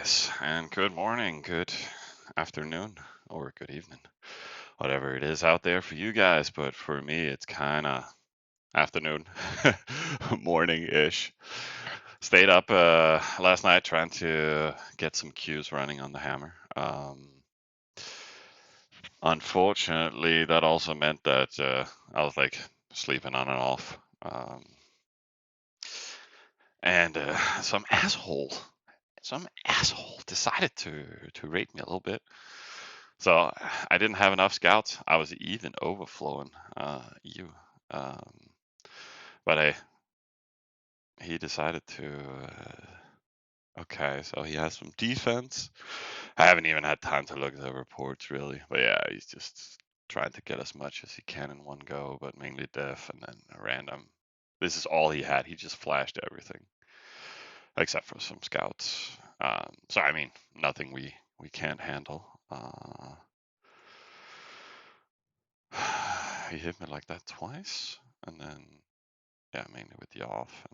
guys, and good morning, good afternoon, or good evening, whatever it is out there for you guys. But for me, it's kind of afternoon, morning-ish. Stayed up last night trying to get some queues running on the hammer. Unfortunately, that also meant that I was like sleeping on and off. And some asshole decided to rate me a little bit. So I didn't have enough scouts. I was even overflowing. You, um, but he decided to. Okay, so he has some defense. I haven't even had time to look at the reports really, but yeah, he's just trying to get as much as he can in one go, but mainly def and then random. This is all he had. He just flashed everything except for some scouts. So I mean, nothing we can't handle. He hit me like that twice, and then yeah, mainly with the off,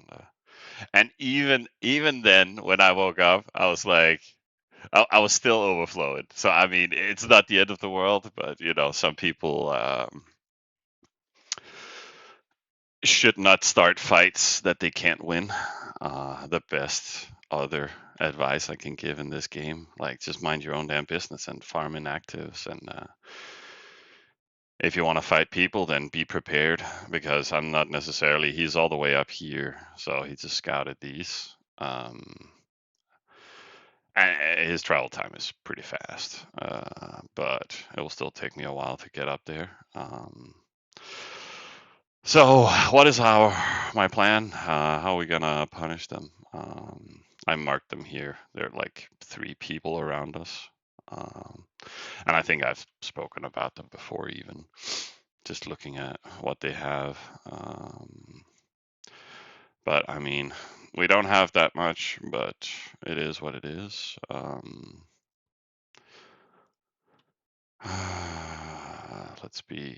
and even then when I woke up, I was like, I was still overflowing. So I mean, it's not the end of the world, but some people should not start fights that they can't win. The best other advice I can give in this game, like just mind your own damn business and farm inactives and if you want to fight people, then be prepared because I'm not necessarily. He's all the way up here, so he just scouted these. And his travel time is pretty fast, but it will still take me a while to get up there. So, what is my plan? How are we gonna punish them? I marked them here. There are like 3 people around us. Um, and I think I've spoken about them before, even just looking at what they have. But I mean, we don't have that much, but it is what it is. Let's be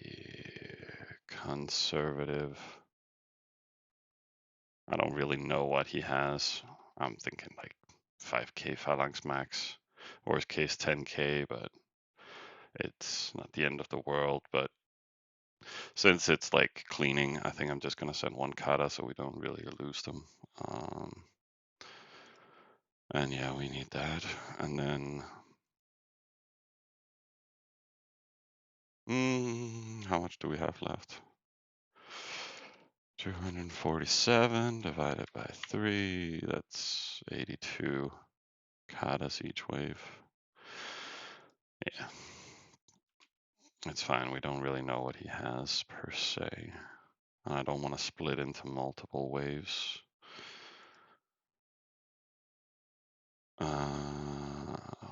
conservative. I don't really know what he has. I'm thinking like 5k phalanx max, worst case 10k, but it's not the end of the world. But since it's like cleaning, I think I'm just gonna send 1 kata so we don't really lose them. And yeah, we need that. And then, how much do we have left? 247 divided by 3, that's 82 katas each wave. Yeah, it's fine. We don't really know what he has per se. I don't want to split into multiple waves.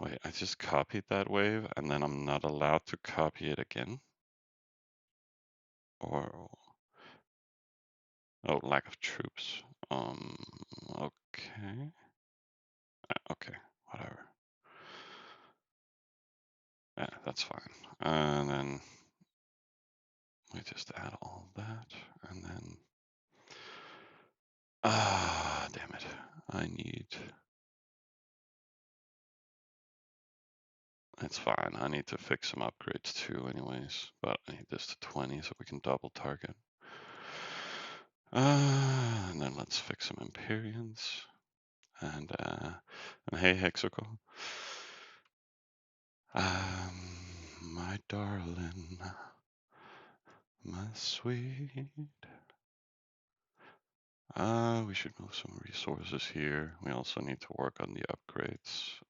Wait, I just copied that wave and then I'm not allowed to copy it again? Or, oh, lack of troops. Okay. Okay, whatever. Yeah, that's fine. And then we just add all that, and then damn it. I need. It's fine. I need to fix some upgrades too, anyways. But I need this to 20 so we can double target. And then let's fix some Empyreans. And hey, Hexacle. My darling, my sweet. We should move some resources here. We also need to work on the upgrades.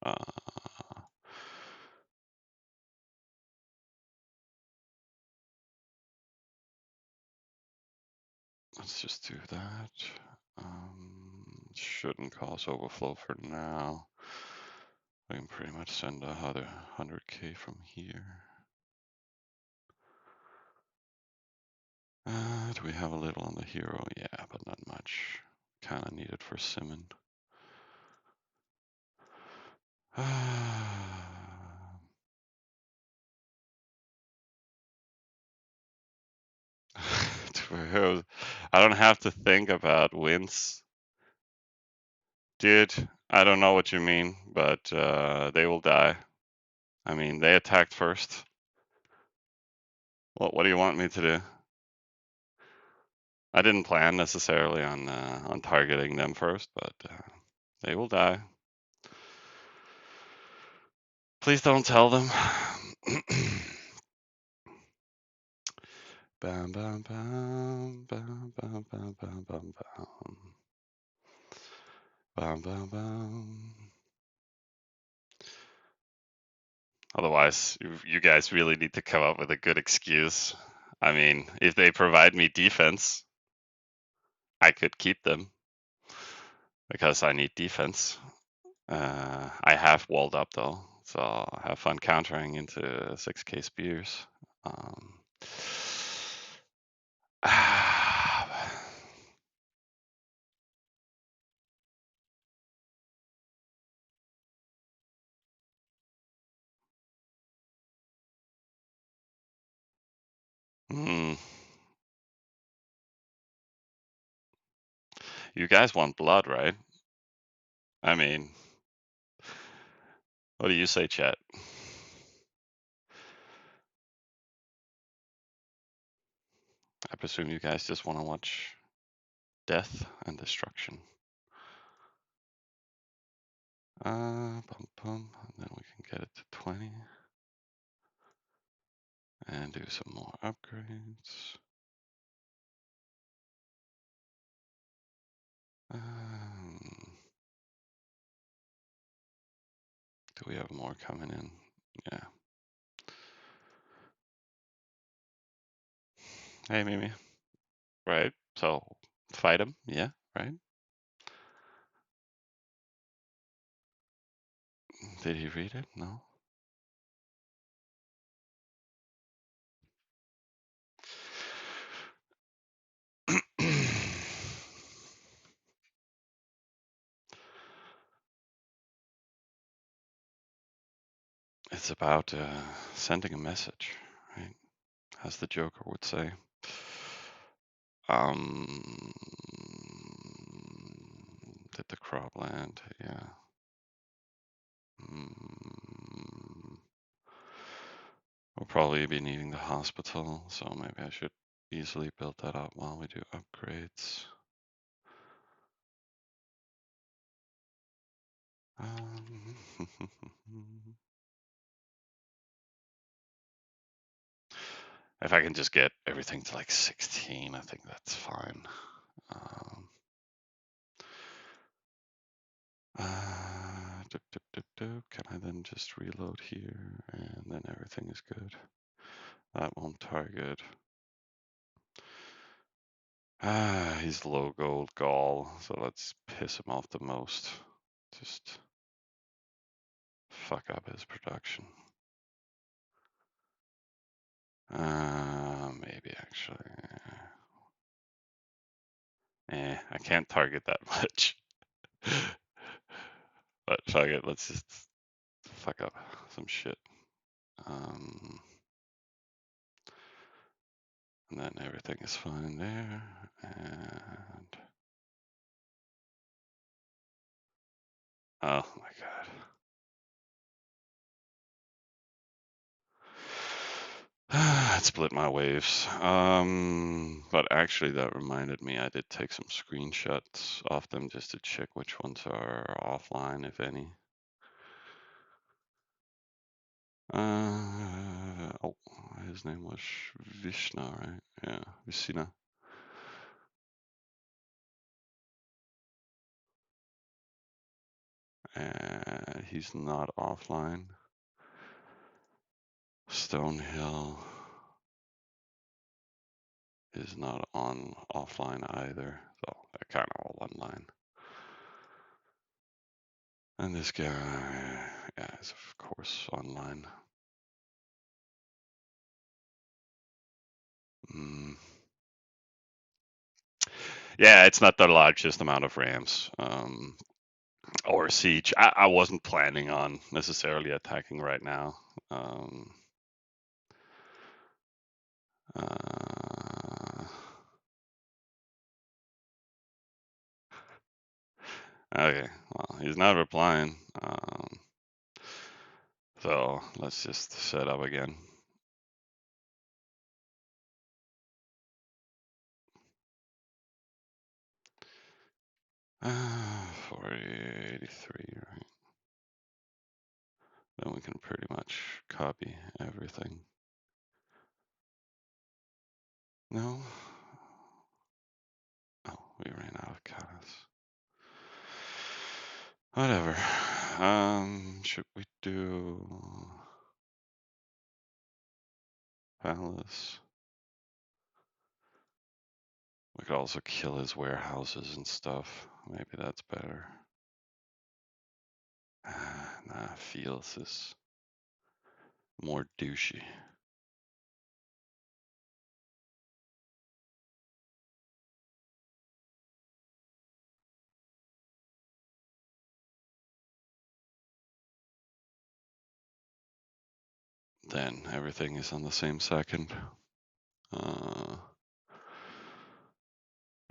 Let's just do that. Shouldn't cause overflow for now. I can pretty much send another 100k from here. Do we have a little on the hero? Yeah, but not much. Kind of need it for Simon. I don't have to think about wins. Dude, I don't know what you mean, but they will die. I mean, they attacked first. What do you want me to do? I didn't plan necessarily on targeting them first, but they will die. Please don't tell them. Bam, bam, bam, bam, bam, bam, bam, bam, bam. Bam, bam, bam. Otherwise, you guys really need to come up with a good excuse. I mean, if they provide me defense, I could keep them because I need defense. I have walled up though, so I have fun countering into 6k spears. Hmm. You guys want blood, right? I mean, what do you say, chat? I presume you guys just want to watch death and destruction. Bum, bum, and then we can get it to 20 and do some more upgrades. Do we have more coming in? Yeah. Hey, Mimi. Right. So fight him. Yeah. Right. Did he read it? No. It's about sending a message, right? As the Joker would say. Did the crop land? Yeah. We'll probably be needing the hospital, so maybe I should easily build that up while we do upgrades. If I can just get everything to like 16, I think that's fine. Can I then just reload here and then everything is good? That won't target. He's low gold gall, so let's piss him off the most. Just fuck up his production. Maybe actually. I can't target that much. But fuck it, let's just fuck up some shit. And then everything is fine there. And oh my god. It split my waves. But actually that reminded me I did take some screenshots of them just to check which ones are offline, if any. Oh, his name was Vishna, right? Yeah, Vishna. And he's not offline. Stonehill is not on offline either, so they're kind of all online. And this guy, yeah, is of course online. Yeah, it's not the largest amount of Rams or siege. I wasn't planning on necessarily attacking right now. Okay, Well, he's not replying. So let's just set up again. Uh, 4083, right? Then we can pretty much copy everything. No. Oh, we ran out of cows. Whatever. Should we do Palace? We could also kill his warehouses and stuff. Maybe that's better. Nah, Fields is more douchey. Then everything is on the same second.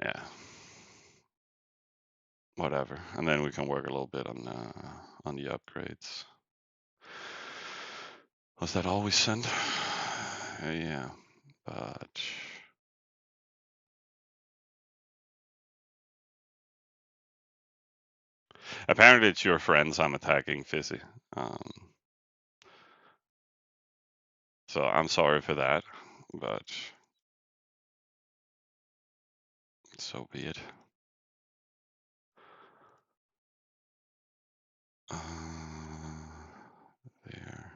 Yeah. Whatever. And then we can work a little bit on the upgrades. Was that all we sent? Yeah, but apparently it's your friends I'm attacking, Fizzy. Um, so I'm sorry for that, but so be it. There.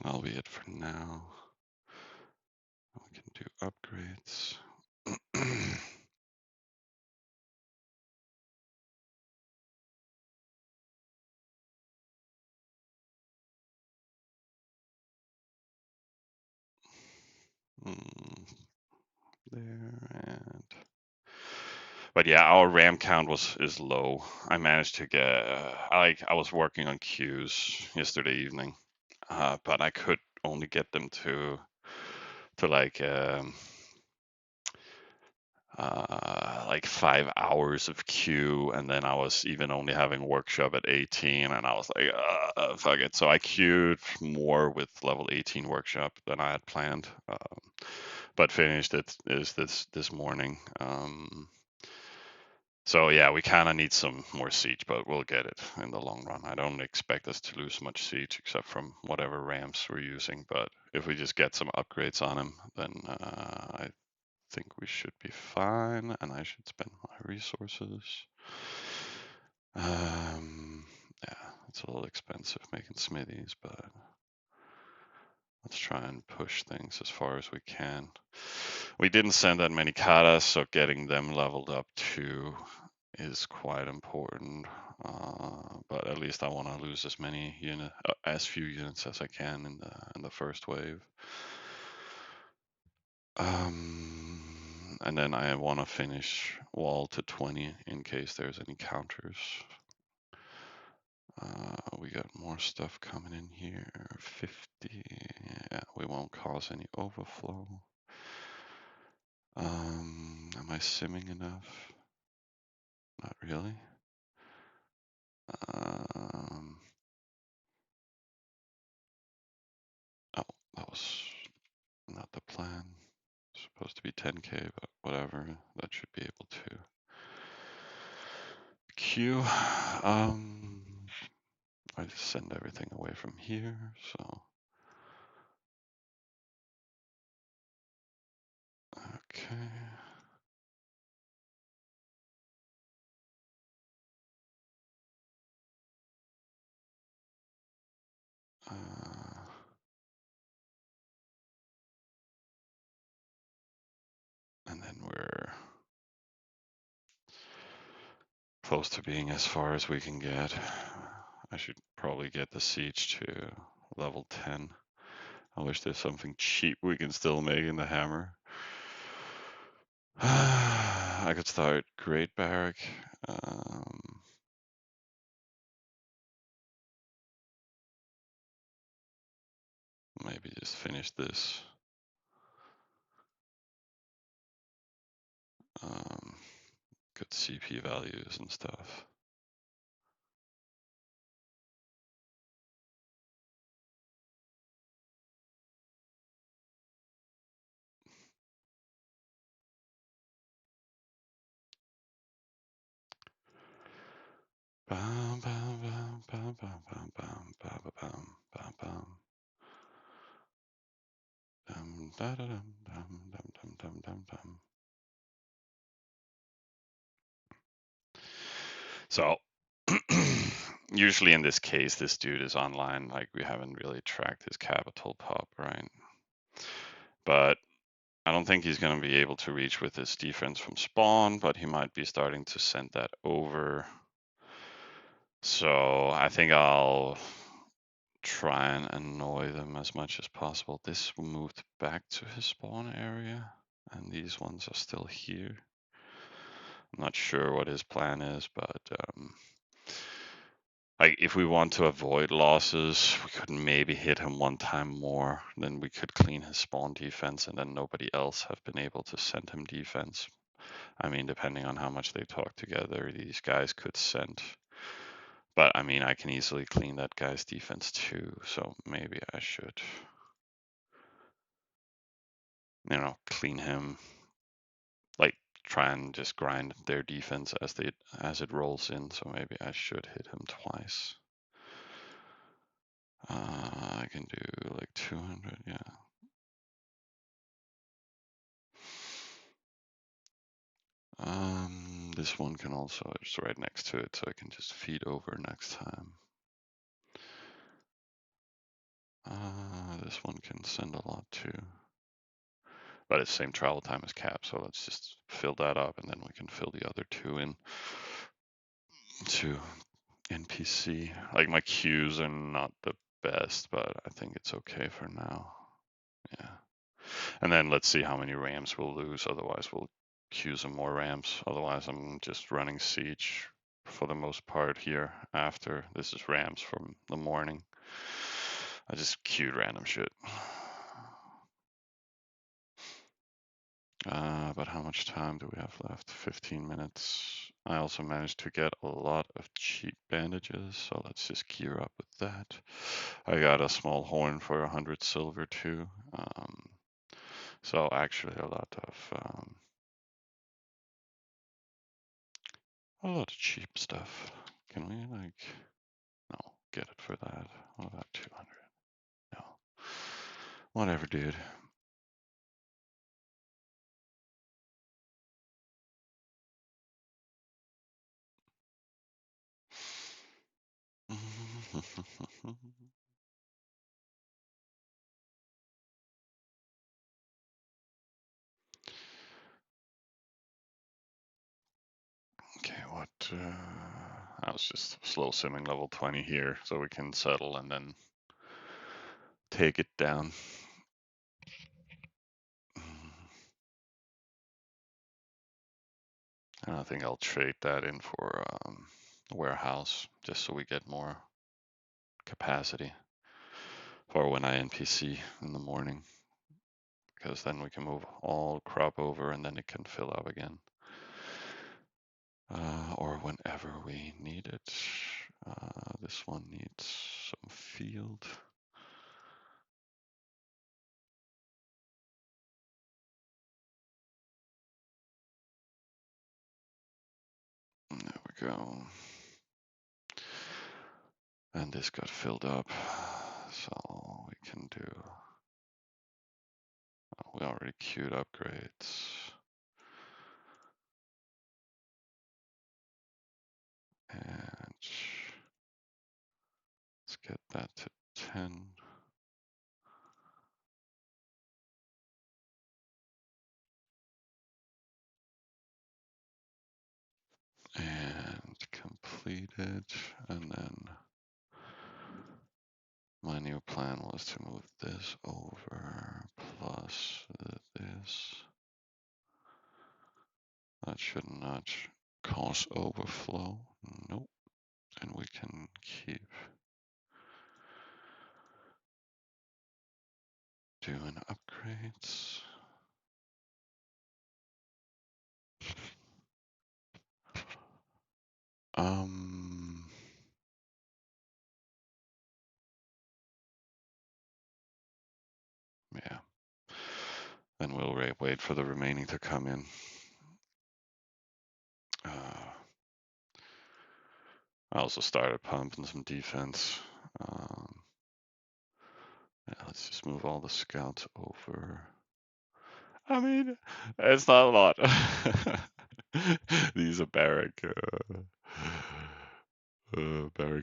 That'll be it for now. We can do upgrades. There and but yeah, our RAM count is low. I managed to get I was working on queues yesterday evening, but I could only get them to like 5 hours of queue, and then I was even only having workshop at 18, and I was like, fuck it. So I queued more with level 18 workshop than I had planned, but finished it is this morning. So yeah, we kind of need some more siege, but we'll get it in the long run. I don't expect us to lose much siege except from whatever ramps we're using. But if we just get some upgrades on him, then I think we should be fine, and I should spend my resources. Yeah, it's a little expensive making smithies, but let's try and push things as far as we can. We didn't send that many katas, so getting them leveled up too is quite important. But at least I want to lose as few units as I can in the first wave. And then I want to finish wall to 20 in case there's any counters. We got more stuff coming in here. 50. Yeah, we won't cause any overflow. Am I simming enough? Not really. Oh, that was not the plan. It's supposed to be 10k, but whatever. That should be able to queue. I just send everything away from here, so okay. And then we're close to being as far as we can get. I should probably get the siege to level 10. I wish there's something cheap we can still make in the hammer. I could start Great Barrack. Maybe just finish this. good CP values and stuff. Bum, bum, bum, bum, bum, bum, bum, bum, bum, bum, bum. Dum, da, da, dum, dum, dum, dum, dum, dum, dum. So usually in this case, this dude is online. Like we haven't really tracked his capital pop, right? But I don't think he's going to be able to reach with his defense from spawn, but he might be starting to send that over. So I think I'll try and annoy them as much as possible. This moved back to his spawn area, and these ones are still here. I'm not sure what his plan is, but like if we want to avoid losses, we could maybe hit him one time more. Then we could clean his spawn defense, and then nobody else have been able to send him defense. I mean, depending on how much they talk together, these guys could send. But I mean, I can easily clean that guy's defense too, so maybe I should, clean him. Like try and just grind their defense as it rolls in. So maybe I should hit him twice. I can do like 200, yeah. This one can also, it's right next to it, so I can just feed over next time. This one can send a lot too. But it's same travel time as cap, so let's just fill that up and then we can fill the other two in to NPC. Like my queues are not the best, but I think it's okay for now. Yeah. And then let's see how many rams we'll lose. Otherwise, we'll queue some more rams. Otherwise, I'm just running siege for the most part here after. This is rams from the morning. I just queued random shit. But how much time do we have left? 15 minutes. I also managed to get a lot of cheap bandages, so let's just gear up with that. I got a small horn for 100 silver too. So actually a lot of cheap stuff. Can we no, get it for that? What about 200? No. Whatever, dude. Okay, what? I was just slow simming level 20 here, so we can settle and then take it down. And I think I'll trade that in for warehouse, just so we get more capacity for when I NPC in the morning, because then we can move all crop over and then it can fill up again. Or whenever we need it. This one needs some field. There we go. And this got filled up, so we can do. We already queued upgrades. And let's get that to 10. And completed. And then my new plan was to move this over plus this. That should not cause overflow. Nope. And we can keep doing upgrades. Then we'll wait for the remaining to come in. I also started pumping some defense. Yeah, let's just move all the scouts over. I mean, it's not a lot. These are barrack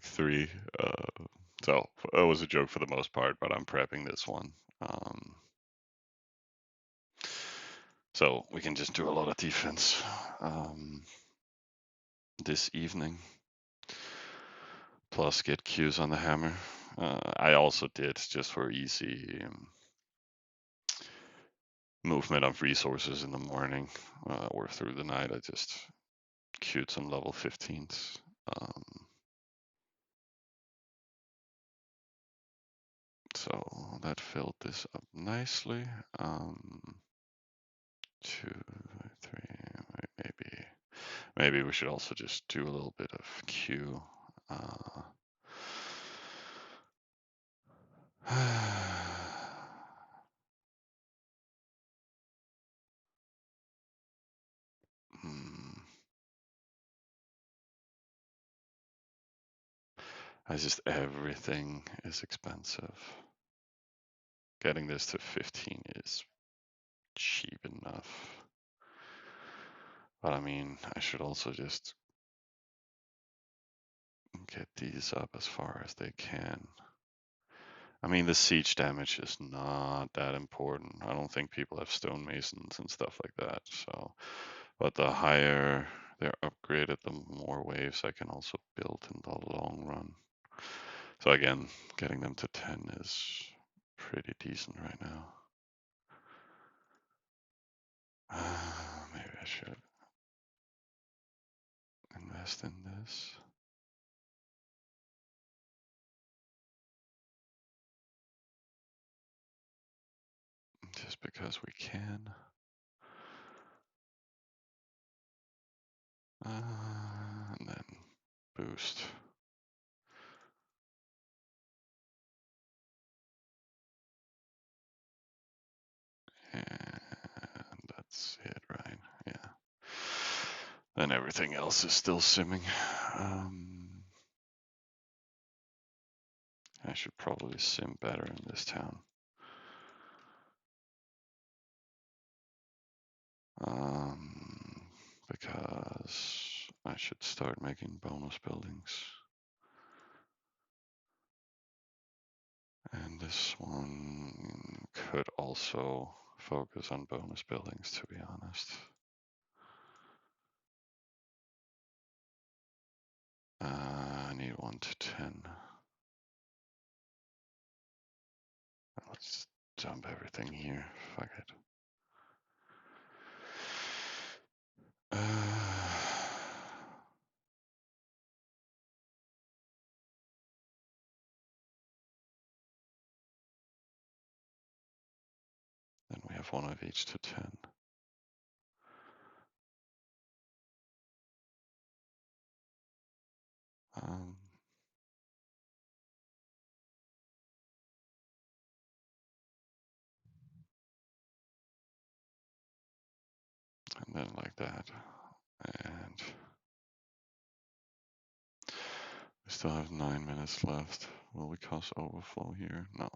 3. So it was a joke for the most part, but I'm prepping this one. So we can just do a lot of defense this evening. Plus get Qs on the hammer. I also did, just for easy movement of resources in the morning or through the night, I just queued some level 15s. So that filled this up nicely. 2, 3, maybe we should also just do a little bit of Q. Everything is expensive. Getting this to 15 is cheap enough. But I mean, I should also just get these up as far as they can. I mean, the siege damage is not that important. I don't think people have stonemasons and stuff like that. So, but the higher they're upgraded, the more waves I can also build in the long run. So again, getting them to 10 is pretty decent right now. Maybe I should invest in this. Just because we can. And then boost. And that's it, right? Yeah. Then everything else is still simming. I should probably sim better in this town. Because I should start making bonus buildings. And this one could also focus on bonus buildings, to be honest. I need 1 to 10. Let's dump everything here. Fuck it. Then we have 1 of each to 10. And then like that. And we still have 9 minutes left. Will we cause overflow here? No.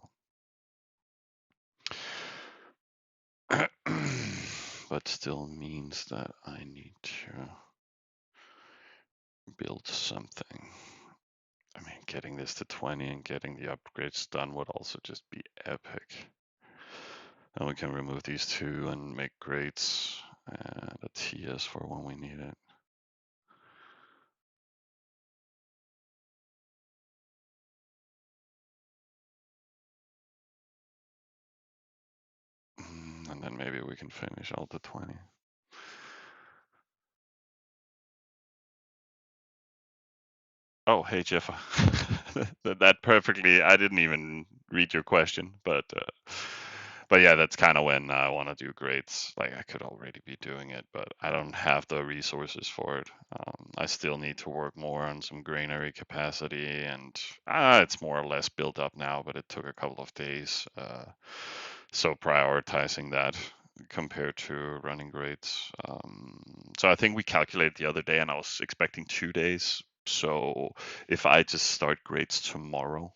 But still means that I need to build something. I mean, getting this to 20 and getting the upgrades done would also just be epic. And we can remove these 2 and make grades and a TS for when we need it. And then maybe we can finish all the 20. Oh, hey, Jeff. That perfectly. I didn't even read your question, but yeah, that's kind of when I want to do grades. Like I could already be doing it, but I don't have the resources for it. I still need to work more on some granary capacity, and it's more or less built up now, but it took a couple of days. So prioritizing that. compared to running grades. So I think we calculated the other day, and I was expecting 2 days. So if I just start grades tomorrow,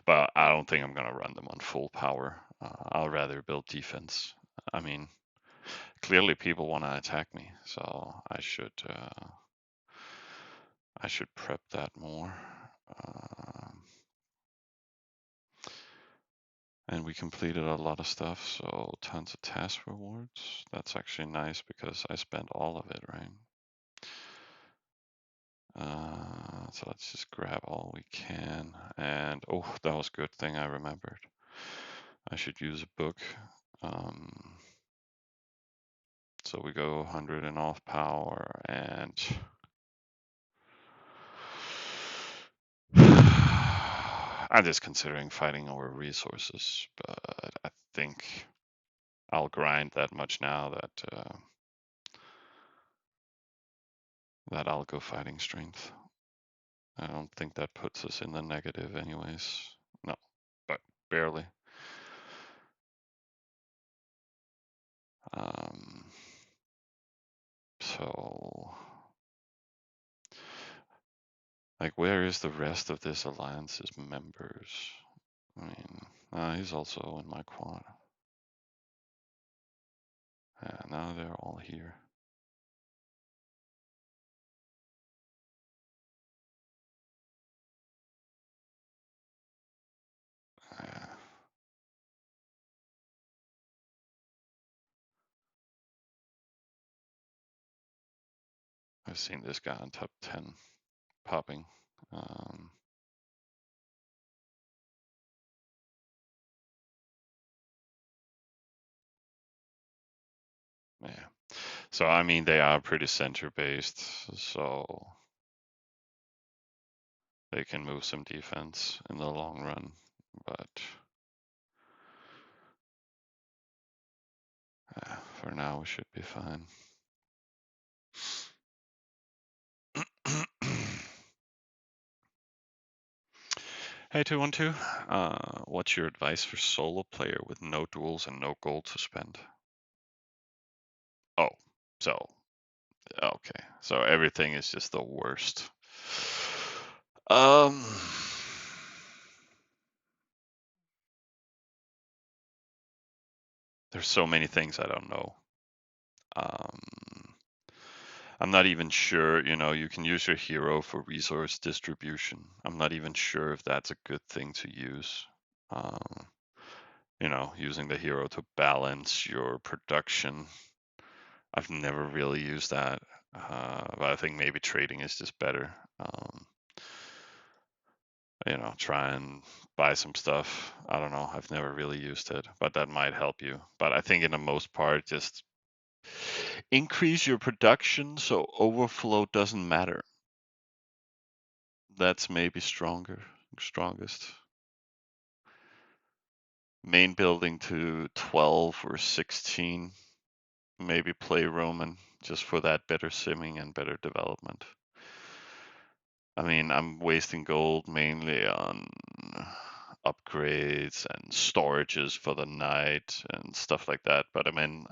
but I don't think I'm gonna run them on full power. I'll rather build defense. I mean, clearly people want to attack me, so I should prep that more. And we completed a lot of stuff, so tons of task rewards. That's actually nice because I spent all of it, right? So let's just grab all we can. And oh, that was a good thing I remembered. I should use a book. So we go 100 and off power, and I'm just considering fighting over resources, but I think I'll grind that much now that I'll go fighting strength. I don't think that puts us in the negative anyways. No, but barely. So, like, where is the rest of this alliance's members? I mean, he's also in my quad. Yeah, now they're all here. Yeah. I've seen this guy on top 10 popping. Yeah. So, I mean, they are pretty center based, so they can move some defense in the long run, but for now we should be fine. Hey, 212, what's your advice for solo player with no duels and no gold to spend? Oh, so, okay. So everything is just the worst. There's so many things I don't know. I'm not even sure, you can use your hero for resource distribution. I'm not even sure if that's a good thing to use. Using the hero to balance your production. I've never really used that, but I think maybe trading is just better. Try and buy some stuff. I don't know. I've never really used it, but that might help you. But I think in the most part, just increase your production so overflow doesn't matter. That's maybe strongest. Main building to 12 or 16. Maybe play Roman just for that better simming and better development. I mean, I'm wasting gold mainly on upgrades and storages for the night and stuff like that. But I mean,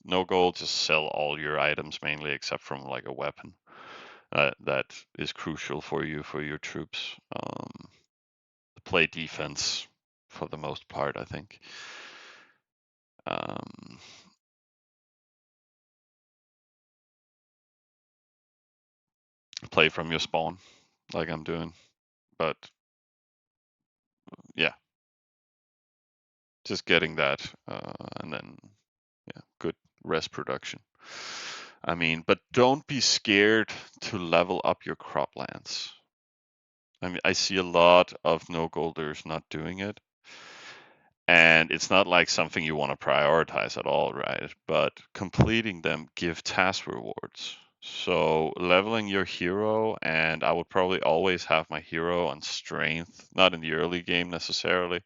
no gold, just sell all your items mainly except from like a weapon. That is crucial for you for your troops. Play defense for the most part, I think. Play from your spawn, like I'm doing. But yeah, just getting that, and then good rest production. I mean, but don't be scared to level up your croplands. I mean, I see a lot of no golders not doing it. And it's not like something you want to prioritize at all, right? But completing them give task rewards. So leveling your hero, and I would probably always have my hero on strength, not in the early game necessarily,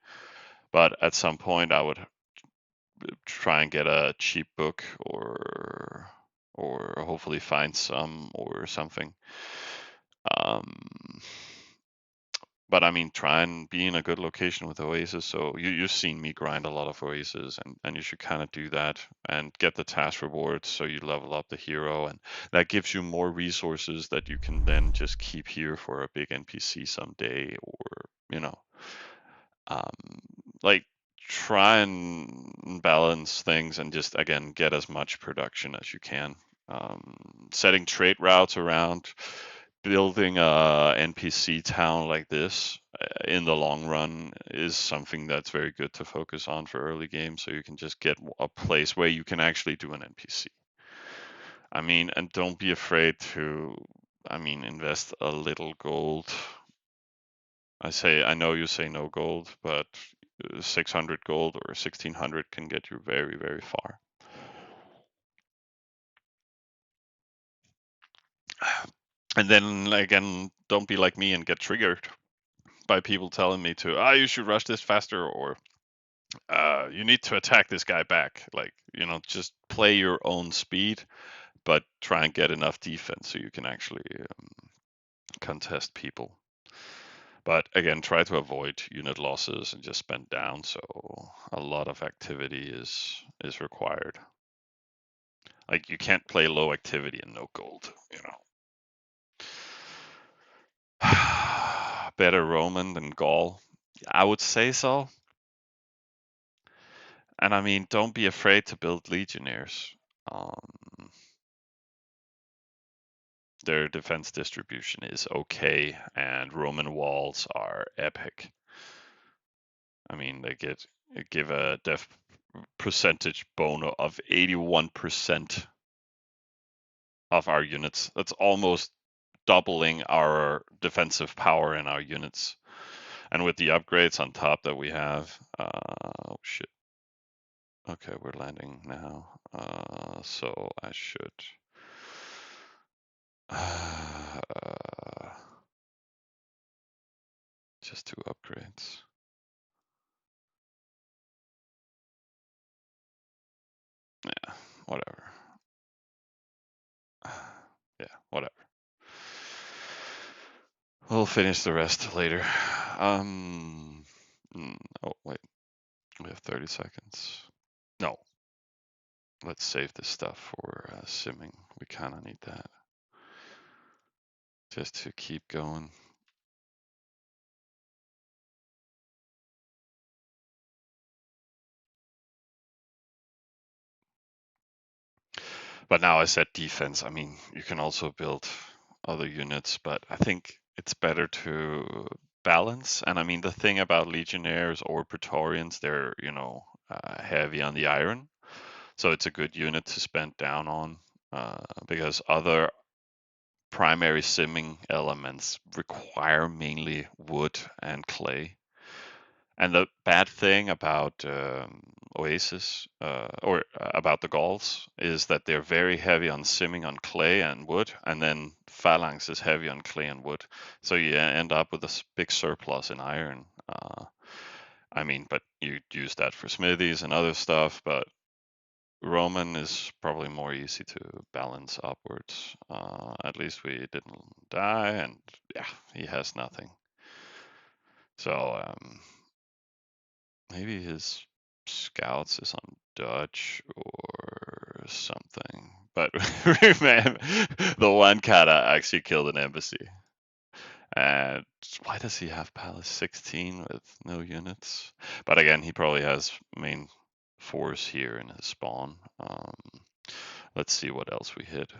but at some point I would try and get a cheap book or hopefully find some or something. but I mean, try and be in a good location with Oasis. So you've seen me grind a lot of Oasis, and you should kind of do that and get the task rewards so you level up the hero, and that gives you more resources that you can then just keep here for a big NPC someday, or um, like try and balance things and just again get as much production as you can. Setting trade routes around building a NPC town like this in the long run is something that's very good to focus on for early game, so you can just get a place where you can actually do an NPC. I mean, and don't be afraid to, I mean, invest a little gold. I know you say no gold, but 600 gold or 1600 can get you very, very far. And then again, don't be like me and get triggered by people telling me to, you should rush this faster, or you need to attack this guy back. Like, just play your own speed, but try and get enough defense so you can actually contest people. But again, try to avoid unit losses and just spend down. So a lot of activity is required. Like you can't play low activity and no gold. Better Roman than Gaul. I would say so. And I mean, don't be afraid to build legionnaires. Their defense distribution is okay, and Roman walls are epic. I mean, they give a def percentage bono of 81% of our units. That's almost doubling our defensive power in our units. And with the upgrades on top that we have, oh shit. Okay, we're landing now. So I should. Just 2 upgrades. Yeah, whatever. Yeah, whatever. We'll finish the rest later. Oh wait, we have 30 seconds. No, let's save this stuff for simming. We kind of need that just to keep going. But now I said defense. I mean, you can also build other units, but I think it's better to balance. And I mean, the thing about legionnaires or praetorians, they're heavy on the iron, so it's a good unit to spend down on, because other primary simming elements require mainly wood and clay. And the bad thing about Oasis, or about the Gauls, is that they're very heavy on simming on clay and wood, and then Phalanx is heavy on clay and wood. So you end up with a big surplus in iron. I mean, but you use that for smithies and other stuff, but Roman is probably more easy to balance upwards. At least we didn't die, and yeah, he has nothing. So maybe his scouts is on Dutch or something. But remember, the one kata actually killed an embassy. And why does he have Palace 16 with no units? But again, he probably has main force here in his spawn. Let's see what else we hit.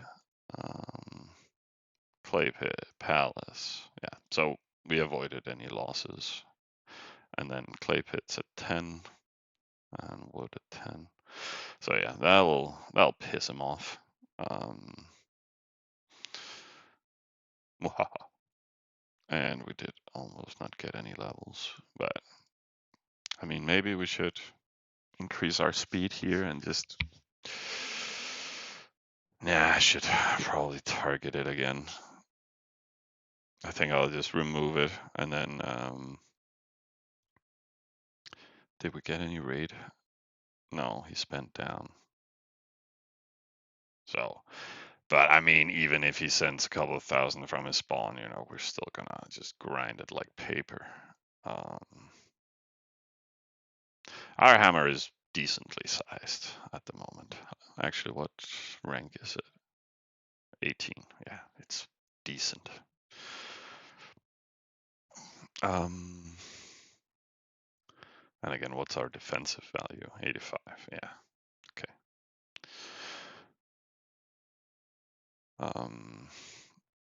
Clay pit, Palace. Yeah, so we avoided any losses. And then clay pits at 10 and wood at 10. So yeah, that'll piss him off. And we did almost not get any levels, but I mean, maybe we should increase our speed here and just. Yeah, I should probably target it again. I think I'll just remove it and then. Did we get any raid? No, he spent down. So But I mean, even if he sends a couple of thousand from his spawn, we're still gonna just grind it like paper. Um, our hammer is decently sized at the moment. Actually, what rank is it? 18. Yeah, it's decent. And again, what's our defensive value? 85. Yeah. Okay.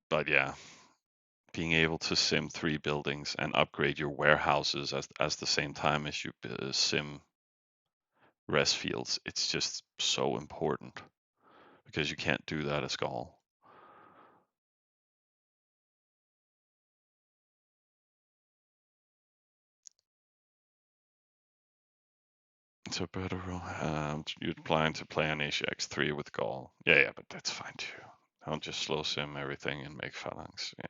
But yeah, being able to sim 3 buildings and upgrade your warehouses as the same time as you sim rest fields, it's just so important because you can't do that as Skull. So better. You're planning to play on Asia X3 with Gaul. Yeah, but that's fine too. I'll just slow sim everything and make phalanx. Yeah.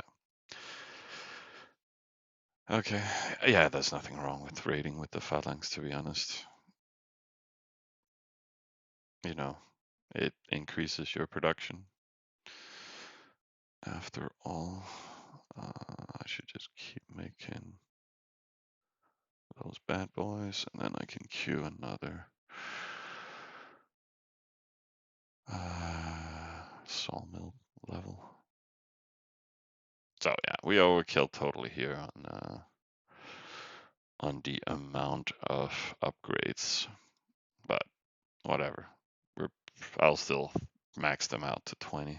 Okay. Yeah, there's nothing wrong with raiding with the phalanx, to be honest. It increases your production. After all, I should just keep making those bad boys, and then I can queue another sawmill level. So yeah, we overkilled totally here on the amount of upgrades, but whatever. I'll still max them out to 20.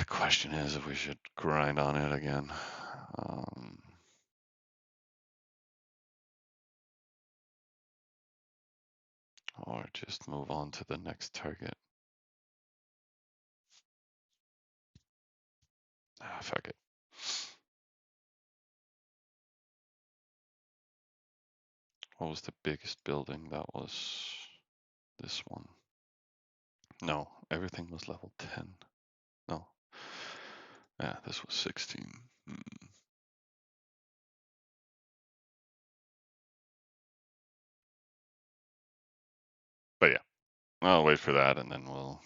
Question is if we should grind on it again. Or just move on to the next target. Fuck it. What was the biggest building? That was this one. No, everything was level 10. No. Yeah, this was 16. But yeah, I'll wait for that and then we'll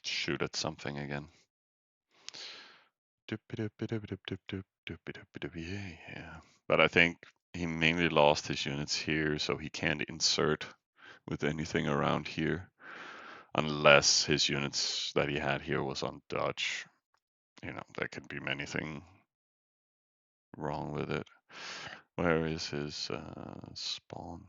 shoot at something again. Yeah. But I think he mainly lost his units here, so he can't insert with anything around here unless his units that he had here was on Dutch. There could be anything wrong with it. Where is his spawn?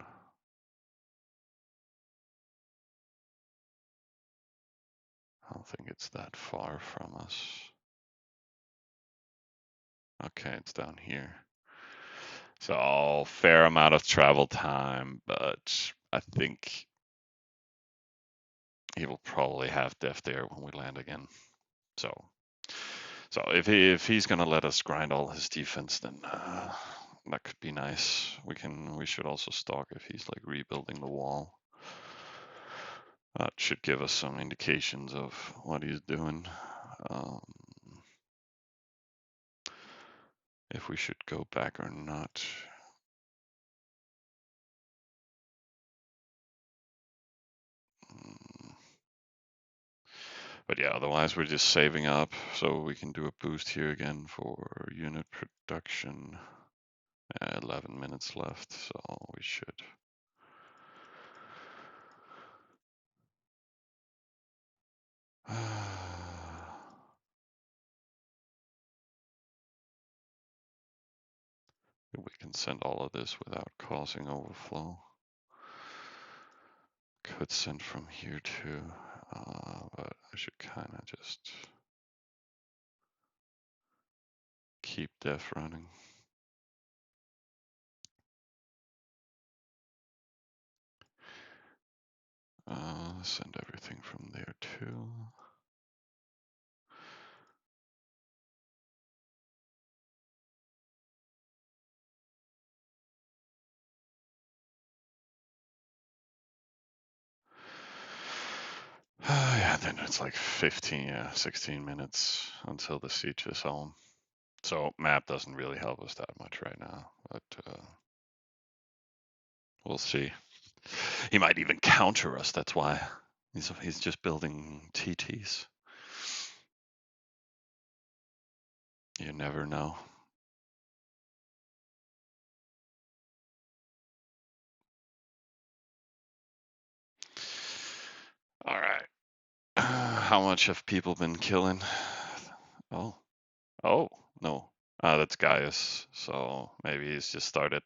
I don't think it's that far from us. Okay, it's down here. So fair amount of travel time, but I think he will probably have death there when we land again. So if he's gonna let us grind all his defense, then that could be nice. We should also stalk if he's like rebuilding the wall. That should give us some indications of what he's doing. If we should go back or not. But yeah, otherwise we're just saving up so we can do a boost here again for unit production. 11 minutes left, so we should. We can send all of this without causing overflow. Could send from here too, but I should kind of just keep def running. Send everything from there too. Yeah, then it's like 16 minutes until the siege is home. So map doesn't really help us that much right now, but we'll see. He might even counter us, that's why. He's just building TTs. You never know. All right. How much have people been killing? Oh, oh, no. That's Gaius. So maybe he's just started.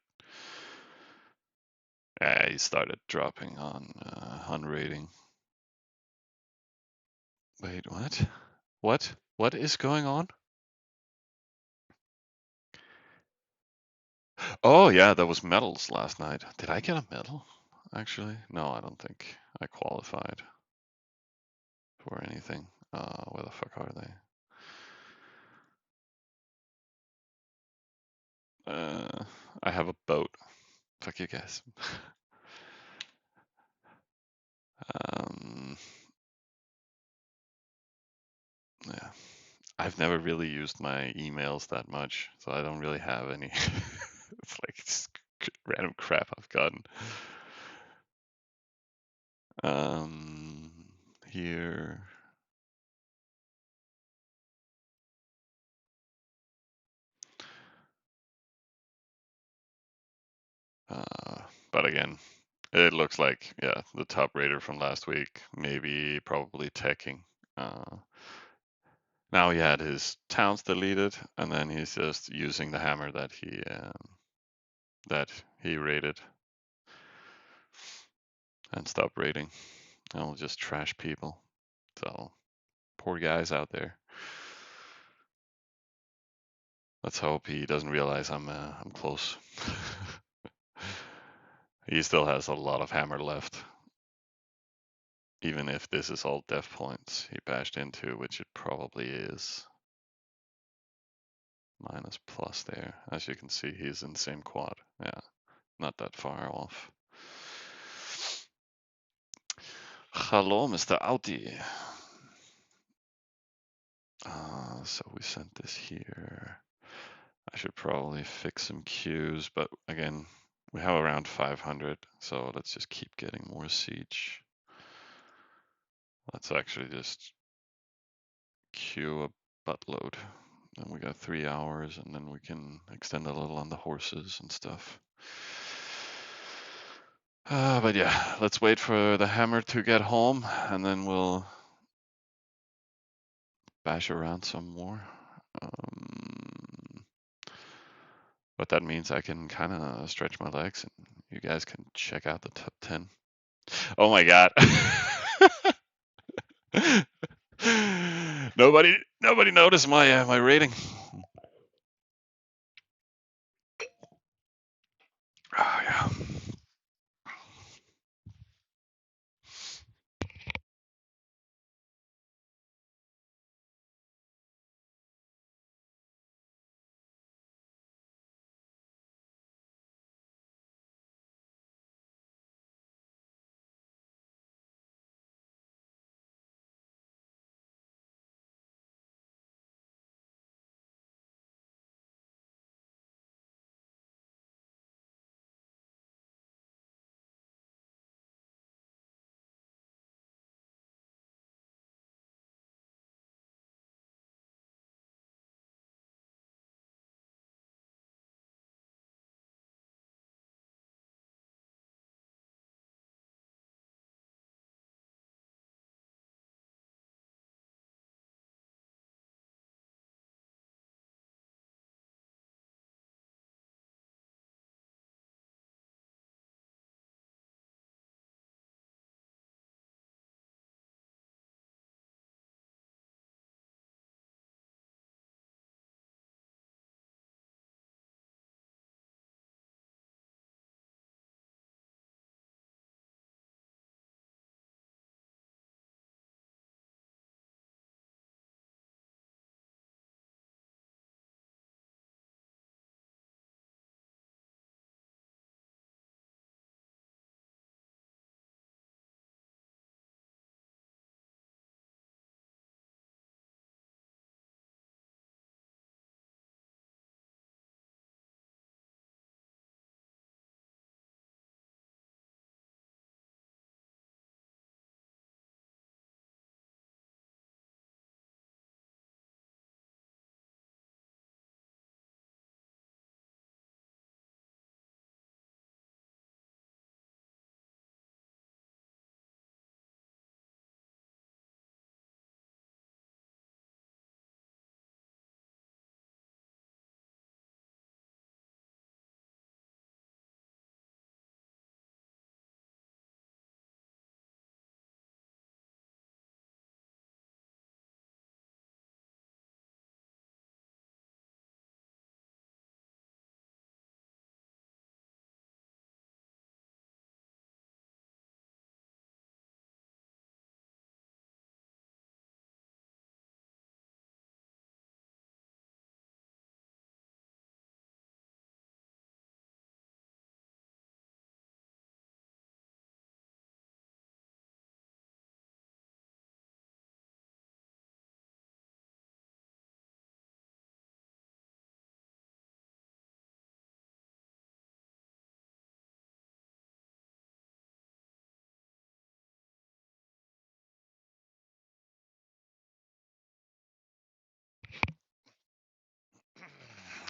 Yeah, he started dropping on rating. Wait, what? What? What is going on? Oh yeah, that was medals last night. Did I get a medal? Actually, no, I don't think I qualified for anything. Where the fuck are they? I have a boat. Fuck you guys. um, yeah, I've never really used my emails that much, so I don't really have any. It's like just random crap I've gotten. Um, here. But again, it looks like, yeah, the top raider from last week, maybe probably teching. Uh, Now he had his towns deleted, and then he's just using the hammer that he raided and stop raiding. And will just trash people. So poor guys out there. Let's hope he doesn't realize I'm close. He still has a lot of hammer left. Even if this is all death points he bashed into, which it probably is. Minus plus there. As you can see, he's in the same quad. Yeah, not that far off. Hello, Mr. Audi. So we sent this here. I should probably fix some queues, but again, we have around 500, so let's just keep getting more siege. Let's actually just queue a buttload. Then we got 3 hours, and then we can extend a little on the horses and stuff. But yeah, let's wait for the hammer to get home, and then we'll bash around some more. But that means I can kind of stretch my legs, and you guys can check out the top 10. Oh my god. nobody noticed my rating. Oh yeah.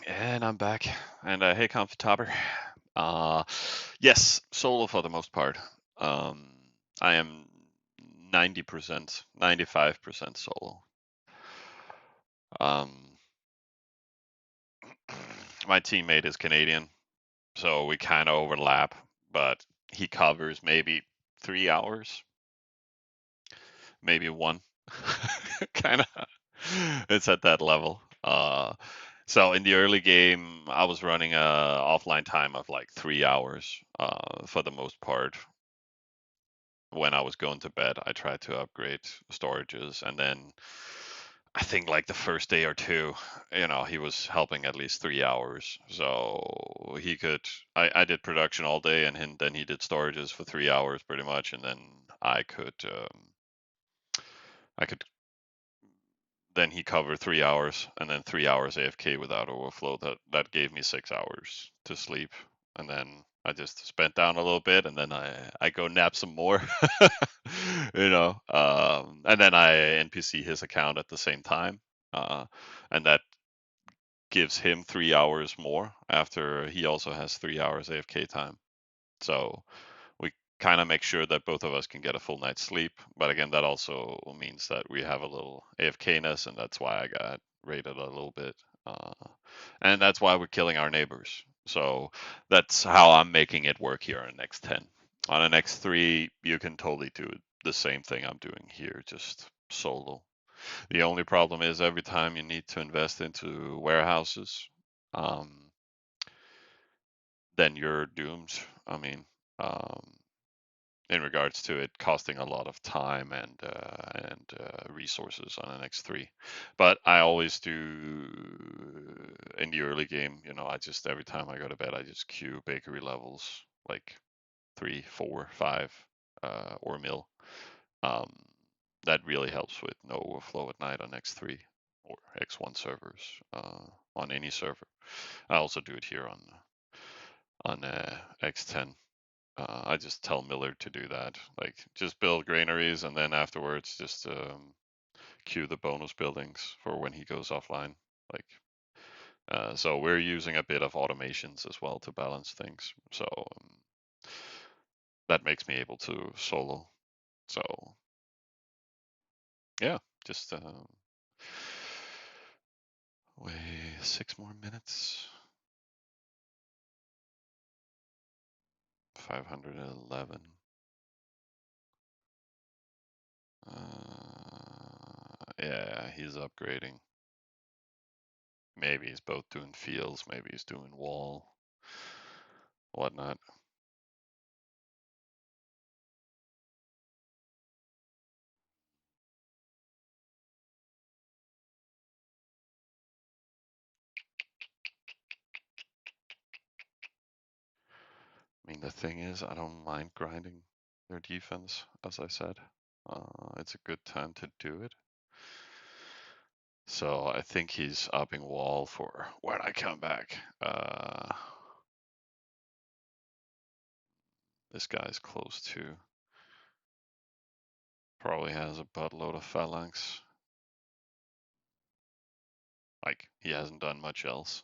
And I'm back. And hey, Comfortopper. Uh, yes, solo for the most part. Um, I am 90%, 95% solo. Um, my teammate is Canadian, so we kind of overlap, but he covers maybe 3 hours, maybe one. Kind of. It's at that level. So in the early game, I was running a offline time of like 3 hours for the most part. When I was going to bed, I tried to upgrade storages, and then I think like the first day or two, he was helping at least 3 hours, so he could. I did production all day, and then he did storages for 3 hours pretty much, and then I could then he covered 3 hours and then 3 hours AFK without overflow. That gave me 6 hours to sleep, and then I just spent down a little bit, and then I go nap some more, and then I NPC his account at the same time, uh, and that gives him 3 hours more after he also has 3 hours AFK time. So we kind of make sure that both of us can get a full night's sleep. But again, that also means that we have a little AFK-ness, and that's why I got rated a little bit. Uh, and that's why we're killing our neighbors. So that's how I'm making it work here on X10. On an X3, you can totally do the same thing I'm doing here, just solo. The only problem is every time you need to invest into warehouses, um, then you're doomed. I mean, um, in regards to it costing a lot of time and resources on an X3. But I always do in the early game. I just every time I go to bed, I just queue bakery levels like 3, 4, 5, or mill. Um, that really helps with no overflow at night on X3 or X1 servers, on any server. I also do it here on X10. I just tell Miller to do that. Like, just build granaries, and then afterwards, just queue the bonus buildings for when he goes offline. Like, so we're using a bit of automations as well to balance things. So that makes me able to solo. So yeah, just wait 6 more minutes. 511. Yeah, he's upgrading. Maybe he's both doing fields, maybe he's doing wall, whatnot. I mean, the thing is, I don't mind grinding their defense, as I said. It's a good time to do it. So I think he's upping wall for when I come back. This guy's close to. Probably has a buttload of phalanx. Like, he hasn't done much else.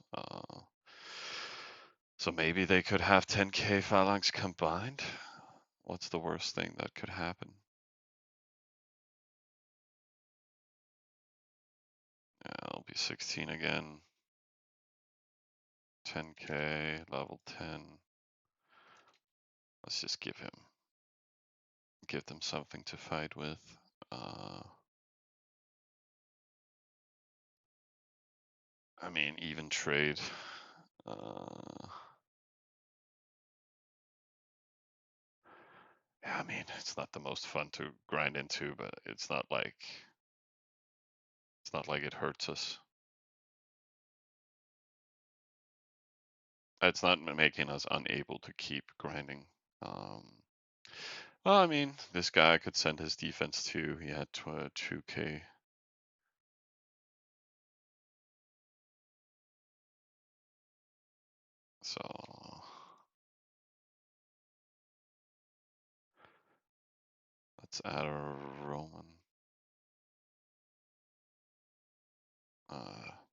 So maybe they could have 10k phalanx combined. What's the worst thing that could happen? Yeah, it'll be 16 again. 10k, level 10. Let's just give them something to fight with. I mean, even trade. Yeah, I mean, it's not the most fun to grind into, but it's not like it hurts us. It's not making us unable to keep grinding. Well, I mean, this guy could send his defense too. He had 2k. So let's add a Roman.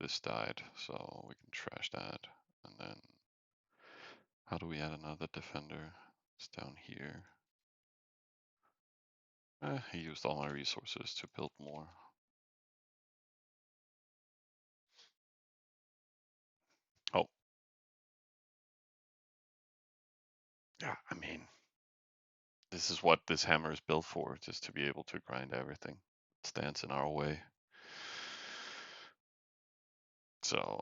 this died, so we can trash that. And then, how do we add another defender? It's down here. He used all my resources to build more. Oh. Yeah, I mean, this is what this hammer is built for, just to be able to grind everything that stands in our way. So,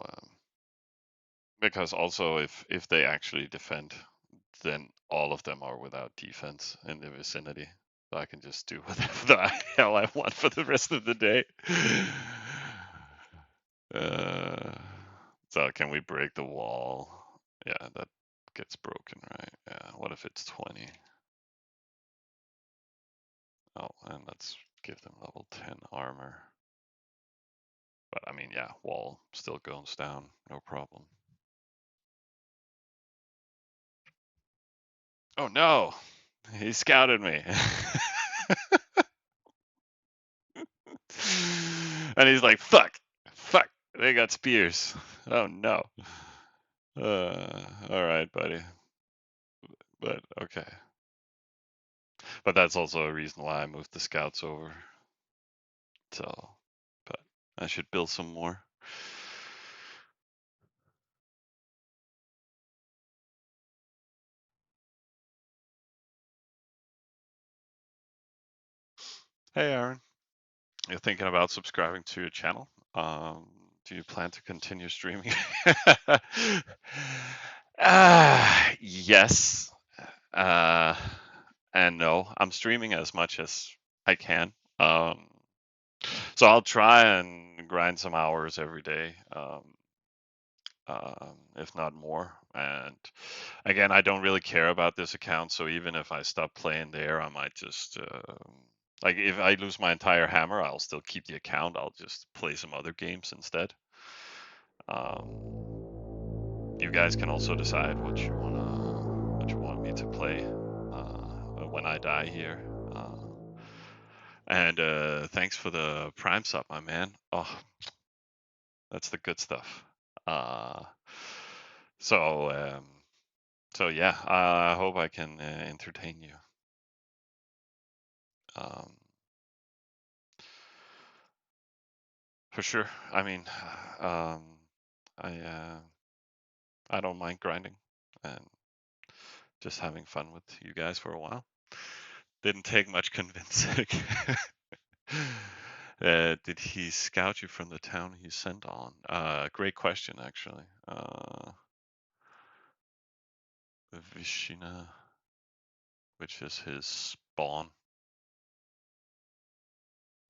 because also if they actually defend, then all of them are without defense in the vicinity. So I can just do whatever the hell I want for the rest of the day. So can we break the wall? Yeah, that gets broken, right? Yeah, what if it's 20? Oh, and let's give them level 10 armor. But I mean, yeah, wall still goes down, no problem. Oh no, he scouted me. And he's like, fuck, they got spears. Oh no. All right, buddy. But okay. But that's also a reason why I moved the scouts over. So, but I should build some more. Hey, Aaron. You're thinking about subscribing to your channel? Do you plan to continue streaming? Yes. And no. I'm streaming as much as I can. So I'll try and grind some hours every day, if not more. And again, I don't really care about this account, so even if I stop playing there, I might just like if I lose my entire hammer, I'll still keep the account. I'll just play some other games instead. You guys can also decide what you want me to play when I die here. And thanks for the Prime sub, my man. Oh, that's the good stuff. Uh, so so yeah, I hope I can entertain you. Um, for sure. I mean, um, I don't mind grinding and just having fun with you guys for a while. Didn't take much convincing. Did he scout you from the town he sent on? Great question, actually. Vishina, which is his spawn.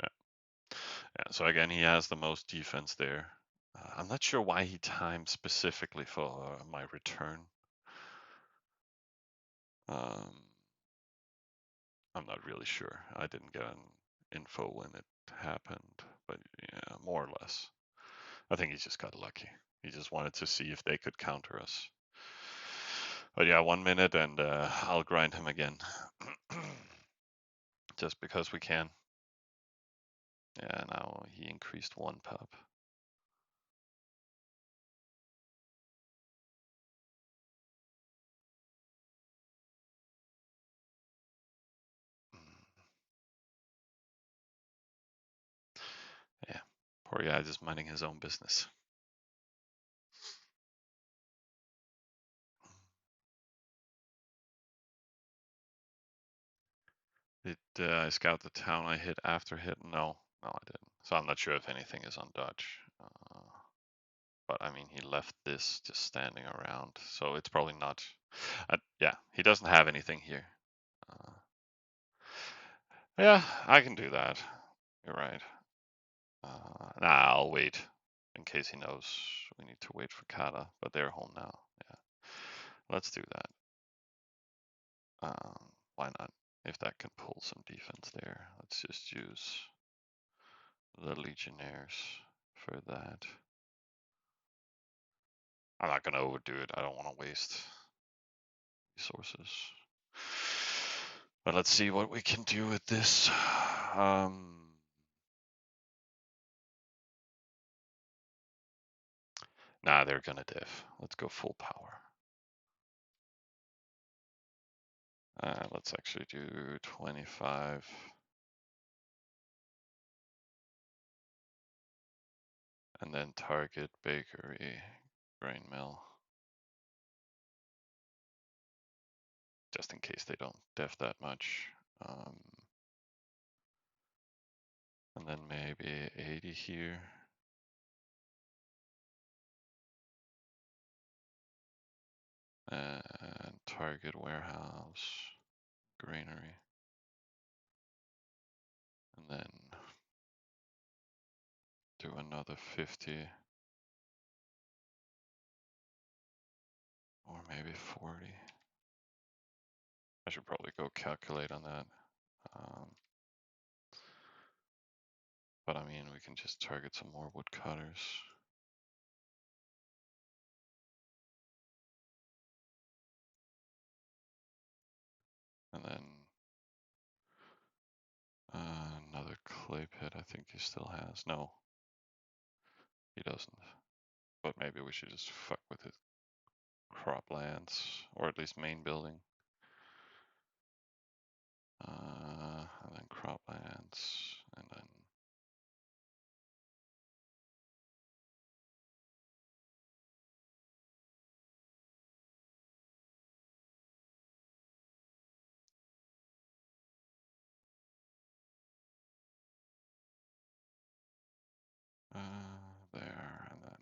Yeah. Yeah. So again, he has the most defense there. I'm not sure why he timed specifically for my return. Um, I'm not really sure. I didn't get an info when it happened, but yeah, more or less. I think he just got lucky. He just wanted to see if they could counter us. But yeah, 1 minute and I'll grind him again. Just because we can. Yeah, now he increased 1 pub. Yeah, poor guy just minding his own business. Did I scout the town I hit after hit? No, I didn't. So I'm not sure if anything is on Dutch. But I mean, he left this just standing around, so it's probably not. Yeah, he doesn't have anything here. Yeah, I can do that. You're right. Nah, I'll wait in case he knows we need to wait for Kata, but they're home now. Yeah, let's do that. Why not? If that can pull some defense there, let's just use the Legionnaires for that. I'm not gonna overdo it. I don't want to waste resources. But let's see what we can do with this. Nah, they're gonna diff. Let's go full power. Let's actually do 25. And then target bakery, grain mill. Just in case they don't diff that much. And then maybe 80 here. And target warehouse, greenery. And then do another 50. Or maybe 40. I should probably go calculate on that. But I mean, we can just target some more woodcutters. And then another clay pit, I think he still has. No, he doesn't. But maybe we should just fuck with his croplands, or at least main building. And then croplands, and then there, and then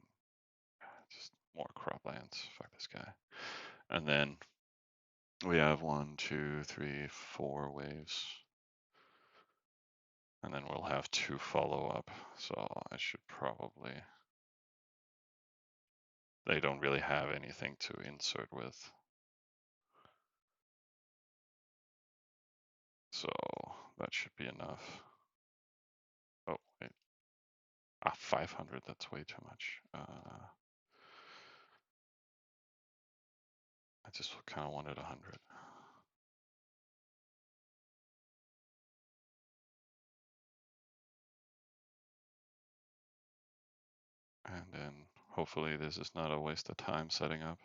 just more croplands. Fuck this guy. And then we have 1, 2, 3, 4 waves. And then we'll have 2 follow up. So I should probably. They don't really have anything to insert with. So that should be enough. Oh, wait. 500, that's way too much. I just kind of wanted 100. And then hopefully this is not a waste of time setting up.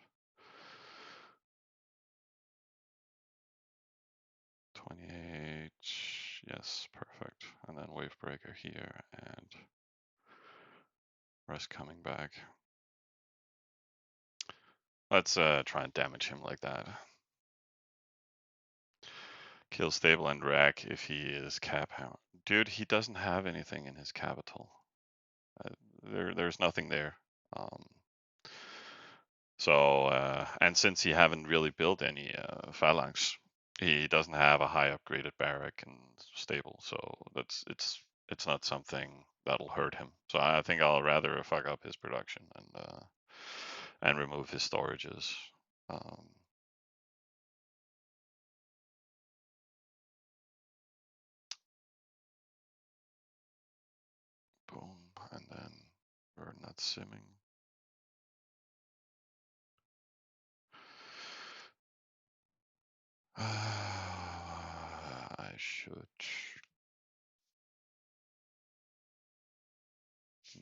28, yes, perfect. And then wave breaker here and rest coming back. Let's try and damage him like that. Kill stable and rack if he is cap hammer. Dude, he doesn't have anything in his capital. There's nothing there. And since he haven't really built any phalanx, he doesn't have a high upgraded barrack and stable, so it's not something that'll hurt him. So I think I'll rather fuck up his production and remove his storages. Boom, and then we're not simming. I should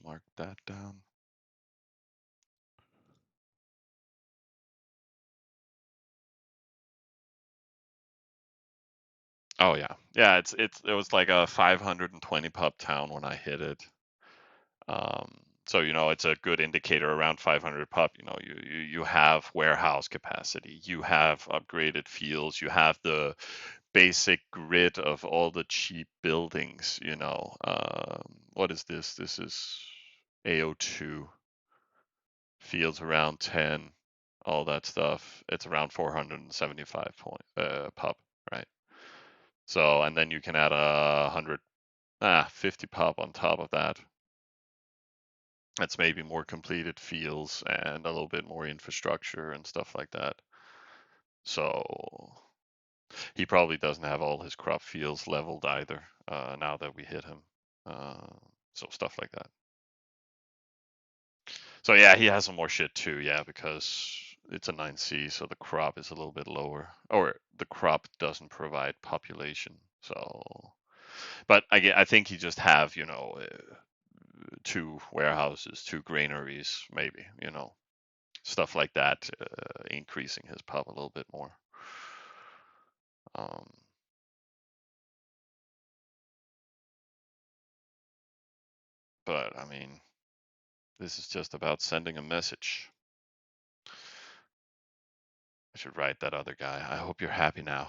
mark that down. Oh yeah, yeah. It was like a 520 pub town when I hit it. So it's a good indicator around 500 pub. You have warehouse capacity, you have upgraded fields, you have the basic grid of all the cheap buildings. What is this? This is AO2 fields around 10, all that stuff. It's around 475 pub, right? So, and then you can add 50 pub on top of that. That's maybe more completed fields and a little bit more infrastructure and stuff like that. So he probably doesn't have all his crop fields leveled either, now that we hit him. So stuff like that. So yeah, he has some more shit too, yeah, because it's a 9C, so the crop is a little bit lower. Or the crop doesn't provide population. So, but I think he just have, 2 warehouses, 2 granaries, maybe, stuff like that, increasing his pub a little bit more. Um, but I mean, this is just about sending a message. I should write that other guy. I hope you're happy now.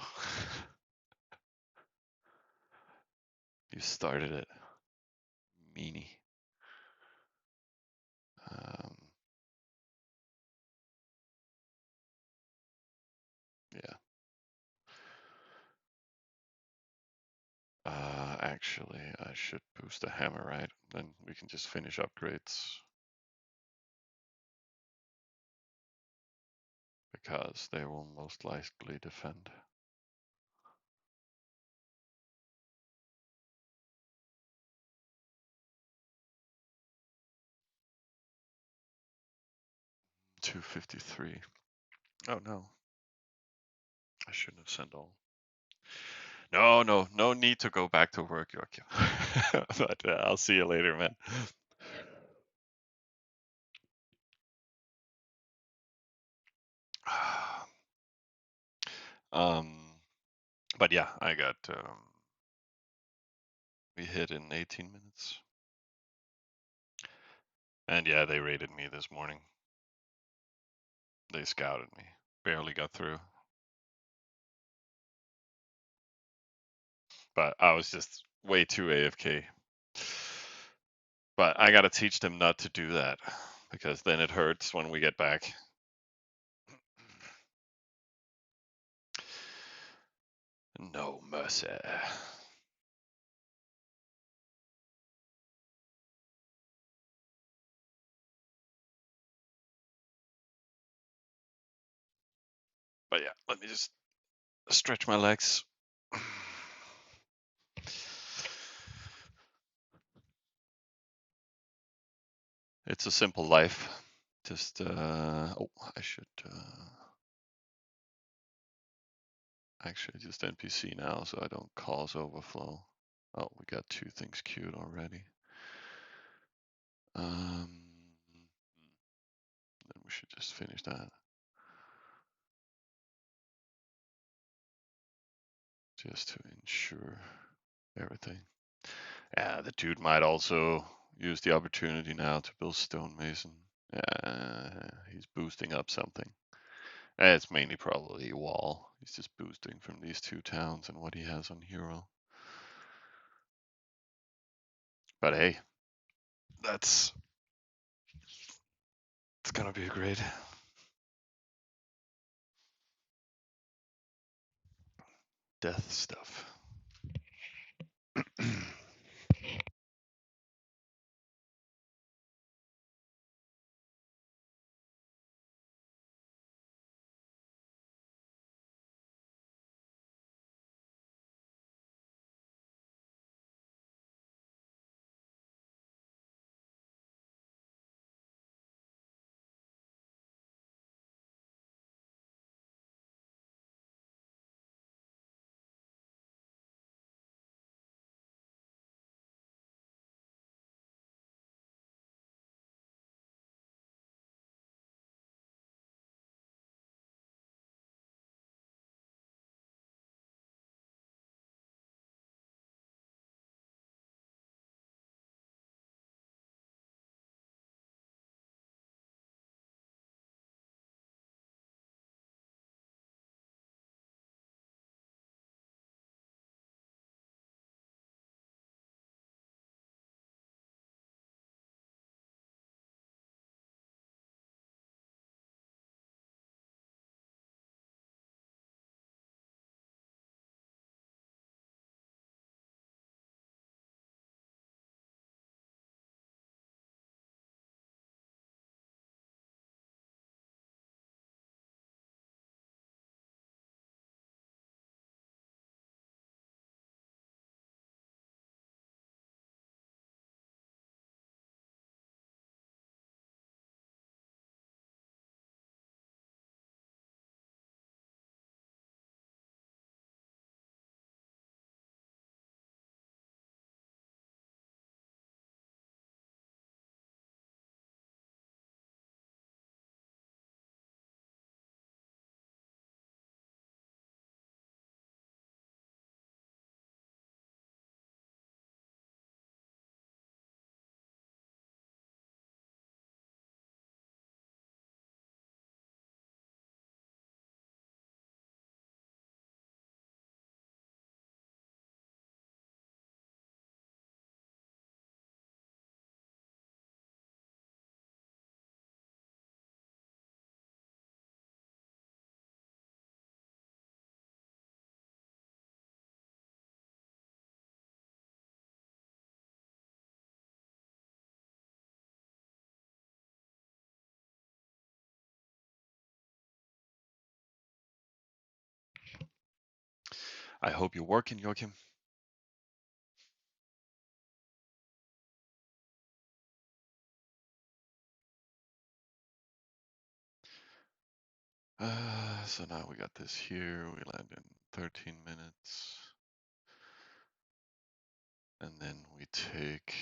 You started it, meanie. Um, yeah. Actually, I should boost the hammer, right? Then we can just finish upgrades. Because they will most likely defend. $253. Oh no. I shouldn't have sent all. No need to go back to work, Joachim. But I'll see you later, man. But yeah, I got. We hit in 18 minutes. And yeah, they raided me this morning. They scouted me. Barely got through. But I was just way too AFK. But I gotta teach them not to do that, because then it hurts when we get back. No mercy. But yeah, let me just stretch my legs. It's a simple life. Just, oh, I should, actually just NPC now so I don't cause overflow. Oh, we got 2 things queued already. Then we should just finish that. Just to ensure everything. Yeah, the dude might also use the opportunity now to build stonemason. He's boosting up something. It's mainly probably a wall. He's just boosting from these 2 towns and what he has on hero. But hey, it's gonna be a great death stuff. I hope you're working, Joachim. So now we got this here. We land in 13 minutes. And then we take...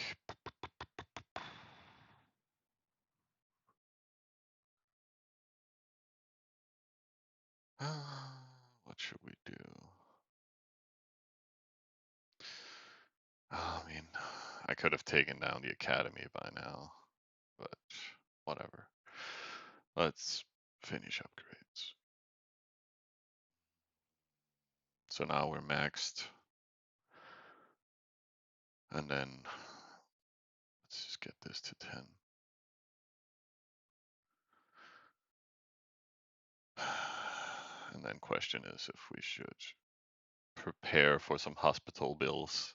what should we do? I mean, I could have taken down the academy by now, but whatever. Let's finish upgrades. So now we're maxed. And then let's just get this to 10. And then question is if we should prepare for some hospital bills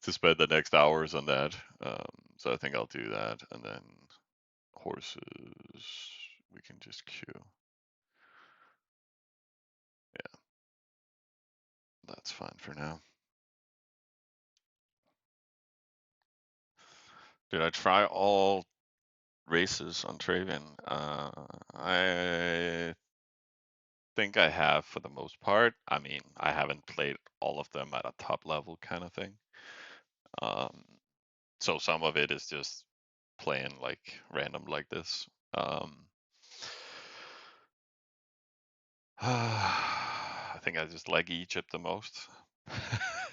to spend the next hours on that. So I think I'll do that. And then horses, we can just queue. Yeah, that's fine for now. Did I try all races on Travian? I think I have for the most part. I mean, I haven't played all of them at a top level kind of thing. So some of it is just playing like random like this. I think I just like Egypt the most.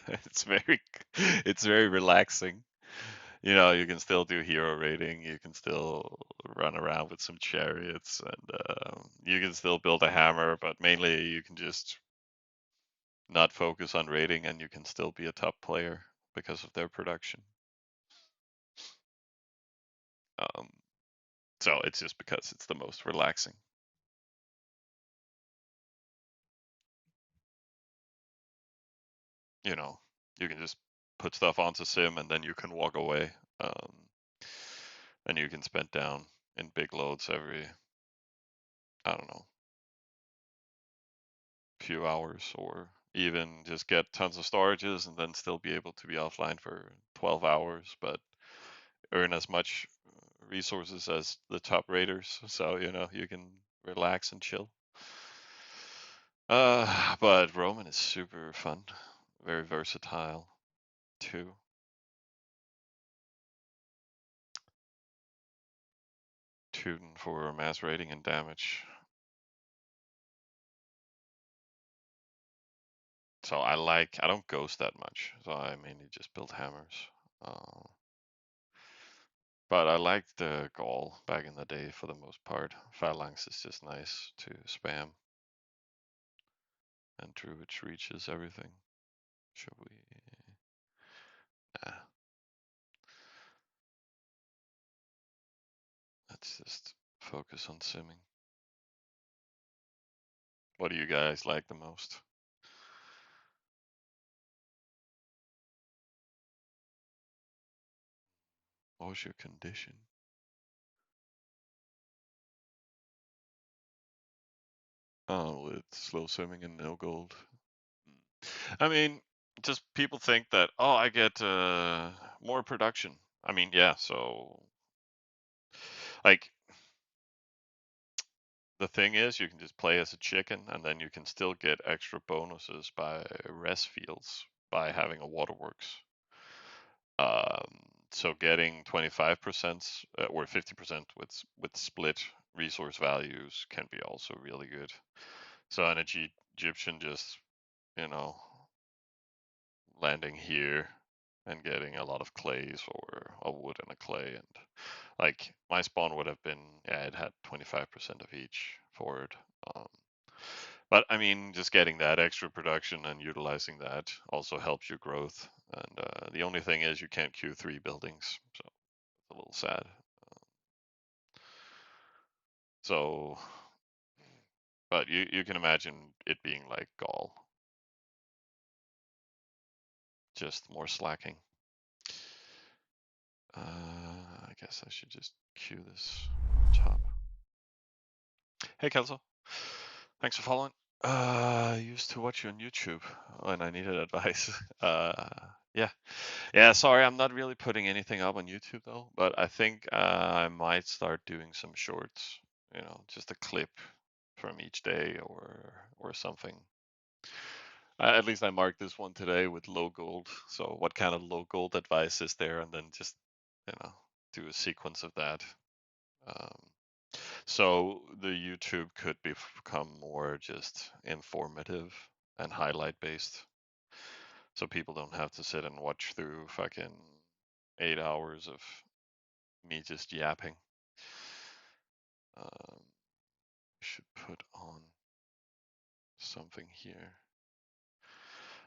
it's very it's very relaxing. You know, you can still do hero rating, you can still run around with some chariots, and you can still build a hammer, but mainly you can just not focus on rating and you can still be a top player because of their production. So it's just because it's the most relaxing. You know, you can just put stuff onto sim and then you can walk away. And you can spend down in big loads every, I don't know, few hours, or even just get tons of storages and then still be able to be offline for 12 hours, but earn as much resources as the top raiders. So, you know, you can relax and chill. But Roman is super fun, very versatile too. Tootin for mass rating and damage. So I don't ghost that much, so I mainly just build hammers. But I liked the Gaul back in the day for the most part. Phalanx is just nice to spam. And Druid reaches everything. Should we? Nah. Let's just focus on simming. What do you guys like the most? What was your condition? Oh, with slow swimming and no gold. I mean, just people think that, oh, I get more production. I mean, yeah, so like the thing is you can just play as a chicken and then you can still get extra bonuses by res fields by having a waterworks. So getting 25% or 50% with split resource values can be also really good. So an Egyptian just, you know, landing here and getting a lot of clays or a wood and a clay, and like my spawn would have been, yeah, it had 25% of each for it. But I mean, just getting that extra production and utilizing that also helps your growth. And the only thing is you can't queue 3 buildings, so it's a little sad. So, but you can imagine it being like Gaul, just more slacking. I guess I should just queue this on top. Hey, Kelso. Thanks for following. I used to watch you on YouTube when I needed advice. Yeah, yeah. Sorry, I'm not really putting anything up on YouTube though, but I think I might start doing some shorts. You know, just a clip from each day or something. At least I marked this one today with low gold. So what kind of low gold advice is there? And then just, you know, do a sequence of that. Um, so the YouTube could become more just informative and highlight based. So people don't have to sit and watch through fucking 8 hours of me just yapping. Um, should put on something here.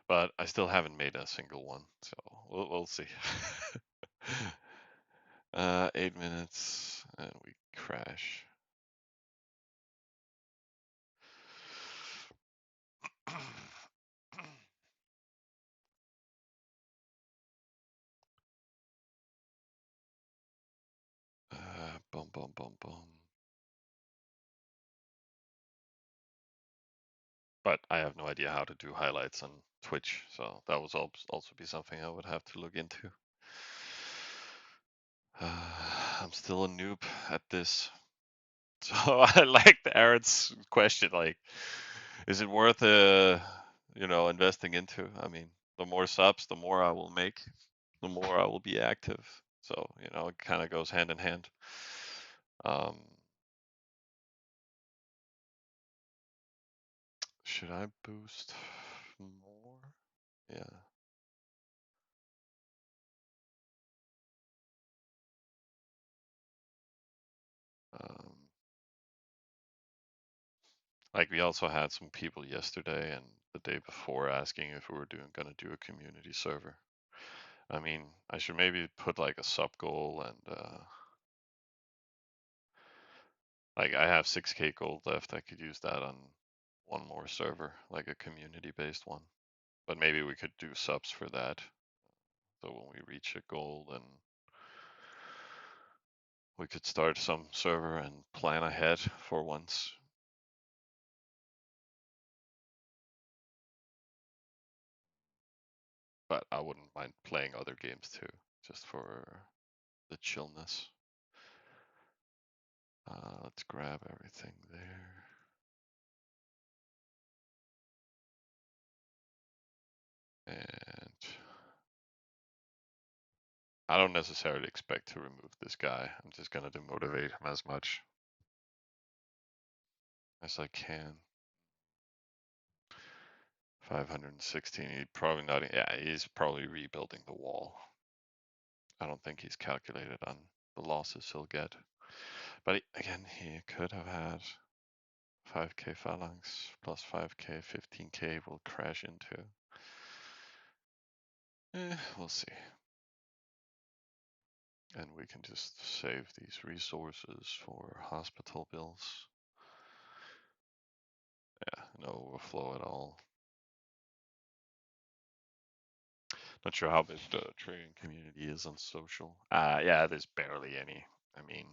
But I still haven't made a single one, so we'll see. 8 minutes and we crash. Boom, boom, boom, boom. But I have no idea how to do highlights on Twitch, so that would also be something I would have to look into. I'm still a noob at this. So I like Aaron's question, like, is it worth investing into? I mean, the more subs, the more I will make, the more I will be active. So, it kind of goes hand in hand. Should I boost more? Yeah. Um, like we also had some people yesterday and the day before asking if we were gonna do a community server. I mean, I should maybe put like a sub goal and like I have 6K gold left. I could use that on one more server, like a community based one. But maybe we could do subs for that. So when we reach a goal, then we could start some server and plan ahead for once. But I wouldn't mind playing other games too, just for the chillness. Let's grab everything there. And I don't necessarily expect to remove this guy. I'm just gonna demotivate him as much as I can. 516, he probably not, yeah, he's probably rebuilding the wall. I don't think he's calculated on the losses he'll get. But again, he could have had 5k phalanx plus 5k, 15k will crash into. We'll see. And we can just save these resources for hospital bills. Yeah, no overflow at all. Not sure how big the trading community is on social. Yeah, there's barely any. I mean,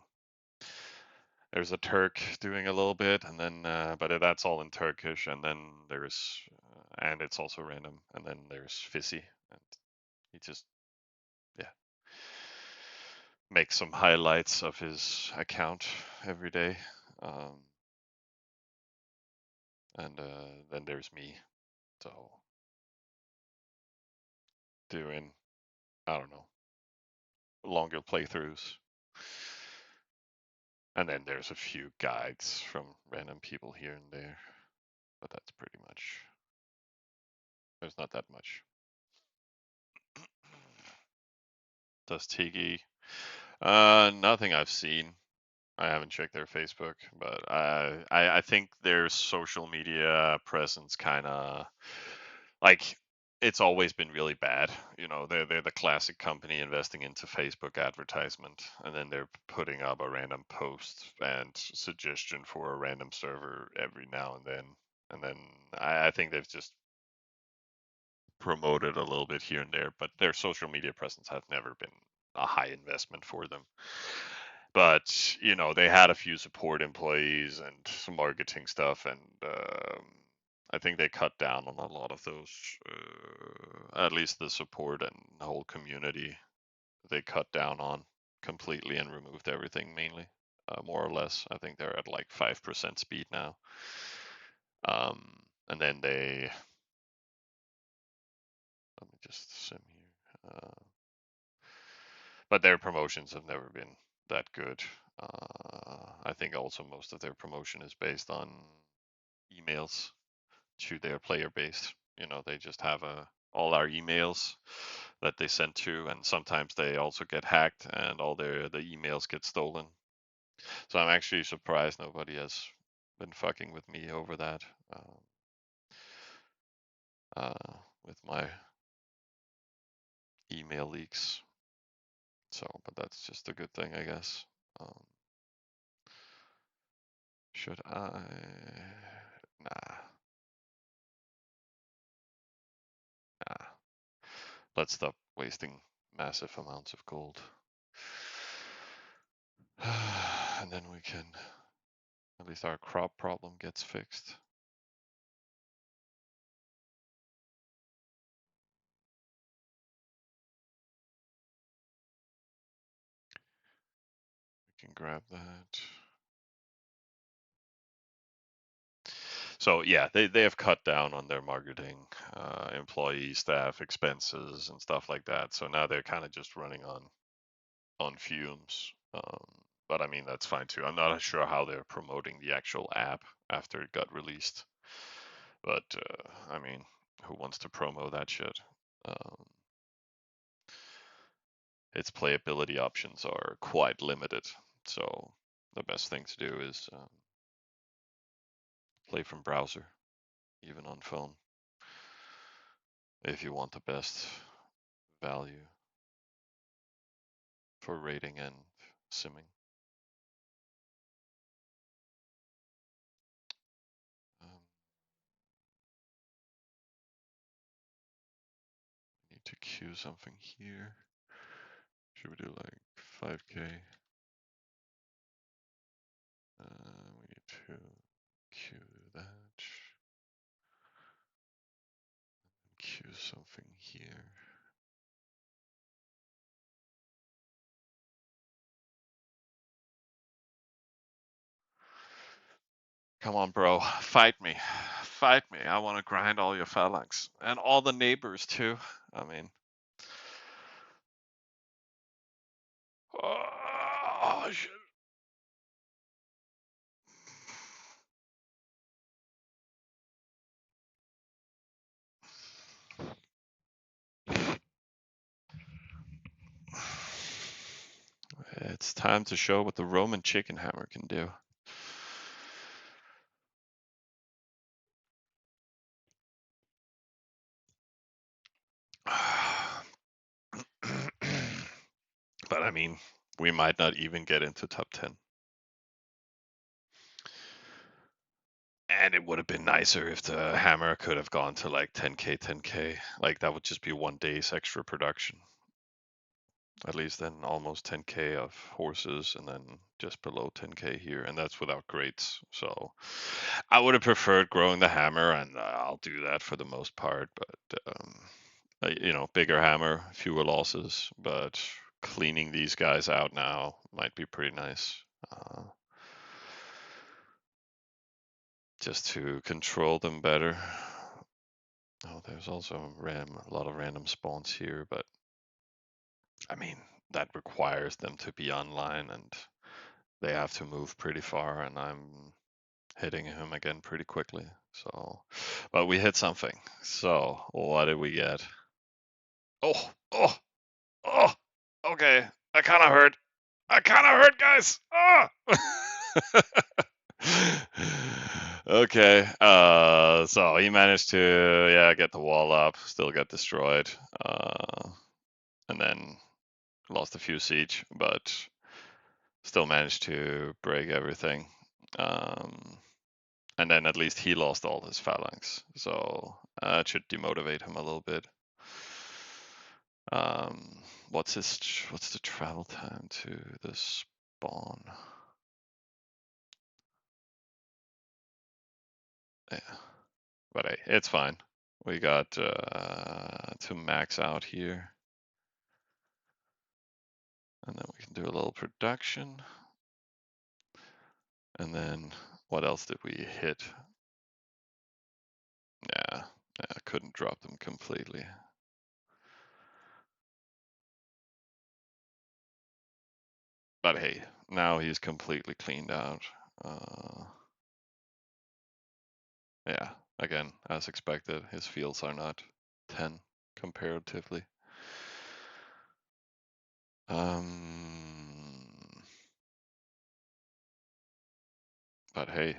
there's a Turk doing a little bit, and then but that's all in Turkish, and then there's and it's also random, and then there's Fizzy, and he just yeah makes some highlights of his account every day, and then there's me, so doing I don't know longer playthroughs. And then there's a few guides from random people here and there, but that's pretty much. There's not that much. Does Tiki? Nothing I've seen. I haven't checked their Facebook, but I think their social media presence kind of like it's always been really bad. They're the classic company investing into Facebook advertisement, and then they're putting up a random post and suggestion for a random server every now and then. And then I think they've just promoted a little bit here and there, but their social media presence has never been a high investment for them. But they had a few support employees and some marketing stuff, and I think they cut down on a lot of those, at least the support and the whole community. They cut down on completely and removed everything mainly, more or less. I think they're at like 5% speed now. And then let me just sim here. But their promotions have never been that good. I think also most of their promotion is based on emails to their player base. You know, they just have all our emails that they send to, and sometimes they also get hacked and all the emails get stolen. So I'm actually surprised nobody has been fucking with me over that, with my email leaks. So, but that's just a good thing, I guess. Should I? Nah. Let's stop wasting massive amounts of gold. And then we can, at least our crop problem gets fixed. We can grab that. So yeah, they have cut down on their marketing, employee staff expenses and stuff like that. So now they're kind of just running on fumes. But I mean that's fine too. I'm not sure how they're promoting the actual app after it got released. But I mean, who wants to promo that shit? Its playability options are quite limited. So the best thing to do is play from browser, even on phone, if you want the best value for rating and simming. Need to queue something here. Should we do like 5k? We need to queue that. Queue something here. Come on, bro. Fight me. Fight me. I want to grind all your phalanx. And all the neighbors, too. I mean. Oh, shit. It's time to show what the Roman chicken hammer can do. But I mean, we might not even get into top 10. And it would have been nicer if the hammer could have gone to like 10k, 10k. Like that would just be 1 day's extra production. At least then almost 10k of horses and then just below 10k here. And that's without crates. So I would have preferred growing the hammer, and I'll do that for the most part. But, you know, bigger hammer, fewer losses. But cleaning these guys out now might be pretty nice. Just to control them better. Oh, there's also a lot of random spawns here, but I mean, that requires them to be online and they have to move pretty far, and I'm hitting him again pretty quickly. So, but we hit something. So, what did we get? Oh, oh, oh, okay. I kind of hurt. Guys. Ah! Okay. So he managed to, yeah, get the wall up, still get destroyed. And then lost a few siege, but still managed to break everything. And then at least he lost all his phalanx, so that should demotivate him a little bit. What's the travel time to the spawn? Yeah, But hey, it's fine. We got to max out here. And then we can do a little production. And then what else did we hit? Yeah, I couldn't drop them completely. But hey, now he's completely cleaned out. Yeah, again, as expected, his fields are not 10 comparatively. But hey.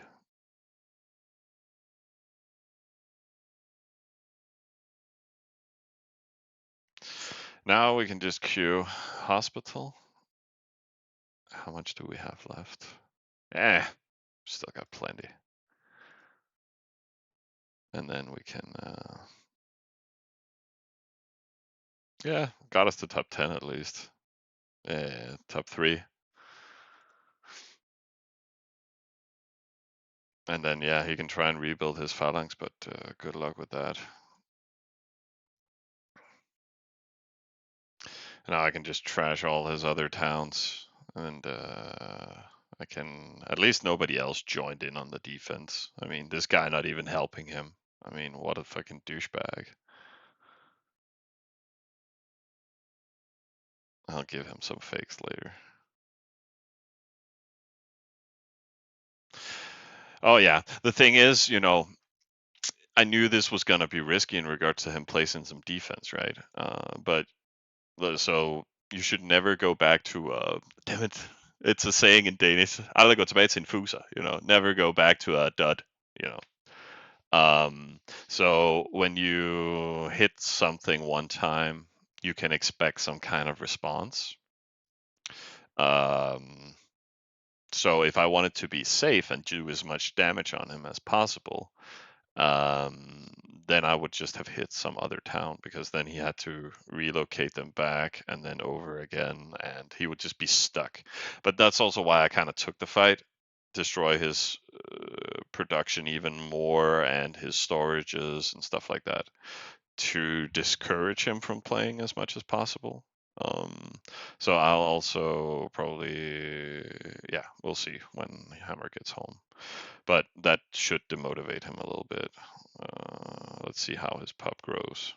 Now we can just queue hospital. How much do we have left? Still got plenty. And then we can, yeah, got us to top 10 at least. Yeah, top 3. And then, yeah, he can try and rebuild his phalanx, but good luck with that. Now I can just trash all his other towns, and I can, at least nobody else joined in on the defense. I mean, this guy not even helping him. I mean, what a fucking douchebag. I'll give him some fakes later. Oh yeah, the thing is, I knew this was gonna be risky in regards to him placing some defense, right? But so you should never go back to damn it. It's a saying in Danish. Aldrig gå tilbage til en fuser, never go back to a dud, you know. So when you hit something one time, you can expect some kind of response. So if I wanted to be safe and do as much damage on him as possible, then I would just have hit some other town, because then he had to relocate them back and then over again, and he would just be stuck. But that's also why I kind of took the fight, destroy his production even more and his storages and stuff like that, to discourage him from playing as much as possible. So I'll also probably, yeah, we'll see when Hammer gets home. But that should demotivate him a little bit. Let's see how his pup grows.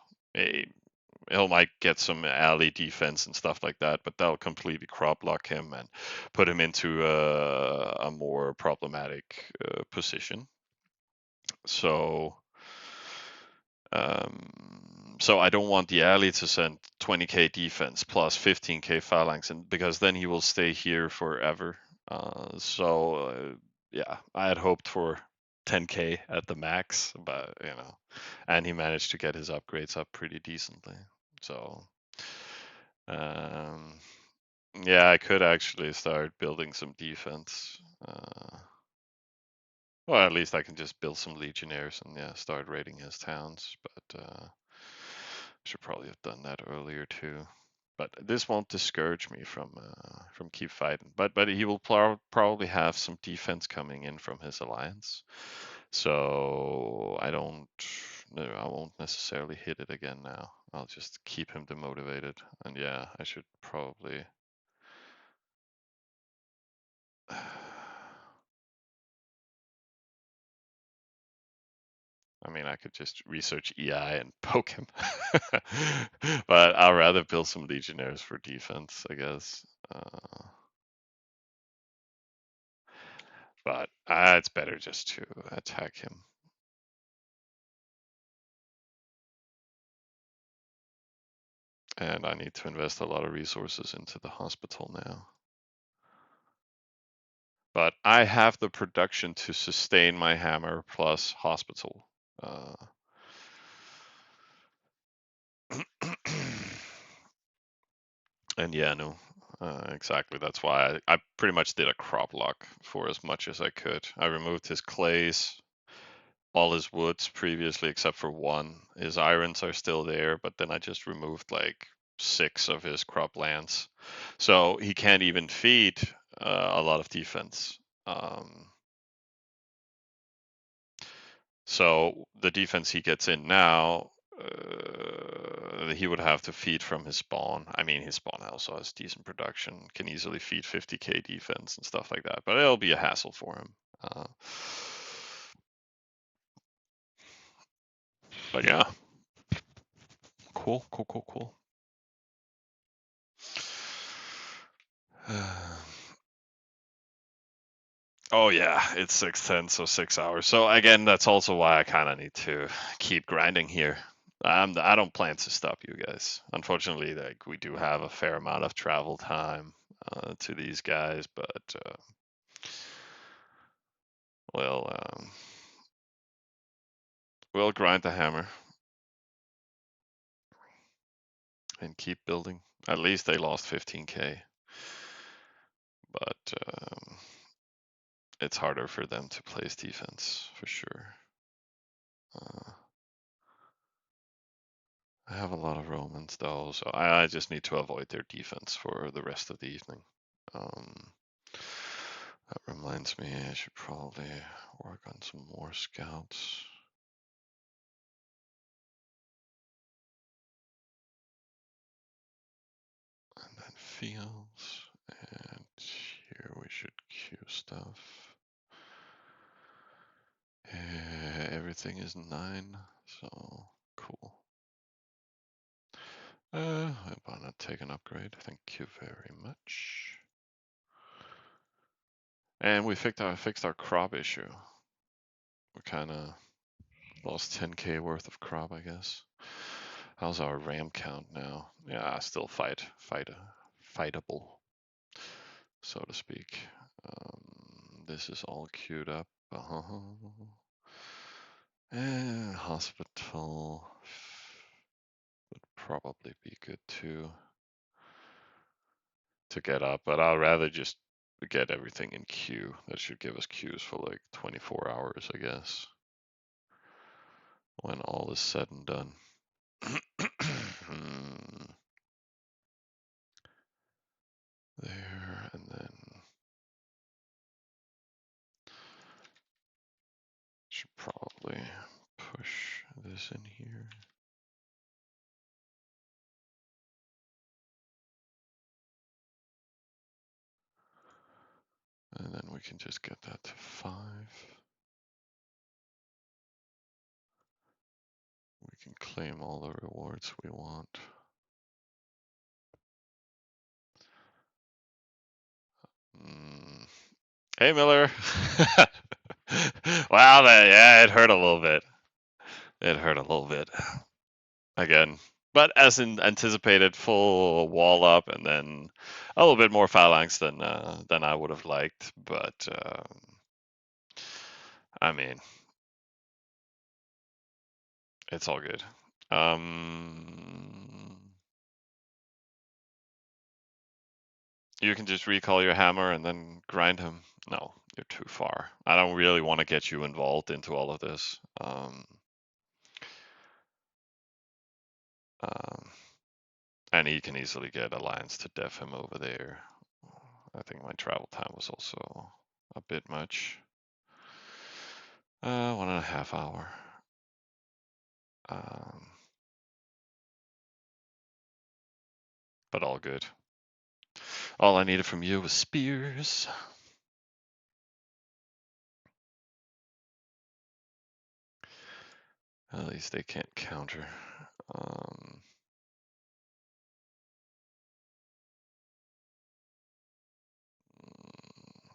He'll might get some alley defense and stuff like that, but that'll completely crop lock him and put him into a more problematic position. So, so I don't want the alley to send 20k defense plus 15k phalanx, and because then he will stay here forever. Yeah, I had hoped for 10k at the max, but and he managed to get his upgrades up pretty decently. So, um, yeah, I could actually start building some defense. Well, at least I can just build some legionnaires and yeah, start raiding his towns. But should probably have done that earlier too. But this won't discourage me from keep fighting. But he will probably have some defense coming in from his alliance. So I won't necessarily hit it again now. I'll just keep him demotivated. And yeah, I should probably. I mean, I could just research EI and poke him. But I'd rather build some legionnaires for defense, I guess. But it's better just to attack him. And I need to invest a lot of resources into the hospital now. But I have the production to sustain my hammer plus hospital. And yeah, no, exactly. That's why I pretty much did a crop lock for as much as I could. I removed his clays, all his woods previously, except for one. His irons are still there, but then I just removed like 6 of his croplands. So he can't even feed a lot of defense. So the defense he gets in now, he would have to feed from his spawn. I mean, his spawn also has decent production, can easily feed 50k defense and stuff like that, but it'll be a hassle for him. But yeah, cool. Oh yeah, it's X10, so 6 hours. So again, that's also why I kind of need to keep grinding here. I don't plan to stop you guys. Unfortunately, like we do have a fair amount of travel time to these guys, but well, we'll grind the hammer and keep building. At least they lost 15k, but it's harder for them to place defense for sure. I have a lot of Romans though, so I just need to avoid their defense for the rest of the evening. That reminds me, I should probably work on some more scouts. And then fields, and here we should queue stuff. Everything is 9, so cool. I wanna take an upgrade, thank you very much. And we fixed our crop issue. We kinda lost 10k worth of crop, I guess. How's our ram count now? Yeah, still fightable, so to speak. This is all queued up. And hospital would probably be good too to get up, but I'd rather just get everything in queue. That should give us queues for like 24 hours, I guess, when all is said and done. There, and then should probably push this in here. And then we can just get that to 5. We can claim all the rewards we want. Hey, Miller. Wow, yeah, it hurt a little bit. It hurt a little bit. Again. But as in anticipated, full wall up and then a little bit more phalanx than I would have liked. But I mean, it's all good. You can just recall your hammer and then grind him. No, you're too far. I don't really want to get you involved into all of this. And he can easily get Alliance to def him over there. I think my travel time was also a bit much. 1.5 hour. But all good. All I needed from you was spears. At least they can't counter.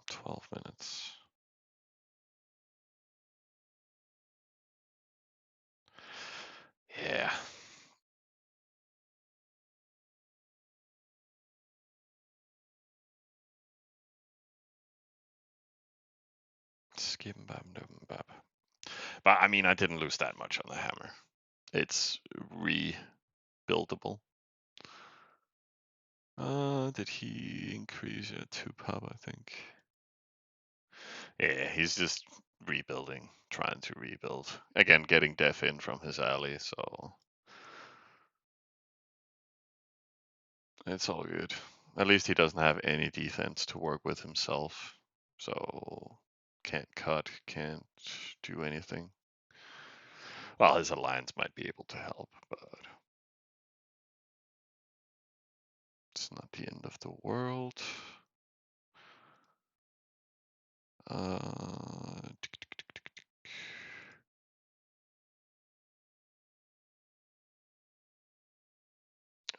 12 minutes. Yeah. Skim bam dum bab. But I mean, I didn't lose that much on the hammer. It's rebuildable. Did he increase it 2 pub, I think? Yeah, he's just rebuilding, trying to rebuild. Again, getting def in from his ally, so it's all good. At least he doesn't have any defense to work with himself, so can't cut, can't do anything. Well, his alliance might be able to help, but it's not the end of the world. Uh,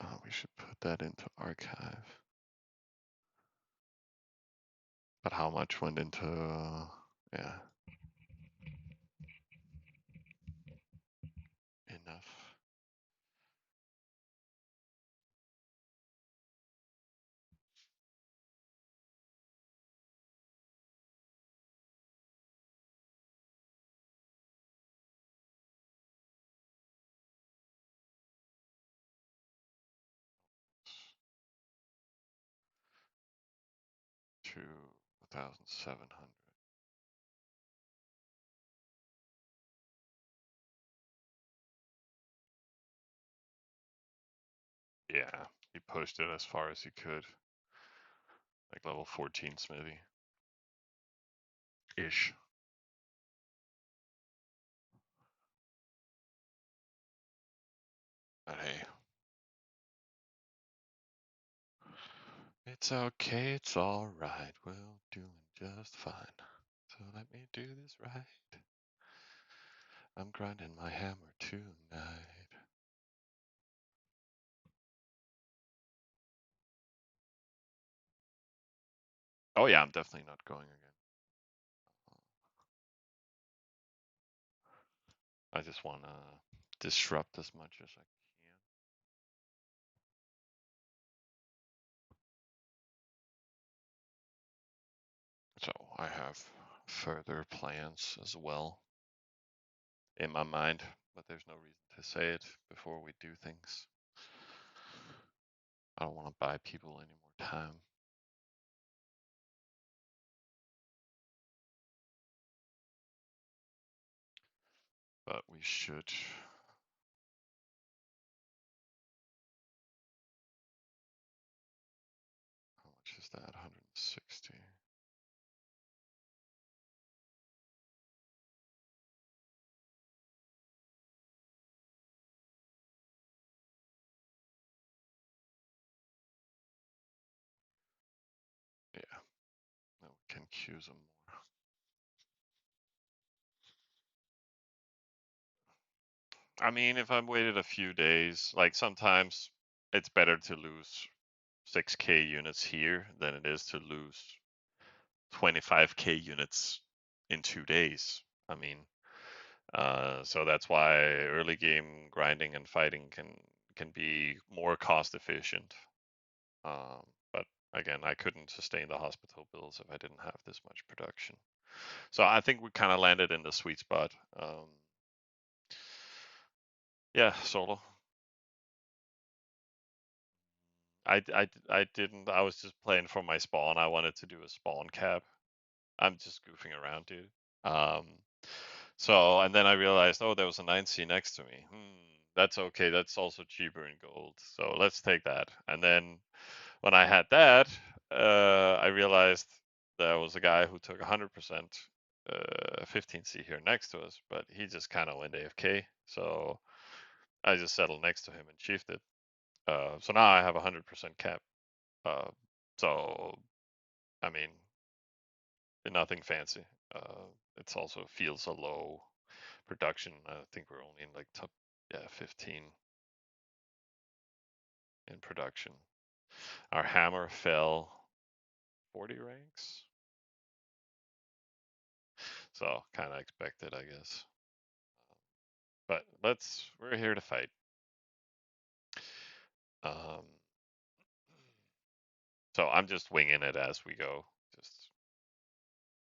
oh, we should put that into archive. But how much went into, yeah, enough. To 1,700. Yeah, he pushed it as far as he could. Like level 14 smithy. Ish. But hey. It's okay, it's alright. We're doing just fine. So let me do this right. I'm grinding my hammer tonight. Oh yeah, I'm definitely not going again. I just want to disrupt as much as I can. So I have further plans as well in my mind, but there's no reason to say it before we do things. I don't want to buy people any more time. But we should. How much is that? 160. Yeah, now we can queue some more. I mean, if I've waited a few days, like sometimes it's better to lose 6k units here than it is to lose 25k units in 2 days. I mean, so that's why early game grinding and fighting can be more cost efficient. But again, I couldn't sustain the hospital bills if I didn't have this much production. So I think we kind of landed in the sweet spot. Yeah, solo. I didn't. I was just playing for my spawn. I wanted to do a spawn cap. I'm just goofing around, dude. Um, so and then I realized, oh, there was a 9C next to me. That's okay. That's also cheaper in gold. So let's take that. And then when I had that, I realized there was a guy who took 100% 15C here next to us, but he just kind of went AFK. So I just settled next to him and shifted. So now I have 100% cap. Uh, so I mean, nothing fancy. It's also feels a low production. I think we're only in like top 15 in production. Our hammer fell 40 ranks. So kind of expected, I guess. But we're here to fight. Um, so I'm just winging it as we go, just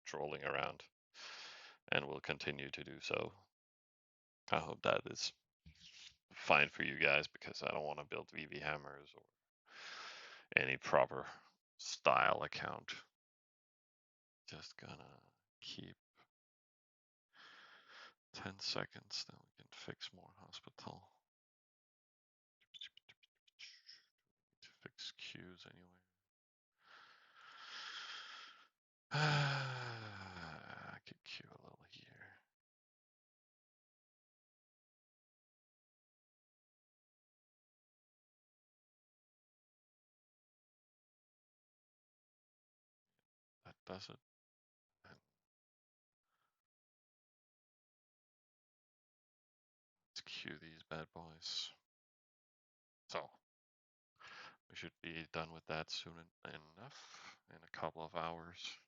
trolling around, and we'll continue to do so. I hope that is fine for you guys because I don't want to build VV hammers or any proper style account. Just gonna keep 10 seconds, then we can fix more hospital. To fix queues anyway. I could queue a little here. does it. And let's queue these bad boys. So we should be done with that soon enough, in a couple of hours.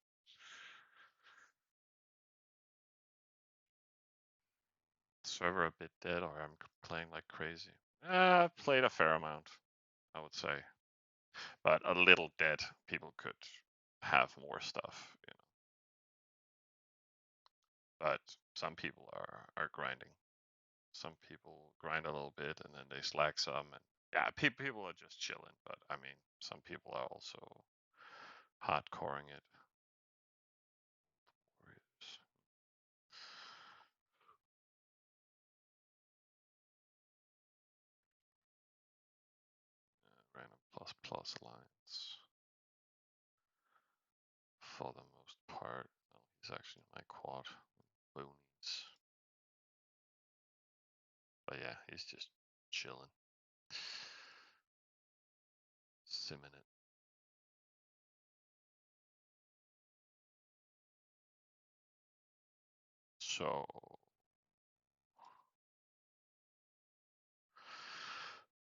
Server a bit dead, or I'm playing like crazy. Played a fair amount, I would say, but a little dead. People could have more stuff, but some people are grinding. Some people grind a little bit and then they slack some, and yeah, people are just chilling. But I mean, some people are also hardcoring it. Warriors. Random plus plus alliance for the most part. Oh, he's actually in my quad. Boonies. But yeah, he's just chilling. Simming it. So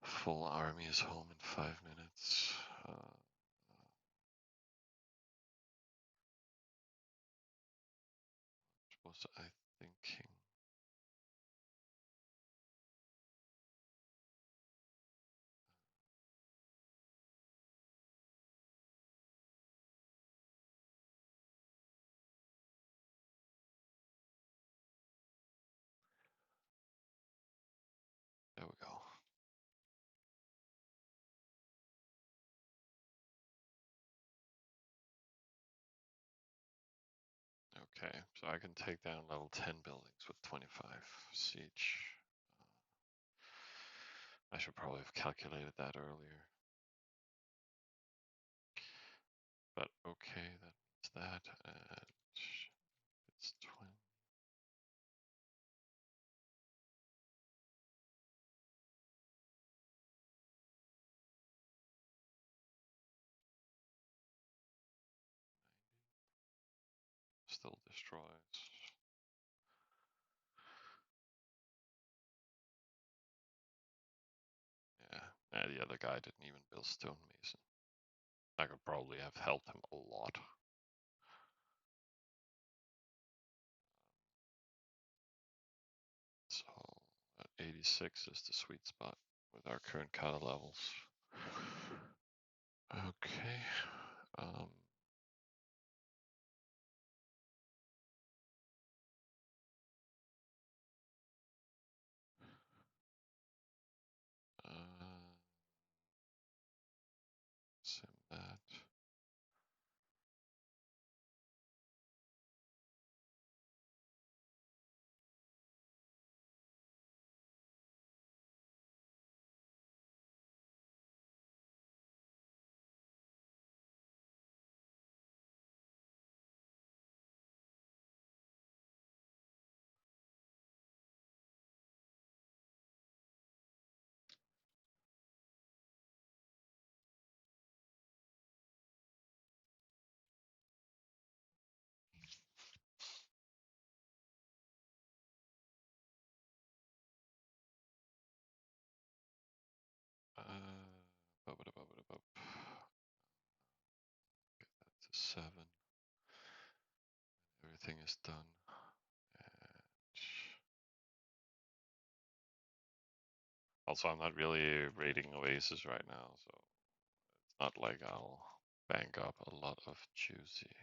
full army is home in 5 minutes. What was I thinking? There we go. Okay, so I can take down level 10 buildings with 25 siege. I should probably have calculated that earlier. But okay, that means that, and it's 20. Still destroys. Yeah, the other guy didn't even build stonemason. I could probably have helped him a lot. So 86 is the sweet spot with our current kata levels. Okay. Sim that. Get that to 7. Everything is done. And also, I'm not really raiding Oasis right now, so it's not like I'll bank up a lot of juicy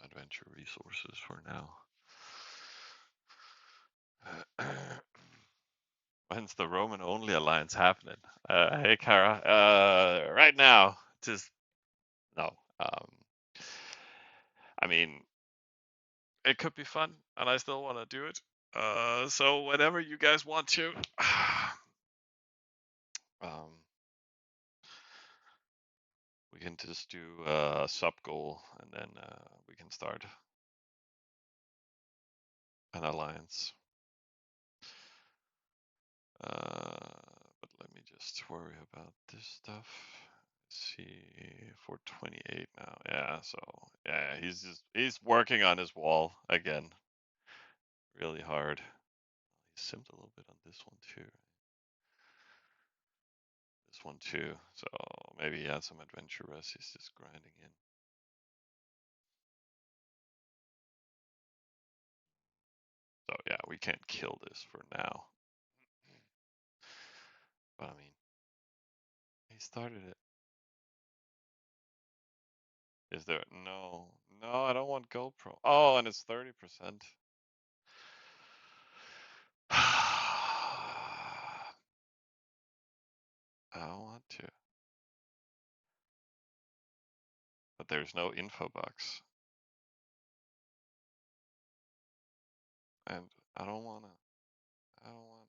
adventure resources for now. When's the Roman only alliance happening? Hey, Kara. Right now, just no. I mean, it could be fun, and I still want to do it. So whenever you guys want to, we can just do a sub goal, and then we can start an alliance. But let me just worry about this stuff. see, 428 now. Yeah, so yeah, he's working on his wall again, really hard. He simmed a little bit on this one too. This one too. So maybe he had some adventure rest. He's just grinding in. So yeah, we can't kill this for now. But I mean, he started it. Is there no? No, I don't want GoPro. Oh, and it's 30%. I don't want to. But there's no info box. And I don't wanna. I don't want.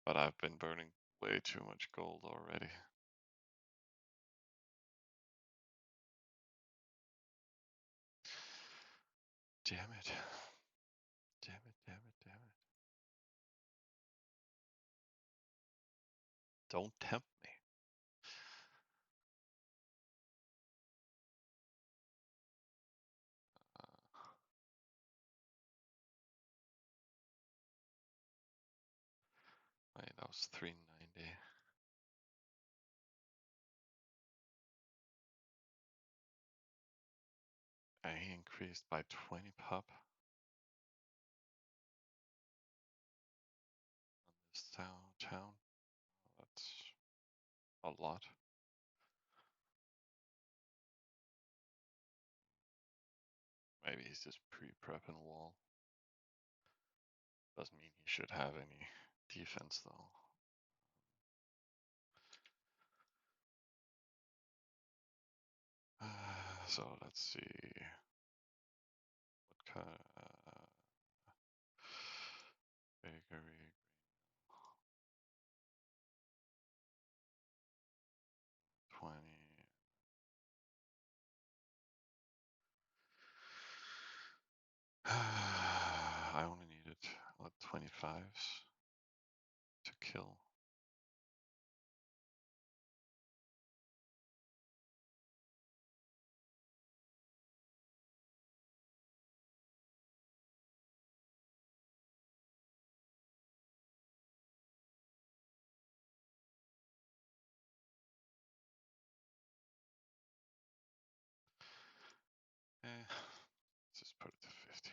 But I've been burning way too much gold already. Damn it. Damn it, damn it, damn it. Don't tempt me. Wait, that was 390. I increased by 20 pup on this town. That's a lot. Maybe he's just pre-prepping wall. Doesn't mean he should have any defense though. So let's see. What kind of bakery? 20. I only needed 25s to kill. Let's just put it to 50.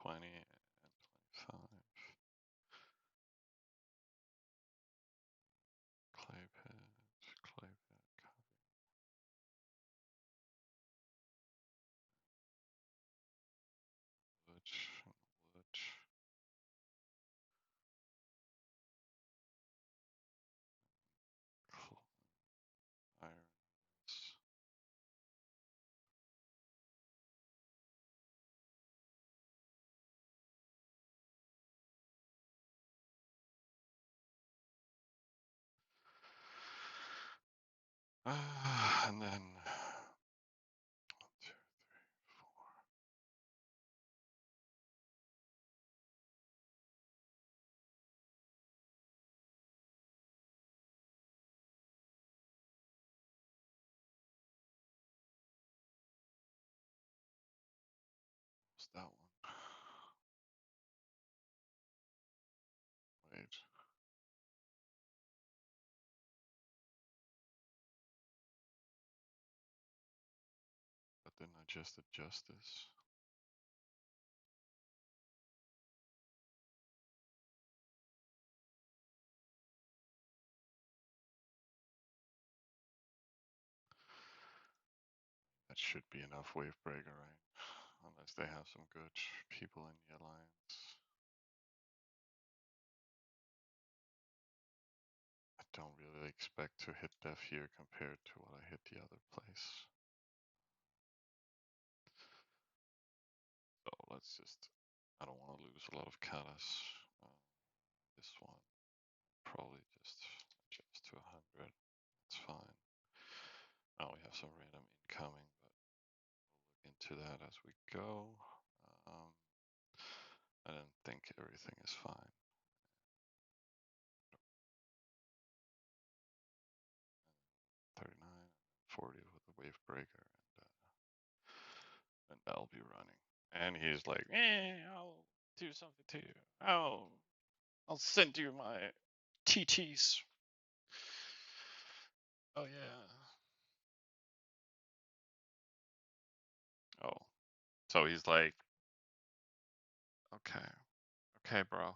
And then 20 and 25. Clay pit, clay pit, copy. Wood, wood. Irons. And then 1, 2, 3, 4. What's that one? Wait. But then I just adjust this. That should be enough wave breaker, right? Unless they have some good people in the alliance. I don't really expect to hit def here compared to what I hit the other place. So let's just, I don't want to lose a lot of katas. This one, probably just adjust to 100. It's fine. Now we have some random incoming, but we'll look into that as we go. Um, I don't think everything is fine. 39, 40 with a wave breaker, and I'll be running. And he's like, I'll do something to you. I'll send you my TTs. Oh yeah. Oh, so he's like, okay, okay, bro.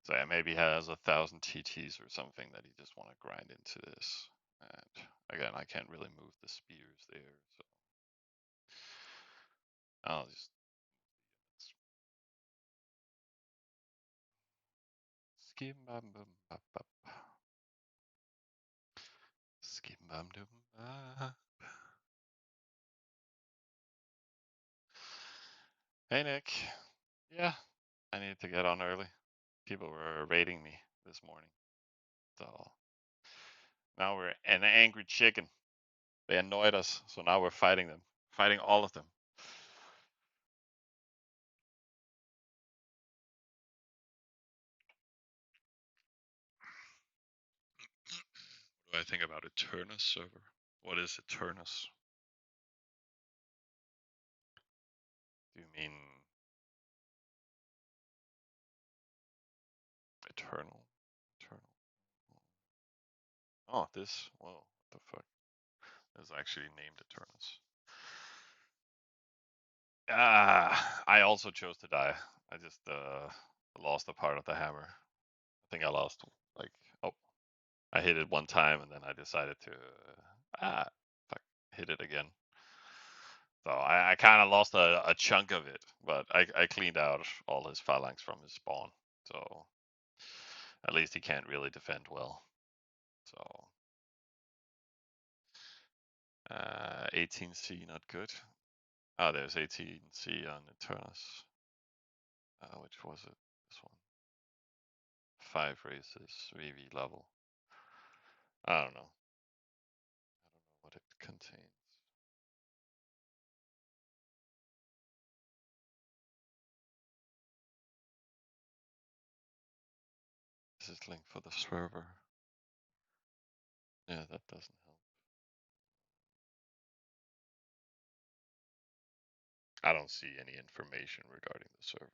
So yeah, maybe he has 1,000 TTs or something that he just want to grind into this. And again, I can't really move the spears there, so I'll just skim bam bum bop bop. Skim bam dum ba. Hey Nick. Yeah, I needed to get on early. People were raiding me this morning. So now we're an angry chicken. They annoyed us, so now we're fighting them. Fighting all of them. What do I think about Eternus server? What is Eternus? Do you mean Eternal? Eternal. Oh, this. Whoa, what the fuck? It's actually named Eternus. I also chose to die. I just lost a part of the hammer. I think I lost like, oh, I hit it one time and then I decided to fuck, hit it again. So I kind of lost a chunk of it, but I cleaned out all his phalanx from his spawn. So at least he can't really defend well. So 18C, not good. Oh, there's 18C on Eternus. Which was it? This one. 5 races, VV level. I don't know. I don't know what it contains. This is link for the server. Yeah, that doesn't help. I don't see any information regarding the server.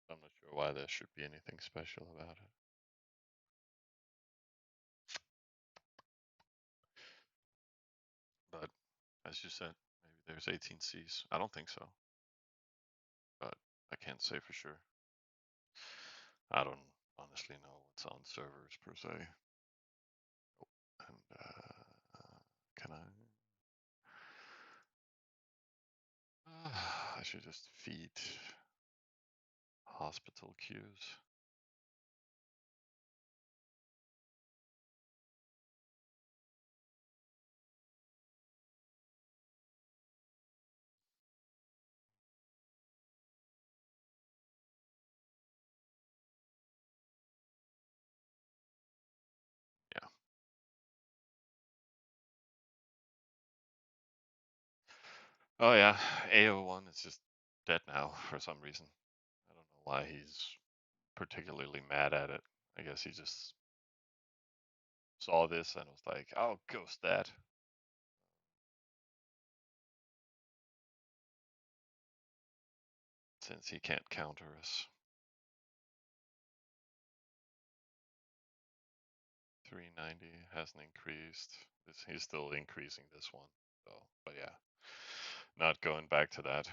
I'm not sure why there should be anything special about it. But as you said, maybe there's 18 Cs. I don't think so, but I can't say for sure. I don't honestly know what's on servers per se. Oh, and can I? I should just feed hospital queues. Yeah. Oh yeah, AO1 is just dead now for some reason. I don't know why he's particularly mad at it. I guess he just saw this and was like, "I'll ghost that." Since he can't counter us. 390 hasn't increased. He's still increasing this one. So, but yeah, not going back to that.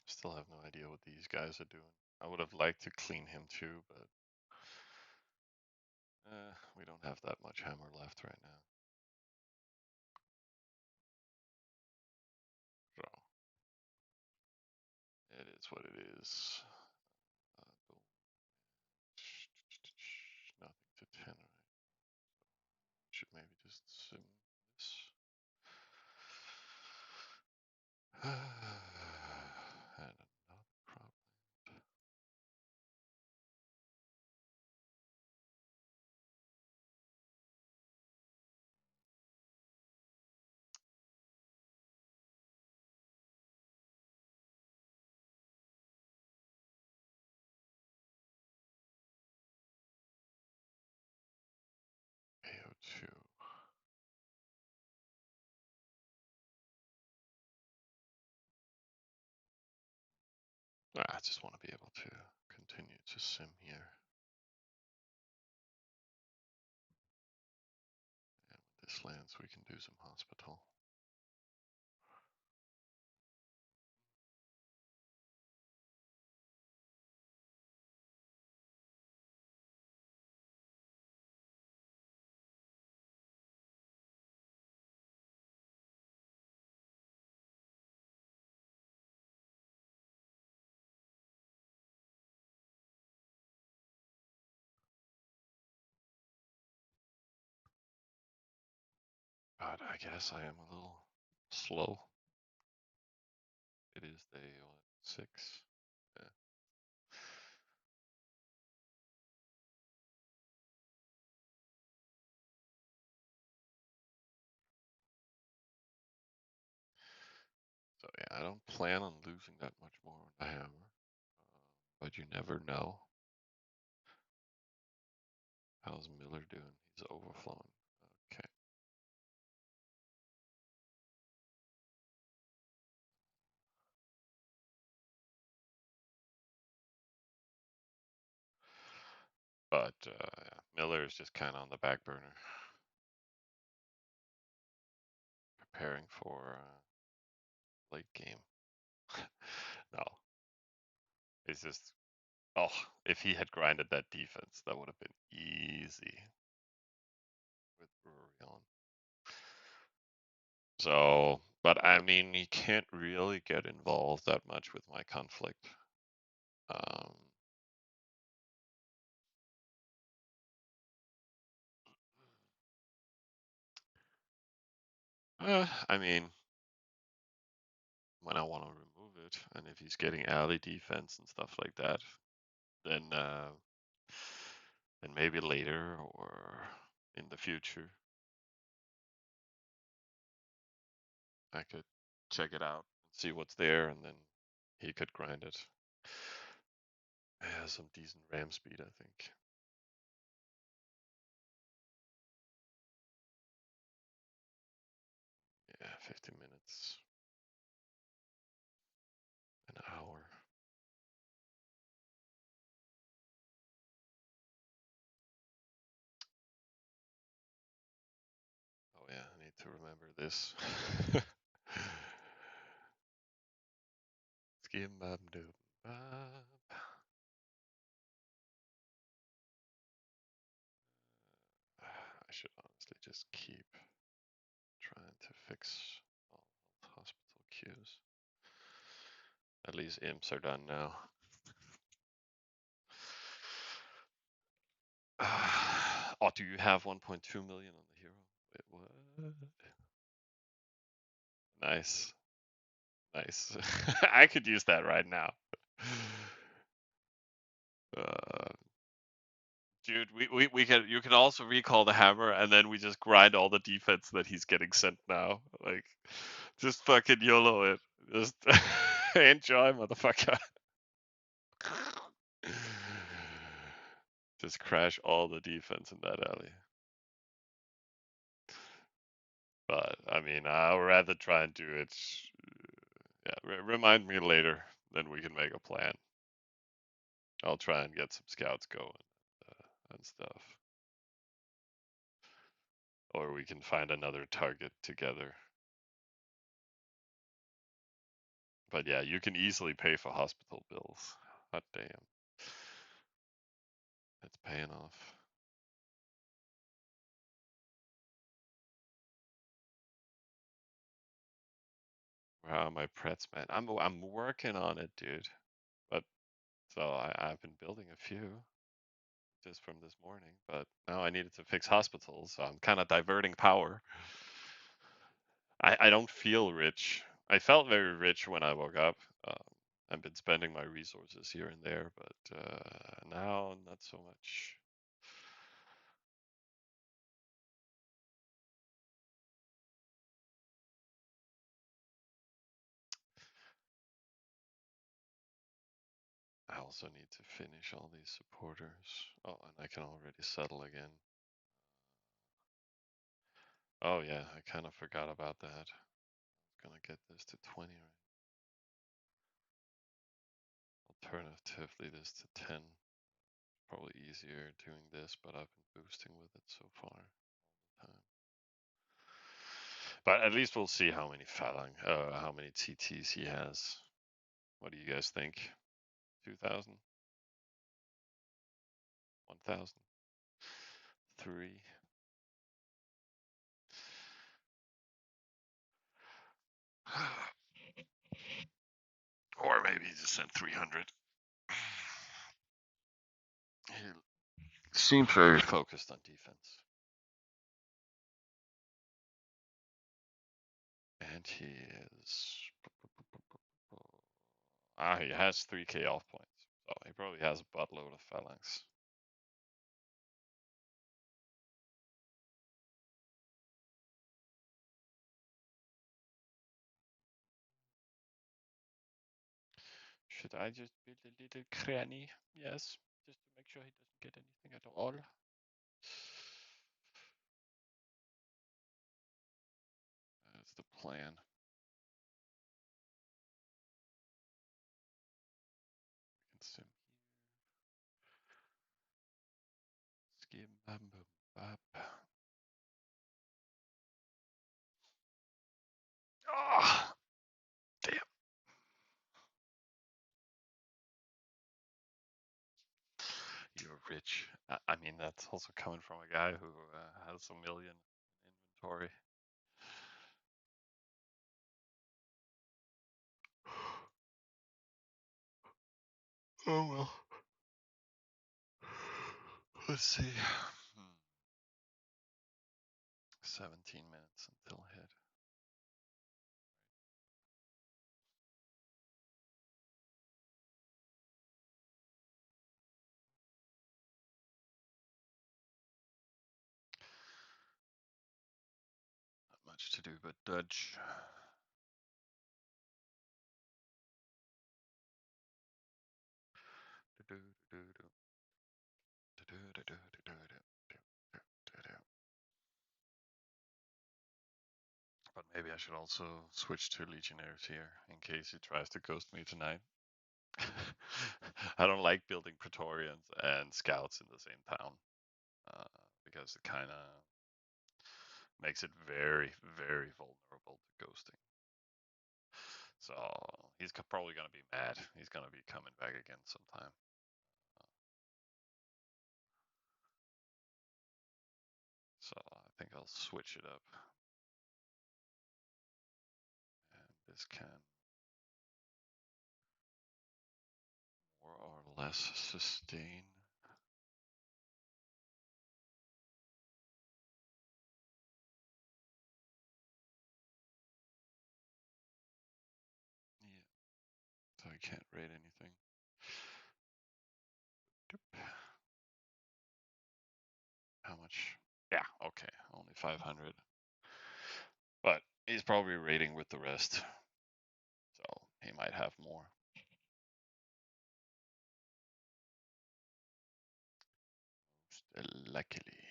Still have no idea what these guys are doing. I would have liked to clean him too, but we don't have that much hammer left right now. So it is what it is. Nothing to 10, right? Should maybe just sim this. And another crop. I just want to be able to continue to sim here. And with this lands, we can do some hospital. But I guess I am a little slow. It is day what, 6. Yeah. So yeah, I don't plan on losing that much more on the hammer, but you never know. How's Miller doing? He's overflowing. Okay. But yeah, Miller is just kind of on the back burner, preparing for late game. No, it's just, oh, if he had grinded that defense, that would have been easy with Brewery on. So, but I mean, he can't really get involved that much with my conflict. Um, I mean, when I want to remove it, and if he's getting alley defense and stuff like that, then maybe later or in the future, I could check it out, see what's there, and then he could grind it. It has some decent ram speed, I think. Yeah, 50 minutes, an hour. Oh yeah, I need to remember this. Skim bam doom bam. I should honestly just keep trying to fix all hospital queues. At least imps are done now. Oh, do you have 1.2 million on the hero? Wait, what? Nice. Nice. I could use that right now. Uh, dude, we can you can also recall the hammer and then we just grind all the defense that he's getting sent now. Like just fucking YOLO it. Just enjoy, motherfucker. Just crash all the defense in that alley. But I mean, I'll rather try and do it. Yeah, remind me later, then we can make a plan. I'll try and get some scouts going and stuff. Or we can find another target together. But yeah, you can easily pay for hospital bills. Hot damn. It's paying off. Where are my prets, man? I'm working on it, dude. But so I've been building a few just from this morning, but now I needed to fix hospitals, so I'm kind of diverting power. I don't feel rich. I felt very rich when I woke up. I've been spending my resources here and there, but now not so much. I also need to finish all these supporters. Oh, and I can already settle again. Oh yeah, I kind of forgot about that. I'm gonna get this to 20, right? Alternatively, this to 10. Probably easier doing this, but I've been boosting with it so far all the time. But at least we'll see how many how many TTs he has. What do you guys think? 2,000? 1,000? 3? Or maybe he just sent 300. He seems very focused on defense. And he is. He has 3k off points. So he probably has a buttload of phalanx. Should I just build a little cranny? Yes, just to make sure he doesn't get anything at all. That's the plan. We can sim here. Skim bam bam bap. Ah, damn. You're rich. I mean, that's also coming from a guy who has a million in inventory. Oh well. Let's see. 17 minutes until hit. Not much to do but dodge. But maybe I should also switch to Legionnaires here in case he tries to ghost me tonight. I don't like building Praetorians and Scouts in the same town because it kind of makes it very, very vulnerable to ghosting. So he's probably going to be mad. He's going to be coming back again sometime. So I think I'll switch it up. And this can more or less sustain. Yeah. So I can't rate anything. How much? Yeah, okay, only 500. But he's probably rating with the rest. So he might have more. Most luckily.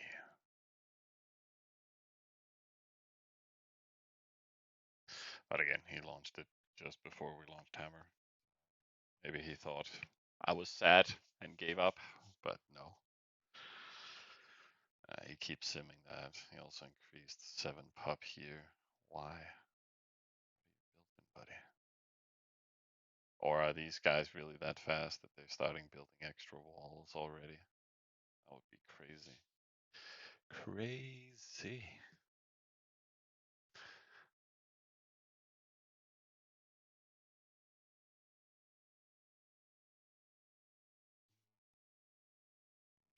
But again, he launched it just before we launched Hammer. Maybe he thought I was sad and gave up, but no. He keeps simming that. He also increased 7 pop here. Why? What are you building, buddy? Or are these guys really that fast that they're starting building extra walls already? That would be crazy. Crazy.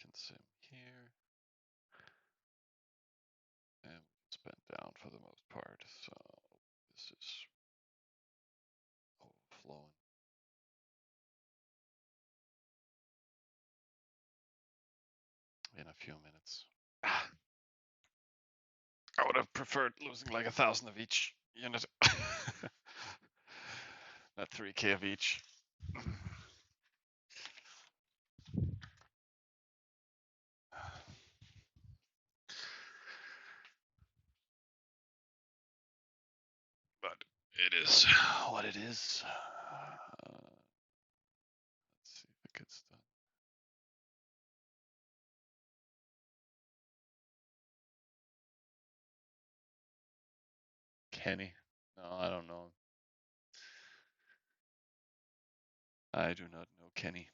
Can sim here. And we can spend down for the most part. So this is overflowing. In a few minutes. I would have preferred losing like 1,000 of each unit. Not 3k of each. But it is what it is. Kenny. No, I don't know. I do not know Kenny.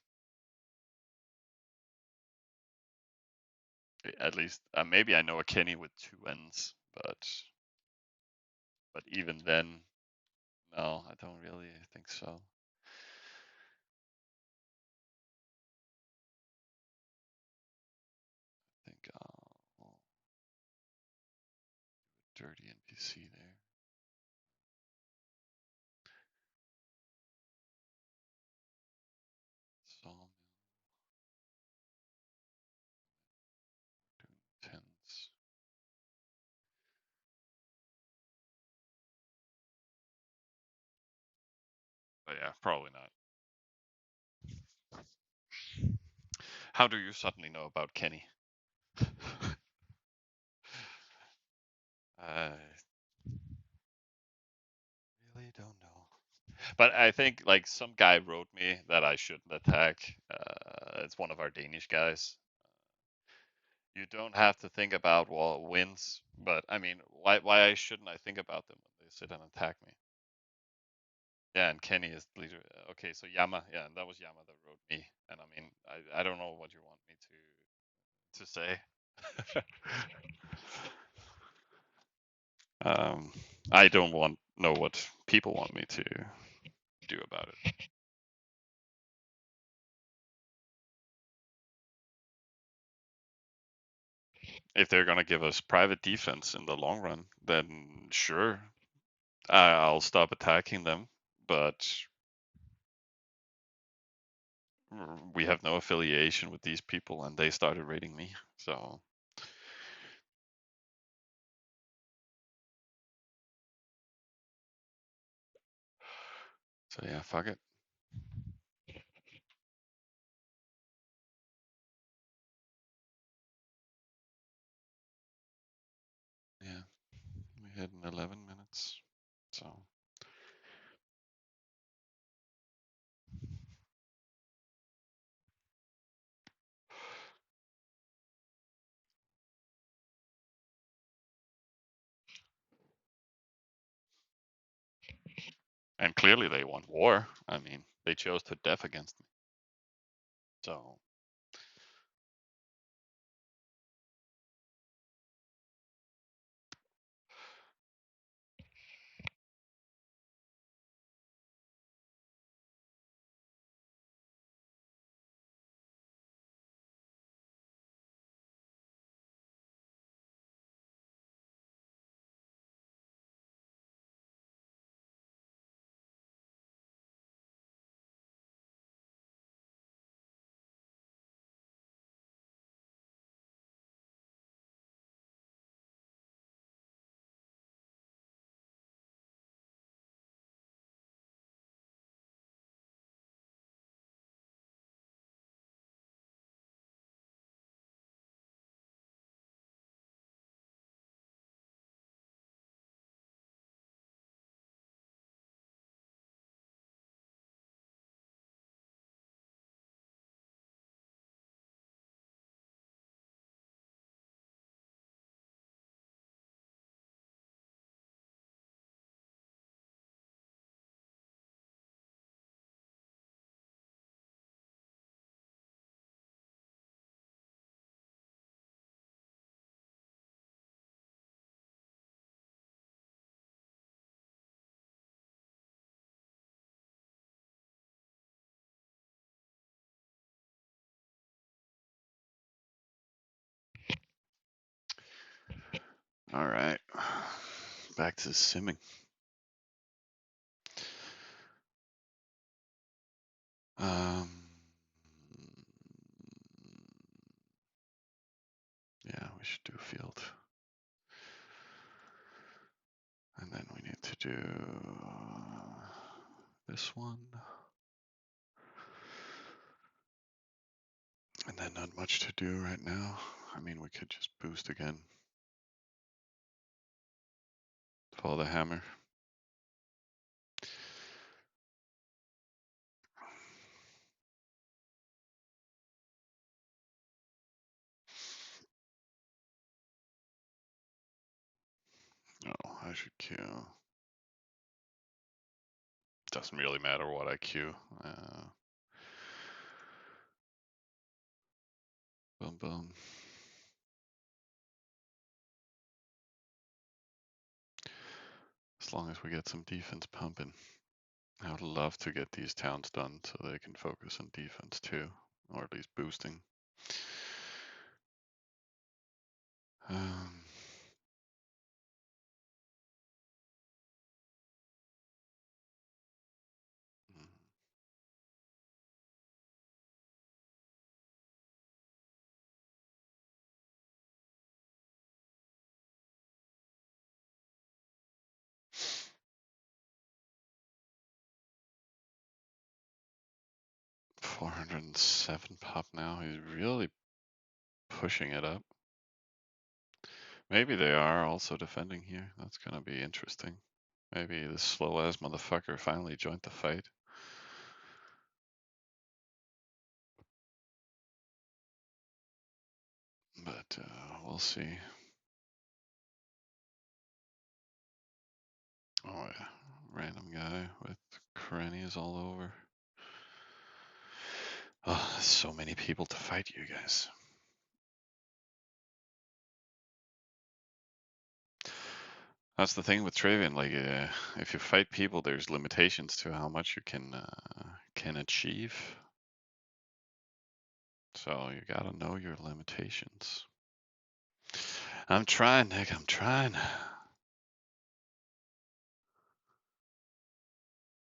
At least, maybe I know a Kenny with two N's, but even then, no, I don't really think so. I think dirty NPC there. Sawmill, doing tents. But yeah, probably not. How do you suddenly know about Kenny? I really don't know. But I think like some guy wrote me that I shouldn't attack. It's one of our Danish guys. You don't have to think about wins, but I mean, why shouldn't I think about them when they sit and attack me? Yeah, and Kenny is the leader. Okay, so Yama, yeah, and that was Yama that wrote me. And I mean, I don't know what you want me to say. um, I don't want know what people want me to do about it. If they're gonna give us private defense in the long run, then sure, I'll stop attacking them. But we have no affiliation with these people, and they started raiding me. So yeah, fuck it. Yeah, we had 11 minutes. So and clearly they want war. I mean, they chose to death against me. So all right, back to simming. Yeah, we should do field. And then we need to do this one. And then not much to do right now. I mean, we could just boost again. Follow the hammer. Oh, I should kill. Doesn't really matter what I queue. Boom, boom. As long as we get some defense pumping. I would love to get these towns done so they can focus on defense too, or at least boosting. Um, 407 pop now. He's really pushing it up. Maybe they are also defending here. That's gonna be interesting. Maybe this slow ass motherfucker finally joined the fight. But we'll see. Oh yeah, random guy with crannies all over. Oh, so many people to fight you guys. That's the thing with Travian. Like, if you fight people, there's limitations to how much you can achieve. So you gotta know your limitations. I'm trying, Nick. I'm trying.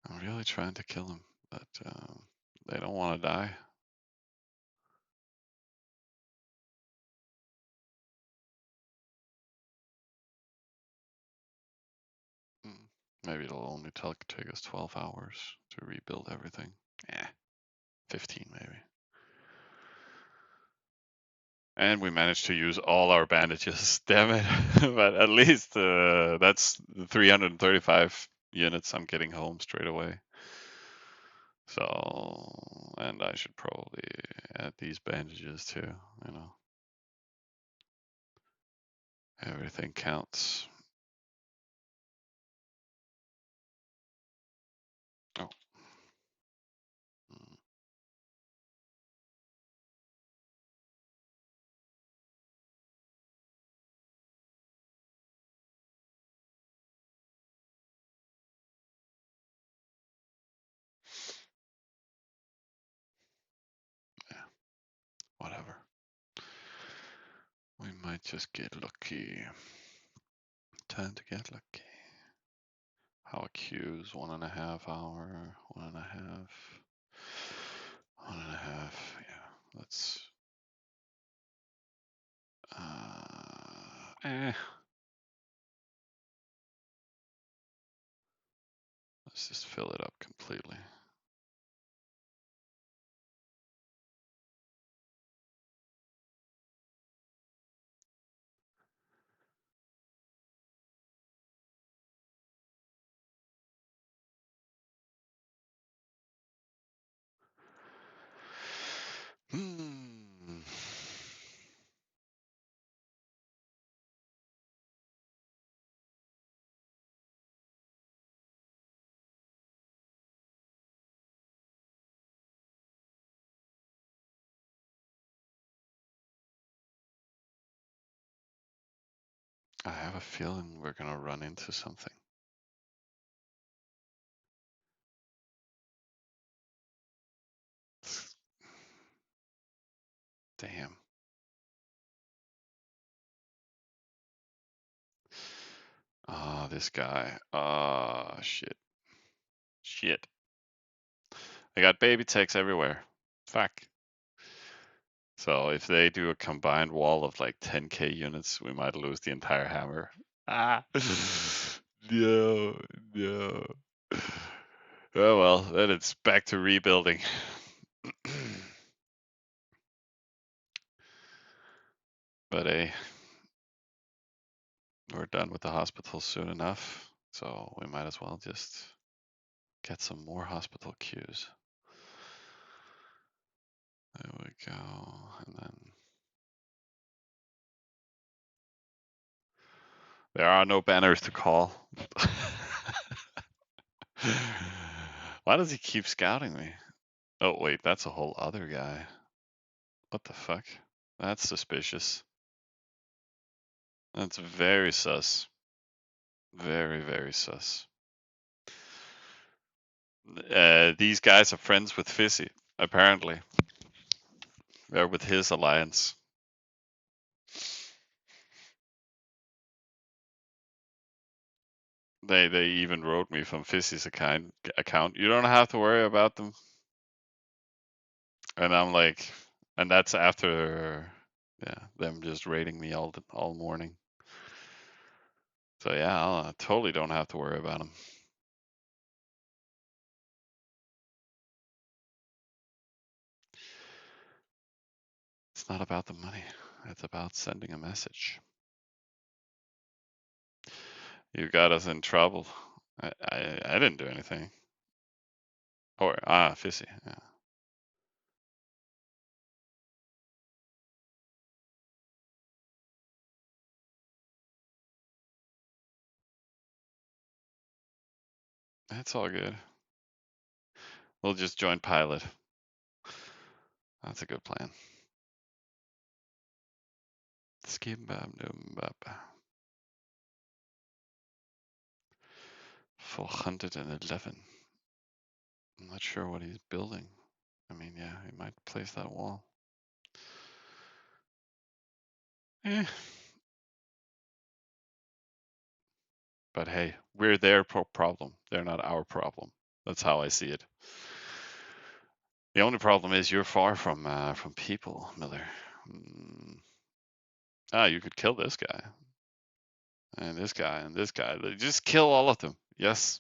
I'm really trying to kill him, but they don't want to die. Mm. Maybe it'll only take us 12 hours to rebuild everything. Yeah, 15 maybe. And we managed to use all our bandages. Damn it. But at least that's 335 units I'm getting home straight away. So, and I should probably add these bandages too, you know. Everything counts. Oh. Mm. Yeah, whatever. We might just get lucky. Time to get lucky. How accused? 1.5 hour, 1.5, 1.5. Yeah, let's. Eh. Let's just fill it up completely. Hmm. I have a feeling we're gonna run into something. Damn. Ah, this guy. Ah, shit. Shit. I got baby techs everywhere. Fuck. So if they do a combined wall of like 10k units, we might lose the entire hammer. Ah. No, no. Oh well, then it's back to rebuilding. But hey, we're done with the hospital soon enough, so we might as well just get some more hospital queues. There we go, and then there are no banners to call. Why does he keep scouting me? Oh, wait, that's a whole other guy. What the fuck? That's suspicious. That's very sus. Very, very sus. These guys are friends with Fizzy, apparently. They're with his alliance. They even wrote me from Fizzy's account. You don't have to worry about them. And I'm like, and that's after, yeah, them just raiding me all morning. So yeah, I totally don't have to worry about them. It's not about the money. It's about sending a message. You got us in trouble. I didn't do anything. Or Fizzy. Yeah. That's all good. We'll just join pilot. That's a good plan. Skimbab Dumbab. 411. I'm not sure what he's building. I mean, yeah, he might place that wall. Eh. But hey, we're their problem. They're not our problem. That's how I see it. The only problem is you're far from people, Miller. Mm. You could kill this guy and this guy and this guy. Just kill all of them. Yes.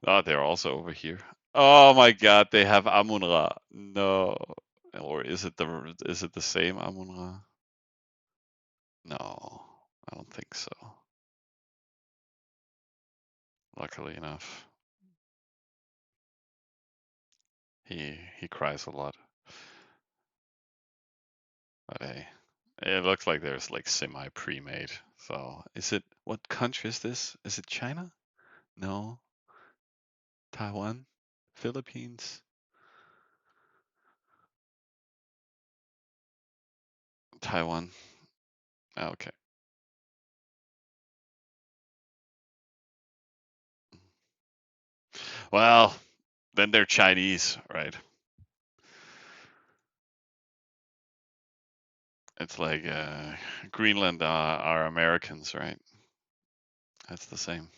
Oh, they're also over here. Oh my God, they have Amun-Ra. No, or is it the same Amun-Ra? No, I don't think so. Luckily enough, he cries a lot. But hey, it looks like there's like semi pre-made. So is it, what country is this? Is it China? No. Taiwan? Philippines? Taiwan. Okay. Well, then they're Chinese, right? It's like Greenland are Americans, right? That's the same.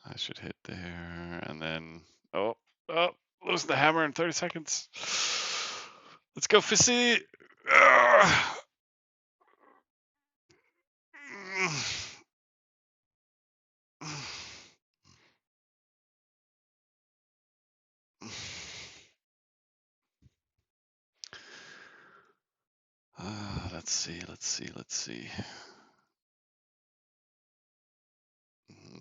I should hit there and then oh, lose the hammer in 30 seconds. Let's go, Fissy. Let's see.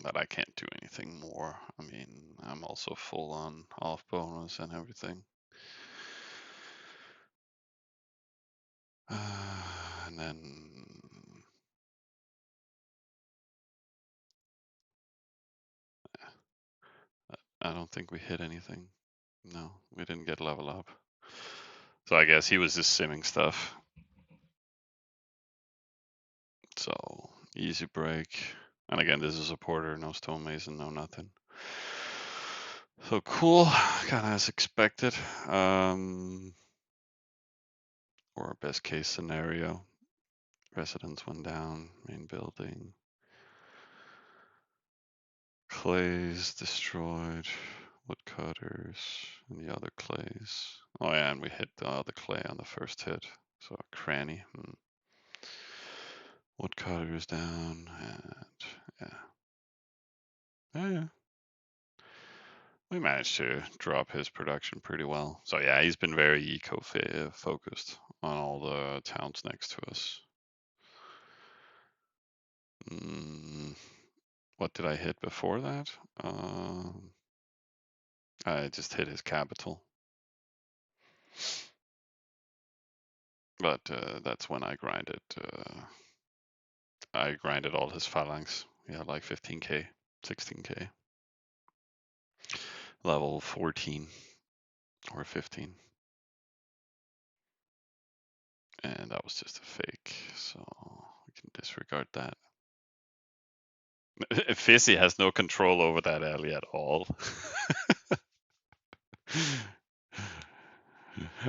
But I can't do anything more. I mean, I'm also full on off bonus and everything. And then I don't think we hit anything. No, we didn't get level up. So I guess he was just simming stuff. So easy break. And again, this is a porter, no stone mason, no nothing. So cool, kind of as expected. Or best case scenario. Residence went down, main building. Clays destroyed, woodcutters, and the other clays. Oh yeah, and we hit the other clay on the first hit. So a cranny. Woodcutters down, and yeah. Yeah. We managed to drop his production pretty well. So yeah, he's been very eco-focused on all the towns next to us. What did I hit before that? I just hit his capital. But that's when I grinded. I grinded all his phalanx. He had like 15k. 16k. Level 14 or 15. And that was just a fake, so we can disregard that. Fizzy has no control over that alley at all.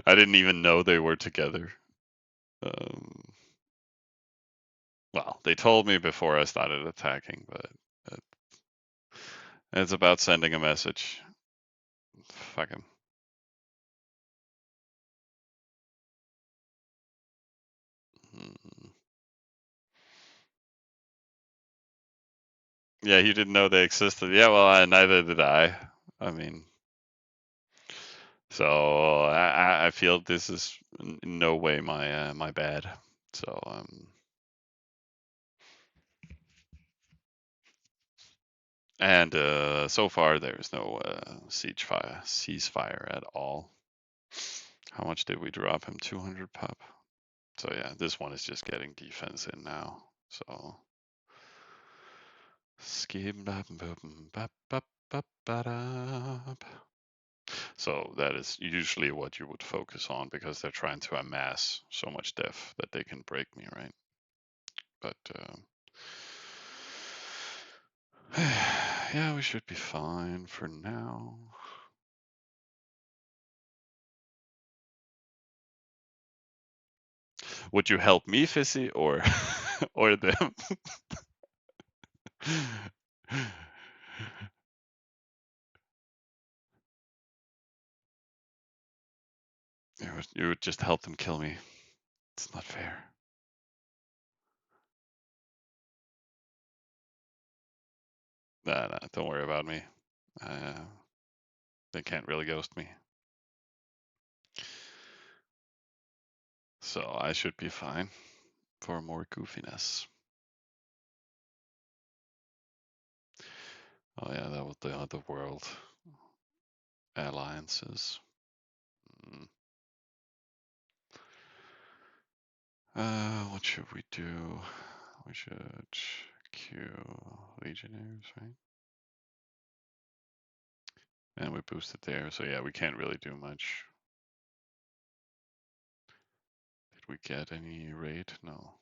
I didn't even know they were together. Well, they told me before I started attacking, but it's about sending a message. Fuck him. Yeah, you didn't know they existed. Yeah, well, neither did I. I mean, so I feel this is in no way my bad. So and so far there is no ceasefire at all. How much did we drop him? 200 pop. So yeah, this one is just getting defense in now. So so that is usually what you would focus on because they're trying to amass so much def that they can break me, right? But yeah, we should be fine for now. Would you help me, Fizzy, or or them? You would just help them kill me. It's not fair. Nah, don't worry about me. They can't really ghost me. So I should be fine for more goofiness. Oh yeah, that was the other world alliances. What should we do? We should queue legionnaires, right? And we boosted there, so yeah, we can't really do much. Did we get any raid? No.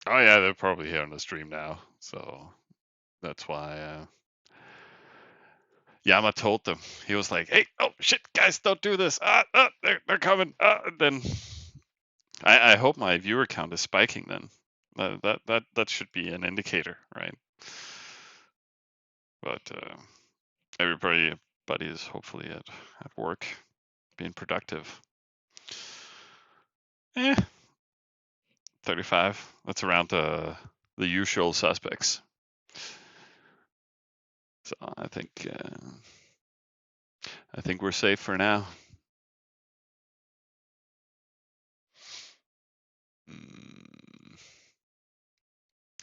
Oh yeah, they're probably here on the stream now, so that's why Yama told them. He was like, "Hey, oh shit, guys, don't do this! They're coming!" And then I hope my viewer count is spiking. Then that should be an indicator, right? But everybody is hopefully at work, being productive. 35. That's around the usual suspects. So I think we're safe for now.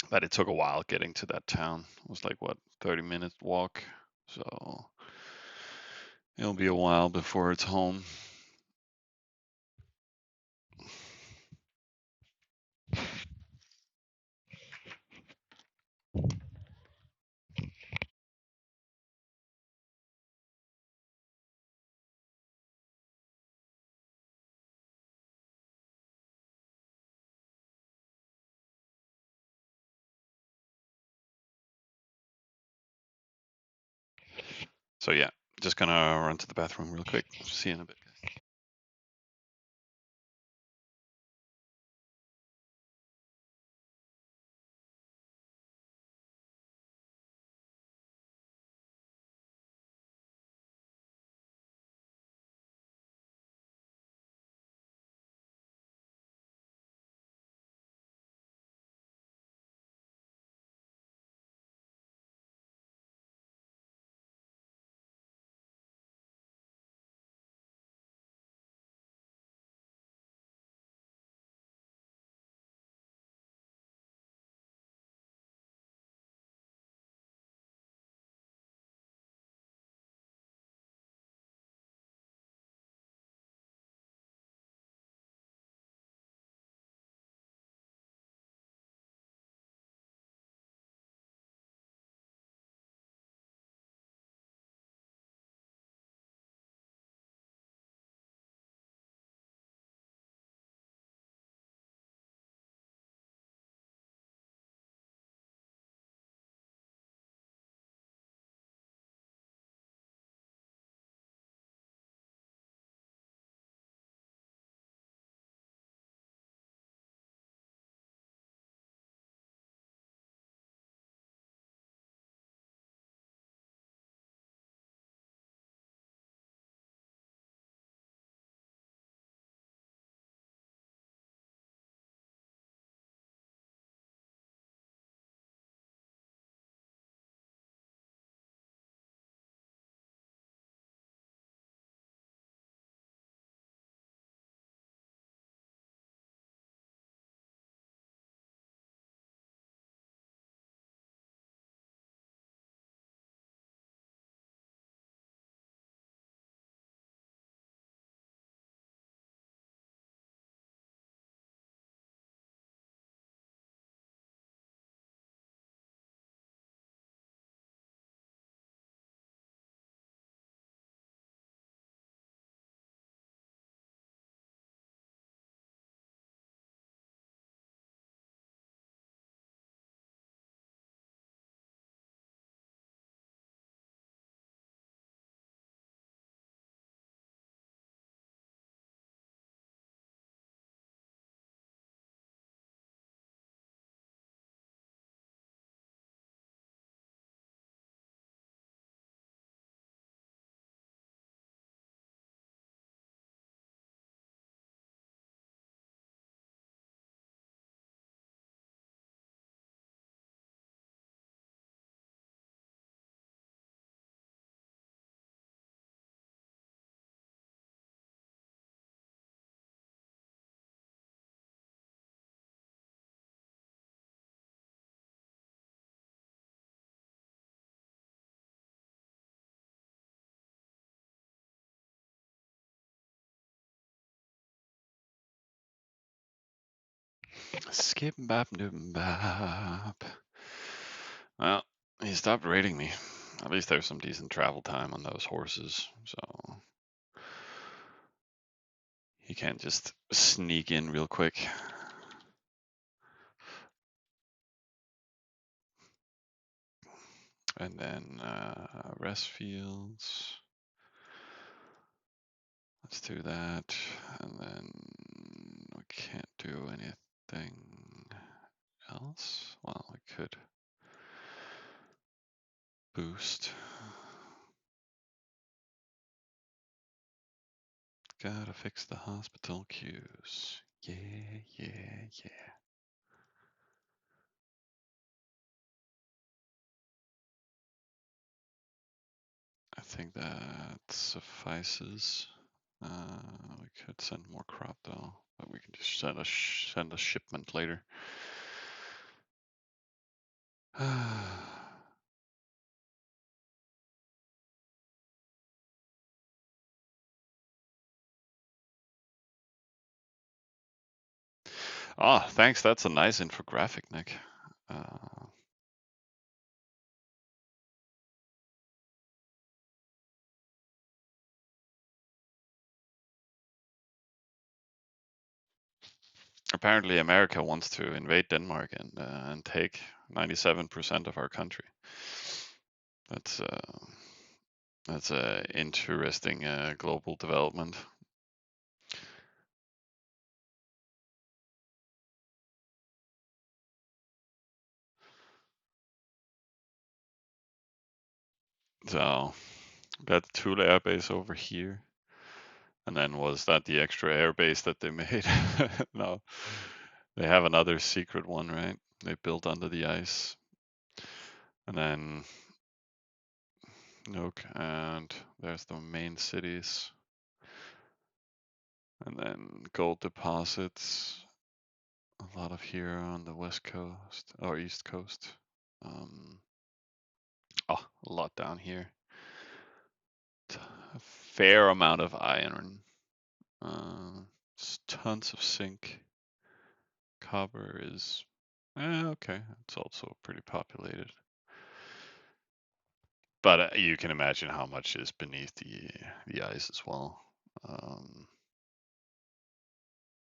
But it took a while getting to that town. It was like what, 30-minute walk. So it'll be a while before it's home. So yeah, just gonna run to the bathroom real quick. See you in a bit. Skip bap doom bap. Well, he stopped raiding me. At least there's some decent travel time on those horses, so he can't just sneak in real quick. And then rest fields. Let's do that. And then we can't do anything else. Well, we could boost. Gotta fix the hospital queues. Yeah, yeah, yeah. I think that suffices. We could send more crop though, but we can just send a shipment later. Ah, thanks. That's a nice infographic, Nick. Apparently, America wants to invade Denmark and take 97% of our country. That's a interesting global development. So that Thule Air Base over here. And then was that the extra air base that they made? No, they have another secret one, right? They built under the ice. And then Nuke, and there's the main cities. And then gold deposits. A lot of here on the west coast or east coast. Oh, a lot down here. A fair amount of iron. Tons of zinc. Copper is okay. It's also pretty populated. But you can imagine how much is beneath the ice as well.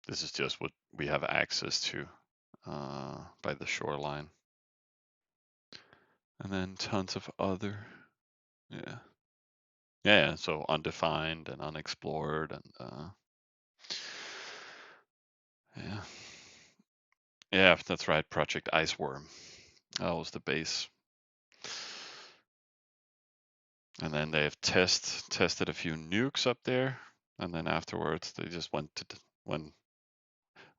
This is just what we have access to by the shoreline. And then tons of other, yeah. Yeah, so undefined and unexplored and yeah. Yeah, that's right, Project Iceworm. That was the base. And then they've tested a few nukes up there, and then afterwards they just went to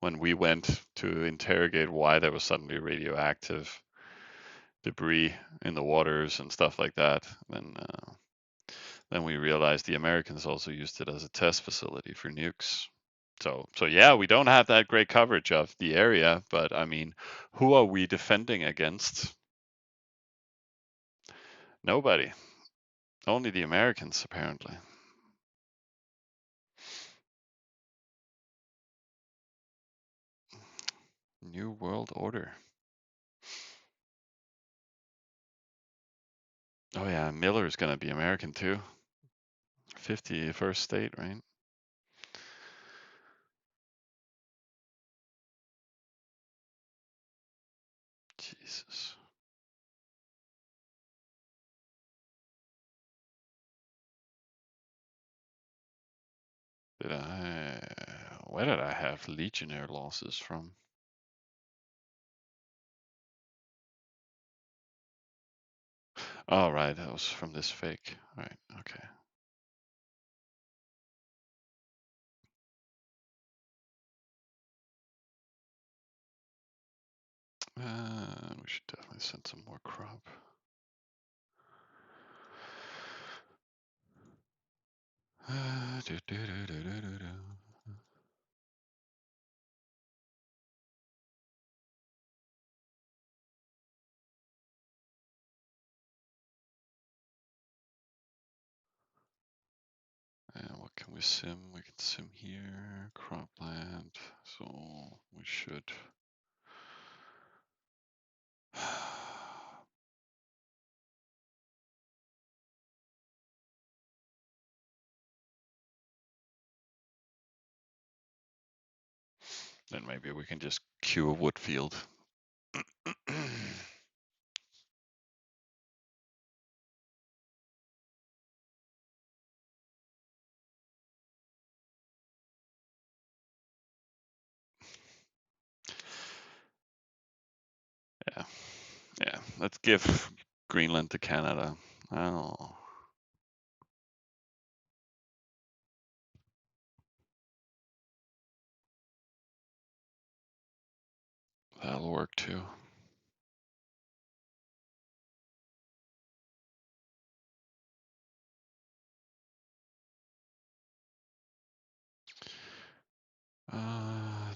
when we went to interrogate why there was suddenly radioactive debris in the waters and stuff like that, then we realized the Americans also used it as a test facility for nukes. So yeah, we don't have that great coverage of the area, but I mean, who are we defending against? Nobody. Only the Americans, apparently. New World Order. Oh yeah, Miller's gonna be American too. 51st state, right? Jesus. Where did I have Legionnaire losses from? Oh, right, that was from this fake. Right, okay. We should definitely send some more crop. Do, do, do, do, do, do, do. And what can we sim? We can sim here, cropland. So we should Then maybe we can just queue a wood field. Yeah, yeah. Let's give Greenland to Canada. Oh, that'll work too.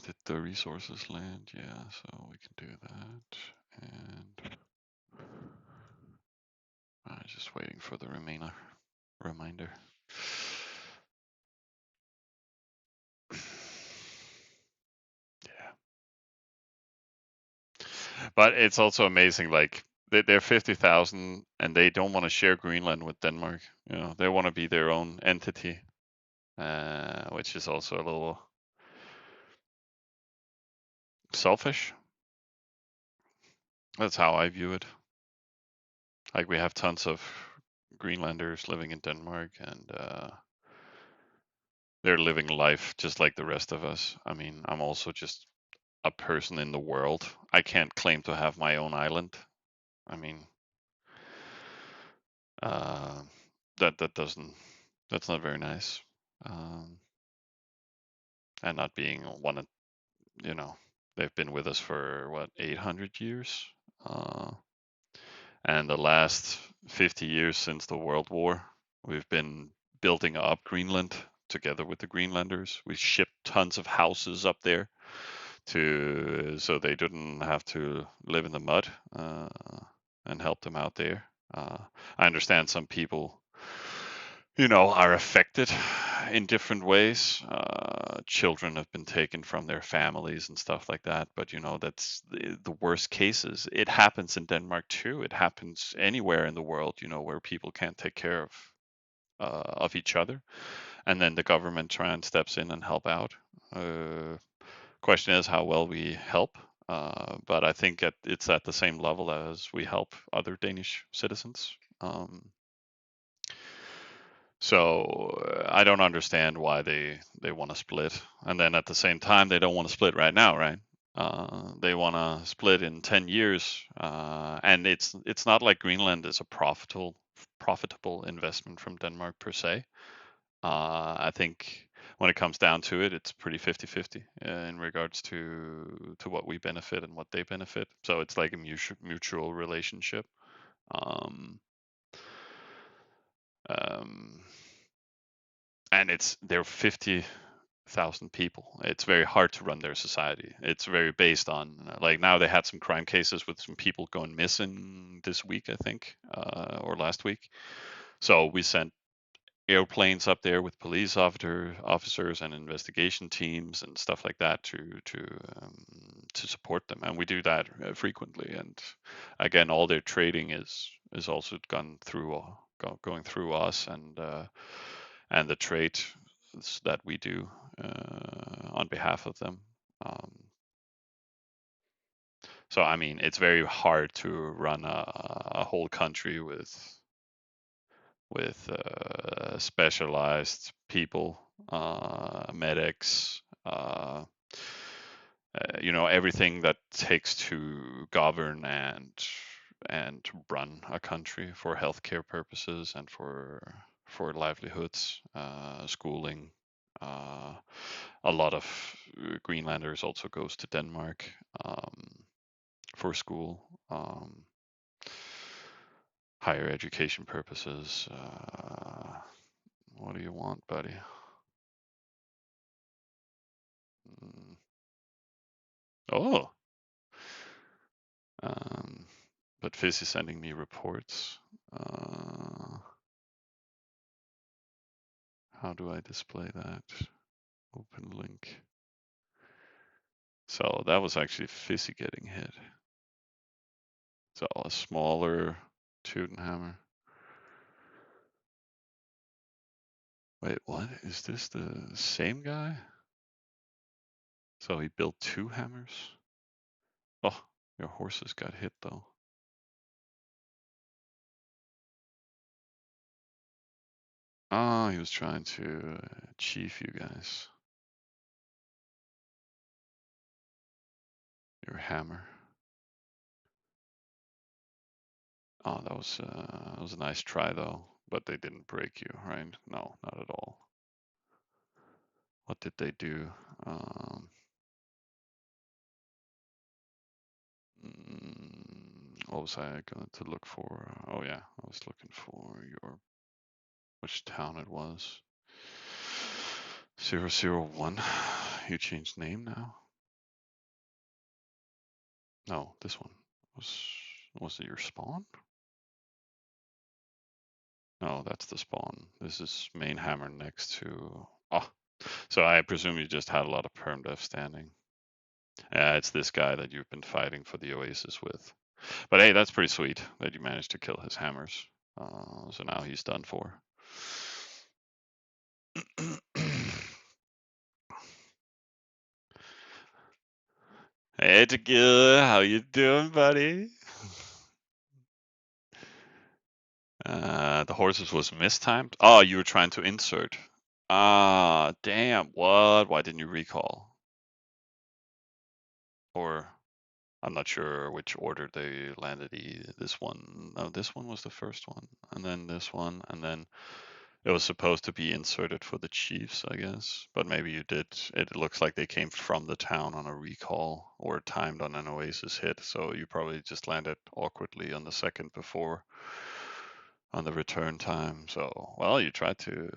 Did the resources land? Yeah, so we can do that. And I'm just waiting for the reminder. Yeah. But it's also amazing, like they're 50,000 and they don't want to share Greenland with Denmark. You know, they want to be their own entity, which is also a little selfish. That's how I view it. Like we have tons of Greenlanders living in Denmark, and they're living life just like the rest of us. I mean, I'm also just a person in the world. I can't claim to have my own island. I mean, uh, that doesn't that's not very nice. Um, and not being one of, you know, they've been with us for what, 800 years, uh, and the last 50 years since the World War, we've been building up Greenland together with the Greenlanders. We shipped tons of houses up there to so they didn't have to live in the mud, and help them out there. I understand some people, you know, are affected in different ways. Children have been taken from their families and stuff like that. But you know, that's the worst cases. It happens in Denmark too. It happens anywhere in the world, you know, where people can't take care of each other, and then the government try and steps in and help out. Question is how well we help. But I think it's at the same level as we help other Danish citizens. So I don't understand why they want to split, and then at the same time they don't want to split right now, right? They want to split in 10 years, and it's not like Greenland is a profitable investment from Denmark per se. I think when it comes down to it, it's pretty 50-50 in regards to what we benefit and what they benefit. So it's like a mutual relationship. Um, um, and they're 50,000 people. It's very hard to run their society. It's very based on, like, now they had some crime cases with some people going missing this week, I think, or last week. So we sent airplanes up there with police officers and investigation teams and stuff like that to support them, and we do that frequently. And again, all their trading is also gone through going through us, and the trade that we do on behalf of them. Um, so I mean, it's very hard to run a whole country with specialized people, medics, you know, everything that takes to govern and run a country for healthcare purposes and for livelihoods, schooling. Uh, a lot of Greenlanders also goes to Denmark for school, higher education purposes. What do you want, buddy? Mm. Oh, um, but Fizz is sending me reports. How do I display that? Open link. So that was actually Fizzy getting hit. So a smaller Teutonhammer. Wait, what? Is this the same guy? So he built 2 hammers? Oh, your horses got hit though. Oh, he was trying to chief you guys. Your hammer. Oh, that was a nice try though, but they didn't break you, right? No, not at all. What did they do? What was I going to look for? Oh yeah, I was looking for which town it was. 001. You changed name now? No, this one. Was it your spawn? No, that's the spawn. This is main hammer next to. Oh, so I presume you just had a lot of perm dev standing. Yeah, it's this guy that you've been fighting for the Oasis with. But hey, that's pretty sweet that you managed to kill his hammers. So now he's done for. Hey, Tequila, how you doing, buddy? The horses was mistimed. Oh, you were trying to insert. Ah, damn. What? Why didn't you recall? Or I'm not sure which order they landed. This one. No, this one was the first one, and then this one, and then it was supposed to be inserted for the Chiefs, I guess. But maybe you did. It looks like they came from the town on a recall or timed on an Oasis hit, so you probably just landed awkwardly on the second before on the return time. So, well, you tried to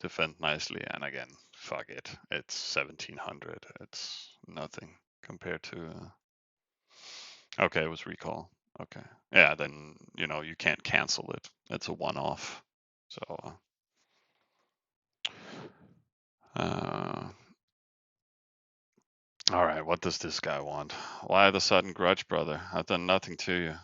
defend nicely, and again, fuck it. It's 1700. It's nothing compared to. Okay, it was recall. Okay, yeah, then you can't cancel it. It's a one-off. So, uh, all right, what does this guy want? Why the sudden grudge, brother? I've done nothing to you.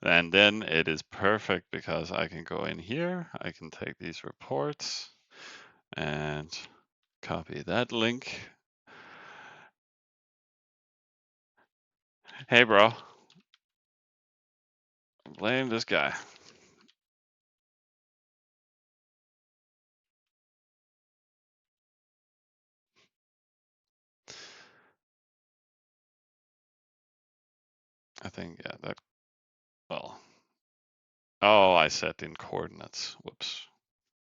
And then it is perfect because I can go in here, I can take these reports and copy that link. Hey, bro. Blame this guy. I think, yeah, well. Oh, I set in coordinates. Whoops.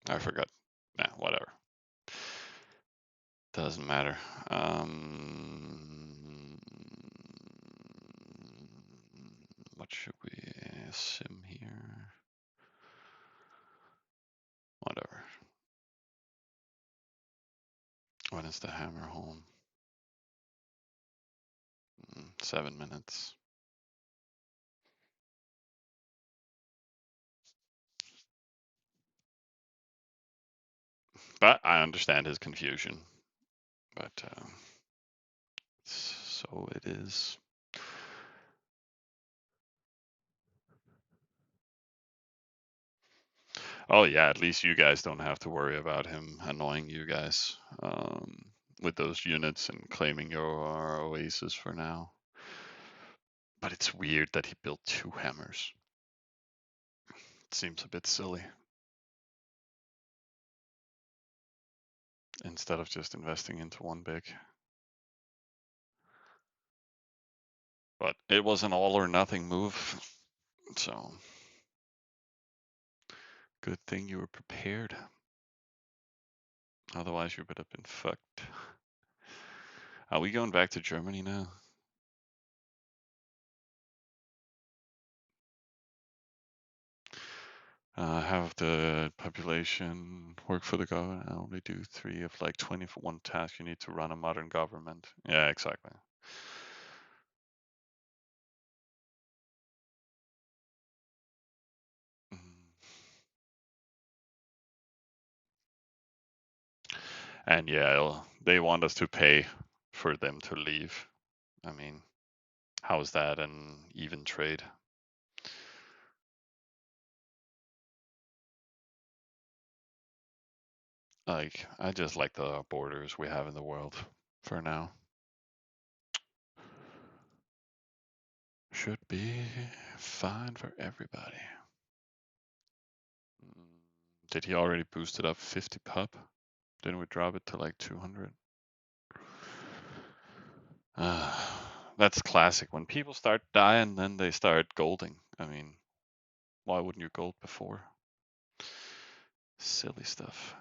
I forgot. Yeah, whatever. Doesn't matter. What should we sim here? Whatever. When is the hammer home? 7 minutes. But I understand his confusion. But so it is. Oh yeah, at least you guys don't have to worry about him annoying you guys with those units and claiming your Oasis for now. But it's weird that he built 2 hammers. It seems a bit silly. Instead of just investing into one big. But it was an all or nothing move. So good thing you were prepared. Otherwise you would have been fucked. Are we going back to Germany now? Have the population work for the government. I only do 3 of like 20 for one task. You need to run a modern government. Yeah, exactly. And yeah, they want us to pay for them to leave. I mean, how is that an even trade? Like, I just like the borders we have in the world for now. Should be fine for everybody. Did he already boost it up 50 pup? Didn't we drop it to like 200? That's classic. When people start dying, then they start golding. I mean, why wouldn't you gold before? Silly stuff.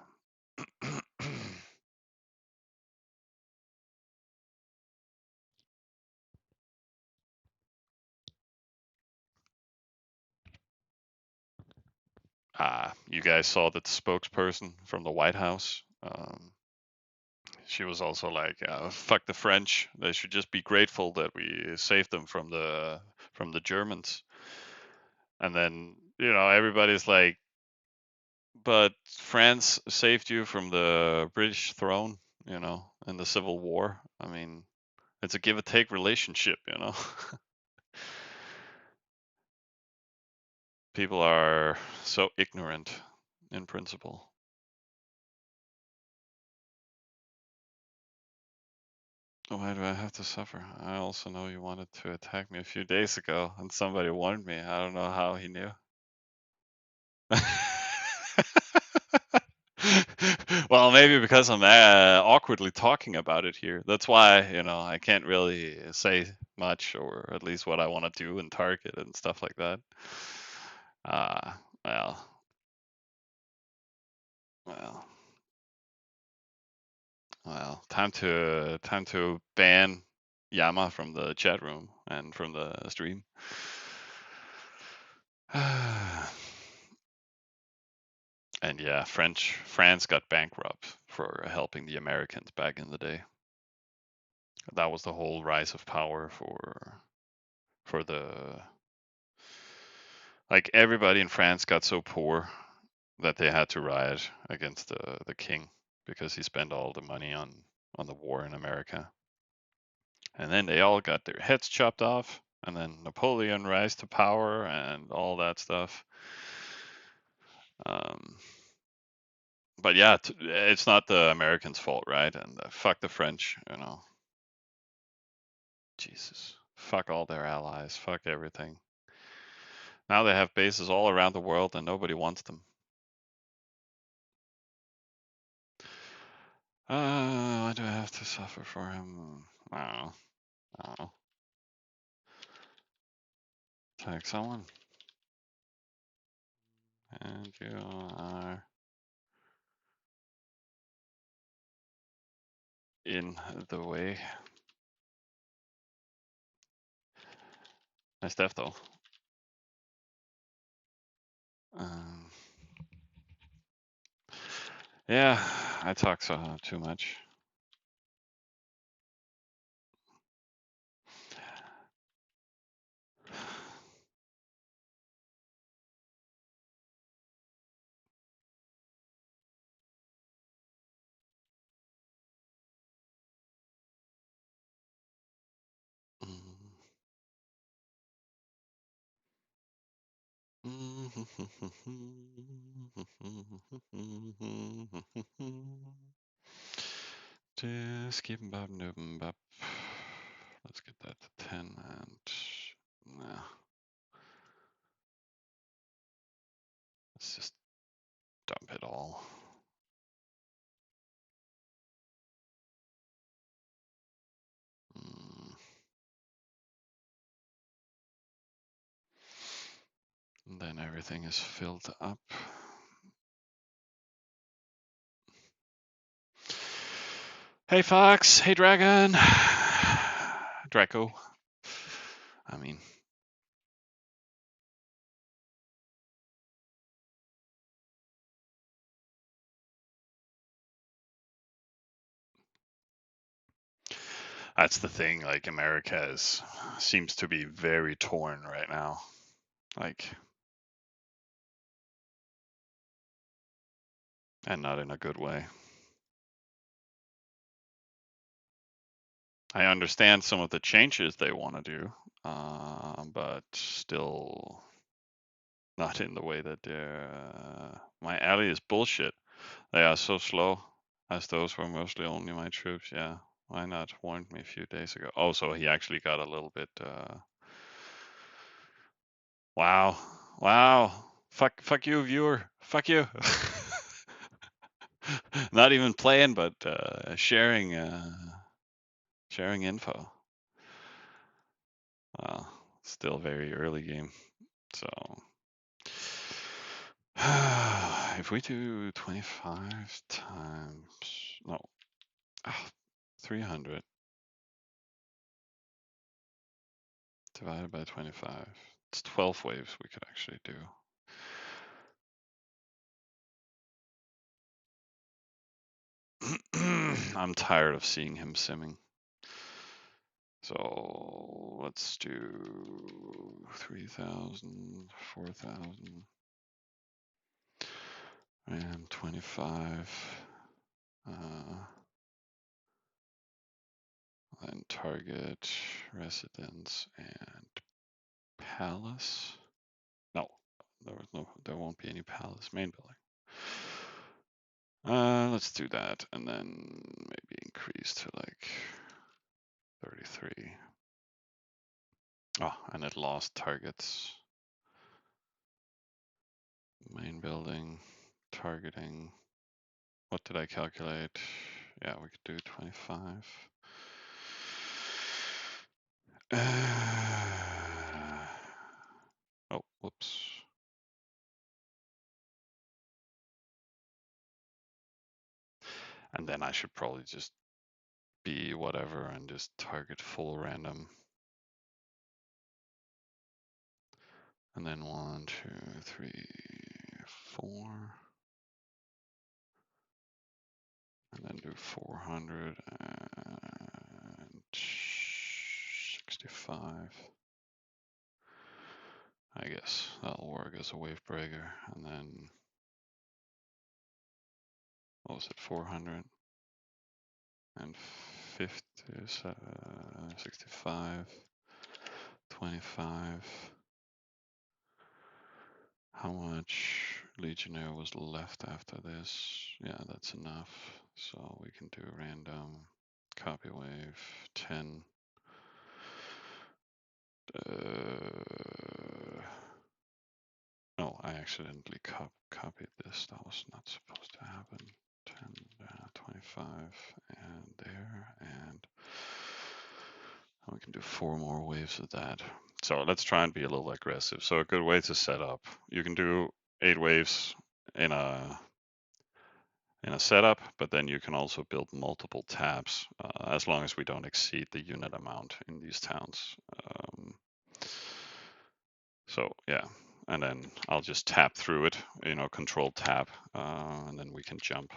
You guys saw that the spokesperson from the White House. She was also like, "Fuck the French. They should just be grateful that we saved them from the Germans." And then everybody's like, "But France saved you from the British throne, in the Civil War. I mean, it's a give and take relationship, People are so ignorant in principle. Why do I have to suffer? I also know you wanted to attack me a few days ago, and somebody warned me. I don't know how he knew. Well, maybe because I'm awkwardly talking about it here. That's why, I can't really say much, or at least what I want to do and target and stuff like that. Uh, well, well, well. Time to ban Yama from the chat room and from the stream. And yeah, France got bankrupt for helping the Americans back in the day. That was the whole rise of power for the like everybody in France got so poor that they had to riot against the king because he spent all the money on the war in America. And then they all got their heads chopped off, and then Napoleon rise to power and all that stuff. Um, but yeah, it's not the Americans' fault, right? And fuck the French, Jesus. Fuck all their allies. Fuck everything. Now they have bases all around the world and nobody wants them. Why do I have to suffer for him? I don't know. I don't know. Take someone. And you are in the way. Nice death though. Um, yeah, I talk so too much. Just keep bop noobin bop. Let's get that to 10 and nah. Let's just dump it all. And then everything is filled up. Hey Fox, hey Dragon. Draco. I mean, that's the thing. Like, America seems to be very torn right now. Like, and not in a good way. I understand some of the changes they want to do, but still not in the way that my ally is bullshit. They are so slow, as those were mostly only my troops. Yeah, why not warned me a few days ago? Oh, so he actually got a little bit. Wow, wow. Fuck you, viewer. Fuck you. Not even playing, but sharing info. Still very early game, so if we do 25 times no 300 divided by 25, it's 12 waves we could actually do. I'm tired of seeing him simming. So let's do 3,000, 4,000, and 25. Then target residence and palace. No, there won't be any palace. Main building. Let's do that, and then maybe increase to like 33. Oh, and it lost targets. Main building, targeting. What did I calculate? Yeah, we could do 25. Oh, whoops. And then I should probably just be whatever and just target full random. And then 1, 2, 3, 4. And then do 465. I guess that'll work as a wave breaker. And then, what was it, 400? And 50, 65, 25. How much Legionnaire was left after this? Yeah, that's enough. So we can do random copy wave 10. Oh, I accidentally copied this. That was not supposed to happen. 10, 25, and there, and we can do 4 more waves of that. So let's try and be a little aggressive. So a good way to set up, you can do 8 waves in a setup, but then you can also build multiple tabs as long as we don't exceed the unit amount in these towns. So yeah, and then I'll just tap through it, control tab, and then we can jump.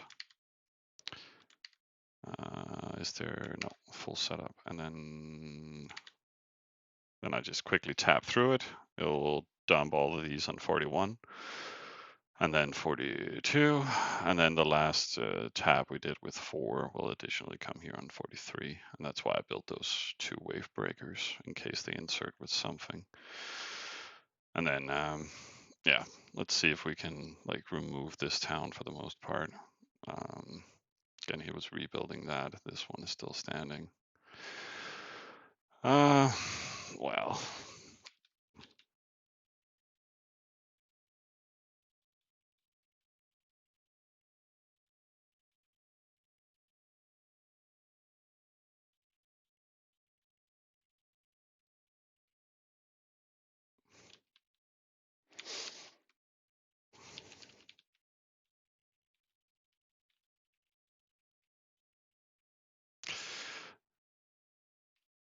Is there no full setup? And then I just quickly tap through it. It'll dump all of these on 41. And then 42, and then the last tab we did with 4 will additionally come here on 43, and that's why I built those 2 wave breakers in case they insert with something. And then, yeah, let's see if we can like remove this town for the most part. Again, he was rebuilding that. This one is still standing. Well.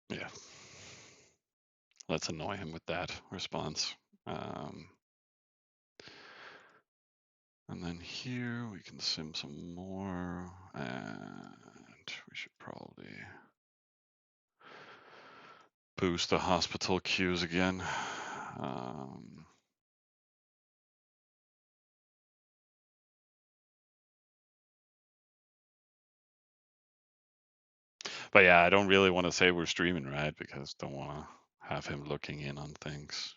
Yeah. Let's annoy him with that response. And then here we can sim some more, and we should probably boost the hospital queues again. But yeah, I don't really want to say we're streaming, right? Because don't want to have him looking in on things.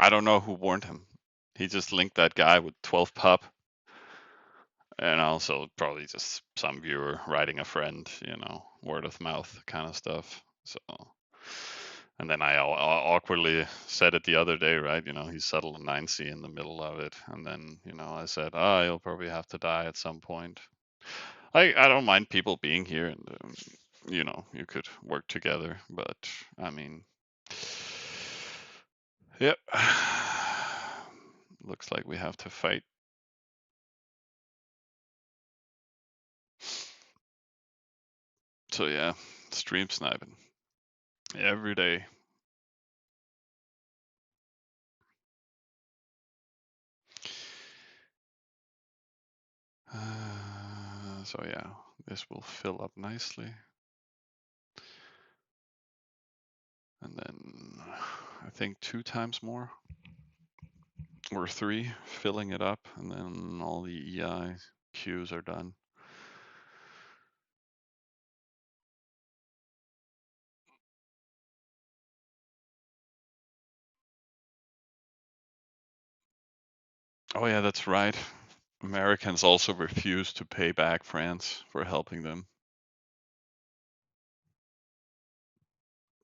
I don't know who warned him. He just linked that guy with 12 pup, and also probably just some viewer writing a friend, word of mouth kind of stuff. So, and then I awkwardly said it the other day, right? He settled a 9C in the middle of it, and then I said, "Oh, you'll probably have to die at some point." I don't mind people being here, and you could work together, but I mean, yep. Looks like we have to fight. So yeah, stream sniping every day. So yeah, this will fill up nicely. And then I think 2 times more or 3, filling it up, and then all the EI queues are done. Oh yeah, that's right. Americans also refused to pay back France for helping them.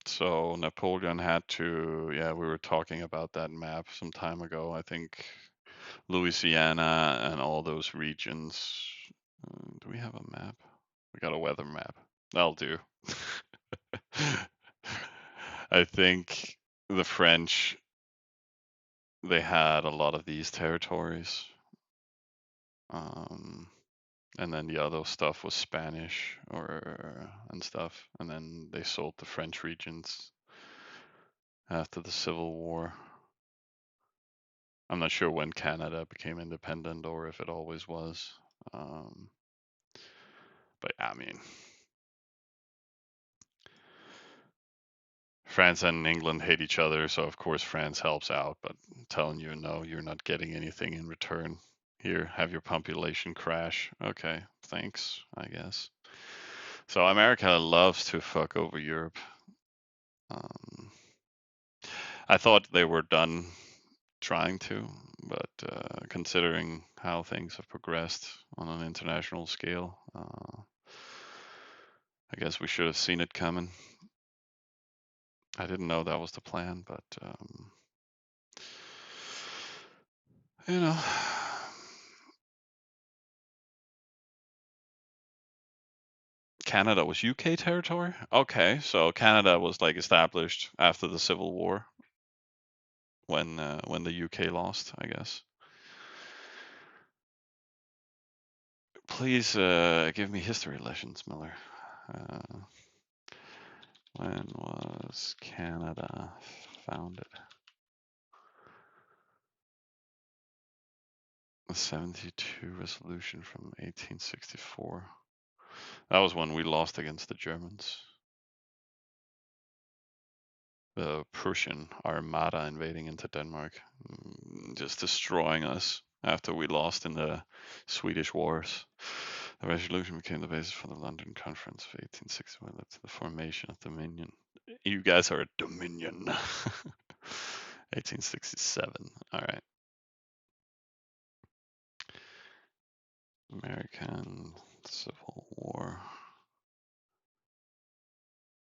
So Napoleon had to, yeah, we were talking about that map some time ago. I think Louisiana and all those regions. Do we have a map? We got a weather map. That'll do. I think the French, they had a lot of these territories. And then the other stuff was Spanish and stuff. And then they sold the French regions after the Civil War. I'm not sure when Canada became independent or if it always was. But I mean, France and England hate each other, so of course France helps out, but I'm telling you, no, you're not getting anything in return. Here, have your population crash. Okay, thanks, I guess. So America loves to fuck over Europe. Um, I thought they were done trying to, but considering how things have progressed on an international scale, I guess we should have seen it coming. I didn't know that was the plan, but you know. Canada was UK territory? Okay, so Canada was like established after the Civil War when the UK lost, I guess. Please give me history lessons, Miller. Uh, when was Canada founded? The 72 resolution from 1864. That was when we lost against the Germans. The Prussian armada invading into Denmark, just destroying us after we lost in the Swedish wars. The resolution became the basis for the London Conference of 1861, led to the formation of Dominion. You guys are a Dominion. 1867. All right. American Civil War.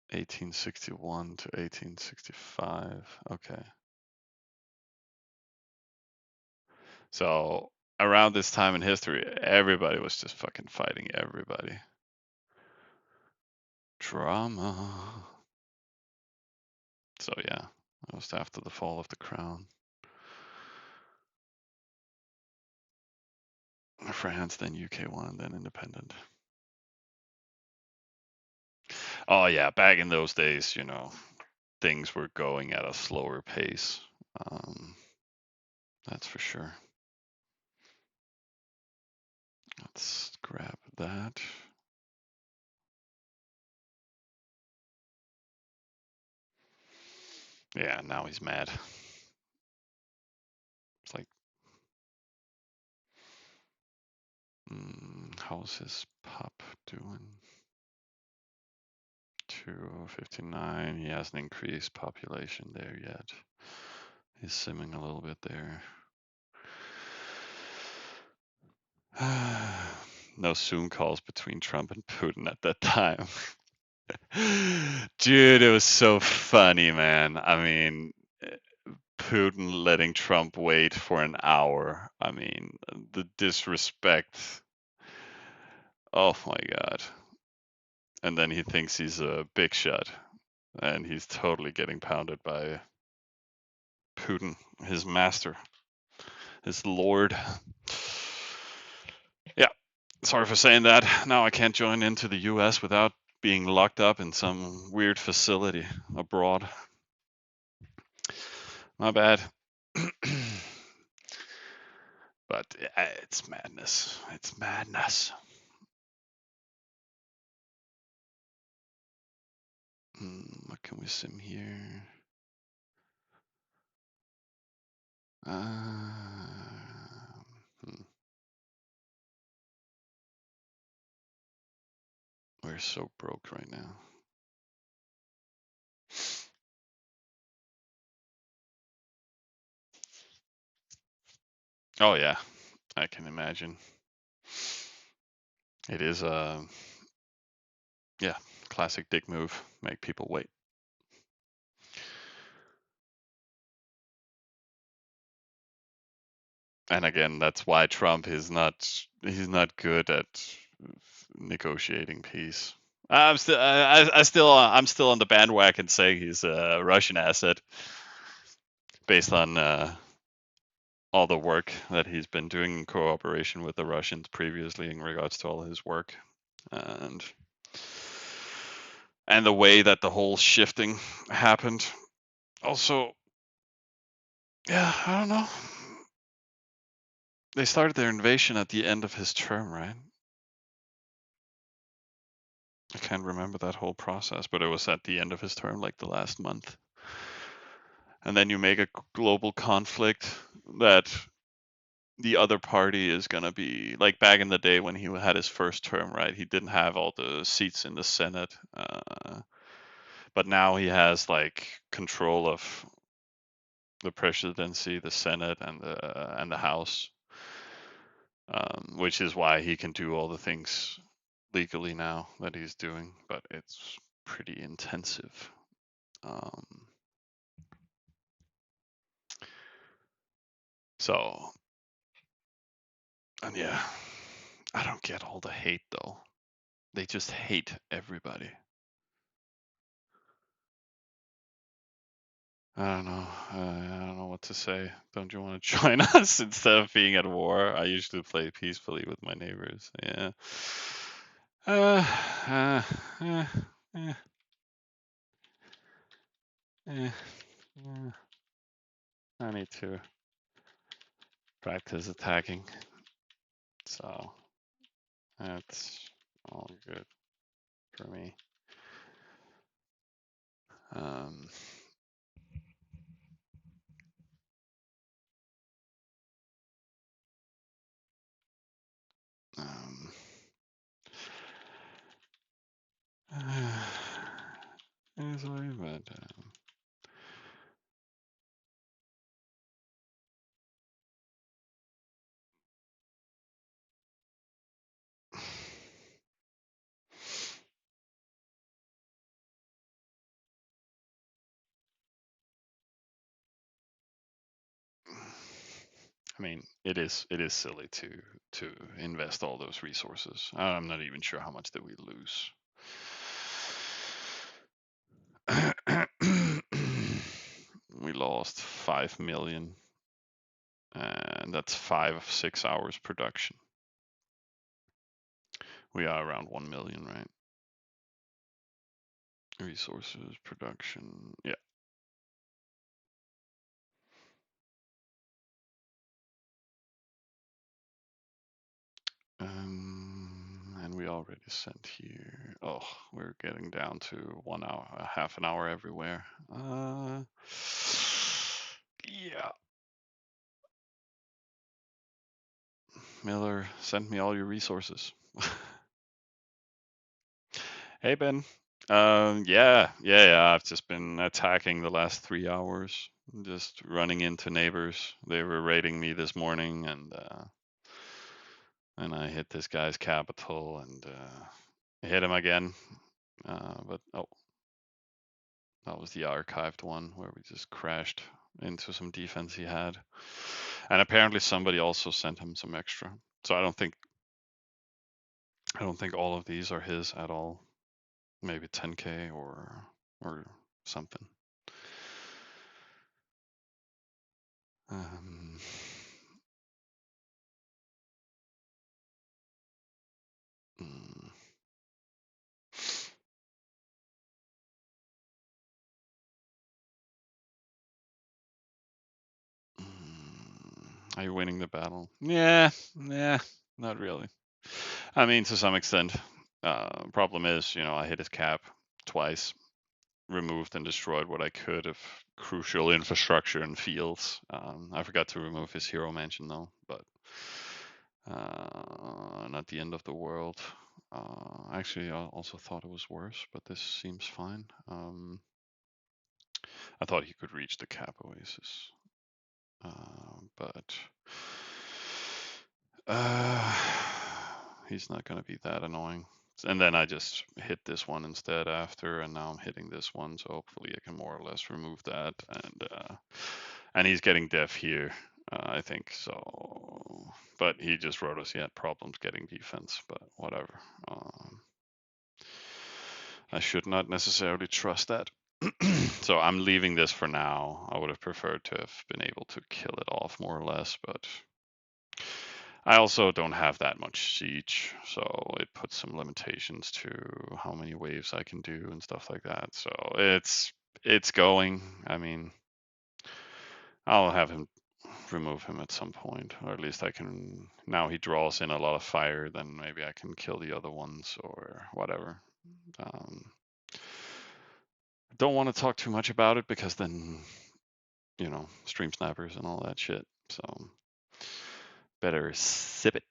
1861 to 1865. Okay. So around this time in history, everybody was just fucking fighting everybody. Drama. So yeah, that was after the fall of the crown. France, then UK won, then independent. Oh yeah, back in those days, things were going at a slower pace. That's for sure. Let's grab that. Yeah, now he's mad. It's like, how's his pup doing? 259. He hasn't increased population there yet. He's simming a little bit there. no Zoom calls between Trump and Putin at that time. Dude, it was so funny, man. I mean, Putin letting Trump wait for an hour. I mean, the disrespect. Oh my God. And then he thinks he's a big shot, and he's totally getting pounded by Putin, his master, his lord. Yeah, sorry for saying that. Now I can't join into the US without being locked up in some weird facility abroad. My bad. But it's madness. It's madness. What can we sim here? Hmm. We're so broke right now. Oh yeah, I can imagine. It is a yeah, classic dick move. Make people wait. And again, that's why Trump is he's not good at negotiating peace. I'm still on the bandwagon saying he's a Russian asset based on all the work that he's been doing in cooperation with the Russians previously in regards to all his work, and the way that the whole shifting happened. Also, yeah, I don't know. They started their invasion at the end of his term, right? I can't remember that whole process, but it was at the end of his term, like the last month. And then you make a global conflict that the other party is going to be like back in the day when he had his first term, right? He didn't have all the seats in the Senate, but now he has like control of the presidency, the Senate, and the House, which is why he can do all the things legally now that he's doing. But it's pretty intensive. So, and yeah, I don't get all the hate though. They just hate everybody. I don't know. I don't know what to say. Don't you want to join us instead of being at war? I usually play peacefully with my neighbors. Yeah. Uh, uh, uh, eh, eh, eh. I need to practice attacking. So that's all good for me. Um, um, sorry, but I mean, it is silly to invest all those resources. I'm not even sure how much that we lose. We lost 5 million, and that's 5-6 hours production. We are around 1 million, right? Resources, production, yeah. And we already sent here. Oh, we're getting down to 1 hour, a half an hour everywhere. Yeah. Miller, send me all your resources. Hey, Ben. Yeah. I've just been attacking the last 3 hours, just running into neighbors. They were raiding me this morning, and and I hit this guy's capital and hit him again. But oh, that was the archived one where we just crashed into some defense he had. And apparently somebody also sent him some extra. So I don't think all of these are his at all. Maybe 10k or something. Um, mm, are you winning the battle? Yeah, not really. I mean, to some extent. Problem is, I hit his cap twice, removed and destroyed what I could of crucial infrastructure and fields. I forgot to remove his hero mansion though, but not the end of the world. Actually, I also thought it was worse, but this seems fine. I thought he could reach the cap oasis, but he's not going to be that annoying. And then I just hit this one instead after, and now I'm hitting this one, so hopefully I can more or less remove that. And he's getting deaf here, I think. So, but he just wrote us he had problems getting defense, but whatever. I should not necessarily trust that. So I'm leaving this for now. I would have preferred to have been able to kill it off more or less, but I also don't have that much siege, so it puts some limitations to how many waves I can do and stuff like that. So it's going. I mean, I'll have him remove him at some point, or at least I can. Now he draws in a lot of fire, then maybe I can kill the other ones or whatever. Um, don't want to talk too much about it because then, stream snappers and all that shit. So better sip it.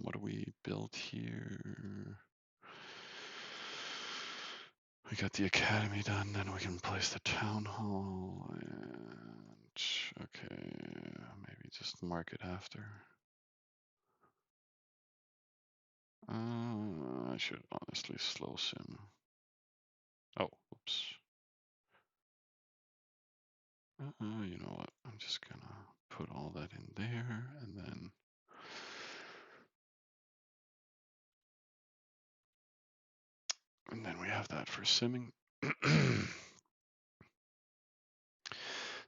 What do we build here? We got the academy done, then we can place the town hall, and okay, maybe just mark it after. I should honestly slow sim. Oh, oops. You know what? I'm just gonna put all that in there, and then we have that for simming.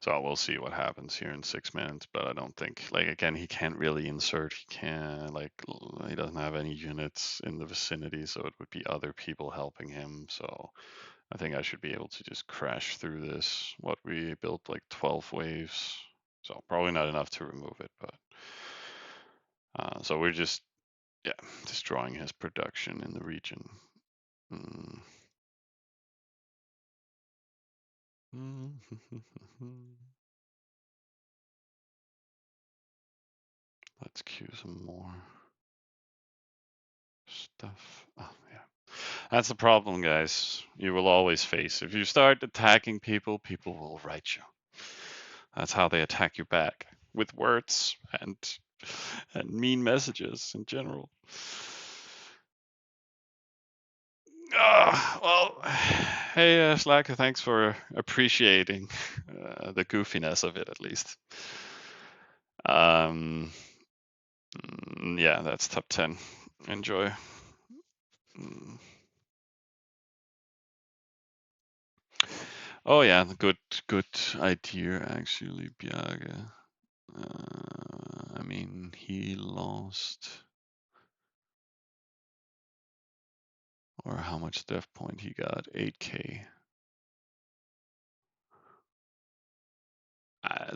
So we'll see what happens here in 6 minutes, but I don't think, again, he can't really insert. He can't, he doesn't have any units in the vicinity, so it would be other people helping him. So I think I should be able to just crash through this. What we built, 12 waves. So probably not enough to remove it, but so we're just, destroying his production in the region. Mm. Let's queue some more stuff. Oh, yeah. That's the problem, guys. You will always face. If you start attacking people, people will write you. That's how they attack you back, with words and mean messages in general. Well, hey, Slacker, thanks for appreciating the goofiness of it, at least. Yeah, that's top 10. Enjoy. Mm. Oh yeah, good idea actually, Bjarke. I mean, he lost, or how much death point he got? 8k.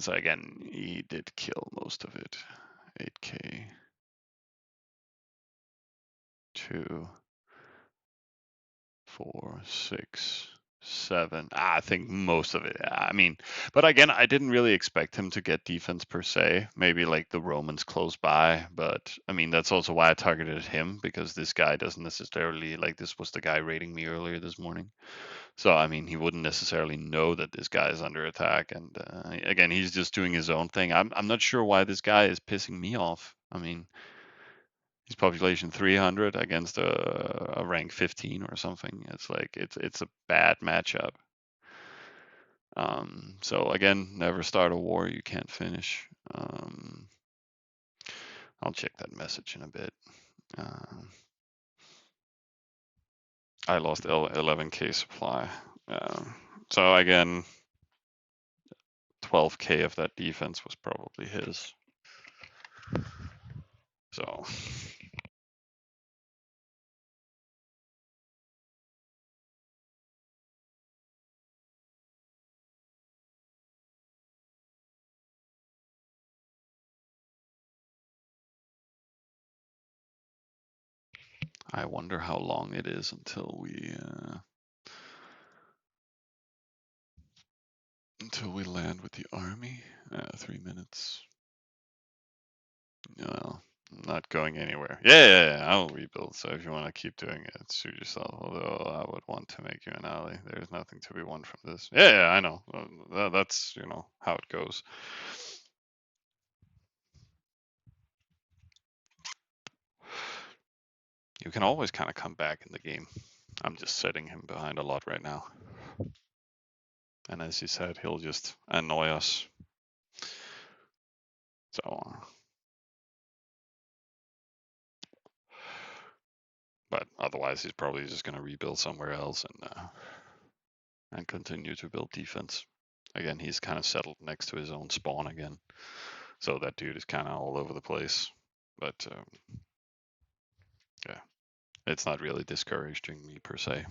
So again, he did kill most of it. 8k. 2, 4, 6, 7. I think most of it. I mean, but again, I didn't really expect him to get defense per se. Maybe like the Romans close by, but I mean that's also why I targeted him because this guy doesn't necessarily like this was the guy rating me earlier this morning. So I mean, he wouldn't necessarily know that this guy is under attack, and again, he's just doing his own thing. I'm not sure why this guy is pissing me off. I mean, he's population 300 against a rank 15 or something. It's like it's a bad matchup. So again, never start a war you can't finish. I'll check that message in a bit. I lost 11k supply. So again, 12k of that defense was probably his. So I wonder how long it is until we land with the army. 3 minutes. Well, not going anywhere. Yeah, I'll rebuild. So if you want to keep doing it, suit yourself. Although I would want to make you an ally. There's nothing to be won from this. Yeah, I know. That's how it goes. You can always kind of come back in the game. I'm just setting him behind a lot right now. And as you said, he'll just annoy us. So, but otherwise, he's probably just going to rebuild somewhere else and continue to build defense. Again, he's kind of settled next to his own spawn again. So that dude is kind of all over the place. But yeah, it's not really discouraging me per se.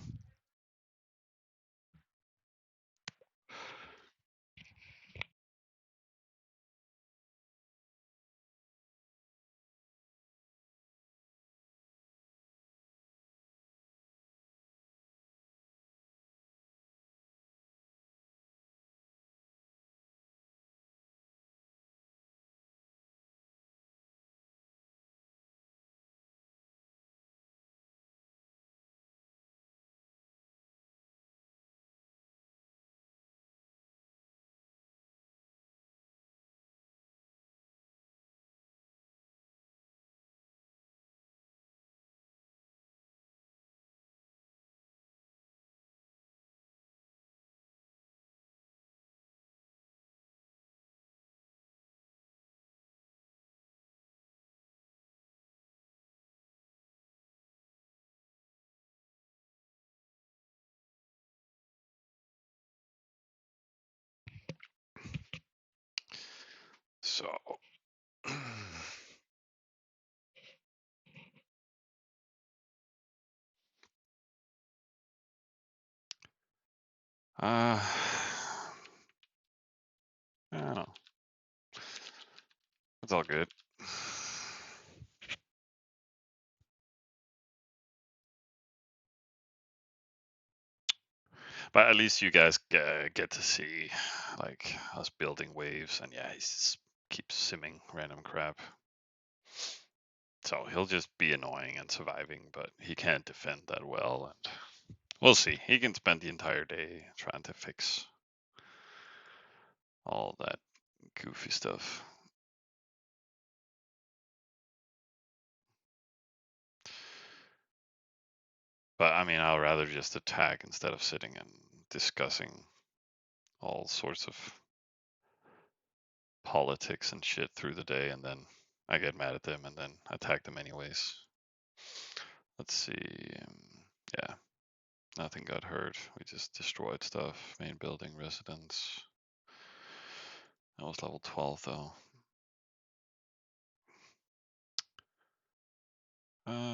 So. I don't know. It's all good. But at least you guys get to see like us building waves, and yeah, he just keeps simming random crap. So he'll just be annoying and surviving, but he can't defend that well, and we'll see. He can spend the entire day trying to fix all that goofy stuff. But I mean, I'll rather just attack instead of sitting and discussing all sorts of politics and shit through the day, and then I get mad at them and then attack them anyways. Let's see. Yeah, nothing got hurt. We just destroyed stuff. Main building, residence. That was level 12 though.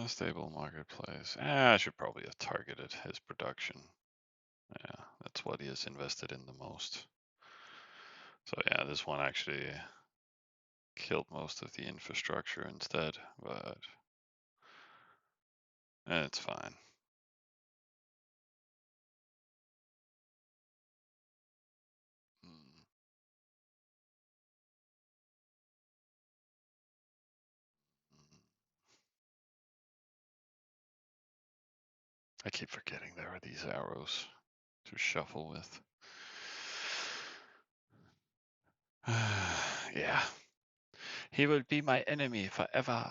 Stable marketplace. I should probably have targeted his production. Yeah, that's what he has invested in the most. So yeah, this one actually killed most of the infrastructure instead, but it's fine. I keep forgetting there are these arrows to shuffle with. Yeah. He will be my enemy forever.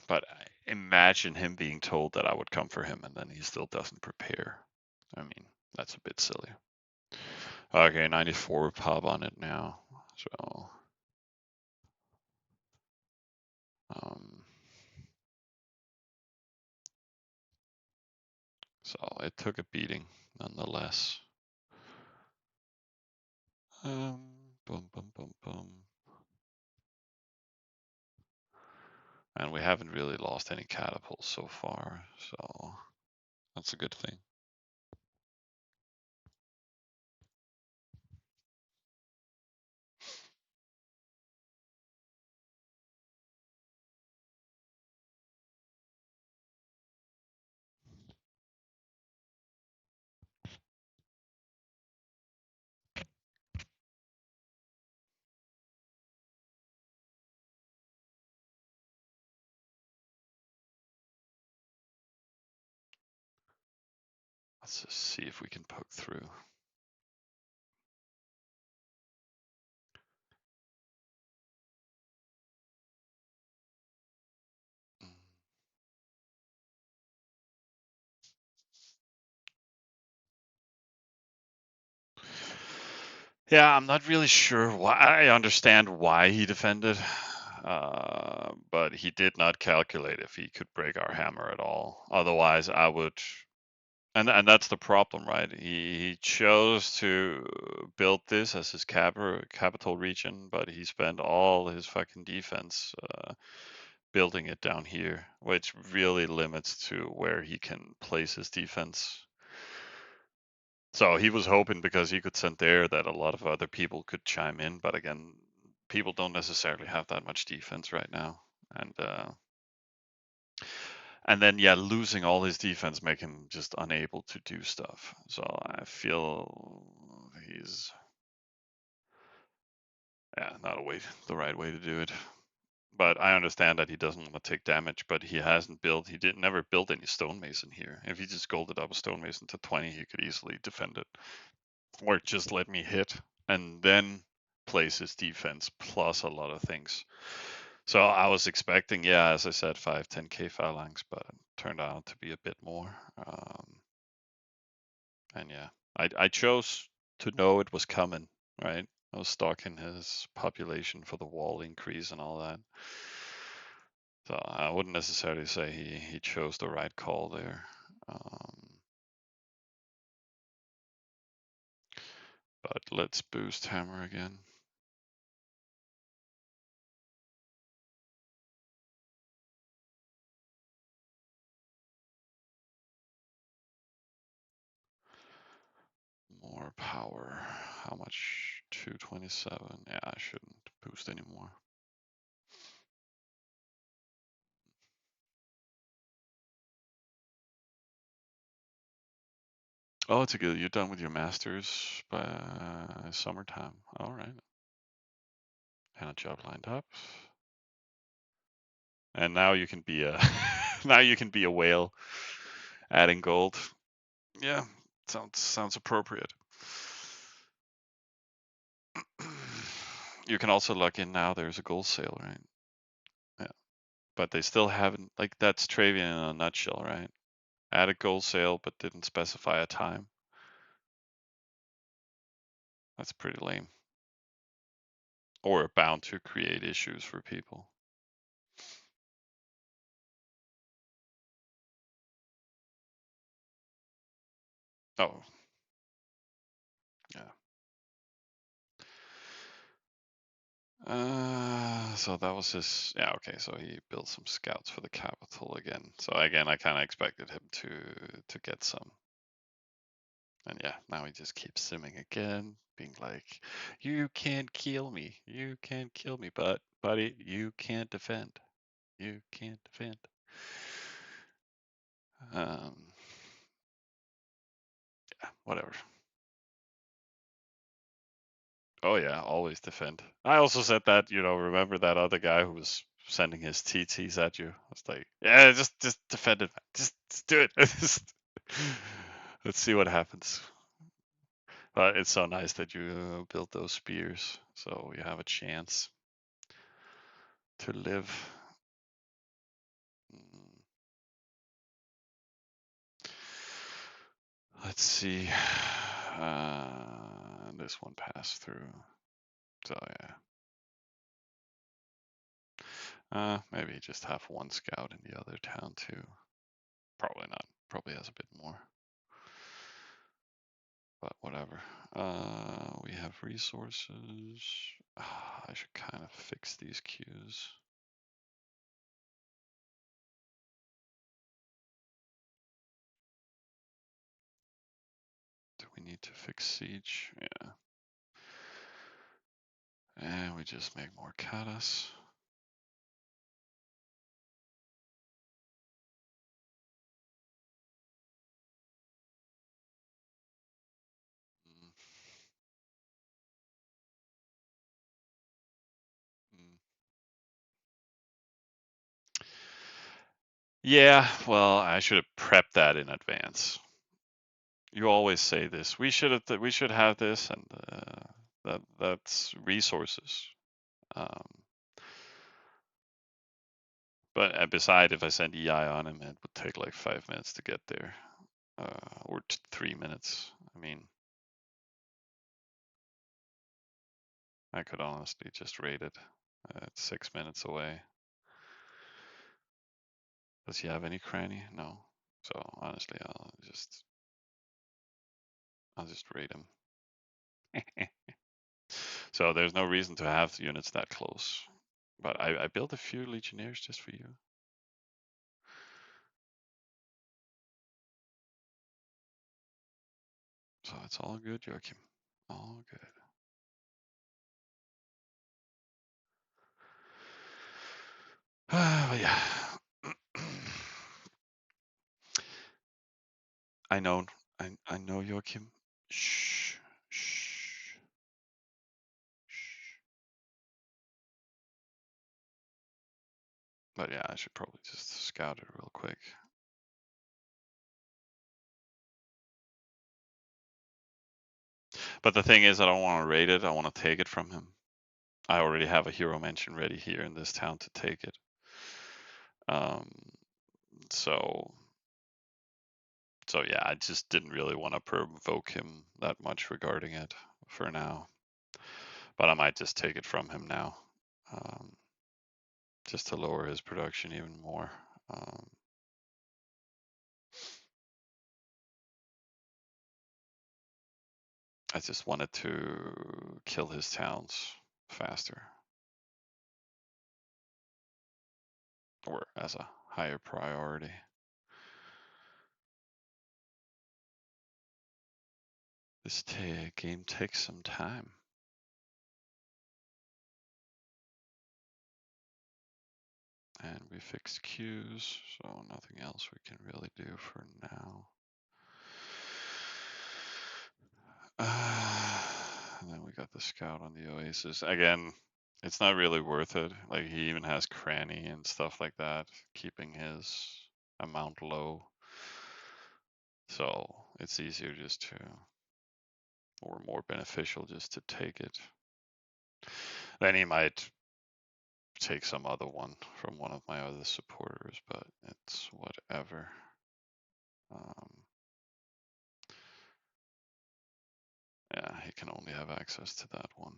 But imagine him being told that I would come for him and then he still doesn't prepare. I mean, that's a bit silly. Okay, 94 pub on it now. So, um, so it took a beating nonetheless. Boom, boom, boom, boom. And we haven't really lost any catapults so far, so that's a good thing. Let's just see if we can poke through. Yeah, I'm not really sure why. I understand why he defended, but he did not calculate if he could break our hammer at all. Otherwise, I would. And that's the problem, right? He chose to build this as his capital region, but he spent all his fucking defense building it down here, which really limits to where he can place his defense. So he was hoping because he could send there that a lot of other people could chime in, but again, people don't necessarily have that much defense right now, and then yeah, losing all his defense make him just unable to do stuff. So I feel he's not the right way to do it. But I understand that he doesn't want to take damage, but he hasn't built, he did never build any stonemason here. If he just golded up a stonemason to 20, he could easily defend it. Or just let me hit and then place his defense plus a lot of things. So I was expecting, yeah, as I said, 5-10k phalanx, but it turned out to be a bit more. And yeah, I chose to know it was coming, right? I was stalking his population for the wall increase and all that. So I wouldn't necessarily say he chose the right call there. But let's boost hammer again. More power. How much? 227. Yeah, I shouldn't boost anymore. Oh, it's a good. You're done with your masters by summertime. All right. And a job lined up. And now you can be a now you can be a whale, adding gold. Yeah, sounds appropriate. You can also log in now. There's a gold sale, right? Yeah, but they still haven't. Like that's Travian in a nutshell, right? Add a gold sale, but didn't specify a time. That's pretty lame. Or bound to create issues for people. Oh, yeah. So that was his. Yeah, okay. So he built some scouts for the capital again. So again, I kind of expected him to get some. And yeah, now he just keeps simming again, being like, "You can't kill me. You can't kill me, but buddy, you can't defend. You can't defend." Yeah, whatever. Oh yeah, always defend. I also said that, remember that other guy who was sending his TTs at you? I was like, yeah, just defend it, man. Just do it. Let's see what happens. But it's so nice that you built those spears, so you have a chance to live. Mm. Let's see. This one passed through. So yeah. Maybe just have one scout in the other town too. Probably not. Probably has a bit more. But whatever. We have resources. I should kind of fix these queues. Do we need to fix siege? Yeah. And we just make more katas. Mm. Mm. Yeah, well, I should have prepped that in advance. You always say this. We should have this, and that's resources. But beside, if I send EI on him, it would take like 5 minutes to get there, or 3 minutes. I mean, I could honestly just raid it. It's 6 minutes away. Does he have any cranny? No. So honestly, I'll just raid him. So there's no reason to have units that close. But I built a few legionnaires just for you. So it's all good, Joachim. All good. But yeah. I know. I know, Joachim. Shh. Shh. Shh. But yeah, I should probably just scout it real quick. But the thing is, I don't want to raid it. I want to take it from him. I already have a hero mention ready here in this town to take it. So yeah, I just didn't really want to provoke him that much regarding it for now. But I might just take it from him now, just to lower his production even more. I just wanted to kill his towns faster, or as a higher priority. This game takes some time. And we fixed queues, so nothing else we can really do for now. And then we got the scout on the Oasis. Again, it's not really worth it. Like, he even has cranny and stuff like that, keeping his amount low. So it's easier just to, or more beneficial just to take it. Then he might take some other one from one of my other supporters, but it's whatever. Yeah, he can only have access to that one.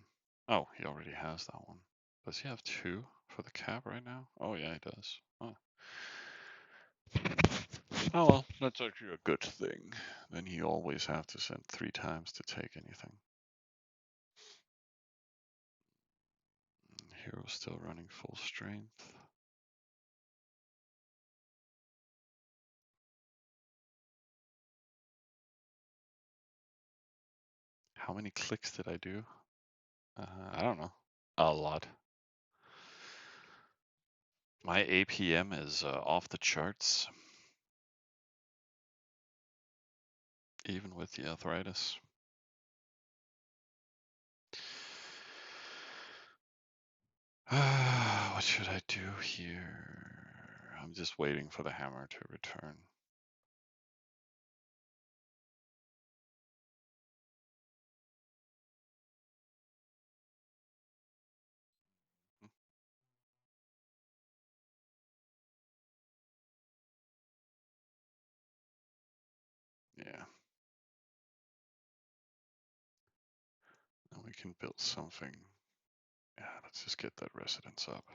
Oh, he already has that one. Does he have 2 for the cap right now? Oh yeah, he does. Oh. Oh well, that's actually a good thing. Then he always have to send 3 times to take anything. Hero's still running full strength. How many clicks did I do? I don't know. A lot. My APM is off the charts, even with the arthritis. What should I do here? I'm just waiting for the hammer to return. Yeah. Then we can build something. Yeah, let's just get that residence up.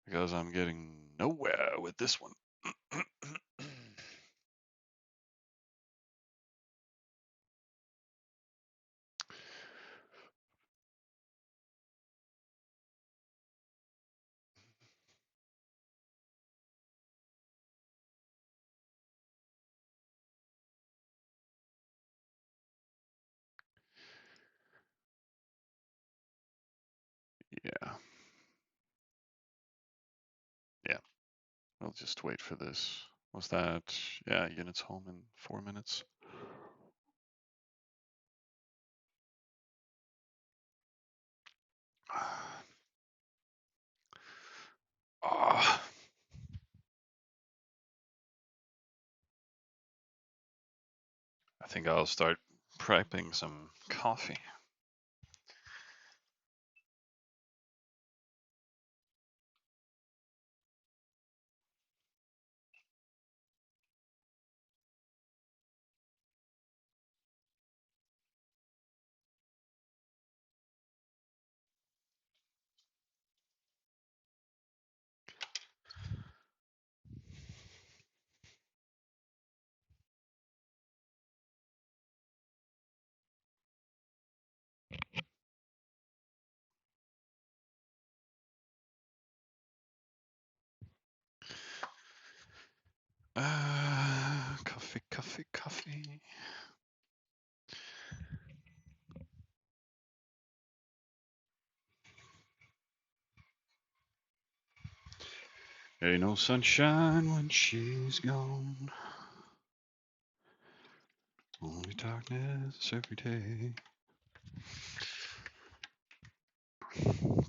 Because I'm getting nowhere with this one. Yeah. Yeah. I'll just wait for this. Was that, yeah, units home in 4 minutes. Ah. I think I'll start prepping some coffee. Coffee, coffee, coffee. Ain't no sunshine when she's gone. Only darkness every day.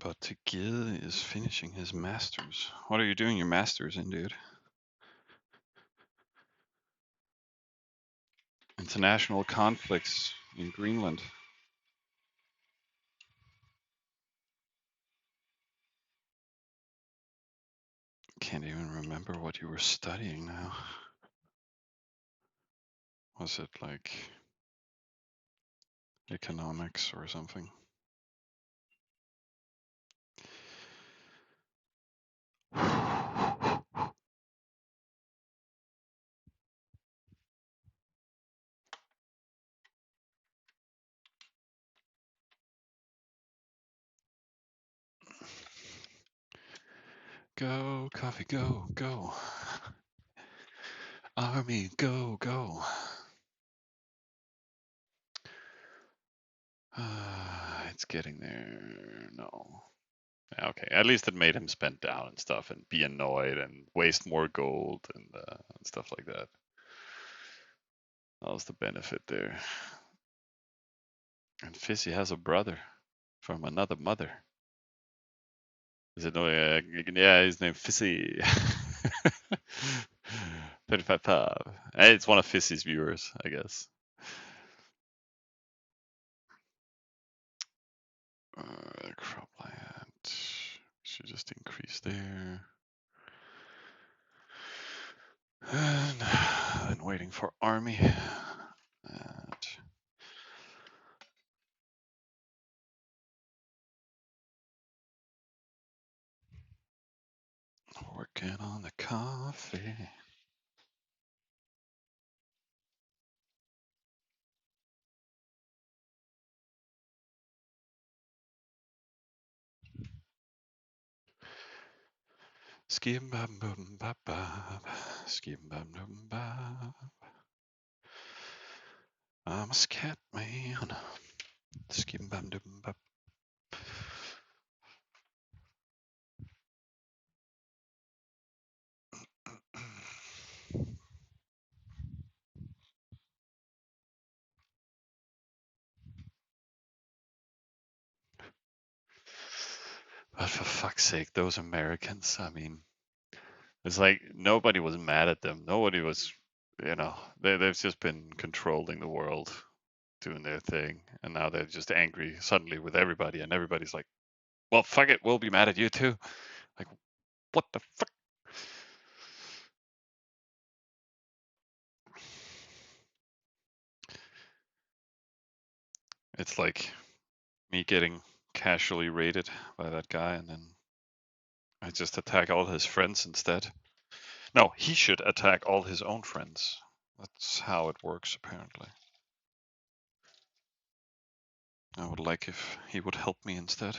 But Tequila is finishing his masters. What are you doing your masters in, dude? International conflicts in Greenland. Can't even remember what you were studying now. Was it like economics or something? Go, coffee, go, go. Army, go, go. It's getting there. No. Okay, at least it made him spend down and stuff and be annoyed and waste more gold and stuff like that. That was the benefit there. And Fizzy has a brother from another mother. Is it no? Yeah, his name Fizzy. 35 pub. It's one of Fizzy's viewers, I guess. Cropland. Should just increase there. And then waiting for army. And working on the coffee. Skim bam boom bap bap. Skim bam boom bap. I'm a scat man. Skim bam boom bap. But for fuck's sake, those Americans, I mean, it's like nobody was mad at them. Nobody was, they've just been controlling the world, doing their thing. And now they're just angry suddenly with everybody. And everybody's like, well, fuck it, we'll be mad at you too. Like, what the fuck? It's like me getting casually raided by that guy, and then I just attack all his friends instead. No, he should attack all his own friends. That's how it works, apparently. I would like if he would help me instead.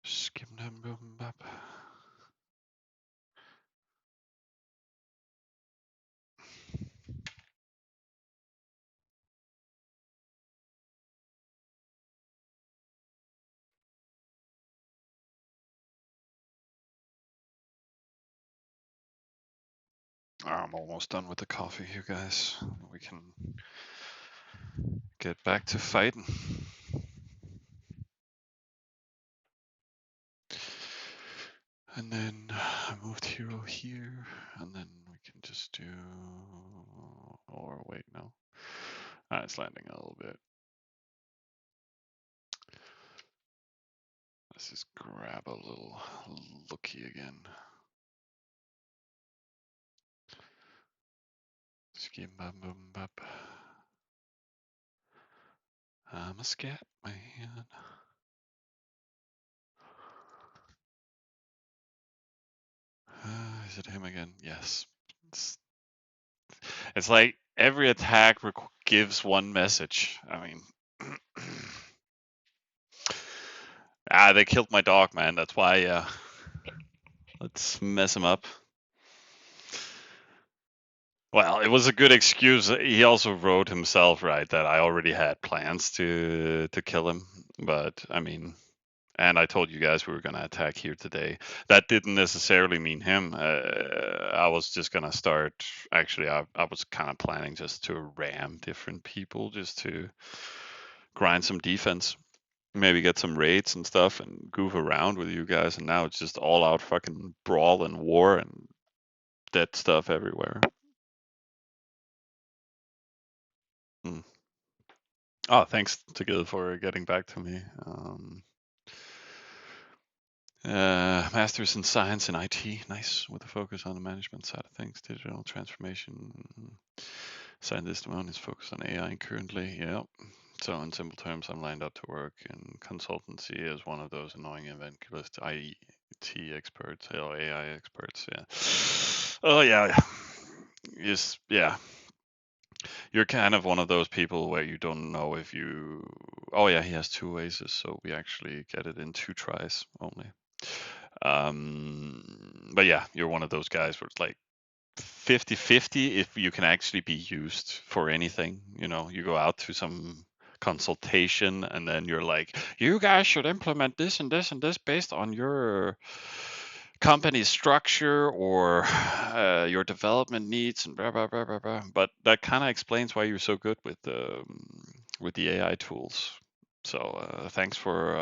Skim dum bum bap. I'm almost done with the coffee, you guys. We can get back to fighting. And then I moved hero here, and then we can just do. Or wait, no. It's landing a little bit. Let's just grab a little looky again. Skim bum bum bap. I'm a scat man. Is it him again? Yes. It's like every attack gives one message. I mean, they killed my dog, man. That's why. Let's mess him up. Well, it was a good excuse. He also wrote himself, right, that I already had plans to kill him. But I mean, and I told you guys we were gonna attack here today. That didn't necessarily mean him. I was just gonna start. Actually, I was kind of planning just to ram different people, just to grind some defense, maybe get some raids and stuff, and goof around with you guys. And now it's just all out fucking brawl and war and dead stuff everywhere. Mm. Oh, thanks to Gil for getting back to me. Masters in Science and IT, nice, with a focus on the management side of things, digital transformation. Scientist one is focused on AI currently, yeah. So in simple terms, I'm lined up to work in consultancy as one of those annoying evangelist IT experts, or AI experts, yeah. Oh yeah, yes, yeah. You're kind of one of those people where you don't know if you. Oh yeah, he has two aces, so we actually get it in 2 tries only. But yeah, you're one of those guys where it's like 50-50 if you can actually be used for anything. You go out to some consultation and then you're like, you guys should implement this and this and this based on your company structure or your development needs and blah blah blah blah blah. But that kind of explains why you're so good with the AI tools. So thanks for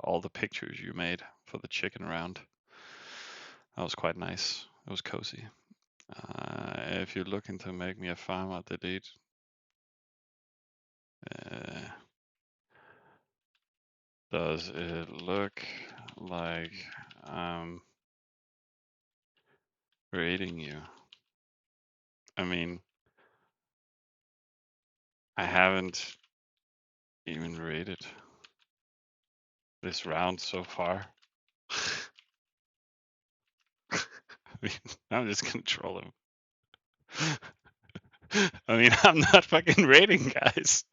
all the pictures you made for the chicken round. That was quite nice. It was cozy. If you're looking to make me a farmer, delete. Does it look like I'm rating you? I mean, I haven't even rated this round so far. I mean, I'm just gonna troll him. I mean, I'm not fucking rating, guys.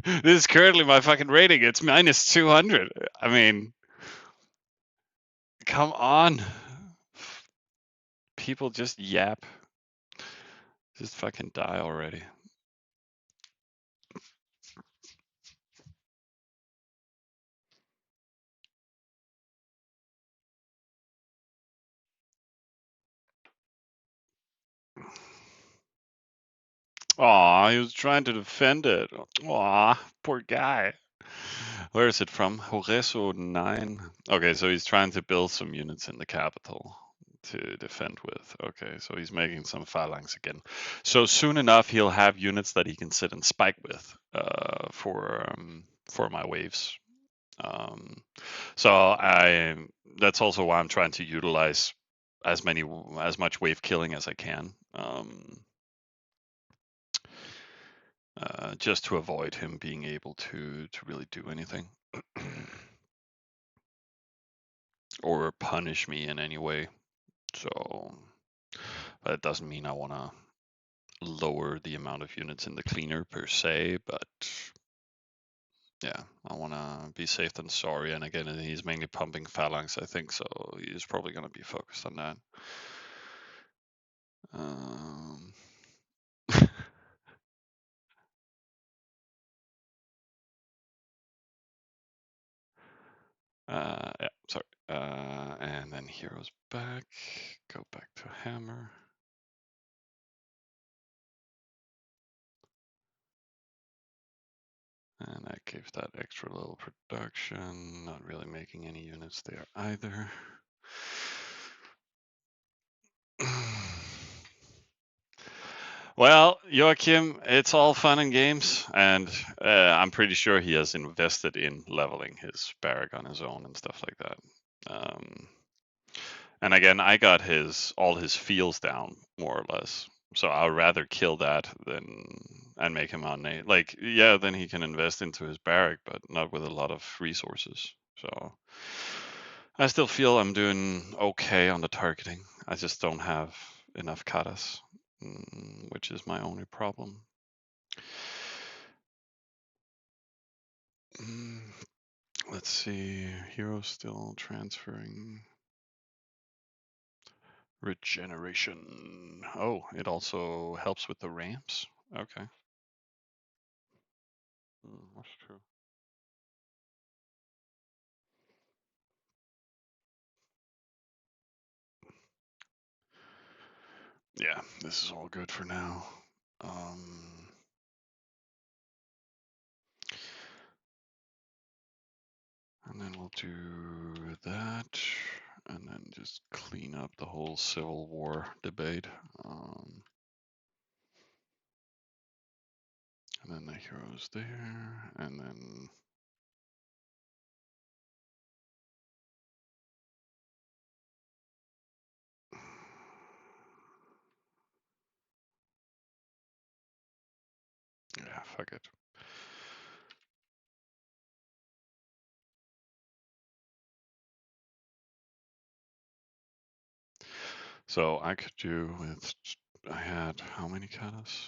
This is currently my fucking rating. It's minus 200. I mean, come on. People just yap. Just fucking die already. Aw, he was trying to defend it. Aw, poor guy. Where is it from? Horeso 9. Okay, so he's trying to build some units in the capital to defend with. Okay, so he's making some phalanx again. So soon enough, he'll have units that he can sit and spike with for my waves. So that's also why I'm trying to utilize as much wave killing as I can. Just to avoid him being able to really do anything or punish me in any way. So that doesn't mean I want to lower the amount of units in the cleaner per se, but yeah, I want to be safe than sorry. And again, he's mainly pumping phalanx, I think, so he's probably going to be focused on that. Um, yeah, sorry. And then heroes back. Go back to hammer. And that gives that extra little production. Not really making any units there either. Well, Joachim, it's all fun and games, and I'm pretty sure he has invested in leveling his barrack on his own and stuff like that. And again, I got all his fields down more or less. So I'd rather kill that than and make him on like yeah, then he can invest into his barrack, but not with a lot of resources. So I still feel I'm doing okay on the targeting. I just don't have enough katas, which is my only problem. Let's see, hero still transferring. Regeneration. Oh, it also helps with the ramps. Okay. That's true. Yeah, this is all good for now. And then we'll do that, and then just clean up the whole Civil War debate. And then the heroes there, and then yeah, fuck it. So I could do with, I had how many katas?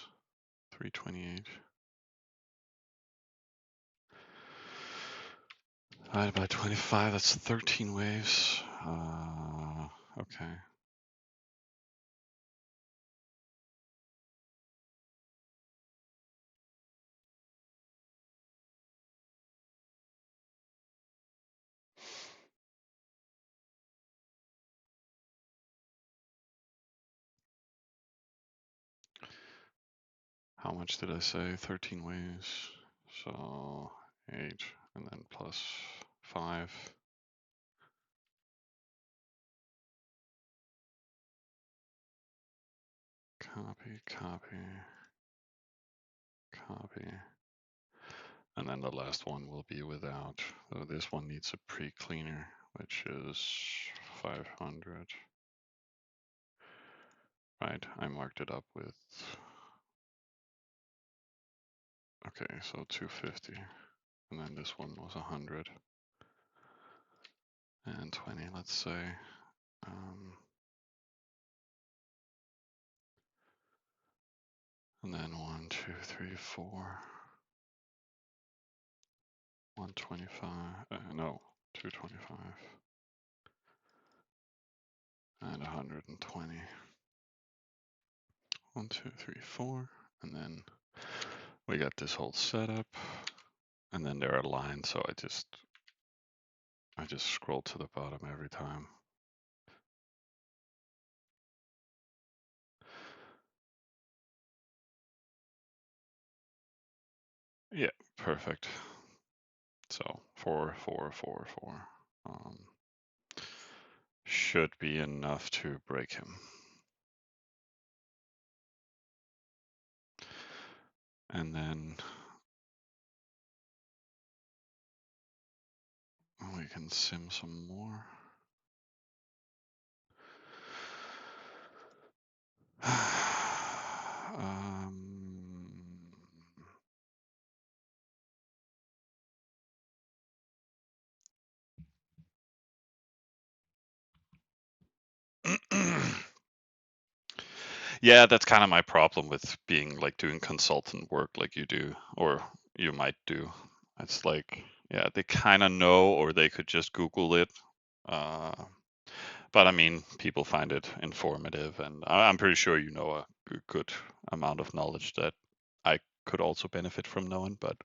328. Divided by 25, that's 13 waves. Okay. How much did I say? 13 waves. So 8, and then plus 5. Copy, copy, copy. And then the last one will be without. So this one needs a pre-cleaner, which is 500. Right, I marked it up with, okay, so 250. And then this one was 100. And 20, let's say. And then 1, 2, 3, 4. 125, no, 225. And 120. 1, 2, 3, 4. And then we got this whole setup. And then there are lines, so I just scroll to the bottom every time. Yeah, perfect. So 4, 4, 4, 4. Should be enough to break him. And then we can sim some more. Yeah, that's kind of my problem with being like doing consultant work like you do, or you might do. It's like, yeah, they kind of know, or they could just Google it. Uh, but I mean, people find it informative, and I'm pretty sure you know a good amount of knowledge that I could also benefit from knowing. But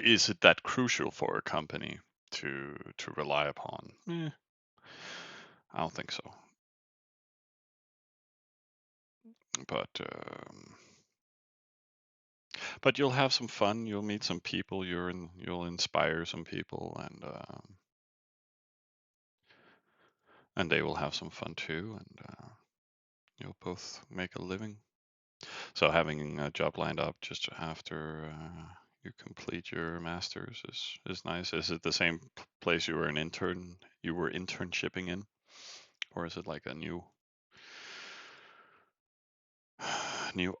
is it that crucial for a company to rely upon? I don't think so. But but you'll have some fun. You'll meet some people. You'll inspire some people, and they will have some fun too, and you'll both make a living. So having a job lined up just after you complete your masters is nice. Is it the same place you were an intern? You were internshipping in, or is it like a new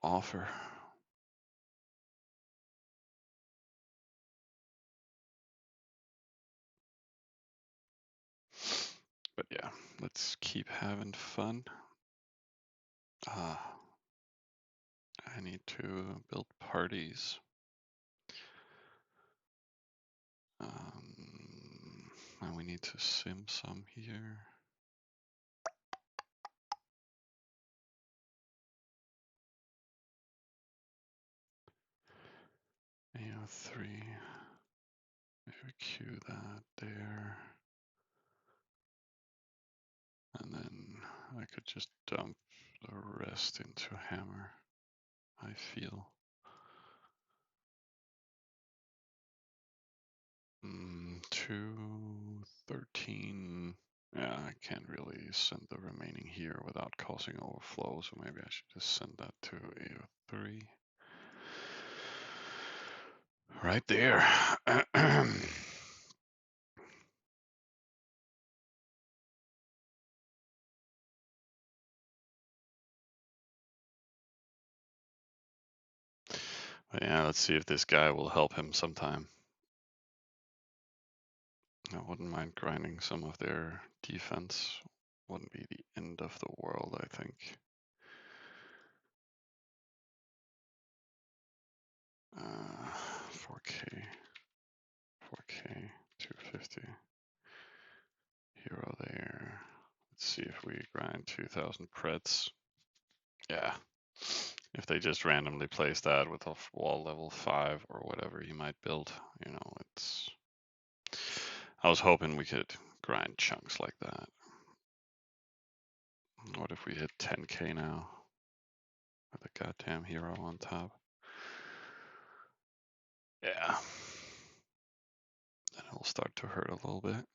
offer? But yeah, let's keep having fun. Ah, I need to build parties. And we need to sim some here. AO3. Maybe queue that there. And then I could just dump the rest into hammer, I feel. 213. Yeah, I can't really send the remaining here without causing overflow, so maybe I should just send that to AO3. Right there. But yeah, let's see if this guy will help him sometime. I wouldn't mind grinding some of their defense. Wouldn't be the end of the world, I think. 4K, 4K, 250. Hero there. Let's see if we grind 2,000 creds. Yeah. If they just randomly place that with a wall level 5 or whatever you might build, it's. I was hoping we could grind chunks like that. What if we hit 10K now? With a goddamn hero on top. Yeah. Then it'll start to hurt a little bit.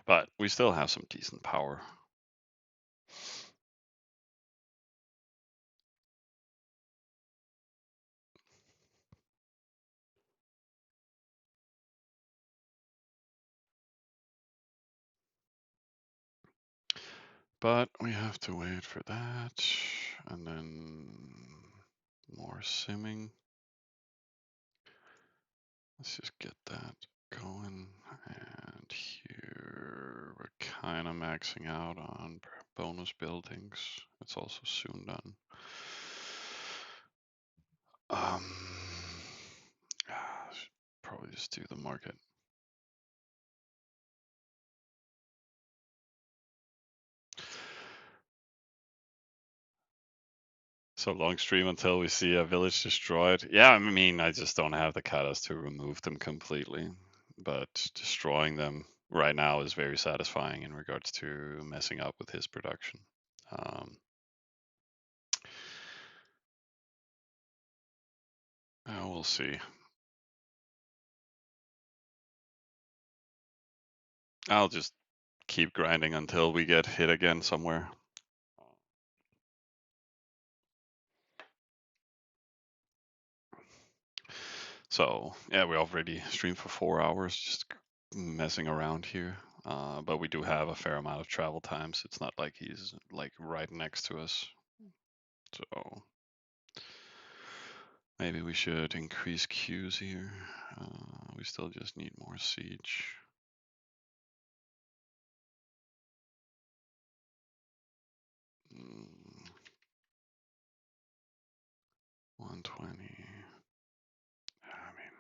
But we still have some decent power. But we have to wait for that. And then more simming. Let's just get that going. And here we're kind of maxing out on bonus buildings. It's also soon done. Probably just do the market. So long stream until we see a village destroyed. Yeah, I mean, I just don't have the katas to remove them completely, but destroying them right now is very satisfying in regards to messing up with his production. Um, We'll see. I'll just keep grinding until we get hit again somewhere. So yeah, we already streamed for 4 hours, just messing around here. But we do have a fair amount of travel time, so it's not like he's like right next to us. So maybe we should increase queues here. We still just need more siege. Mm, 120. I mean,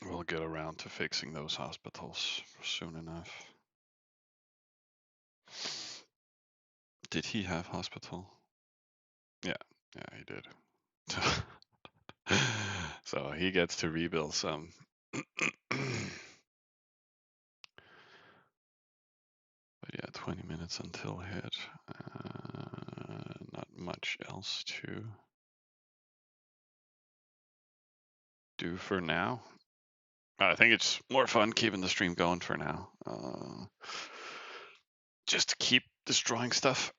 we'll get around to fixing those hospitals soon enough. Did he have hospital? Yeah, he did. So he gets to rebuild some. But yeah, 20 minutes until hit. Not much else to do for now. I think it's more fun keeping the stream going for now. Just to keep destroying stuff.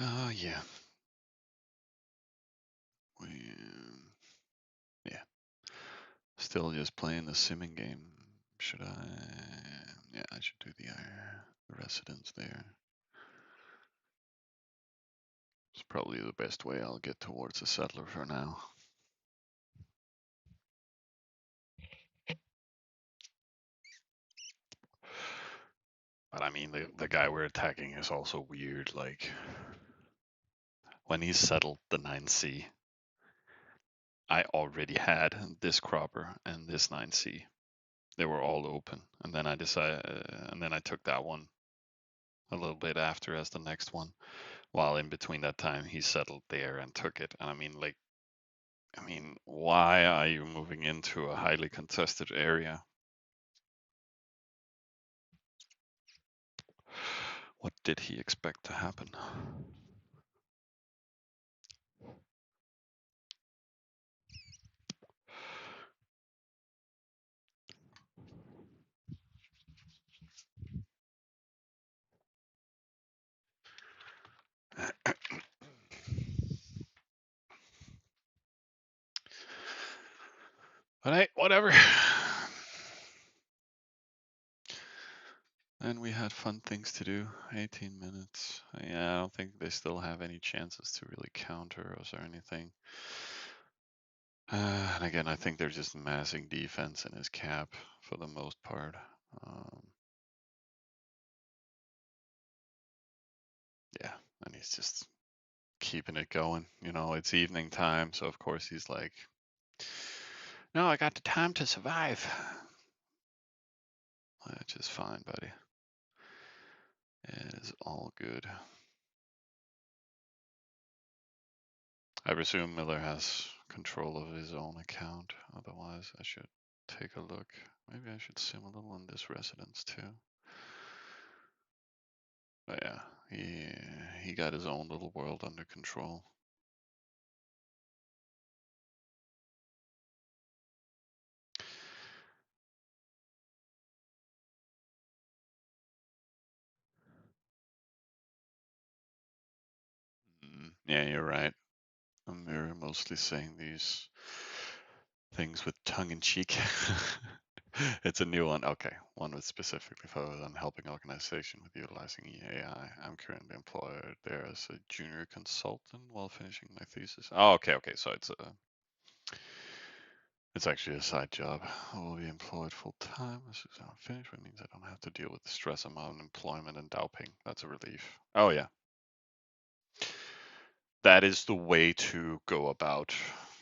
Oh yeah. We, yeah. Still just playing the simming game. Should I? Yeah, I should do the residence there. It's probably the best way I'll get towards a settler for now. But I mean, the guy we're attacking is also weird. Like, when he settled the 9C, I already had this cropper and this 9C. They were all open, and then I took that one a little bit after as the next one. While in between that time, he settled there and took it. And I mean, why are you moving into a highly contested area? What did he expect to happen? But hey, whatever. And we had fun things to do. 18 minutes. Yeah, I don't think they still have any chances to really counter us or anything. And again, I think they're just massing defense in his cap for the most part. Yeah, and he's just keeping it going. You know, it's evening time, so of course he's like, no, I got the time to survive. Which is fine, buddy. It is all good. I presume Miller has control of his own account. Otherwise, I should take a look. Maybe I should sim a little in this residence too. But yeah, he got his own little world under control. Yeah, you're right. I'm very mostly saying these things with tongue in cheek. It's a new one. Okay, one was specifically focused on helping organization with utilizing AI. I'm currently employed there as a junior consultant while finishing my thesis. Oh, okay. So it's actually a side job. I will be employed full time as soon as I'm finished, which means I don't have to deal with the stress of unemployment and doping. That's a relief. Oh yeah, that is the way to go about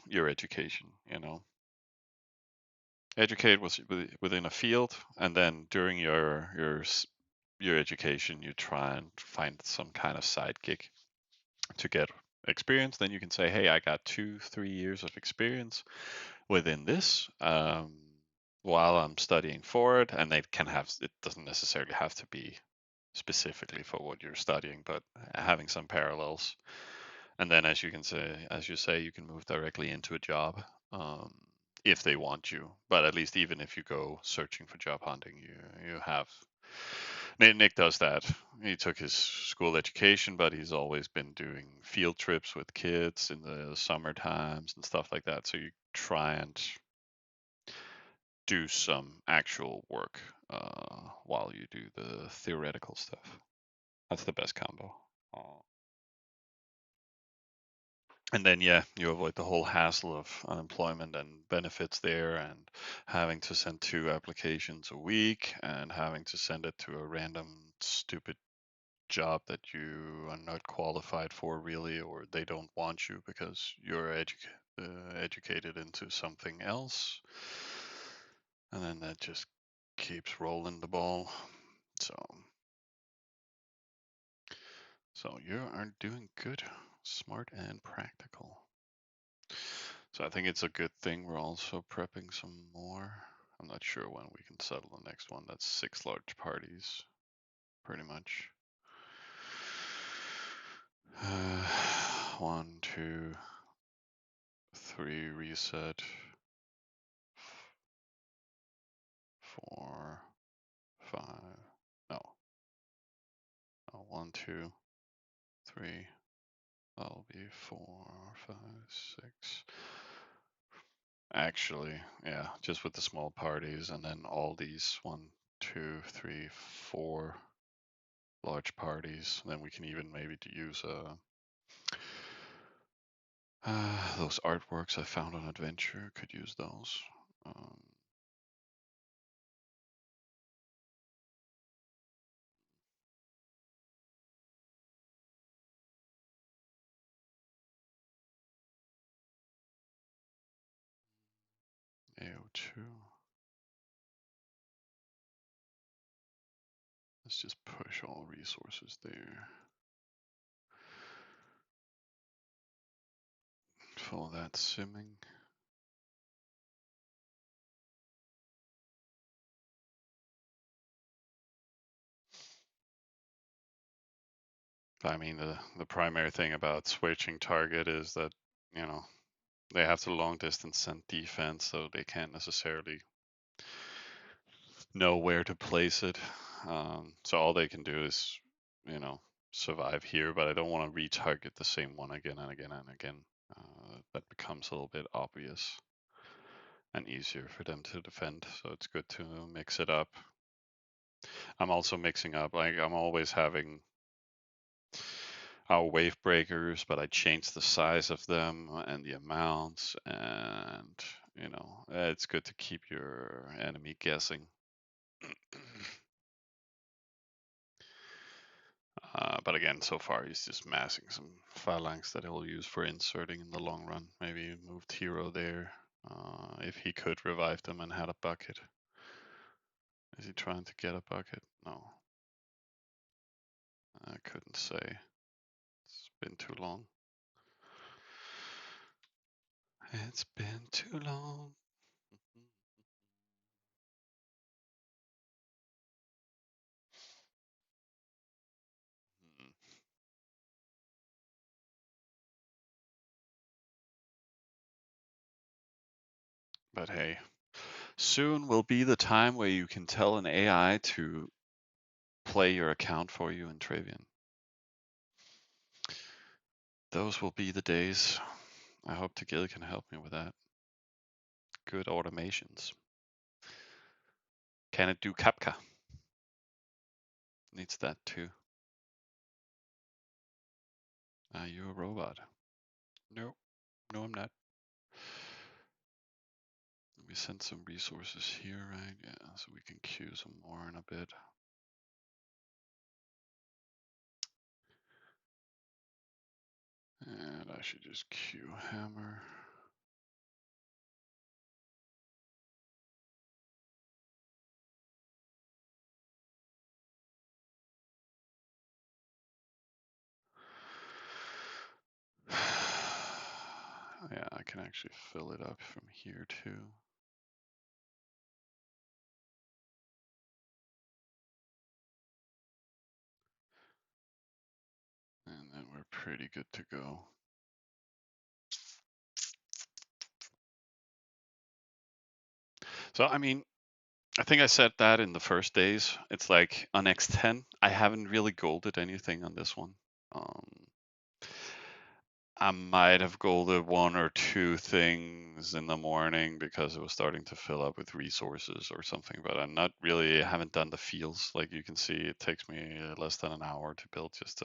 your education. You know, educate within a field, and then during your education, you try and find some kind of side gig to get experience. Then you can say, hey, I got 2-3 years of experience within this while I'm studying for it, and it doesn't necessarily have to be specifically for what you're studying, but having some parallels. And then, as you say, you can move directly into a job um, if they want you. But at least, even if you go searching for job hunting, you have. Nick does that. He took his school education, but he's always been doing field trips with kids in the summer times and stuff like that. So you try and do some actual work while you do the theoretical stuff. That's the best combo. Uh, and then, yeah, you avoid the whole hassle of unemployment and benefits there, and having to send 2 applications a week, and having to send it to a random stupid job that you are not qualified for really, or they don't want you because you're educated into something else, and then that just keeps rolling the ball. So you are doing good, smart and practical. So I think it's a good thing we're also prepping some more. I'm not sure when we can settle the next one. That's 6 large parties, pretty much. 1, 2, 3 reset. 4, 5. No. No, 1, 2, 3. That'll be 4, 5, 6. Actually, yeah, just with the small parties, and then all these 1, 2, 3, 4 large parties. Then we can even maybe use those artworks I found on Adventure. Could use those. Um, AO2. Let's just push all resources there. For that simming. I mean, the primary thing about switching target is that, you know, they have to long distance send defense, so they can't necessarily know where to place it. So all they can do is, you know, survive here, but I don't want to retarget the same one again and again and again. That becomes a little bit obvious and easier for them to defend. So it's good to mix it up. I'm also mixing up, like I'm always having our wave breakers, but I change the size of them and the amounts, and you know, it's good to keep your enemy guessing. But again, so far he's just massing some phalanx that he'll use for inserting in the long run. Maybe moved hero there. If he could revive them and had a bucket. Is he trying to get a bucket? No. I couldn't say. It's been too long. It's been too long. But hey, soon will be the time where you can tell an AI to play your account for you in Travian. Those will be the days. I hope Tegil can help me with that. Good automations. Can it do Kapka? Needs that too. Are you a robot? No, no, I'm not. We send some resources here, right? Yeah, so we can queue some more in a bit. And I should just queue hammer. Yeah, I can actually fill it up from here too. And then we're pretty good to go. So, I mean, I think I said that in the first days. It's like on X10, I haven't really golded anything on this one. I might have golded one or two things in the morning because it was starting to fill up with resources or something, but I'm not really, I haven't done the fields. Like you can see, it takes me less than an hour to build just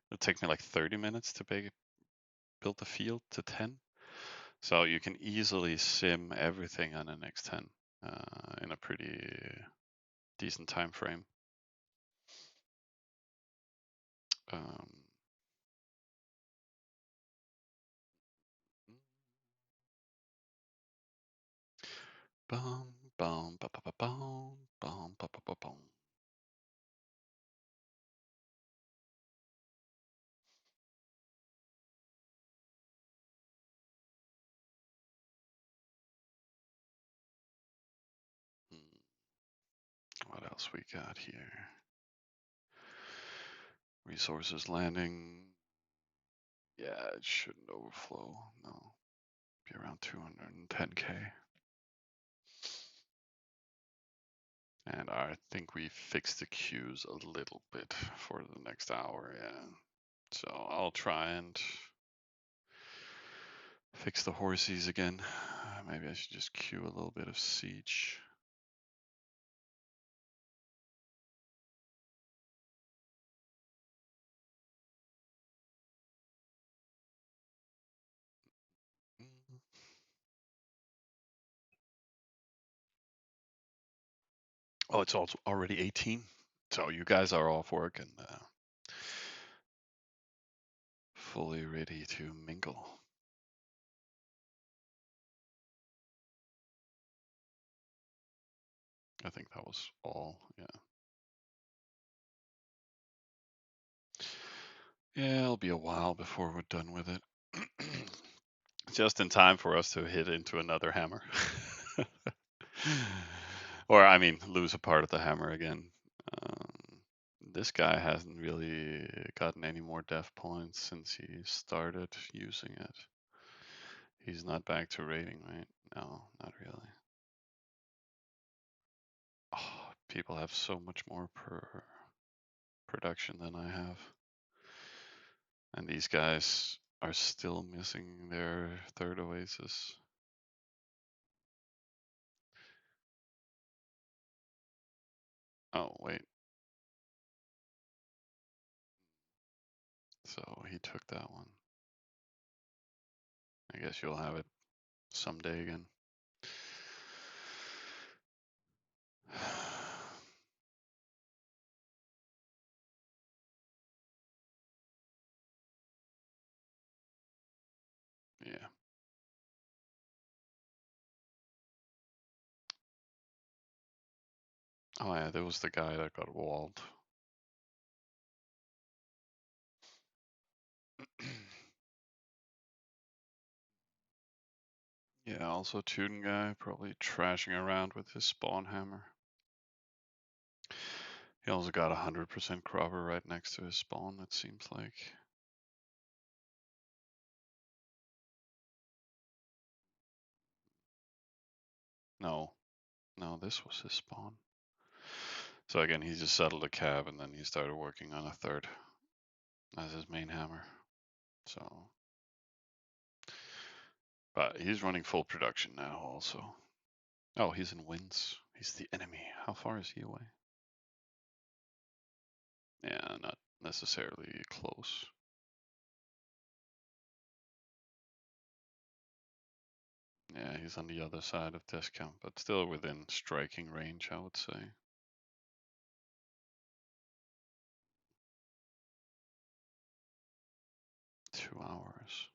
it takes me like 30 minutes to build the field to 10. So you can easily sim everything on an X10 in a pretty decent time frame. Um, bum, bum, ba, ba, ba, bum, bum, ba, ba, ba, bum. What else we got here? Resources landing. Yeah, it shouldn't overflow. No, be around 210k. And I think we fixed the queues a little bit for the next hour. Yeah. So I'll try and fix the horsies again. Maybe I should just queue a little bit of siege. Oh, it's also already 18. So you guys are off work and fully ready to mingle. I think that was all. Yeah. Yeah, it'll be a while before we're done with it. Just in time for us to hit into another hammer. Or, I mean, lose a part of the hammer again. this guy hasn't really gotten any more death points since he started using it. He's not back to rating, right? No, not really. Oh, people have so much more production than I have. And these guys are still missing their third oasis. Oh, wait. So he took that one. I guess you'll have it someday again. Yeah. Oh yeah, there was the guy that got walled. Yeah, also Tuden guy, probably trashing around with his spawn hammer. He also got 100% cropper right next to his spawn, it seems like. No, no, this was his spawn. So again, he just settled a cab and then he started working on a third as his main hammer. So, but he's running full production now also. Oh, he's in wins. He's the enemy. How far is he away? Yeah, not necessarily close. Yeah, he's on the other side of discount, but still within striking range, I would say. Two hours.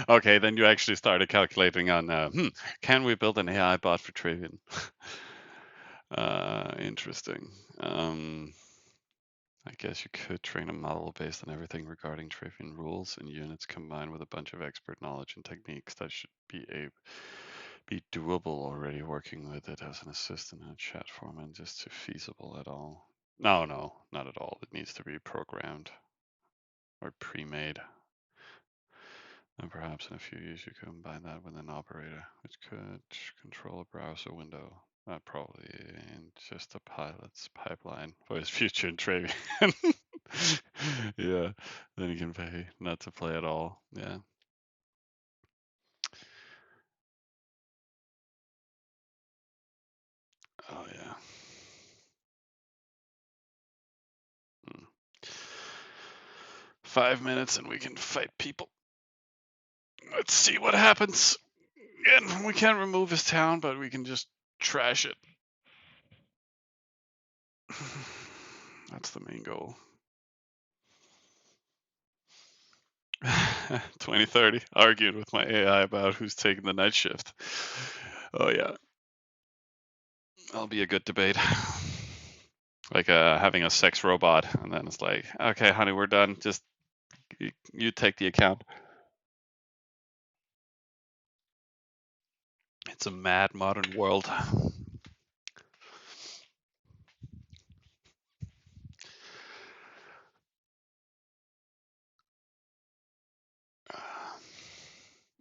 Okay, then you actually started calculating on, can we build an AI bot for Trivian? Interesting. I guess you could train a model based on everything regarding Trivian rules and units combined with a bunch of expert knowledge and techniques that should be doable already. Working with it as an assistant in a chat format just too feasible at all. No, not at all. It needs to be programmed or pre-made. And perhaps in a few years you could combine that with an operator, which could control a browser window. Probably in just a pilot's pipeline for his future in Travian. Yeah, then you can pay not to play at all. Yeah. Oh yeah. Mm. 5 minutes and we can fight people. Let's see what happens. And we can't remove his town, but we can just trash it. That's the main goal. 2030, arguing with my AI about who's taking the night shift. Oh yeah, that'll be a good debate. Like having a sex robot, and then it's like, okay, honey, we're done. Just you take the account. It's a mad modern world.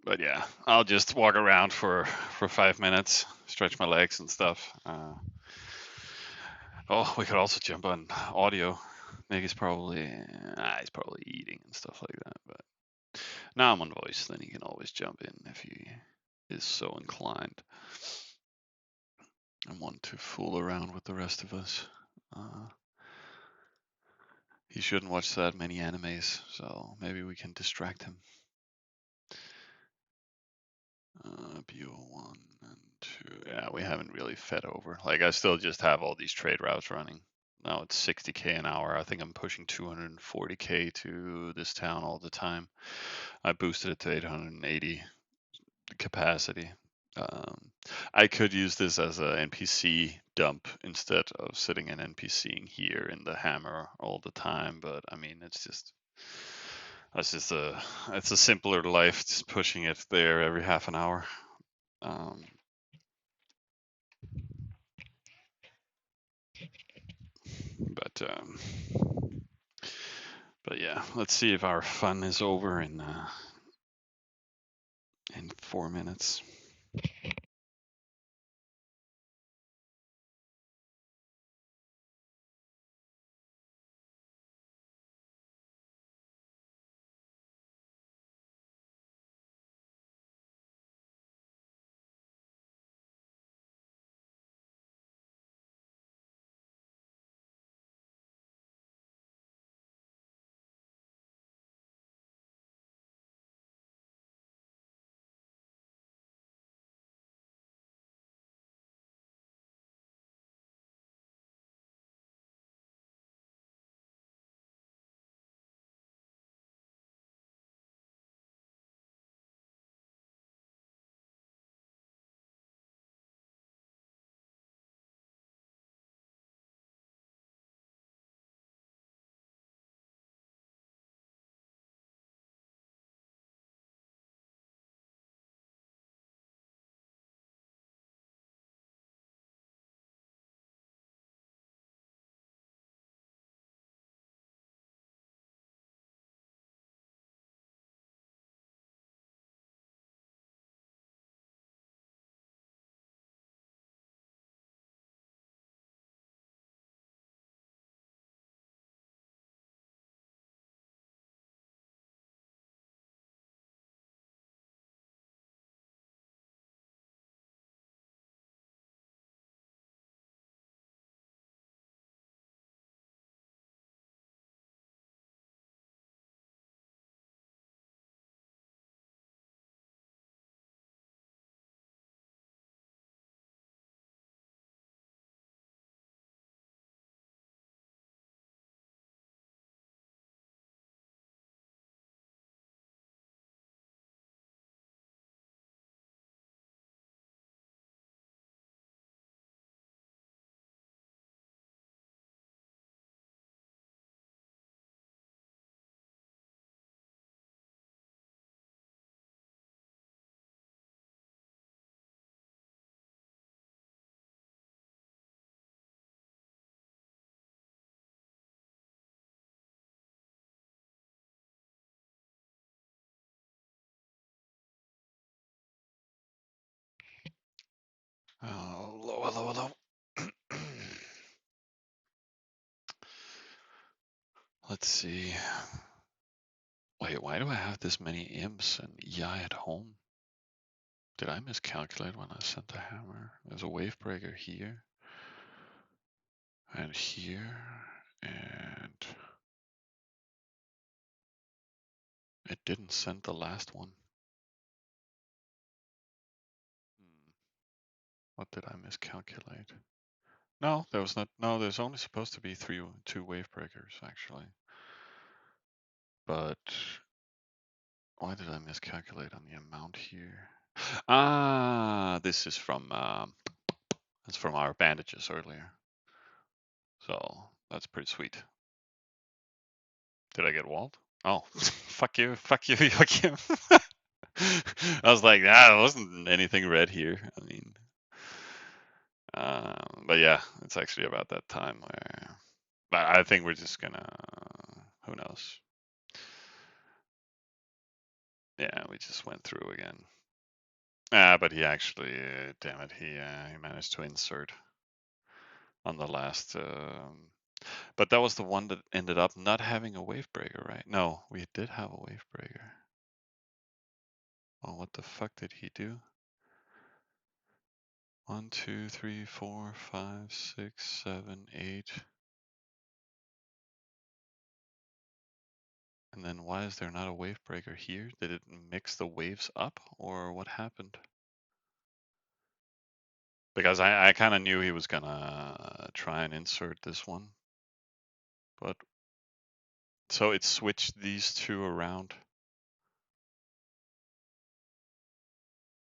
But yeah, I'll just walk around for 5 minutes, stretch my legs and stuff. Oh, we could also jump on audio. Nick is probably he's probably eating and stuff like that. But now I'm on voice, then he can always jump in if he is so inclined and want to fool around with the rest of us. He shouldn't watch that many animes, so maybe we can distract him. BO1 and 2. Yeah, we haven't really fed over. Like, I still just have all these trade routes running. Now it's 60k an hour. I think I'm pushing 240k to this town all the time. I boosted it to 880 capacity. I could use this as a NPC dump instead of sitting and NPCing here in the hammer all the time, but I mean, it's just That's just it's a simpler life, just pushing it there every half an hour. But yeah, let's see if our fun is over in 4 minutes. Oh, hello, hello, hello. Let's see. Wait, why do I have this many imps and EI at home? Did I miscalculate when I sent the hammer? There's a wave breaker here. And here. And it didn't send the last one. What did I miscalculate? No, there was not. No, there's only supposed to be two wave breakers actually. But why did I miscalculate on the amount here? Ah, this is from that's from our bandages earlier. So that's pretty sweet. Did I get walled? Oh, fuck you, fuck you, fuck you. I was like, there wasn't anything red here. I mean, but yeah, it's actually about that time where. But I think we're just gonna. Who knows? Yeah, we just went through again. Ah, but he actually, damn it, he managed to insert on the last. But that was the one that ended up not having a wave breaker, right? No, we did have a wave breaker. Well, what the fuck did he do? 1, 2, 3, 4, 5, 6, 7, 8. And then why is there not a wave breaker here? Did it mix the waves up or what happened? Because I kind of knew he was gonna try and insert this one. But so it switched these two around.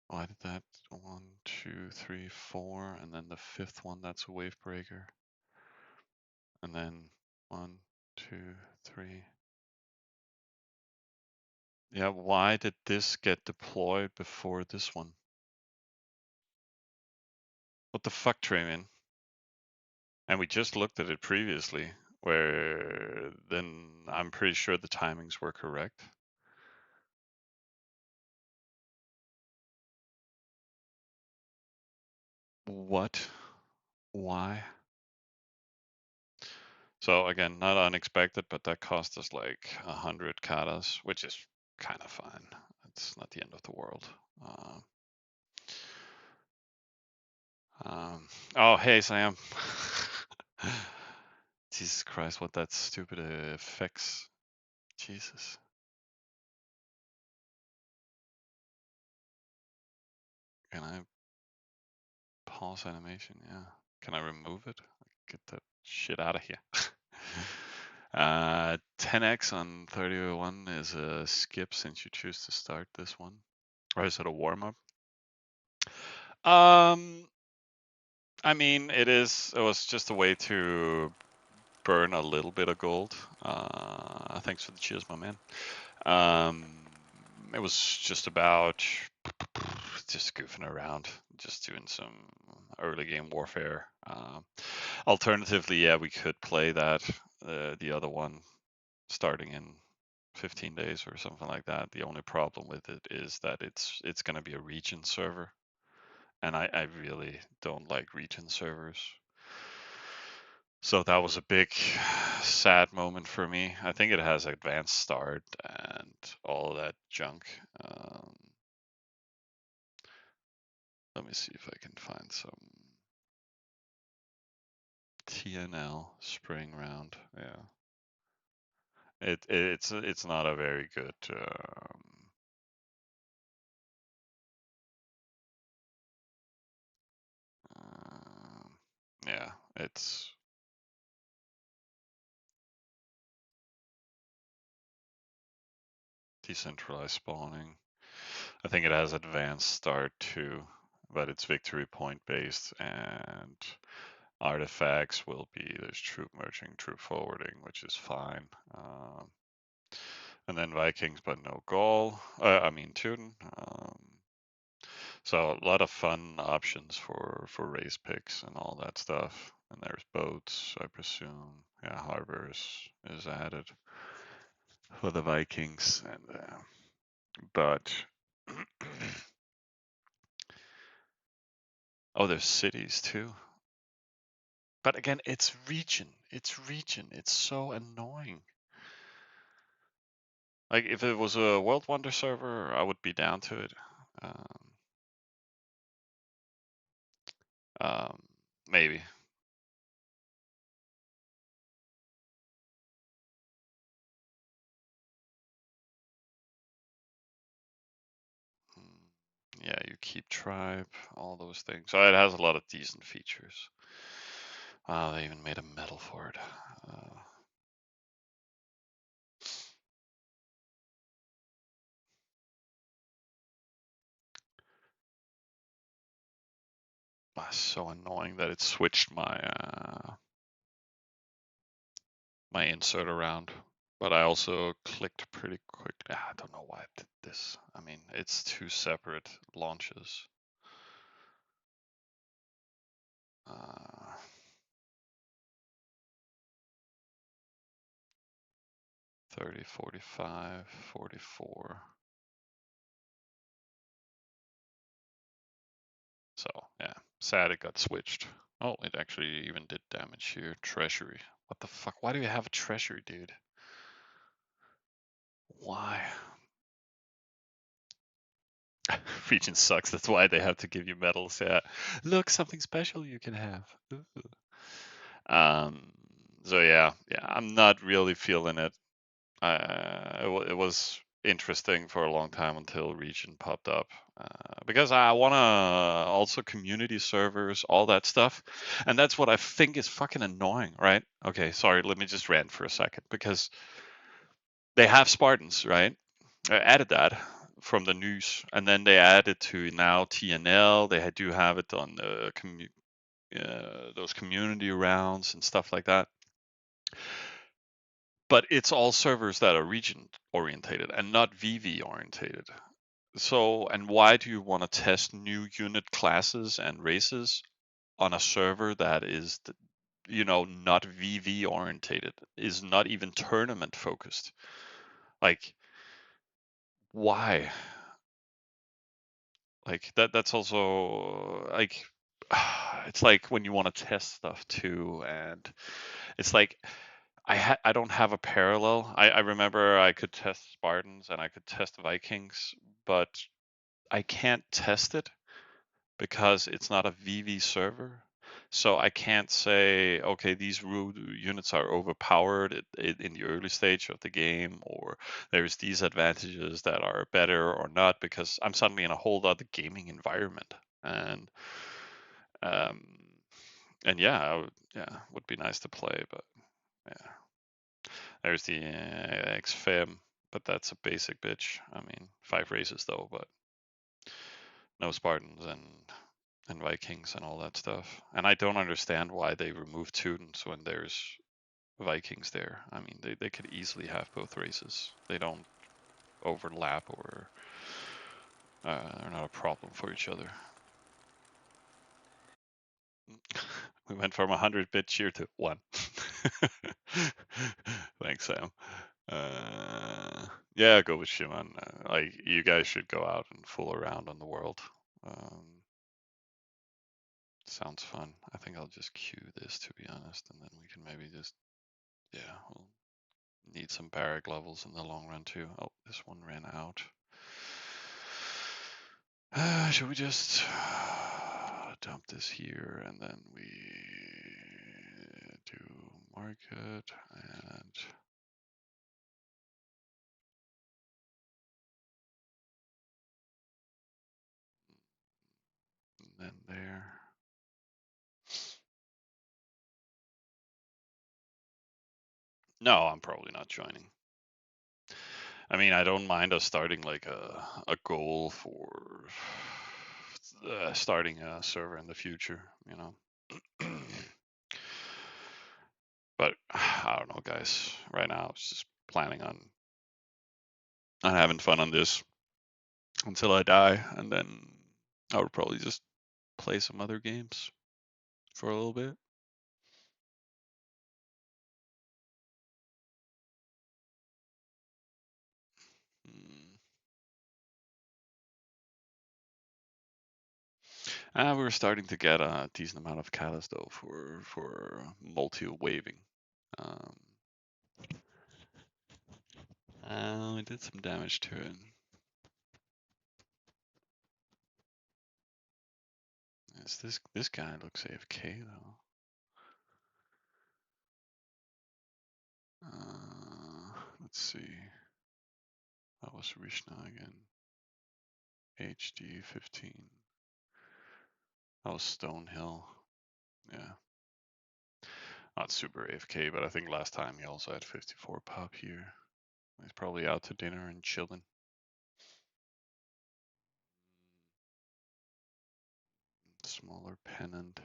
Why did that? 1, 2, 3, 4, and then the fifth one, that's a wave breaker. And then 1, 2, 3. Yeah, why did this get deployed before this one? What the fuck, Trayman? And we just looked at it previously, where then I'm pretty sure the timings were correct. What? Why? So again, not unexpected, but that cost us like 100 katas, which is kind of fine. It's not the end of the world. Um, oh, hey, Sam. Jesus Christ, what that stupid effects. Jesus. Can I pause animation? Yeah. Can I remove it? Get that shit out of here. 10x on 3001 is a skip since you choose to start this one. Or is it a warm up? I mean, it was just a way to burn a little bit of gold. Thanks for the cheers, my man. It was just about just goofing around, just doing some early game warfare. Alternatively, yeah, we could play that, the other one, starting in 15 days or something like that. The only problem with it is that it's going to be a region server, and I really don't like region servers. So that was a big sad moment for me. I think it has advanced start and all of that junk. Let me see if I can find some TNL spring round. Yeah, it's not a very good. Um, yeah, it's decentralized spawning. I think it has advanced start too, but it's victory point based, and artifacts will be there's troop merging, troop forwarding, which is fine. And then Vikings, but no Gaul. I mean Teuton. So a lot of fun options for race picks and all that stuff. And there's boats, I presume. Yeah, harbors is added for the Vikings, and but oh, there's cities too. But again, it's region. It's region. It's so annoying. Like if it was a World Wonder server, I would be down to it. Um, um, maybe. Mm, yeah, you keep tribe, all those things. So it has a lot of decent features. They even made a medal for it. Uh, so annoying that it switched my insert around. But I also clicked pretty quick. I don't know why I did this. I mean, it's two separate launches. Uh, 30, 45, 44. So yeah, sad it got switched. Oh, it actually even did damage here. Treasury. What the fuck? Why do you have a treasury, dude? Why? Region sucks. That's why they have to give you medals. Yeah. Look, something special you can have. Ooh. So yeah, I'm not really feeling it. It was interesting for a long time until region popped up, because I want to also community servers, all that stuff, and that's what I think is fucking annoying, right? Okay, sorry, let me just rant for a second because they have Spartans, right? I added that from the news, and then they added to now TNL. They do have it on the those community rounds and stuff like that. but it's all servers that are region orientated and not VV orientated. So, and why do you want to test new unit classes and races on a server that is, not VV orientated, is not even tournament focused? Like, why? Like that's also like it's like when you want to test stuff too, and it's like I don't have a parallel. I remember I could test Spartans and I could test Vikings, but I can't test it because it's not a VV server. So I can't say, okay, these units are overpowered in the early stage of the game, or there's these advantages that are better or not, because I'm suddenly in a whole other gaming environment. And um, and yeah, would be nice to play, but yeah, there's the X10, but that's a basic bitch. I mean, 5 races though, but no Spartans and Vikings and all that stuff. And I don't understand why they remove Teutons when there's Vikings there. I mean, they could easily have both races. They don't overlap, or they're not a problem for each other. We went from 100-bit cheer to 1. Thanks, Sam. Yeah, go with Shimon. Like, you guys should go out and fool around on the world. Sounds fun. I think I'll just queue this, to be honest, and then we can maybe just, yeah, we'll need some barrack levels in the long run too. Oh, this one ran out. Should we just dump this here, and then we do market, and then there. No, I'm probably not joining. I mean, I don't mind us starting like a goal for starting a server in the future, But I don't know, guys. Right now, it's just planning on having fun on this until I die, and then I would probably just play some other games for a little bit. Mm. We're starting to get a decent amount of catalyst though for multi-waving. Um, we did some damage to it. This guy looks AFK though. Let's see. That was Rishna again. HD 15. That was Stonehill. Yeah. Not super AFK, but I think last time he also had 54 pop here. He's probably out to dinner and chilling. Smaller pennant.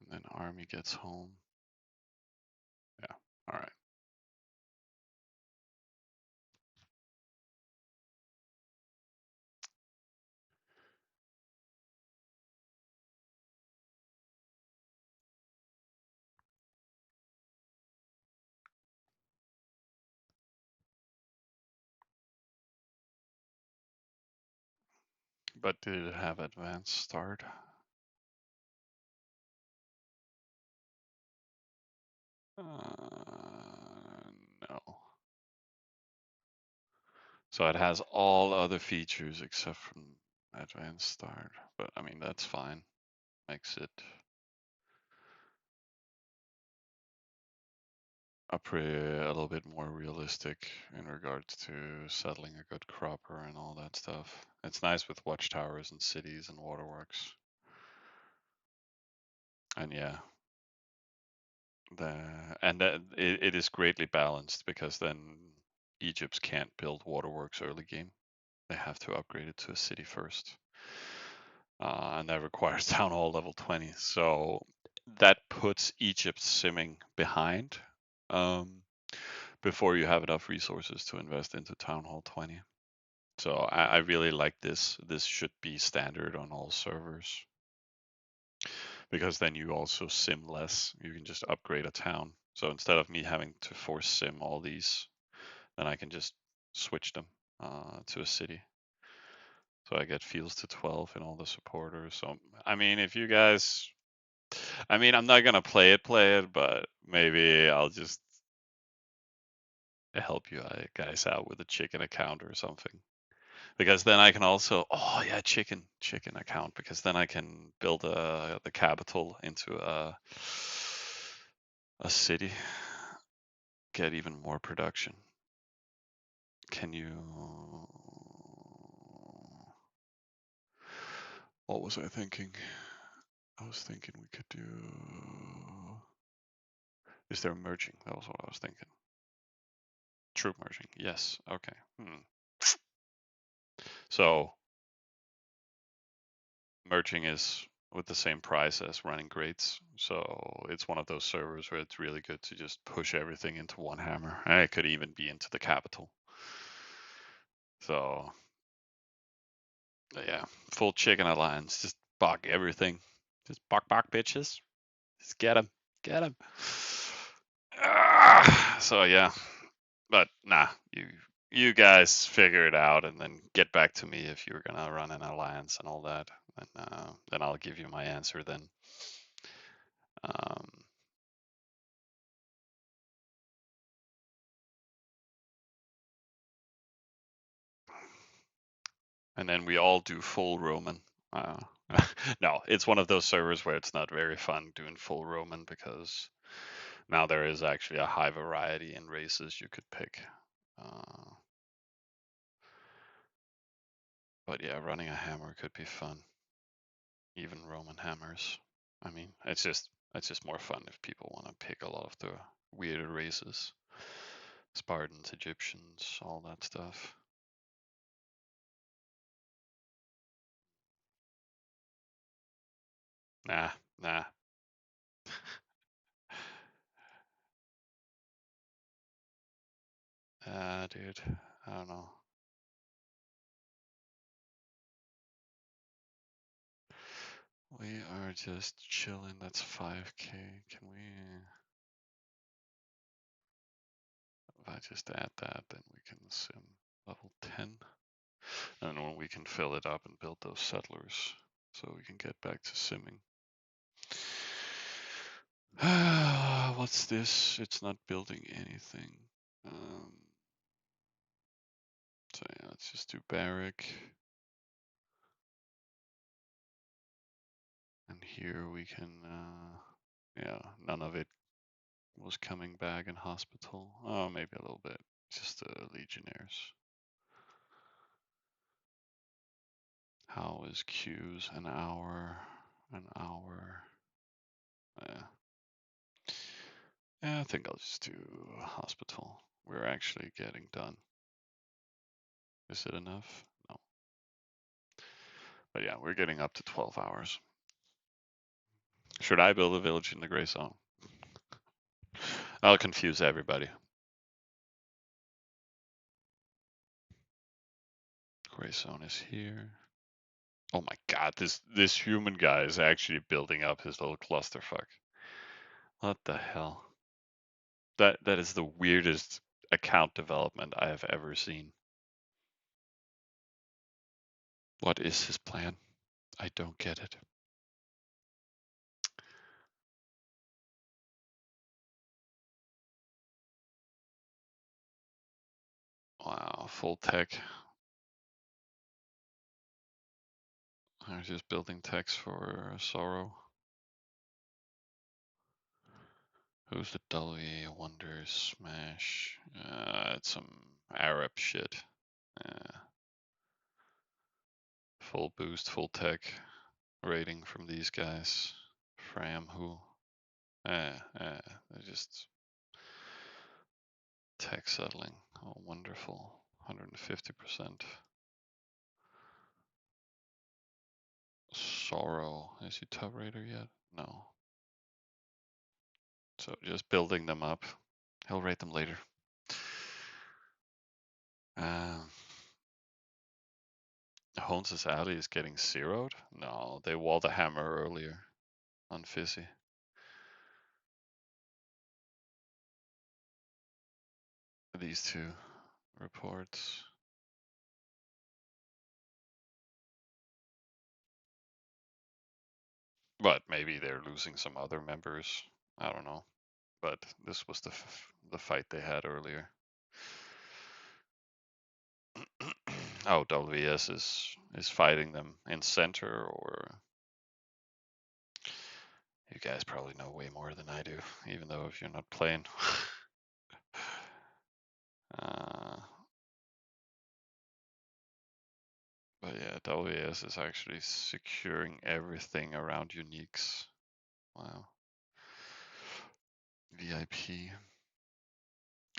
And then army gets home. Yeah, alright. But did it have advanced start? No. So it has all other features except from advanced start. But I mean, that's fine. Makes it a little bit more realistic in regards to settling a good cropper and all that stuff. It's nice with watchtowers and cities and waterworks. And yeah, it is greatly balanced, because then Egypt can't build waterworks early game. They have to upgrade it to a city first. and that requires Town Hall level 20. So that puts Egypt simming behind before you have enough resources to invest into Town Hall 20. So I really like this. This should be standard on all servers because then you also sim less. You can just upgrade a town. So instead of me having to force sim all these, then I can just switch them to a city. So I get fields to 12 and all the supporters. So I mean, if you guys, I mean, I'm not gonna play it, but maybe I'll just help you guys out with a chicken account or something. Because then I can also, oh yeah, chicken account. Because then I can build the capital into a city, get even more production. Can you? What was I thinking? I was thinking we could do. Is there merging? That was what I was thinking. Troop merging. Yes. Okay. So merging is with the same price as running grades. So it's one of those servers where it's really good to just push everything into one hammer. And it could even be into the capital. So yeah, full chicken alliance. Just bog everything. Just bog bitches. Just get them. Get them. So yeah, but nah, you guys figure it out and then get back to me if you're gonna run an alliance and all that. And then I'll give you my answer then. Um, and then we all do full Roman. Uh, no, it's one of those servers where it's not very fun doing full Roman because now there is actually a high variety in races you could pick. But yeah, running a hammer could be fun. Even Roman hammers. I mean, it's just more fun if people want to pick a lot of the weirder races. Spartans, Egyptians, all that stuff. Nah, nah. Dude, I don't know. We are just chilling. That's 5k. Can we? If I just add that, then we can sim level 10. And then we can fill it up and build those settlers so we can get back to simming. What's this? It's not building anything. So yeah, let's just do barrack. And here we can, yeah, none of it was coming back in hospital. Oh, maybe a little bit. Just legionnaires. How is queues? An hour. An hour. Yeah. Yeah, I think I'll just do hospital. We're actually getting done. Is it enough? No. But yeah, we're getting up to 12 hours. Should I build a village in the Grey Zone? I'll confuse everybody. Grey Zone is here. Oh my god, this human guy is actually building up his little clusterfuck. What the hell? That is the weirdest account development I have ever seen. What is his plan? I don't get it. Wow, full tech. I'm just building techs for Sorrow. Who's the Dolly Wonders Smash? It's some Arab shit. Full boost, full tech rating from these guys. Fram who? They're just tech settling. Oh, wonderful. 150%. Sorrow. Is he top raider yet? No. So just building them up. He'll rate them later. Holmes' alley is getting zeroed? No, they walled a hammer earlier on Fizzy. These two reports. But maybe they're losing some other members. I don't know. But this was the fight they had earlier. Oh, WS is fighting them in center, or you guys probably know way more than I do, even though if you're not playing. But yeah, WS is actually securing everything around uniques. Wow. VIP.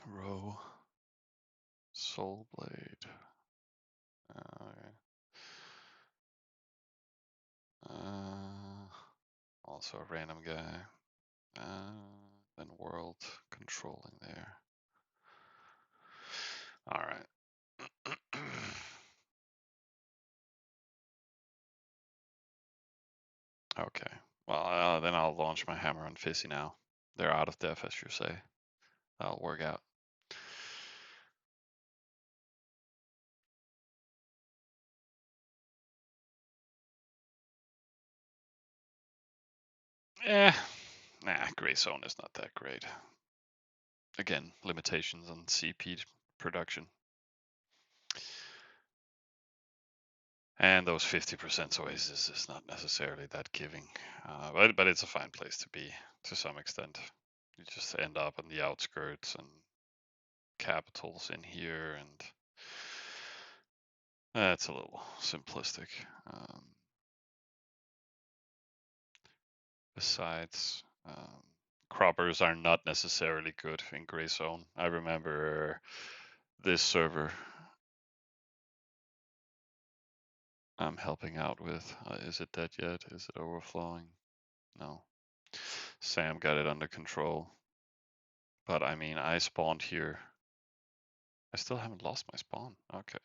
Row. Soul Blade. Okay. Also a random guy. Then world controlling there. All right. Okay. Well, then I'll launch my hammer on Fizzy now. They're out of def, as you say. That'll work out. Gray Zone is not that great. Again, limitations on CP production. And those 50% oasis is not necessarily that giving, but it's a fine place to be to some extent. You just end up on the outskirts and capitals in here, and that's a little simplistic. Besides, croppers are not necessarily good in Gray Zone. I remember this server I'm helping out with. Is it dead yet? Is it overflowing? No. Sam got it under control. But I mean, I spawned here. I still haven't lost my spawn. Okay.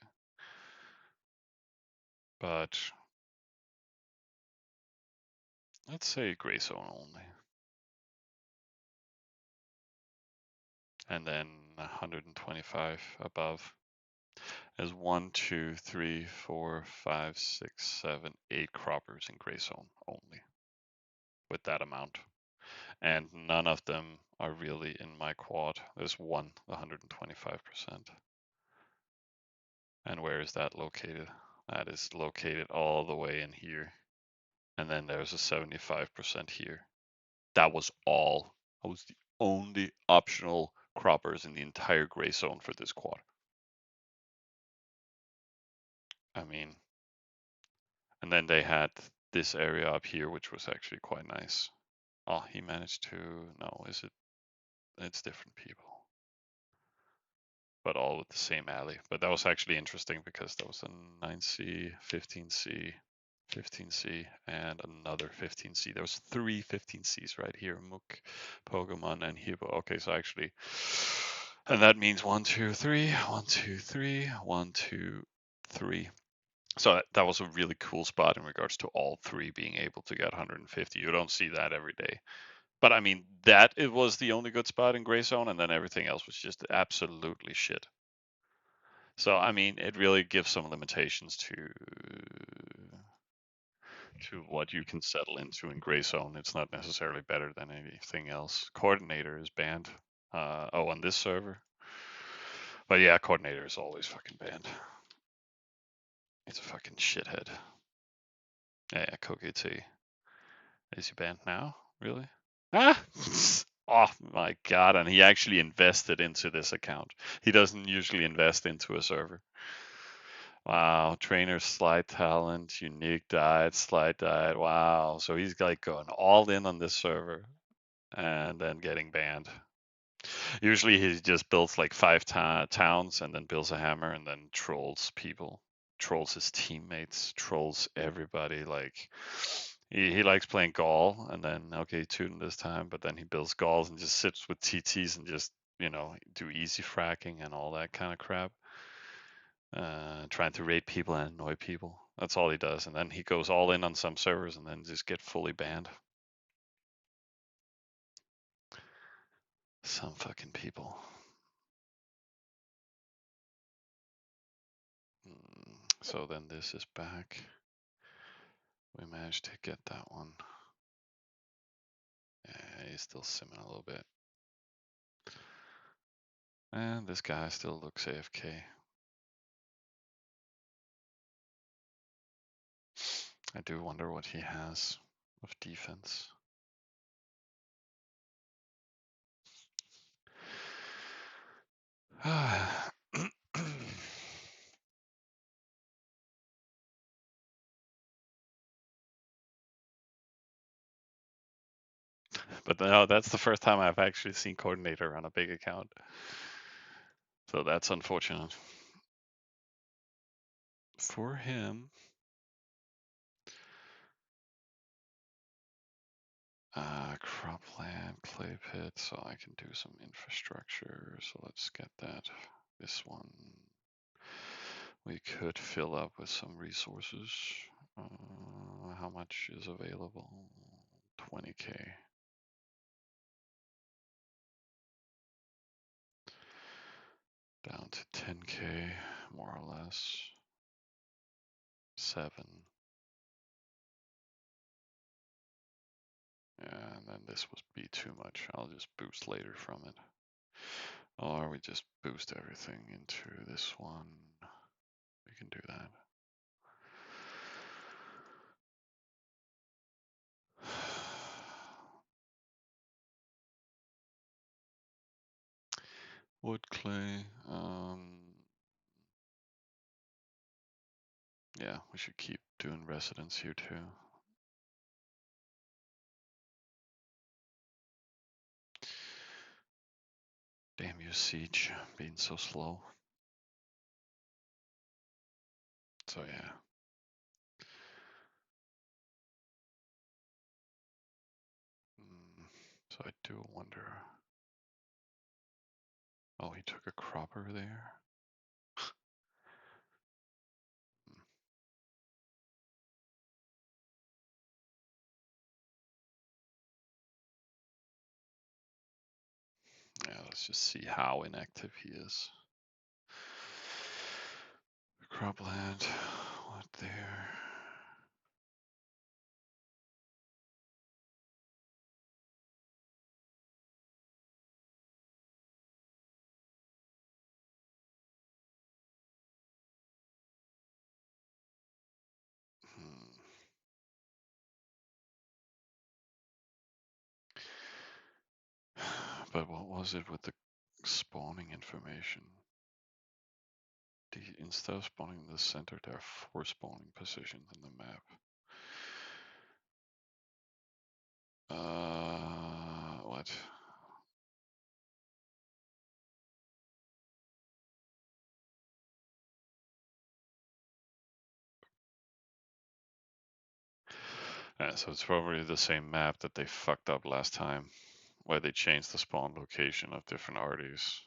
But let's say Gray Zone only. And then 125 above. As 1, 2, 3, 4, 5, 6, 7, 8 croppers in Gray Zone only. With that amount. And none of them are really in my quad. There's one, 125%. And where is that located? That is located all the way in here. And then there's a 75% here. That was all. That was the only optional croppers in the entire Gray Zone for this quad. I mean, and then they had this area up here, which was actually quite nice. Oh, he managed to, no, is it? It's different people. But all with the same alley. But that was actually interesting because that was a 9C, 15C, 15C, and another 15C. There was 3 15Cs right here. Mook, Pokemon, and Hippo. Okay, so actually, and that means 1, 2, 3, 1, 2, 3, 1, 2, 3. So that was a really cool spot in regards to all 3 being able to get 150. You don't see that every day. But I mean, that it was the only good spot in Gray Zone, and then everything else was just absolutely shit. So I mean, it really gives some limitations to what you can settle into in Gray Zone. It's not necessarily better than anything else. Coordinator is banned. On this server. But yeah, Coordinator is always fucking banned. It's a fucking shithead. Yeah, Kokiti. Is he banned now? Really? Ah! Oh my god, and he actually invested into this account. He doesn't usually invest into a server. Wow, trainer slide talent, unique diet, slide diet. Wow, so he's like going all in on this server and then getting banned. Usually he just builds like 5 towns and then builds a hammer and then trolls people. trolls his teammates, trolls everybody. Like he likes playing Gaul, and then okay, Tuden this time, but then he builds Gauls and just sits with TTs and just do easy fracking and all that kind of crap. Trying to raid people and annoy people. That's all he does, and then he goes all in on some servers and then just get fully banned. Some fucking people. So then this is back. We managed to get that one. Yeah, he's still simming a little bit. And this guy still looks AFK. I do wonder what he has of defense. But no, that's the first time I've actually seen Coordinator on a big account. So that's unfortunate. For him, cropland, clay pit, so I can do some infrastructure. So let's get that. This one we could fill up with some resources. How much is available? 20k. Down to 10k, more or less. 7. Yeah, and then this would be too much. I'll just boost later from it. Or we just boost everything into this one. We can do that. Wood, clay. Yeah, we should keep doing residents here too. Damn you, Siege, being so slow. So yeah. So I do wonder. Oh, he took a cropper there. Yeah, let's just see how inactive he is. Cropland, what there? But what was it with the spawning information? Instead of spawning in the center, there are 4 spawning positions in the map. What? Yeah, so it's probably the same map that they fucked up last time, where they changed the spawn location of different arties.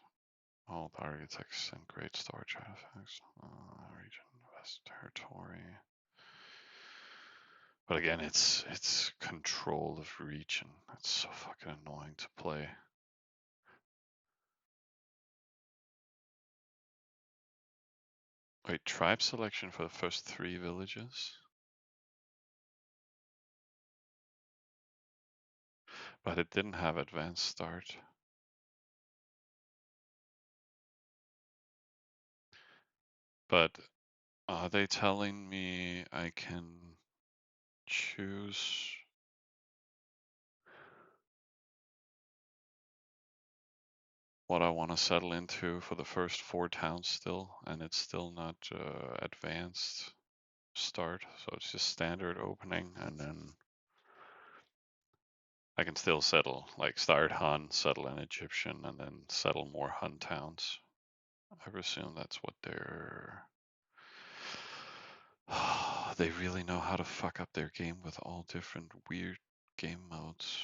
All targets extend great storage artifacts. Region, West Territory. But again, it's control of region. That's so fucking annoying to play. Wait, tribe selection for the first 3 villages? But it didn't have advanced start. But are they telling me I can choose what I want to settle into for the first 4 towns still, and it's still not advanced start, so it's just standard opening, and then I can still settle, like start Hun, settle an Egyptian, and then settle more Hun towns. I presume that's what they're They really know how to fuck up their game with all different weird game modes.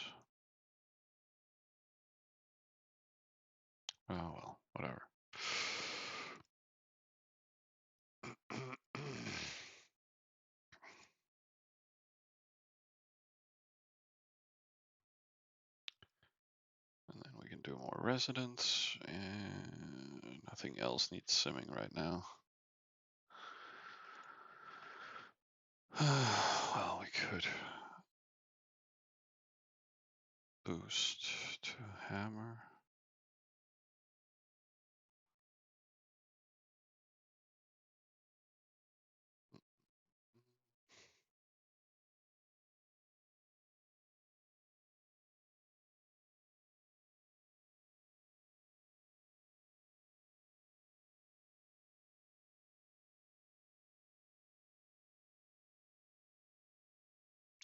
Oh well, whatever. And then we can do more residents, and nothing else needs simming right now. Well, we could boost to hammer.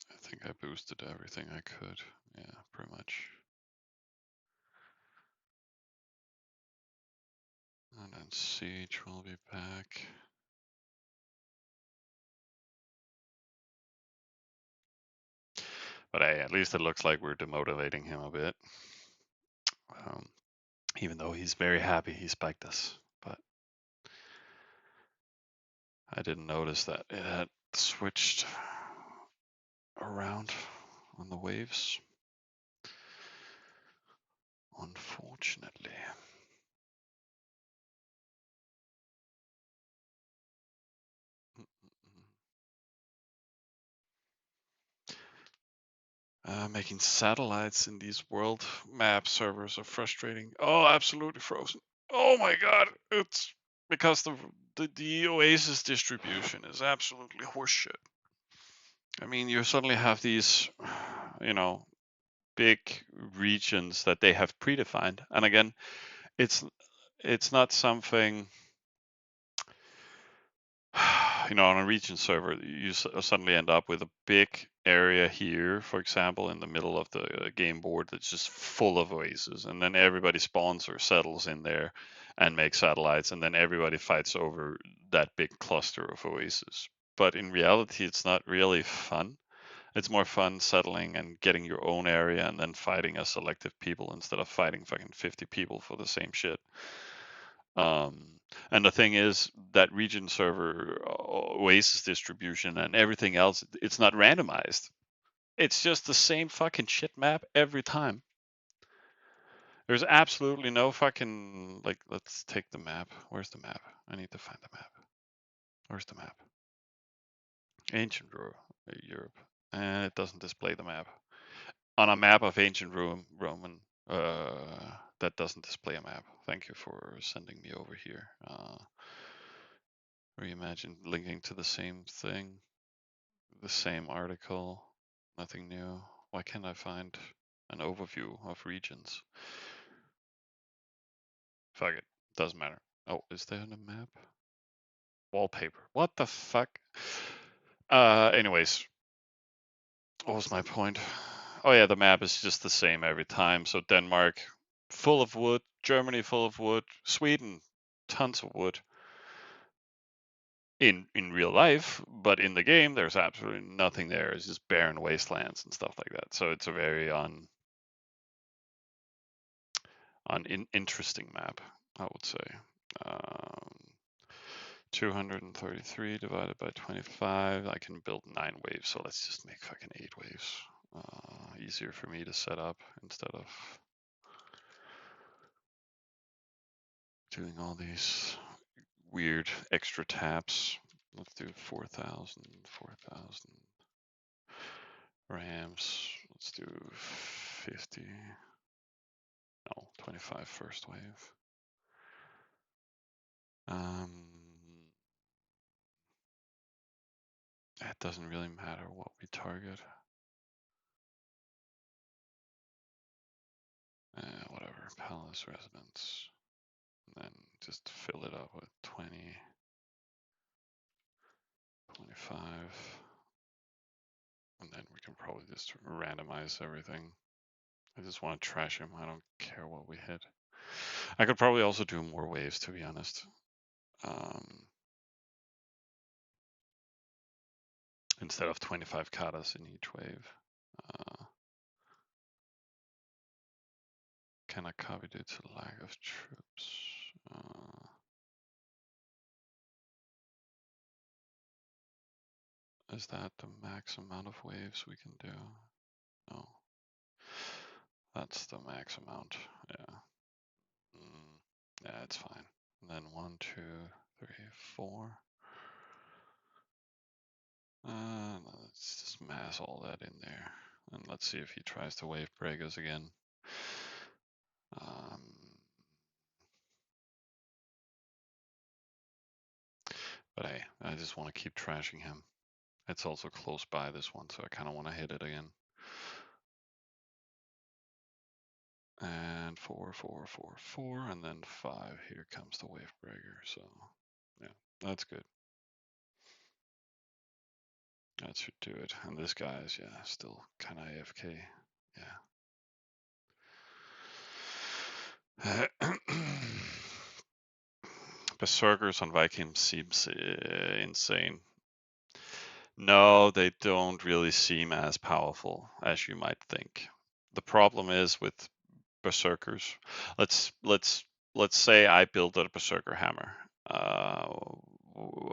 I think I boosted everything I could. Yeah, pretty much. And then siege will be back. But hey, at least it looks like we're demotivating him a bit. Um, even though he's very happy he spiked us. But I didn't notice that it had switched around on the waves. Unfortunately. Making satellites in these world map servers are frustrating. Oh, absolutely frozen. Oh my god, it's because the Oasis distribution is absolutely horseshit. I mean, you suddenly have these, you know, big regions that they have predefined, and again, it's not something. On a region server, you suddenly end up with a big area here, for example, in the middle of the game board that's just full of oases, and then everybody spawns or settles in there and makes satellites, and then everybody fights over that big cluster of oases. But in reality, it's not really fun. It's more fun settling and getting your own area and then fighting a selective people instead of fighting fucking 50 people for the same shit. And the thing is that region server Oasis distribution and everything else, it's not randomized. It's just the same fucking shit map every time. There's absolutely no fucking like. Let's take the map. Where's the map? I need to find the map. Where's the map? Ancient Europe, and it doesn't display the map on a map of ancient Roman. That doesn't display a map. Thank you for sending me over here. Reimagine linking to the same thing, the same article, nothing new. Why can't I find an overview of regions? Fuck it, doesn't matter. Oh, is there a map? Wallpaper. What the fuck? Anyways, what was my point? Oh yeah, the map is just the same every time. So Denmark, full of wood. Germany, full of wood. Sweden, tons of wood. In real life, but in the game, there's absolutely nothing there. It's just barren wastelands and stuff like that. So it's a very interesting map, I would say. Um, 233 divided by 25. I can build 9 waves, so let's just make fucking 8 waves. Easier for me to set up instead of doing all these weird extra taps. Let's do 4,000, 4,000 rams. Let's do 50. No, 25 first wave. It doesn't really matter what we target. Whatever, palace residence. And then just fill it up with 20, 25. And then we can probably just randomize everything. I just want to trash him. I don't care what we hit. I could probably also do more waves, to be honest. instead of 25 katas in each wave. Cannot copy due to lack of troops. Is that the max amount of waves we can do? No. That's the max amount, yeah. Yeah, it's fine. And then 1, 2, 3, 4. Let's just mass all that in there. And let's see if he tries to wave break us again. But hey, I just want to keep trashing him. It's also close by this one, so I kind of want to hit it again. And 4, 4, 4, 4, and then 5. Here comes the wave breaker. So yeah, that's good. That should do it. And this guy is, yeah, still kind of AFK. Yeah. Berserkers on Vikings seems insane. No, they don't really seem as powerful as you might think. The problem is with berserkers. Let's say I build a berserker hammer,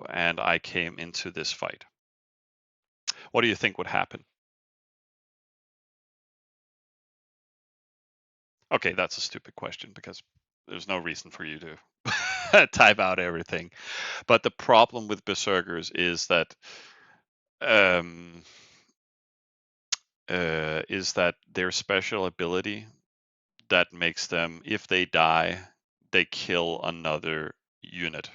and I came into this fight. What do you think would happen? Okay, that's a stupid question because there's no reason for you to type out everything. But the problem with berserkers is that their special ability that makes them, if they die, they kill another unit.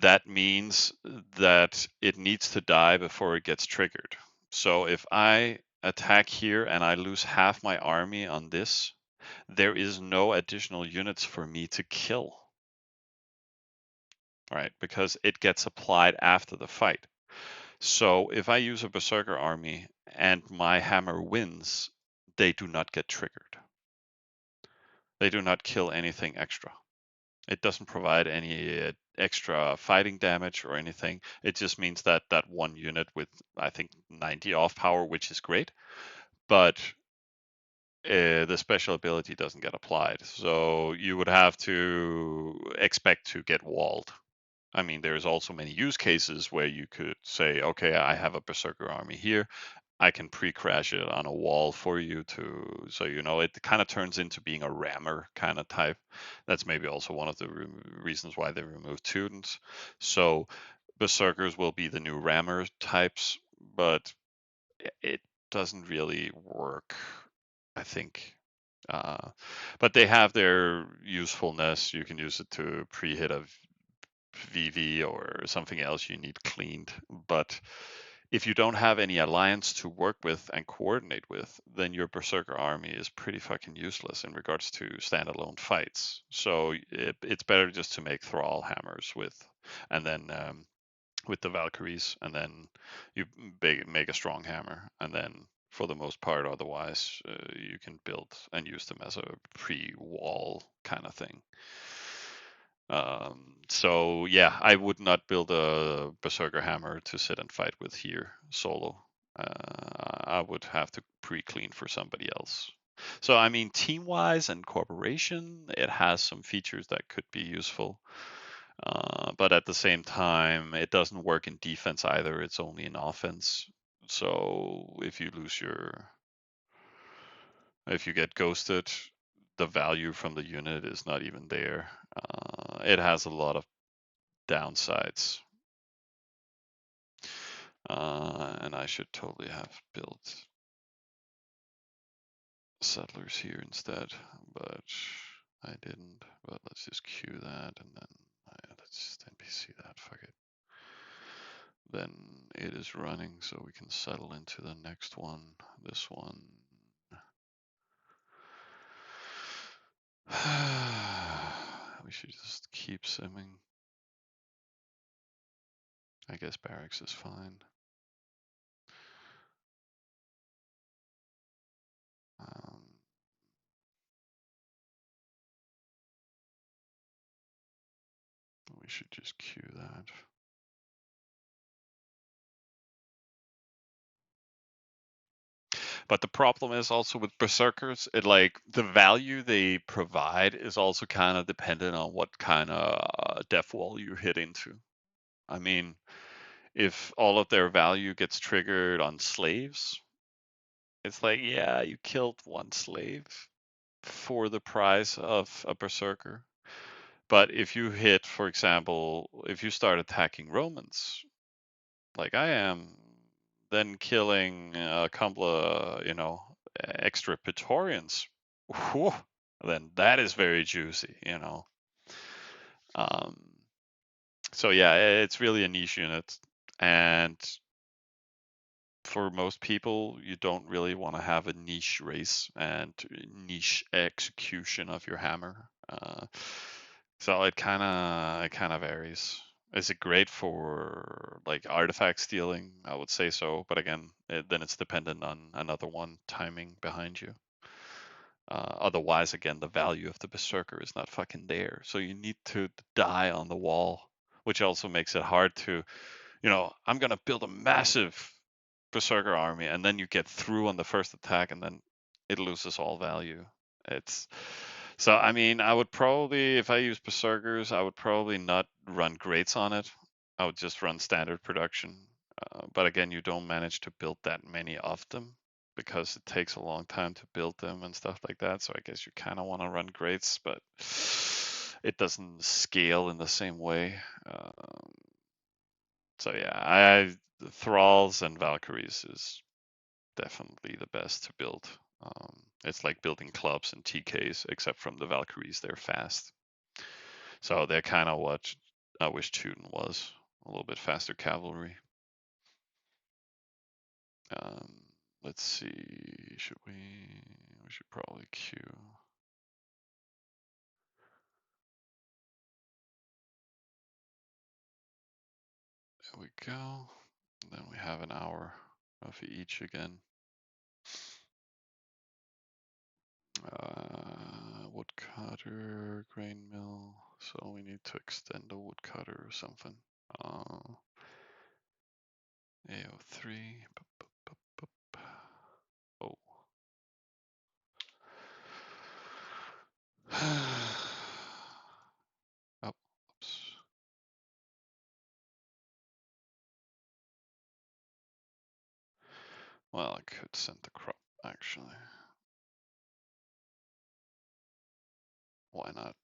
That means that it needs to die before it gets triggered. So if I attack here and I lose half my army on this, there is no additional units for me to kill. Right? Because it gets applied after the fight. So if I use a berserker army and my hammer wins, they do not get triggered. They do not kill anything extra. It doesn't provide any extra fighting damage or anything. It just means that that one unit with, I think, 90 off power, which is great, but the special ability doesn't get applied. So you would have to expect to get walled. I mean, there's also many use cases where you could say, okay, I have a berserker army here. I can pre-crash it on a wall for you to, so you know, it kind of turns into being a rammer kind of type. That's maybe also one of the reasons why they removed students. So berserkers will be the new rammer types, but it doesn't really work, I think. But they have their usefulness. You can use it to pre-hit a VV or something else you need cleaned. But if you don't have any alliance to work with and coordinate with, then your berserker army is pretty fucking useless in regards to standalone fights. So it's better just to make thrall hammers with, and then with the Valkyries, and then you make a strong hammer, and then for the most part, otherwise you can build and use them as a pre-wall kind of thing. So yeah, I would not build a berserker hammer to sit and fight with here solo. I would have to pre-clean for somebody else. So I mean, team-wise and cooperation, it has some features that could be useful. But at the same time, it doesn't work in defense either. It's only in offense. So if you get ghosted, the value from the unit is not even there. It has a lot of downsides. And I should totally have built settlers here instead, but I didn't. But let's just queue that, and then let's just NPC that. Fuck it. Then it is running, so we can settle into the next one. This one. We should just keep simming. I guess barracks is fine. We should just queue that. But the problem is also with berserkers, it like the value they provide is also kind of dependent on what kind of death wall you hit into. I mean, if all of their value gets triggered on slaves, it's like, yeah, you killed one slave for the price of a berserker. But if you hit, for example, if you start attacking Romans, like I am, then killing a couple of, extra Praetorians, whew, then that is very juicy. Um, so yeah, it's really a niche unit, and for most people, you don't really want to have a niche race and niche execution of your hammer. So it kind of varies. Is it great for like artifact stealing? I would say so, but again, then it's dependent on another one timing behind you. Otherwise, again, the value of the berserker is not fucking there. So you need to die on the wall, which also makes it hard to, I'm gonna build a massive berserker army, and then you get through on the first attack, and then it loses all value. It's so I mean, I would probably, if I use berserkers, I would probably not run greats on it. I would just run standard production. But again, you don't manage to build that many of them because it takes a long time to build them and stuff like that. So I guess you kind of want to run greats, but it doesn't scale in the same way. So yeah, Thralls and Valkyries is definitely the best to build. It's like building clubs and TKs, except from the Valkyries, they're fast. So they're kind of what I wish Teuton was, a little bit faster cavalry. Um, let's see, should we? We should probably queue. There we go. Then we have an hour of each again. Woodcutter, grain mill. So we need to extend the woodcutter or something. AO3. Oh. Oh, oops. Well, I could send the crop, actually. Why not?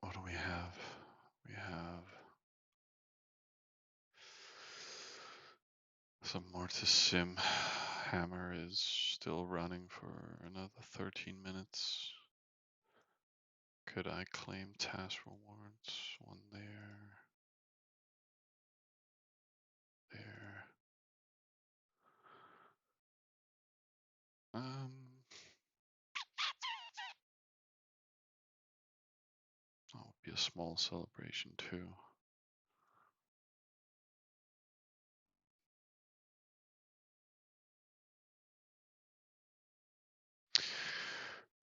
What do we have? We have some Mortis Sim. Hammer is still running for another 13 minutes. Could I claim task rewards? One there. There. That would be a small celebration too.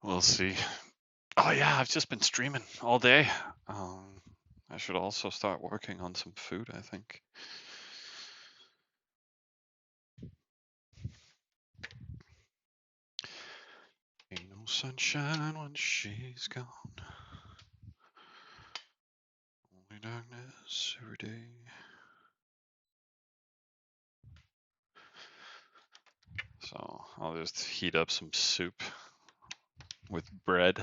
We'll see. Oh yeah, I've just been streaming all day. I should also start working on some food, I think. Ain't no sunshine when she's gone. Only darkness every day. So I'll just heat up some soup with bread.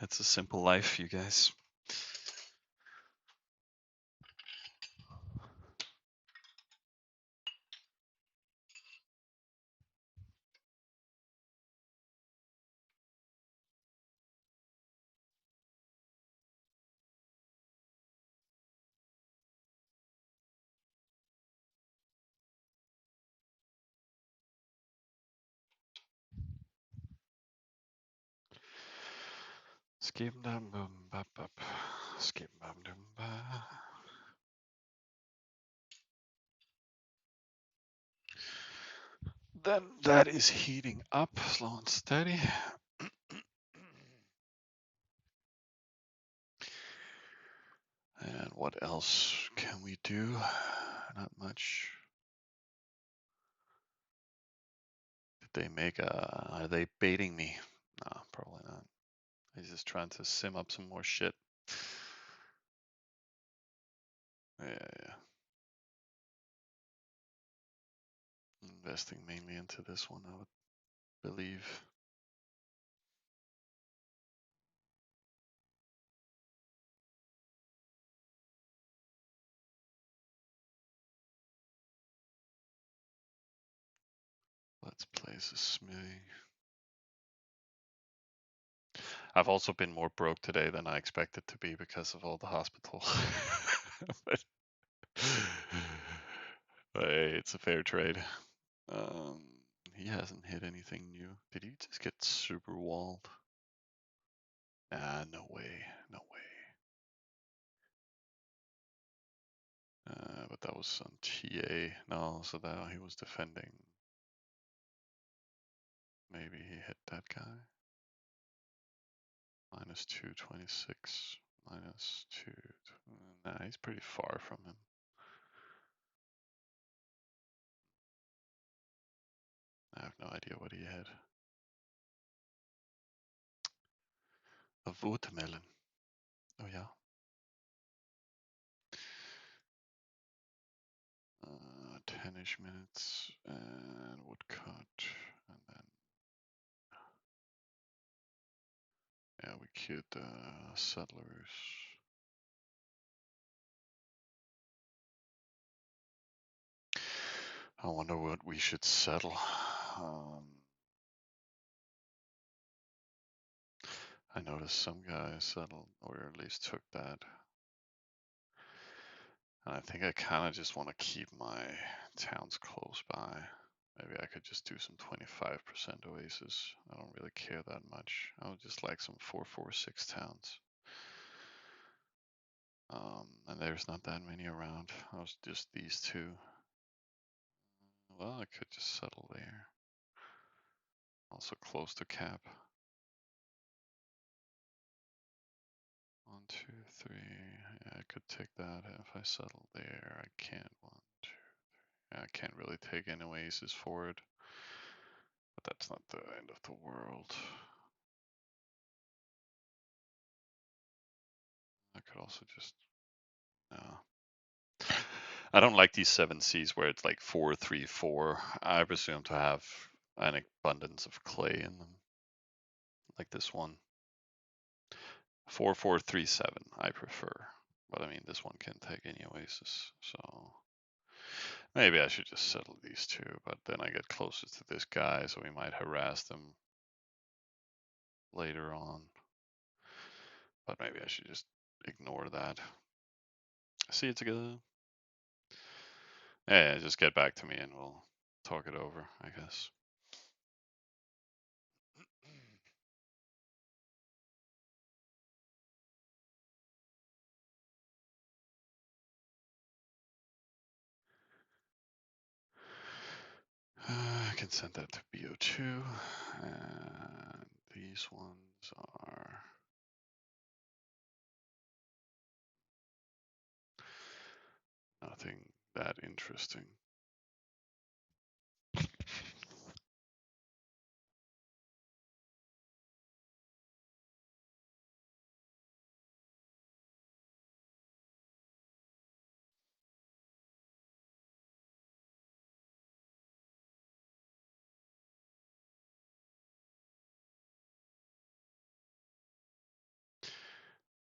It's a simple life, you guys. Skim dum bum bop bop. Skim bum dum ba. Then that is heating up slow and steady. what else can we do? Not much. Did they make a? Are they baiting me? No, probably not. He's just trying to sim up some more shit. Yeah. Investing mainly into this one, I would believe. Let's place a smithy. I've also been more broke today than I expected to be because of all the hospital. but, but hey, it's a fair trade. He hasn't hit anything new. Did he just get super walled? Ah, no way, no way. But that was on TA. No, so that he was defending. Maybe he hit that guy. Minus 226. Minus 2. Nah, he's pretty far from him. I have no idea what he had. A watermelon. Oh yeah. 10-ish minutes and woodcut, and then yeah, we queued the settlers. I wonder what we should settle. I noticed some guys settled, or at least took that. And I think I kind of just want to keep my towns close by. Maybe I could just do some 25% oasis. I don't really care that much. I would just like some 446 towns. And there's not that many around. I was just these two. Well, I could just settle there. Also close to cap. 1, 2, 3. Yeah, I could take that if I settle there. I can't. 1, 2, 3. I can't really take an oasis for it. But that's not the end of the world. I could also just no. I don't like these 7Cs where it's like 4, 3, 4. I presume to have an abundance of clay in them. Like this one. 4, 4, 3, 7. I prefer. But I mean, this one can take any oasis, so maybe I should just settle these two. But then I get closest to this guy, so we might harass them later on. But maybe I should just ignore that. See you together. Yeah, just get back to me and we'll talk it over, I guess. I can send that to BO2, and these ones are nothing that interesting.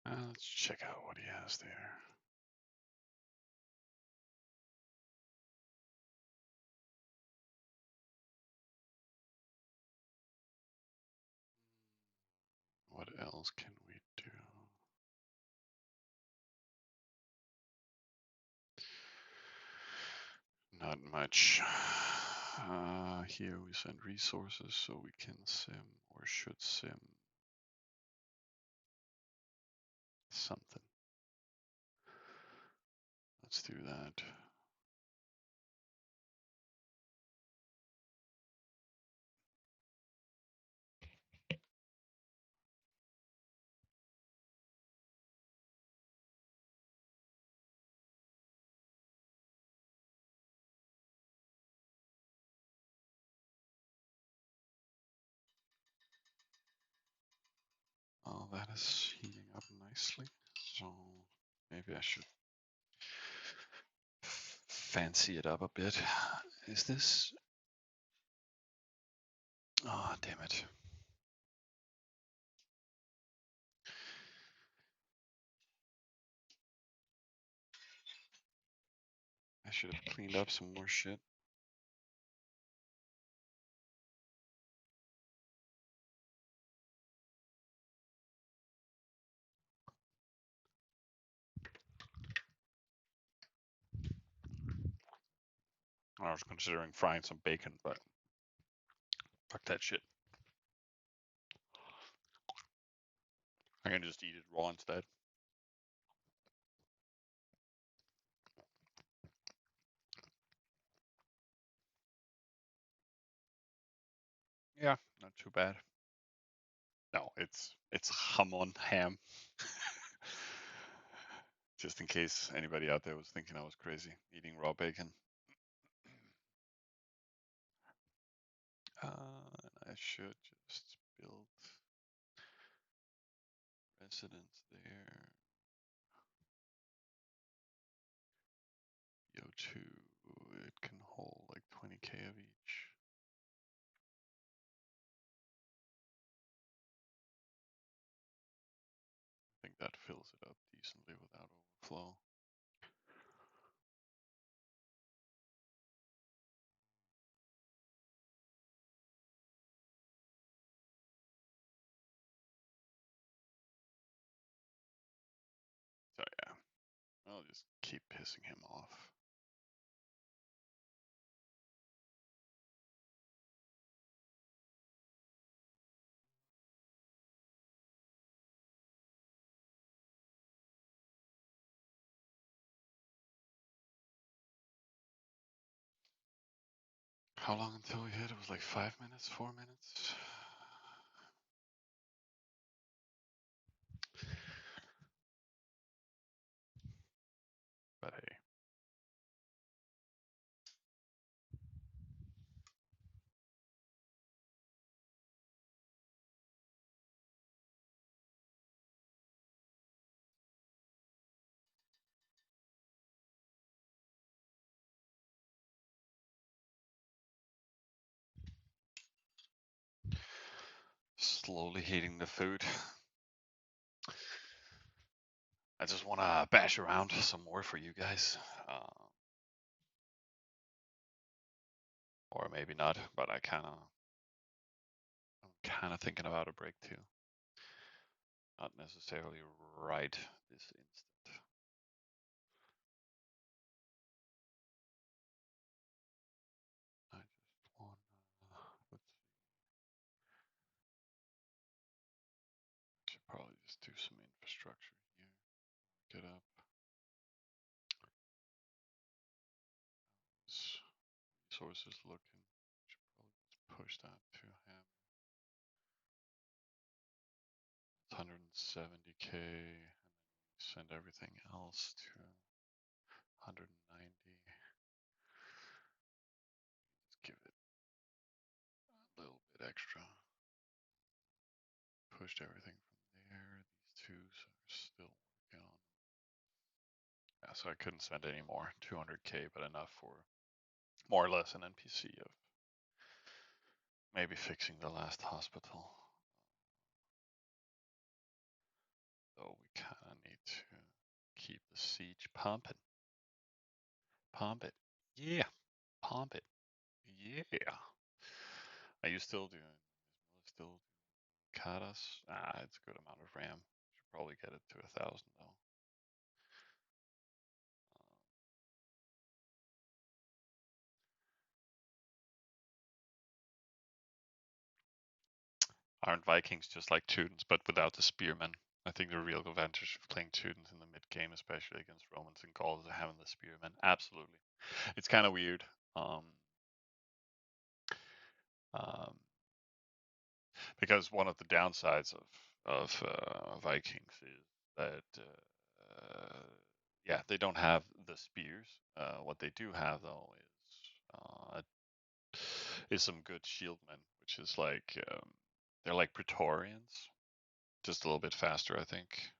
Let's check out what he has there. What else can we do? Not much. Here we send resources so we can sim or should sim something. Let's do that. is heating up nicely, so maybe I should fancy it up a bit. Is this? Oh, damn it. I should have cleaned up some more shit. I was considering frying some bacon, but fuck that shit. I can just eat it raw instead. Yeah, not too bad. No, it's hamon ham. Just in case anybody out there was thinking I was crazy eating raw bacon. I should just build residence there. Yo2, it can hold like 20k of each. I think that fills it up decently without overflow. So yeah, I'll just keep pissing him off. How long until we hit? It was like 5 minutes, 4 minutes. But hey. Slowly heating the food. I just want to bash around some more for you guys. Or maybe not, but I'm kind of thinking about a break too. Not necessarily right this instant. I just want let's see. Should probably just do some infrastructure here. Get up. Resources looking. Should probably just push that to ham. 170k, and then send everything else to 190. Just give it a little bit extra. Pushed everything from there. These two are still working on. Yeah, so I couldn't spend any more. 200k, but enough for more or less an NPC of maybe fixing the last hospital. So we kind of need to keep the siege pumping. Pump it. Yeah. Pump it. Yeah. Are you still doing? Is still Katas? Ah, it's a good amount of RAM. Should probably get it to 1,000 though. Aren't Vikings just like Teutons, but without the spearmen? I think the real advantage of playing Teutons in the mid game, especially against Romans and Gauls, is having the spearmen. Absolutely, it's kind of weird. Um, because one of the downsides of Vikings is that yeah, they don't have the spears. What they do have though is some good shieldmen, which is like they're like Praetorians, just a little bit faster, I think.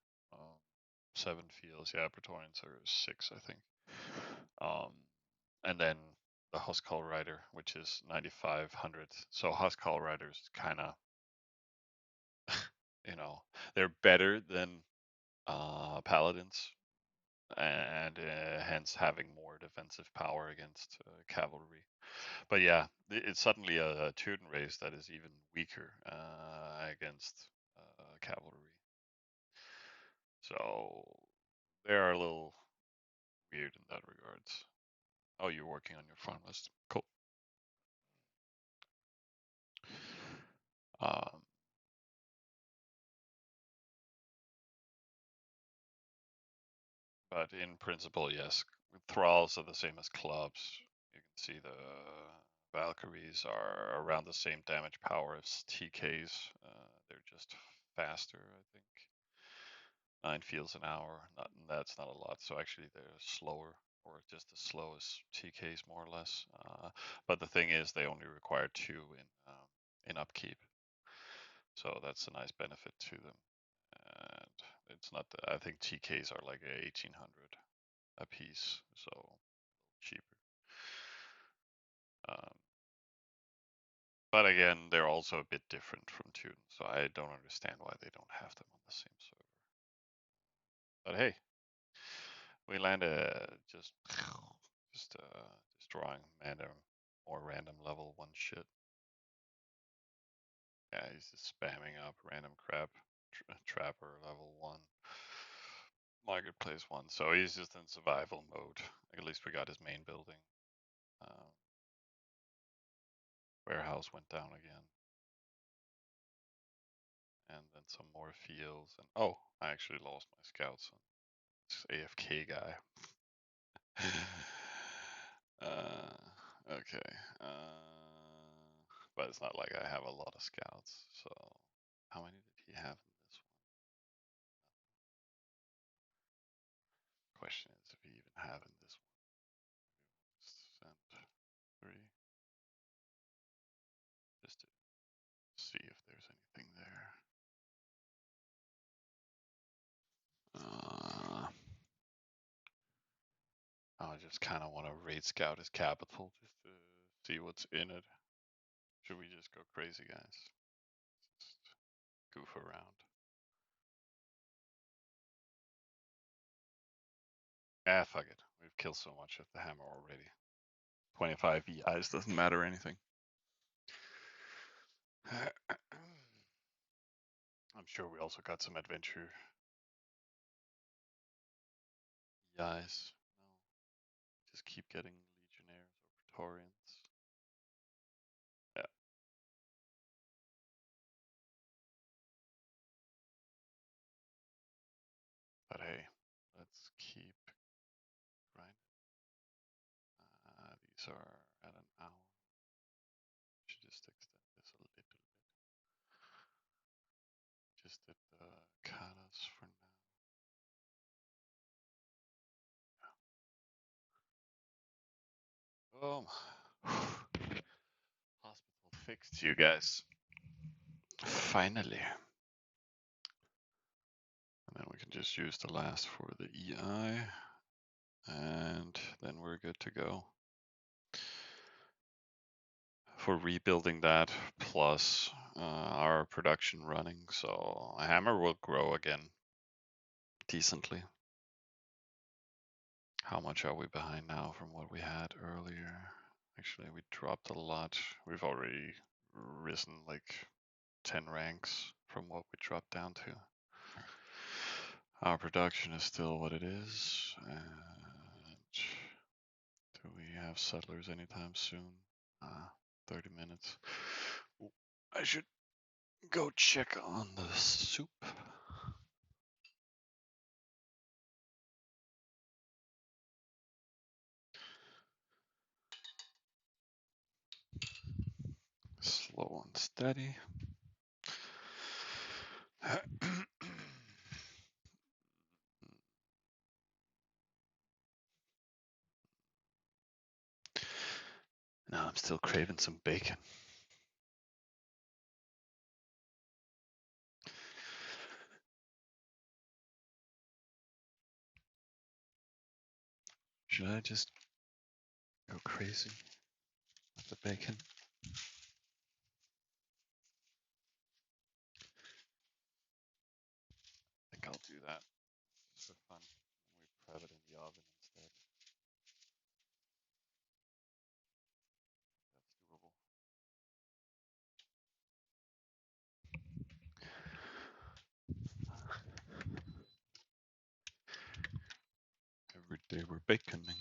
7 fields, yeah. Praetorians are 6, I think. Um, and then the Housecarl Rider, which is 9,500. So Housecarl Riders kind of, they're better than Paladins, and hence having more defensive power against cavalry. But yeah, it's suddenly a Teuton race that is even weaker against cavalry. So they are a little weird in that regards. Oh, you're working on your farm list. Cool. Um, but in principle, yes, thralls are the same as clubs. You can see the Valkyries are around the same damage power as TKs. They're just faster, I think. 9 fields an hour. That's not a lot. So actually, they're slower, or just as slow as TKs, more or less. But the thing is, they only require 2 in upkeep. So that's a nice benefit to them. And it's not. I think TKs are like 1,800 a piece, so cheaper. Um, but again, they're also a bit different from Tune, so I don't understand why they don't have them on the same server. But hey, we landed just destroying more random level 1 shit. Yeah, he's just spamming up random crap. Trapper level 1. Marketplace 1. So he's just in survival mode. At least we got his main building. Warehouse went down again. And then some more fields. And oh, I actually lost my scouts. This AFK guy. Okay. But it's not like I have a lot of scouts. So how many did he have in this one? Question is if he even have in this one. Send 3. Just to see if there's anything there. I just kind of want to raid scout his capital just to see what's in it. Should we just go crazy, guys? Just goof around. Ah, fuck it. We've killed so much with the hammer already. 25 EIs doesn't matter anything. I'm sure we also got some adventure EIs. No, just keep getting legionnaires or praetorians. Yeah. But hey, let's keep grinding. These are at an hour. Should just extend this a little bit. Just did the katas for now. Oh, hospital fixed, you guys. Finally. And then we can just use the last for the EI. And then we're good to go. For rebuilding that, plus our production running. So Hammer will grow again decently. How much are we behind now from what we had earlier? Actually, we dropped a lot. We've already risen like 10 ranks from what we dropped down to. Our production is still what it is. And do we have settlers anytime soon? 30 minutes. I should go check on the soup. Slow and steady. Now I'm still craving some bacon. Should I just go crazy with the bacon? I think I'll do that just for fun. We prep it in the oven instead. That's doable. Every day we're baconing.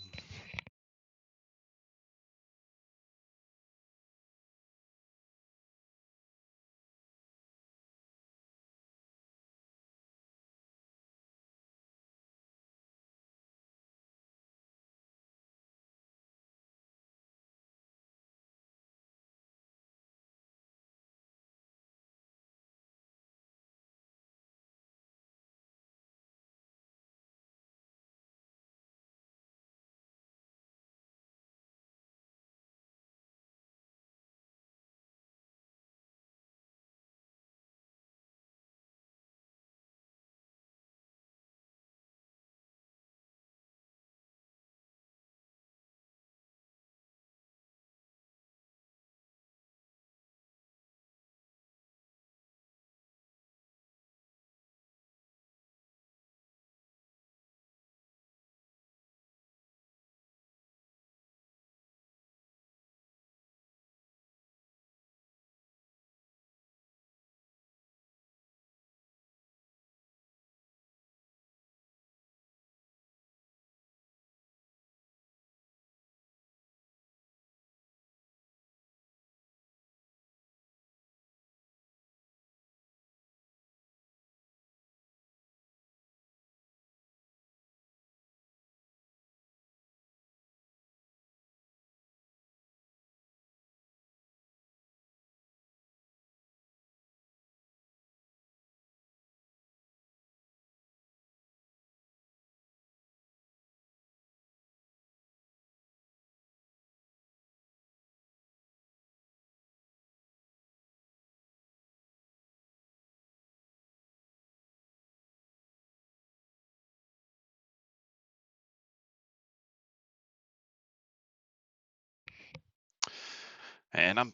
And I'm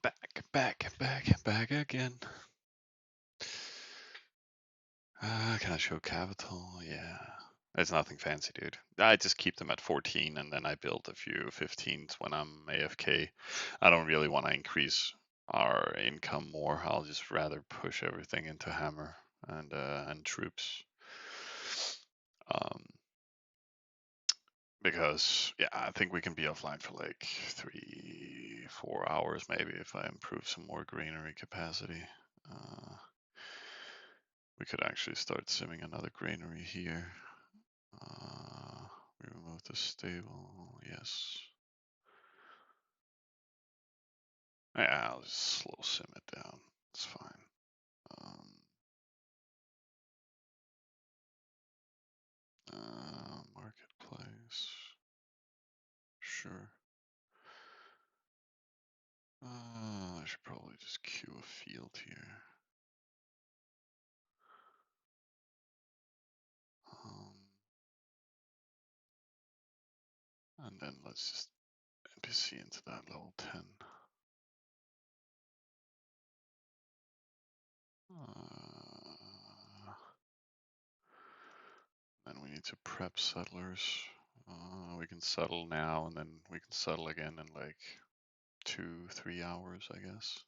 back again. Can I show capital? Yeah. It's nothing fancy, dude. I just keep them at 14 and then I build a few 15s when I'm AFK. I don't really want to increase our income more. I'll just rather push everything into hammer and troops. Because yeah, I think we can be offline for like 3-4 hours maybe if I improve some more granary capacity. We could actually start simming another granary here. We remove the stable, yes. Yeah, I'll just slow sim it down. It's fine. Marketplace. Sure. I should probably just queue a field here. And then let's just NPC into that level 10. Then we need to prep settlers. We can settle now and then we can settle again in like 2-3 hours, I guess.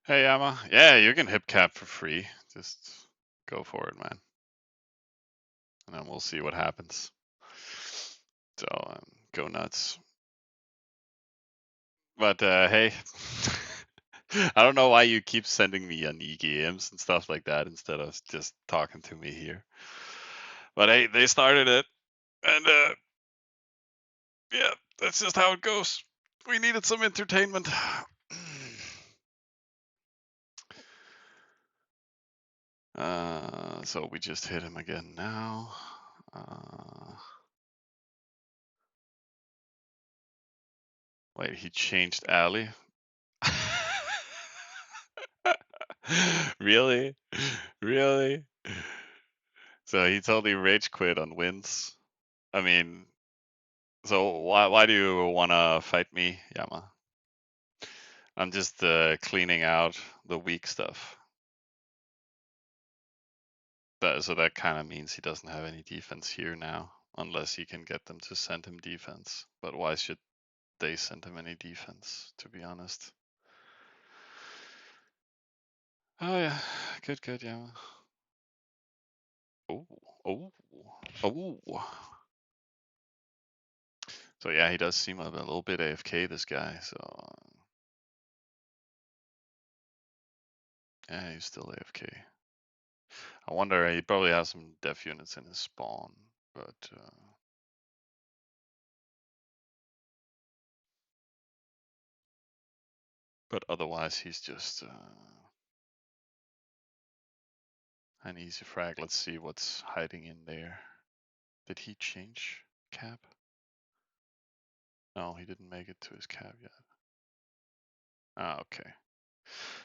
Hey, Emma. Yeah, you can hip cap for free. Just go for it, man. And then we'll see what happens. So, go nuts. But hey, I don't know why you keep sending me games and stuff like that instead of just talking to me here. But hey, they started it, and yeah, that's just how it goes. We needed some entertainment. So we just hit him again now. Wait, he changed alley? Really? Really? So he totally rage quit on wins. I mean, so why do you wanna fight me, Yama? I'm just cleaning out the weak stuff. So that kind of means he doesn't have any defense here now, unless he can get them to send him defense. But why should they send him any defense, to be honest? Oh yeah, good, Yama. Oh, oh, oh. So yeah, he does seem a little bit AFK, this guy. So yeah, he's still AFK. I wonder, he probably has some def units in his spawn, but otherwise he's just an easy frag. Let's see what's hiding in there. Did he change cap? No, he didn't make it to his cap yet. Ah, okay.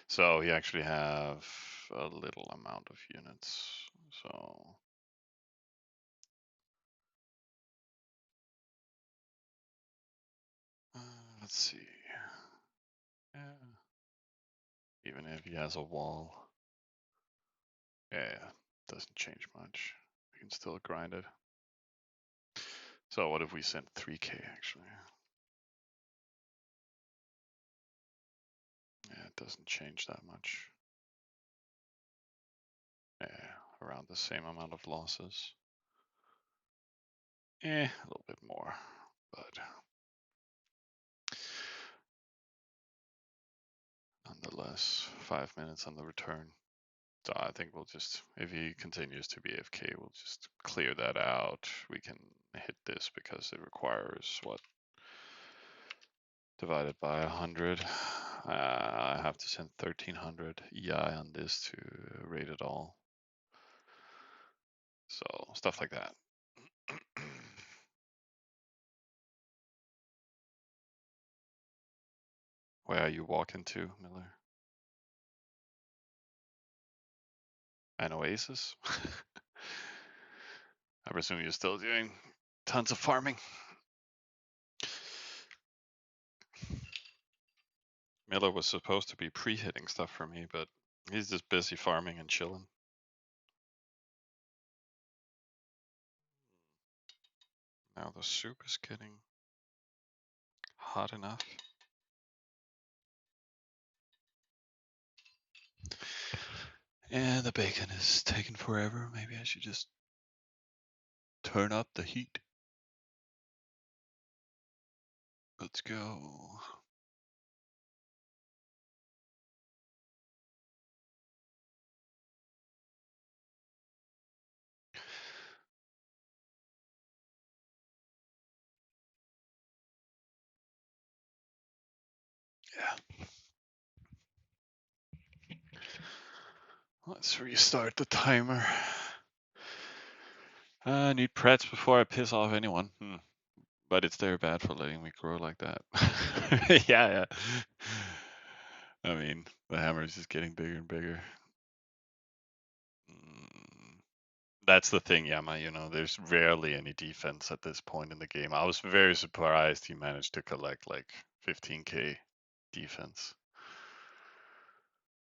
So he actually have a little amount of units. So let's see. Yeah. Even if he has a wall, yeah, doesn't change much. We can still grind it. So what if we sent 3k actually? Yeah, it doesn't change that much. Yeah, around the same amount of losses. A little bit more, but nonetheless, 5 minutes on the return. So I think we'll just, if he continues to be AFK, we'll just clear that out. We can hit this because it requires what? Divided by 100. I have to send 1300 EI on this to rate it all. So stuff like that. Where are you walking to, Miller? An oasis? I presume you're still doing tons of farming. Miller was supposed to be pre-hitting stuff for me, but he's just busy farming and chilling. Now the soup is getting hot enough. And the bacon is taking forever. Maybe I should just turn up the heat. Let's go. Yeah. Let's restart the timer. I need prets before I piss off anyone. But it's their bad for letting me grow like that. Yeah. I mean, the hammer is just getting bigger and bigger. That's the thing, Yama. There's rarely any defense at this point in the game. I was very surprised he managed to collect like 15k defense.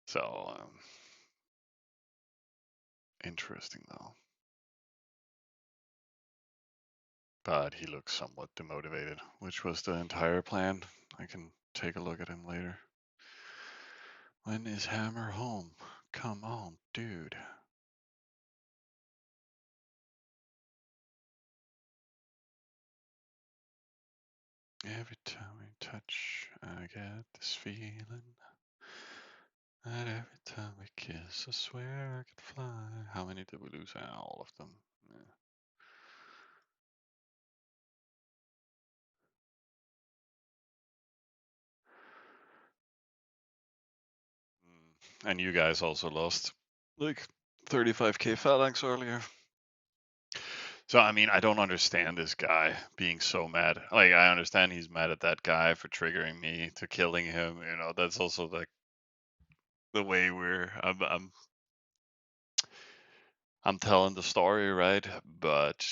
So, interesting though. But he looks somewhat demotivated, which was the entire plan. I can take a look at him later. When is Hammer home? Come on, dude. Every time we touch, I get this feeling. And every time we kiss, I swear I could fly. How many did we lose? All of them. Yeah. And you guys also lost like 35k phalanx earlier. So I mean, I don't understand this guy being so mad. Like, I understand he's mad at that guy for triggering me to killing him. That's also like the way I'm telling the story, right? But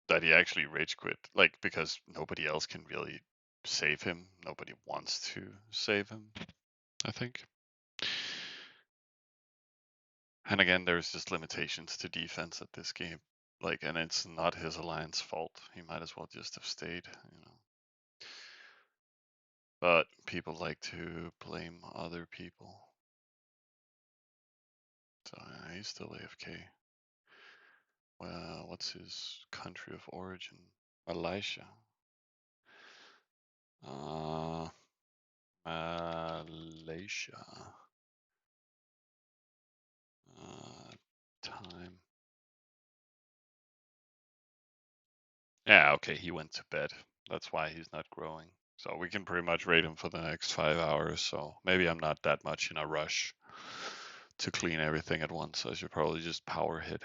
that he actually rage quit, like because nobody else can really save him. Nobody wants to save him, I think. And again, there's just limitations to defense at this game. Like, and it's not his alliance fault. He might as well just have stayed, you know. But people like to blame other people. So he's still AFK. Well, what's his country of origin? Malaysia. Malaysia. Time. Yeah, okay, he went to bed. That's why he's not growing. So we can pretty much rate him for the next 5 hours. So maybe I'm not that much in a rush to clean everything at once. I should probably just power hit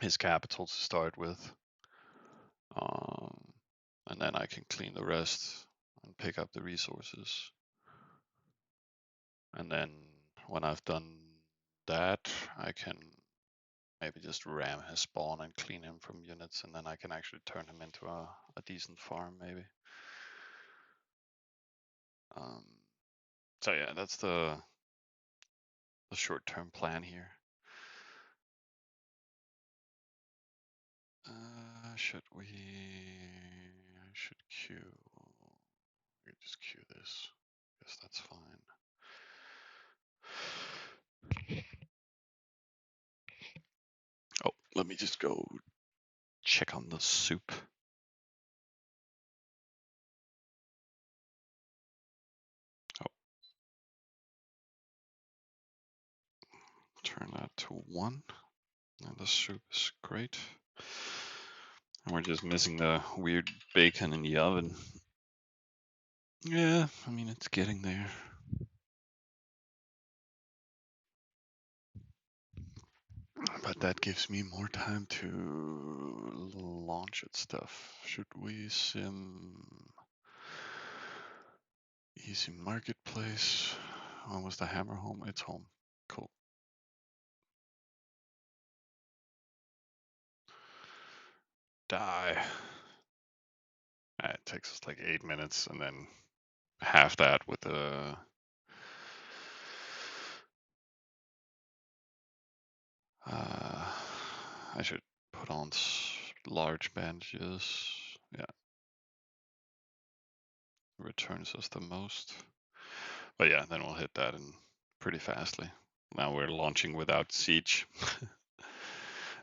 his capital to start with. Um, and then I can clean the rest and pick up the resources. And then when I've done that, I can maybe just ram his spawn and clean him from units, and then I can actually turn him into a decent farm, maybe. Um, so yeah, that's the short-term plan here. Should we? I should queue. We just queue this. Guess that's fine. Oh, let me just go check on the soup. Oh, turn that to 1. Now the soup is great. And we're just missing the weird bacon in the oven. Yeah, I mean, it's getting there. But that gives me more time to launch at stuff. Should we sim easy marketplace? When was the hammer home? It's home. Cool. Die. It takes us like 8 minutes, and then half that with the I should put on large bandages. Yeah, returns us the most. But yeah, then we'll hit that in pretty fastly. Now we're launching without siege.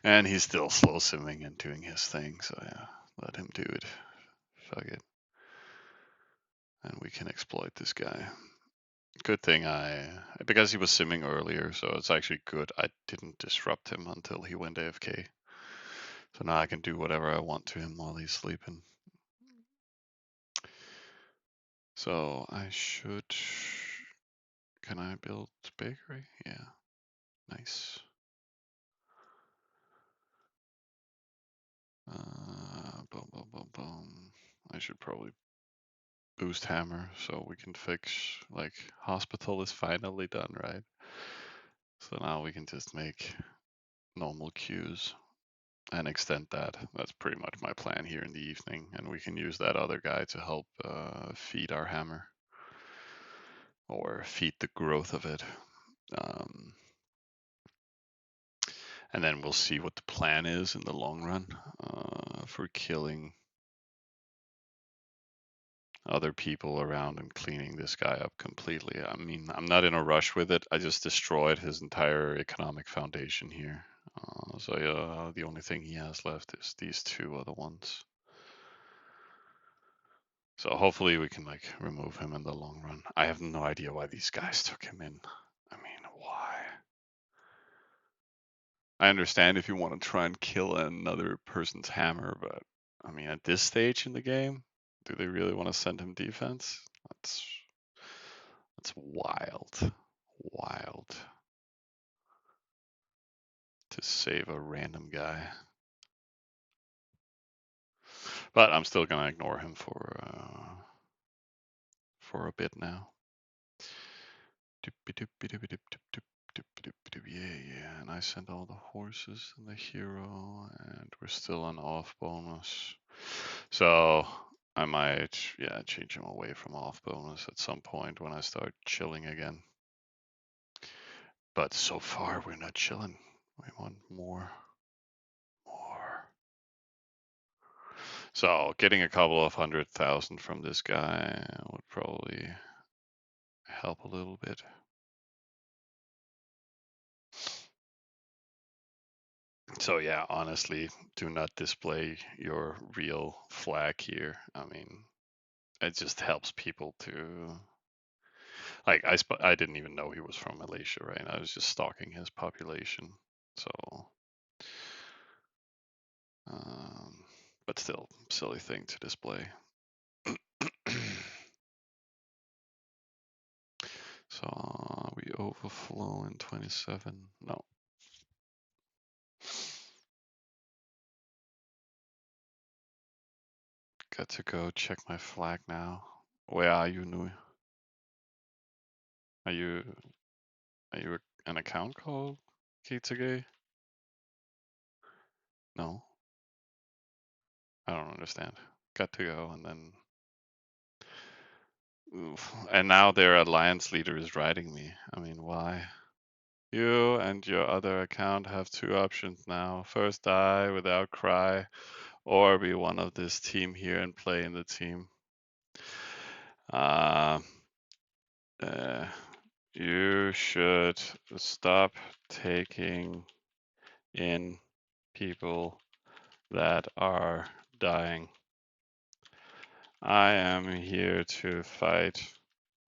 And he's still slow simming and doing his thing, so yeah, let him do it. Fuck it. And we can exploit this guy. Good thing because he was simming earlier, so it's actually good I didn't disrupt him until he went AFK. So now I can do whatever I want to him while he's sleeping. So I should. Can I build bakery? Yeah, nice. Boom, boom, boom, boom. I should probably boost hammer so we can fix, like, hospital is finally done, right? So now we can just make normal queues and extend that. That's pretty much my plan here in the evening, and we can use that other guy to help feed our hammer or feed the growth of it. And then we'll see what the plan is in the long run for killing other people around and cleaning this guy up completely. I mean, I'm not in a rush with it. I just destroyed his entire economic foundation here. So the only thing he has left is these two other ones. So hopefully we can like remove him in the long run. I have no idea why these guys took him in. I mean, why? I understand if you want to try and kill another person's hammer, but I mean, at this stage in the game, do they really want to send him defense? That's wild. Wild. To save a random guy. But I'm still gonna ignore him for a bit now. Yeah, and I sent all the horses and the hero, and we're still on off bonus. So I might, yeah, change him away from off bonus at some point when I start chilling again. But so far we're not chilling. We want more. So getting a couple of 100,000 from this guy would probably help a little bit. So yeah, honestly, do not display your real flag here. I mean, it just helps people to like I didn't even know he was from Malaysia, right? I was just stalking his population. So but still silly thing to display. So we overflow in 27. No. Got to go check my flag now. Where are you, Nui? Are you an account called Kitsugay? No, I don't understand. Got to go and then. Oof. And now their alliance leader is writing me. I mean, why? You and your other account have two options now. First, die without cry, or be one of this team here and play in the team. Uh, you should stop taking in people that are dying. I am here to fight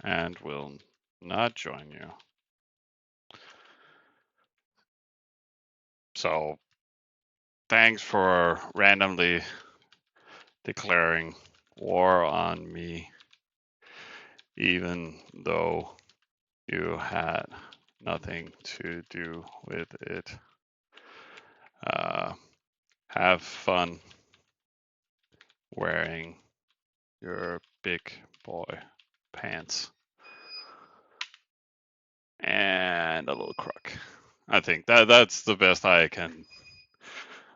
and will not join you. So, thanks for randomly declaring war on me, even though you had nothing to do with it. Have fun wearing your big boy pants. And a little crook. I think that's the best I can.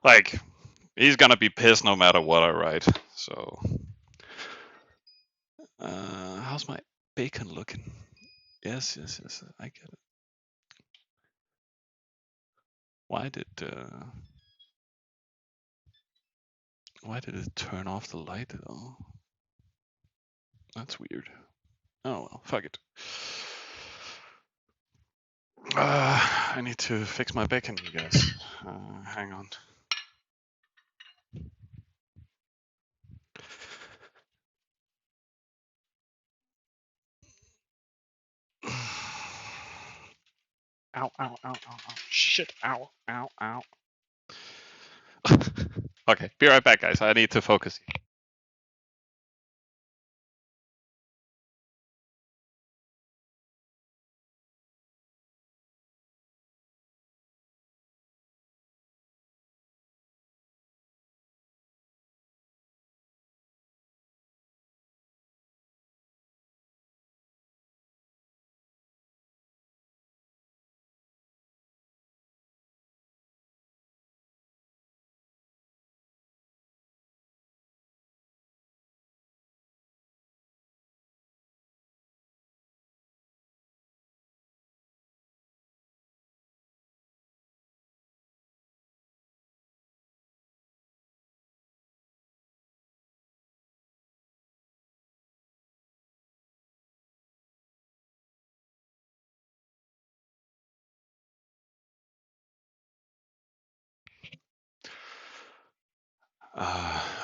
Like, he's gonna be pissed no matter what I write. So, how's my bacon looking? Yes, I get it. Why did it turn off the light though? That's weird. Oh well, fuck it. I need to fix my bacon, you guys. Hang on. Ow, ow, ow, ow, ow. Shit, ow, ow, ow. Okay, be right back, guys. I need to focus.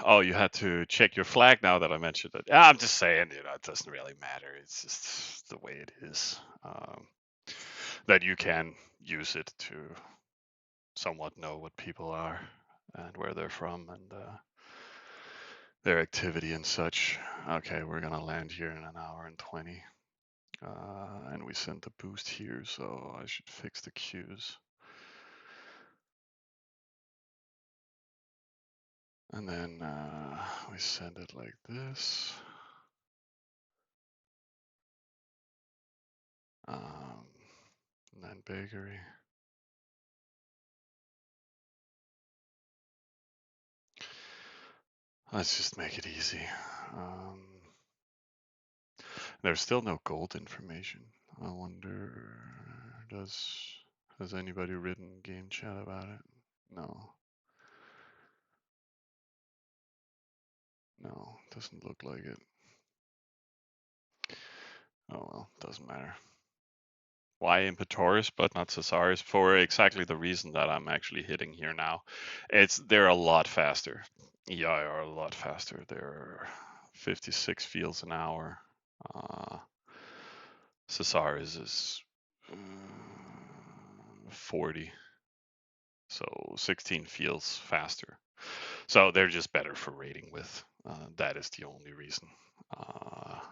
Oh, you had to check your flag now that I mentioned it. Yeah, I'm just saying, it doesn't really matter. It's just the way it is. That you can use it to somewhat know what people are and where they're from and their activity and such. Okay, we're gonna land here in an hour and 20. And we sent the boost here, so I should fix the queues. And then we send it like this. And then bakery. Let's just make it easy. Um, there's still no gold information. I wonder, has anybody written game chat about it? No. No, doesn't look like it. Oh well, doesn't matter. Why Impetoris but not Cesaris? For exactly the reason that I'm actually hitting here now. They're a lot faster. Yeah, are a lot faster. They're 56 fields an hour. Uh, Cesaris is 40, so 16 feels faster. So they're just better for raiding with. That is the only reason.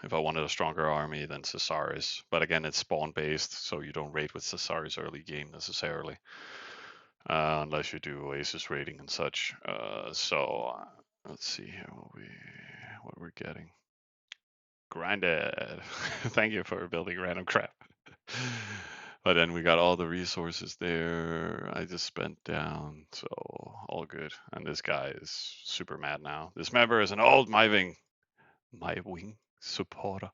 If I wanted a stronger army, then Cesaris. But again, it's spawn based, so you don't raid with Cesaris early game necessarily, unless you do Oasis raiding and such. So let's see here what we're getting. Grinded. Thank you for building random crap. But then we got all the resources there. I just spent down, so all good. And this guy is super mad now. This member is an old my wing supporter,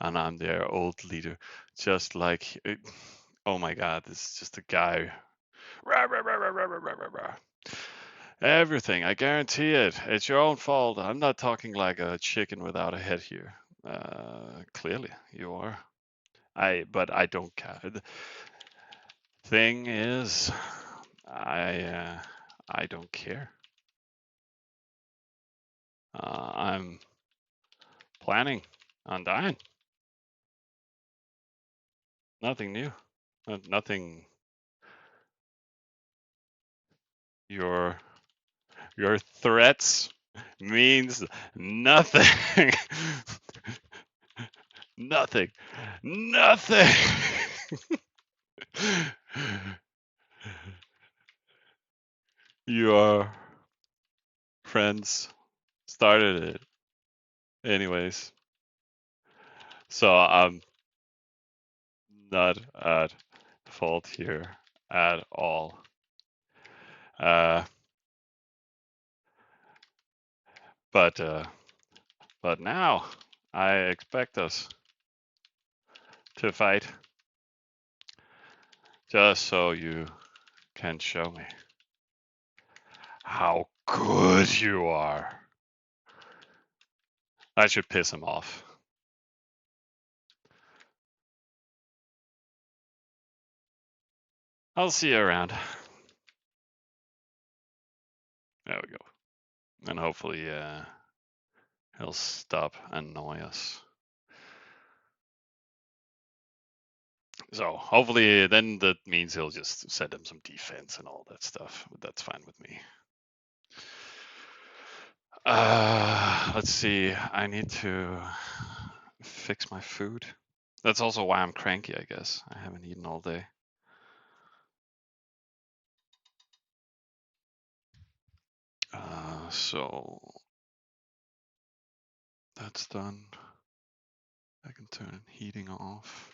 and I'm their old leader. Just like, oh my god, this is just a guy. Rah, rah, rah, rah, rah, rah, rah, rah. Everything, I guarantee it. It's your own fault. I'm not talking like a chicken without a head here. Clearly, you are. But I don't care. The thing is, I don't care. I'm planning on dying. Nothing new. Nothing. Your your threats means nothing. Nothing. Nothing. Your friends started it. Anyways, so I'm not at fault here at all. Uh, but now I expect us to fight just so you can show me how good you are. I should piss him off. I'll see you around. There we go. And hopefully he'll stop annoy us. So hopefully then that means he'll just send him some defense and all that stuff. But that's fine with me. Let's see. I need to fix my food. That's also why I'm cranky, I guess. I haven't eaten all day. So that's done. I can turn heating off.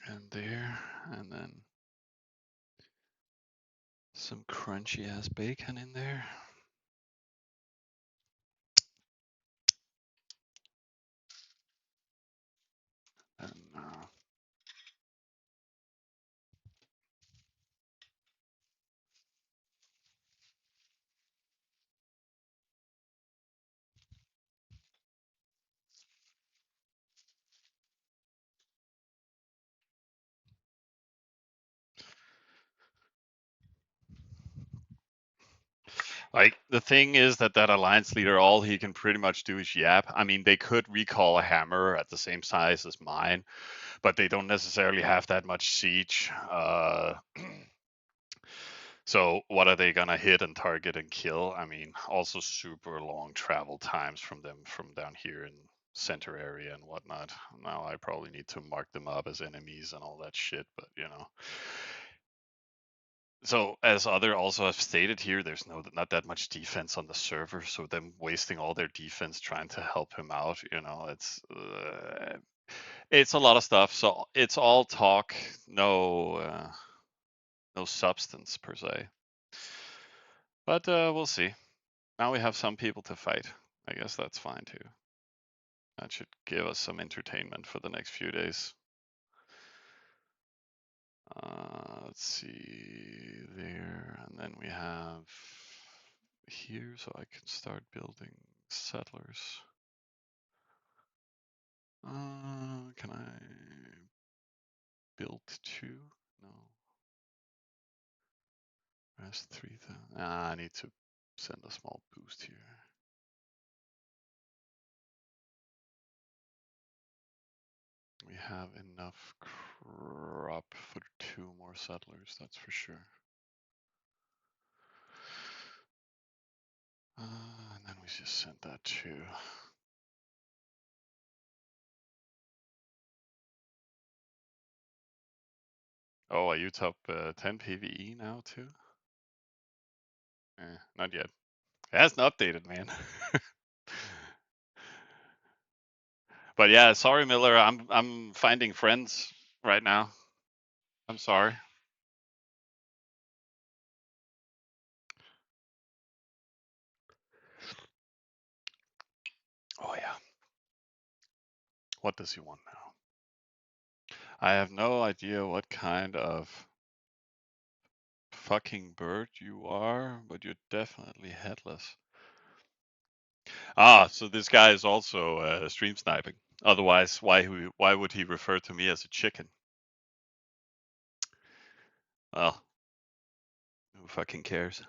And there, and then some crunchy ass bacon in there. And like the thing is that alliance leader, all he can pretty much do is yap. I mean, they could recall a hammer at the same size as mine, but they don't necessarily have that much siege. So what are they gonna hit and target and kill? I mean, also super long travel times from them from down here in center area and whatnot. Now I probably need to mark them up as enemies and all that shit, but you know. So as other also have stated here, there's not that much defense on the server, so them wasting all their defense trying to help him out, it's a lot of stuff. So it's all talk, no substance per se. But we'll see. Now we have some people to fight. I guess that's fine too. That should give us some entertainment for the next few days. Let's see there, and then we have here, so I can start building settlers. Can I build two? No. That's 3,000. I need to send a small boost here. We have enough crop for 2 more settlers, that's for sure. And then we just send that to. Oh, are you top 10 PVE now too? Not yet. It hasn't updated, man. But yeah, sorry, Miller. I'm finding friends right now. I'm sorry. Oh yeah. What does he want now? I have no idea what kind of fucking bird you are, but you're definitely headless. Ah, so this guy is also stream sniping. Otherwise, why would he refer to me as a chicken? Well, who fucking cares?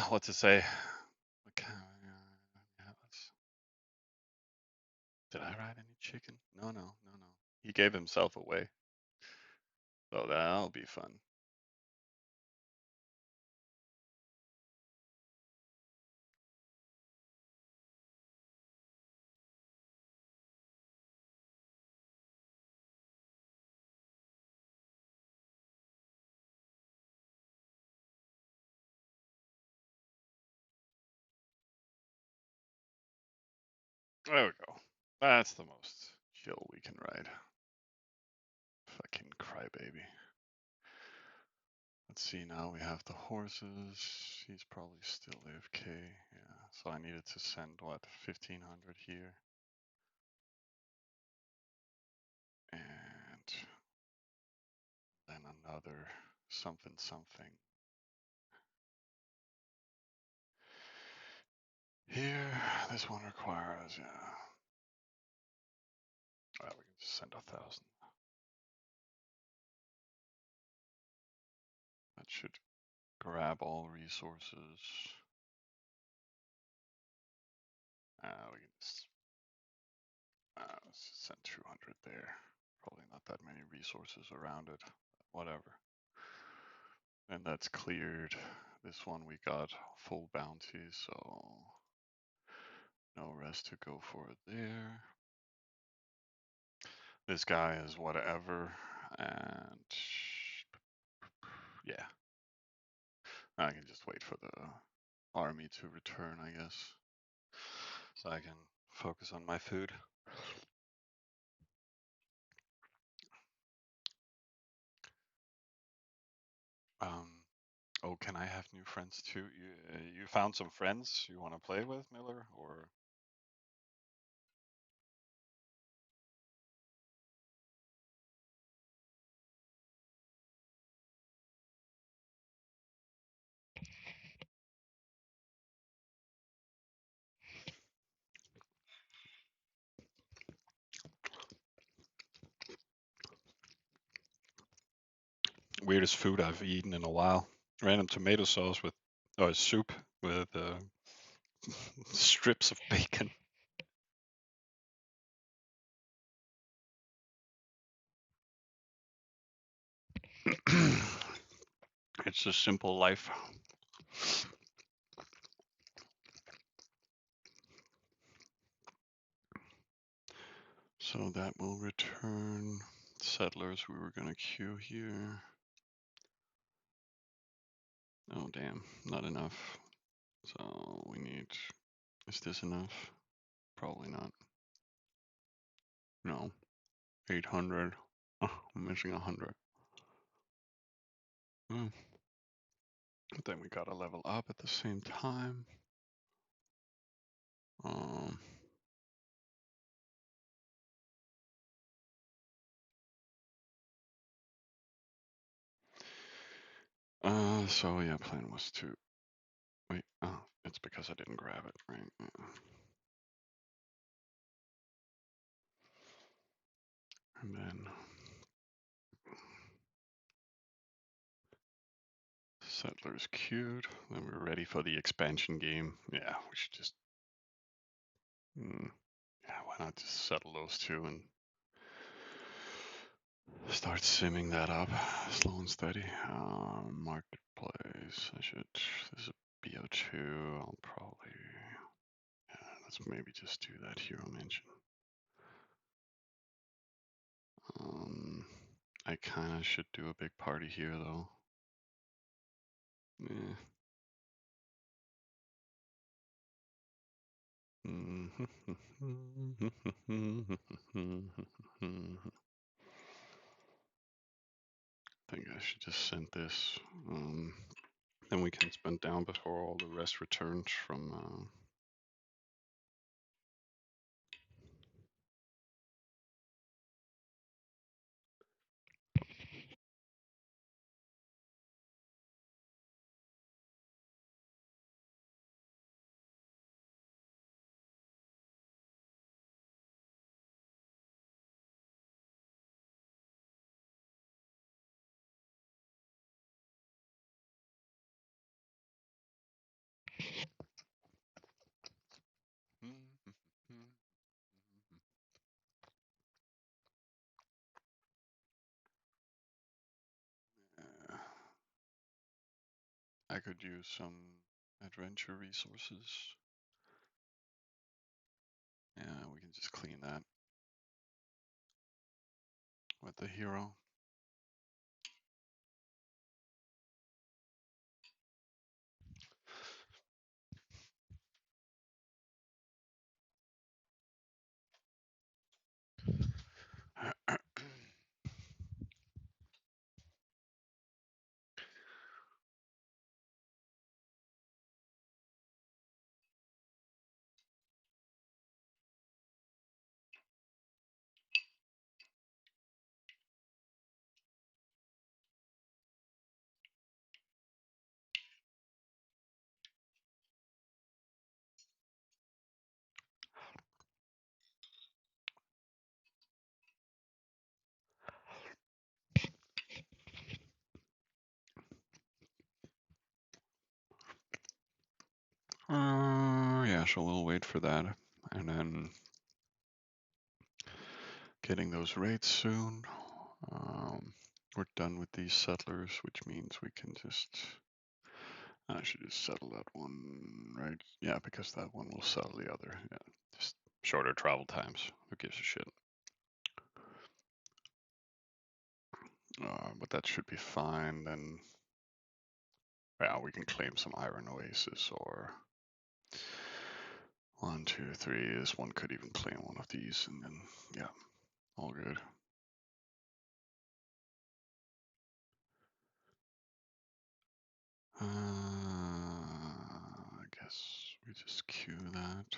What to say? Did I ride any chicken? No. He gave himself away. So that'll be fun. There we go. That's the most chill we can ride. Fucking crybaby. Let's see, now we have the horses. He's probably still AFK. Yeah, so I needed to send, what, 1,500 here. And then another something. Here, this one requires, yeah. Well, we can just send 1,000. That should grab all resources. We can just, let's just send 200 there. Probably not that many resources around it. Whatever. And that's cleared. This one we got full bounty, so no rest to go for it there. This guy is whatever, and yeah. I can just wait for the army to return, I guess, so I can focus on my food. Oh, can I have new friends too? You found some friends you want to play with, Miller, or? Weirdest food I've eaten in a while. Random tomato sauce with, or soup with strips of bacon. It's a simple life. So that will return settlers we were gonna queue here. Oh damn, not enough. So we need, is this enough? Probably not. No, 800. Oh, I'm missing 100. But then we gotta level up at the same time. So yeah, plan was to wait. Oh, it's because I didn't grab it, right? And then settlers queued. Then we're ready for the expansion game. Yeah, we should just. Yeah, why not just settle those two and start simming that up, slow and steady. Marketplace. I should. This is a BO2. I'll probably. Yeah, let's maybe just do that hero mention. I kind of should do a big party here though. Yeah. I think I should just send this. Then we can spend down before all the rest returns from. I could use some adventure resources. Yeah, we can just clean that with the hero. Yeah, so we'll wait for that. And then getting those rates soon. We're done with these settlers, which means we can just. I should just settle that one, right? Yeah, because that one will settle the other. Yeah, just shorter travel times. Who gives a shit? But that should be fine. Then, yeah, we can claim some Iron Oasis or 1, 2, 3. This one could even claim one of these, and then yeah, all good. I guess we just queue that.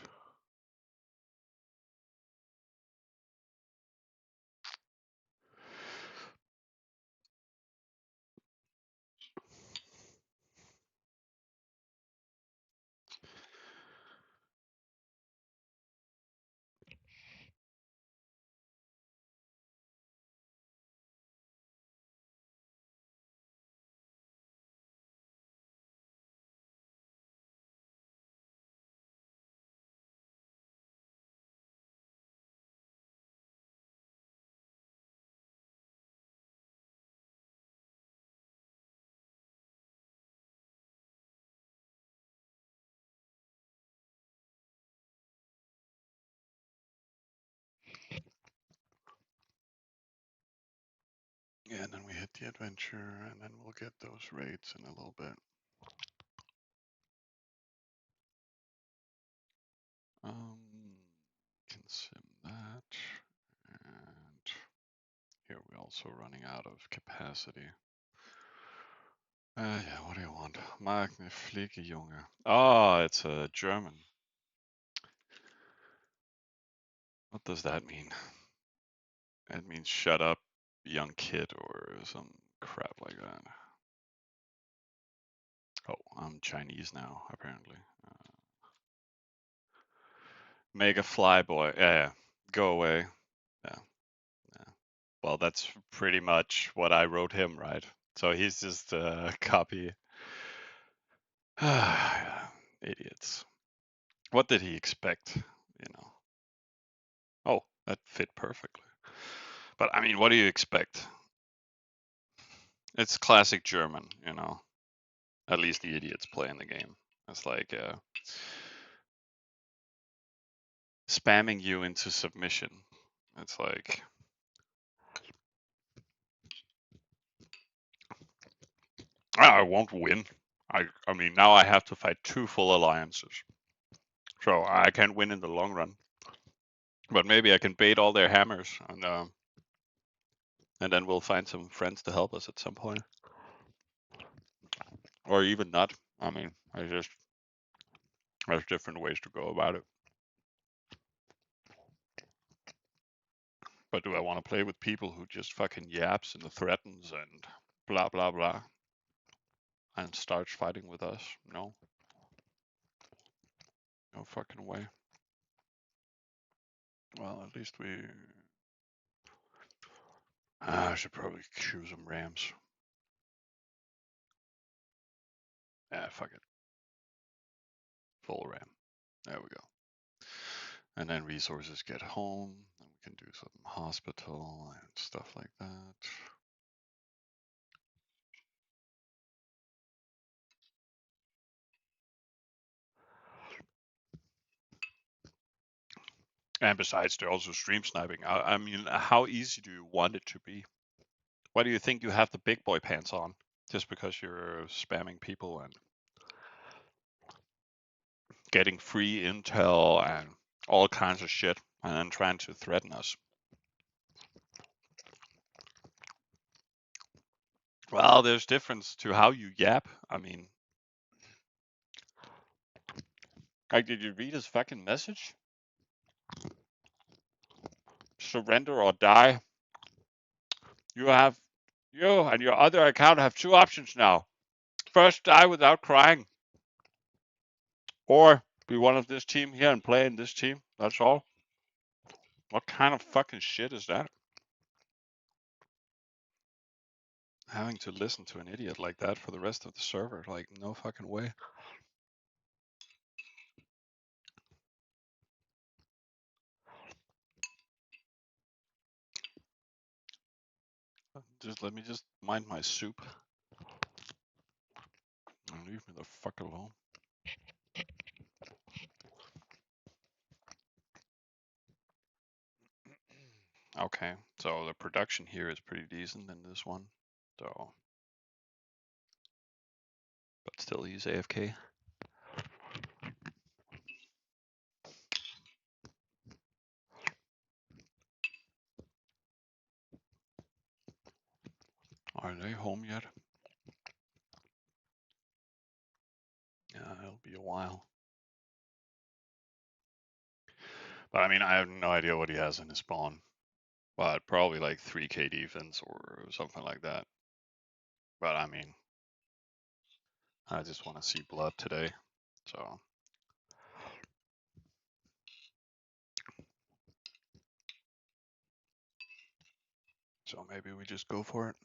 Yeah, and then we hit the adventure, and then we'll get those raids in a little bit. Can sim that, and here we're also running out of capacity. Yeah, what do you want? Magne Fliege Junge. Oh, it's a German. What does that mean? It means shut up, young kid, or some crap like that. Oh, I'm Chinese now, apparently. Make a flyboy. Yeah, go away. Yeah, yeah. Well, that's pretty much what I wrote him, right? So he's just a copy. Idiots. What did he expect? You know. Oh, that fit perfectly. But I mean, what do you expect? It's classic German, you know. At least the idiots playing the game. It's like spamming you into submission. It's like, I won't win. I mean, now I have to fight two full alliances. So I can't win in the long run. But maybe I can bait all their hammers, and then we'll find some friends to help us at some point. Or even not. I mean, there's different ways to go about it. But do I want to play with people who just fucking yaps and threatens and blah blah blah and starts fighting with us? No. No fucking way. Well, at least we. I should probably choose some Rams. Yeah, fuck it. Full RAM. There we go. And then resources get home, and we can do some hospital and stuff like that. And besides, they're also stream sniping. I mean, how easy do you want it to be? Why do you think you have the big boy pants on? Just because you're spamming people and getting free intel and all kinds of shit, and then trying to threaten us? Well, there's difference to how you yap. I mean, like, did you read his fucking message? Surrender or die. You and your other account have two options now. First, die without crying, or be one of this team here and play in this team. That's all. What kind of fucking shit is that? Having to listen to an idiot like that for the rest of the server, like, no fucking way. Just let me just mind my soup and leave me the fuck alone. Okay, so the production here is pretty decent in this one. So, but still he's AFK. Are they home yet? Yeah, it'll be a while. But I mean, I have no idea what he has in his spawn. But probably like 3k defense or something like that. But I mean, I just want to see blood today. So maybe we just go for it.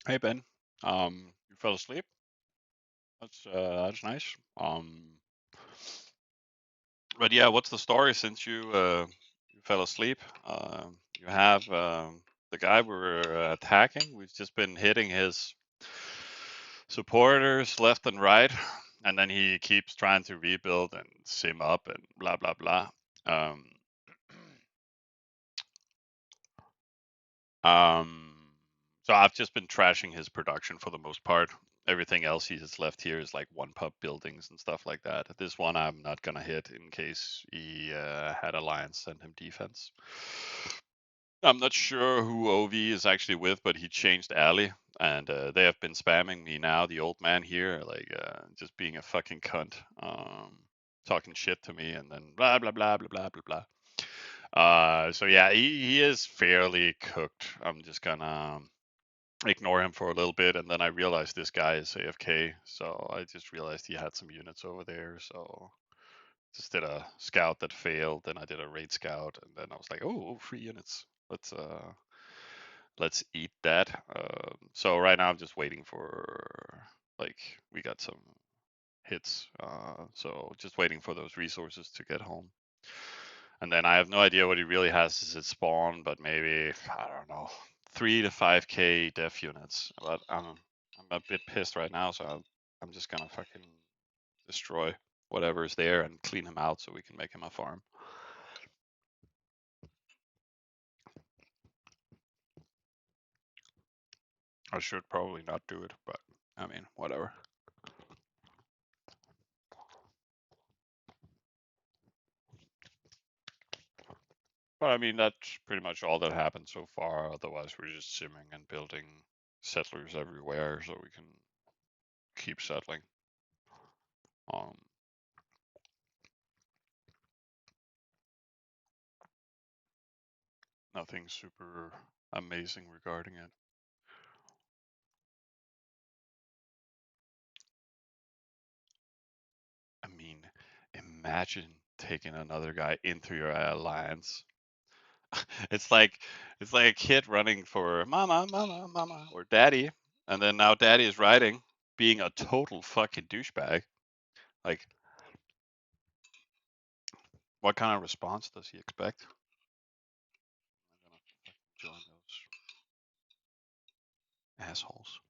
Hey Ben, you fell asleep. That's nice. But yeah, what's the story since you fell asleep? You have the guy we're attacking. We've just been hitting his supporters left and right, and then he keeps trying to rebuild and sim up and blah blah blah. Um, Um, so I've just been trashing his production for the most part. Everything else he has left here is like one pub buildings and stuff like that. This one I'm not gonna hit in case he had alliance send him defense. I'm not sure who OV is actually with, but he changed alley, and they have been spamming me now. The old man here, like just being a fucking cunt, talking shit to me, and then blah blah blah blah blah blah blah. So yeah, he is fairly cooked. I'm just gonna ignore him for a little bit, and then I realized this guy is AFK. So I just realized he had some units over there. So just did a scout that failed. Then I did a raid scout, and then I was like, oh, 3 units. Let's eat that. So right now I'm just waiting for like we got some hits. So just waiting for those resources to get home. And then I have no idea what he really has as its spawn, but maybe I don't know, 3 to 5k def units. But I'm a bit pissed right now, so I'm just gonna fucking destroy whatever's there and clean him out so we can make him a farm. I should probably not do it, but I mean, whatever. But I mean, that's pretty much all that happened so far. Otherwise, we're just simming and building settlers everywhere so we can keep settling. Um, Nothing super amazing regarding it. I mean, imagine taking another guy into your alliance. It's like a kid running for mama, mama, mama, or daddy, and then now daddy is riding, being a total fucking douchebag. Like, what kind of response does he expect? I'm gonna join those assholes.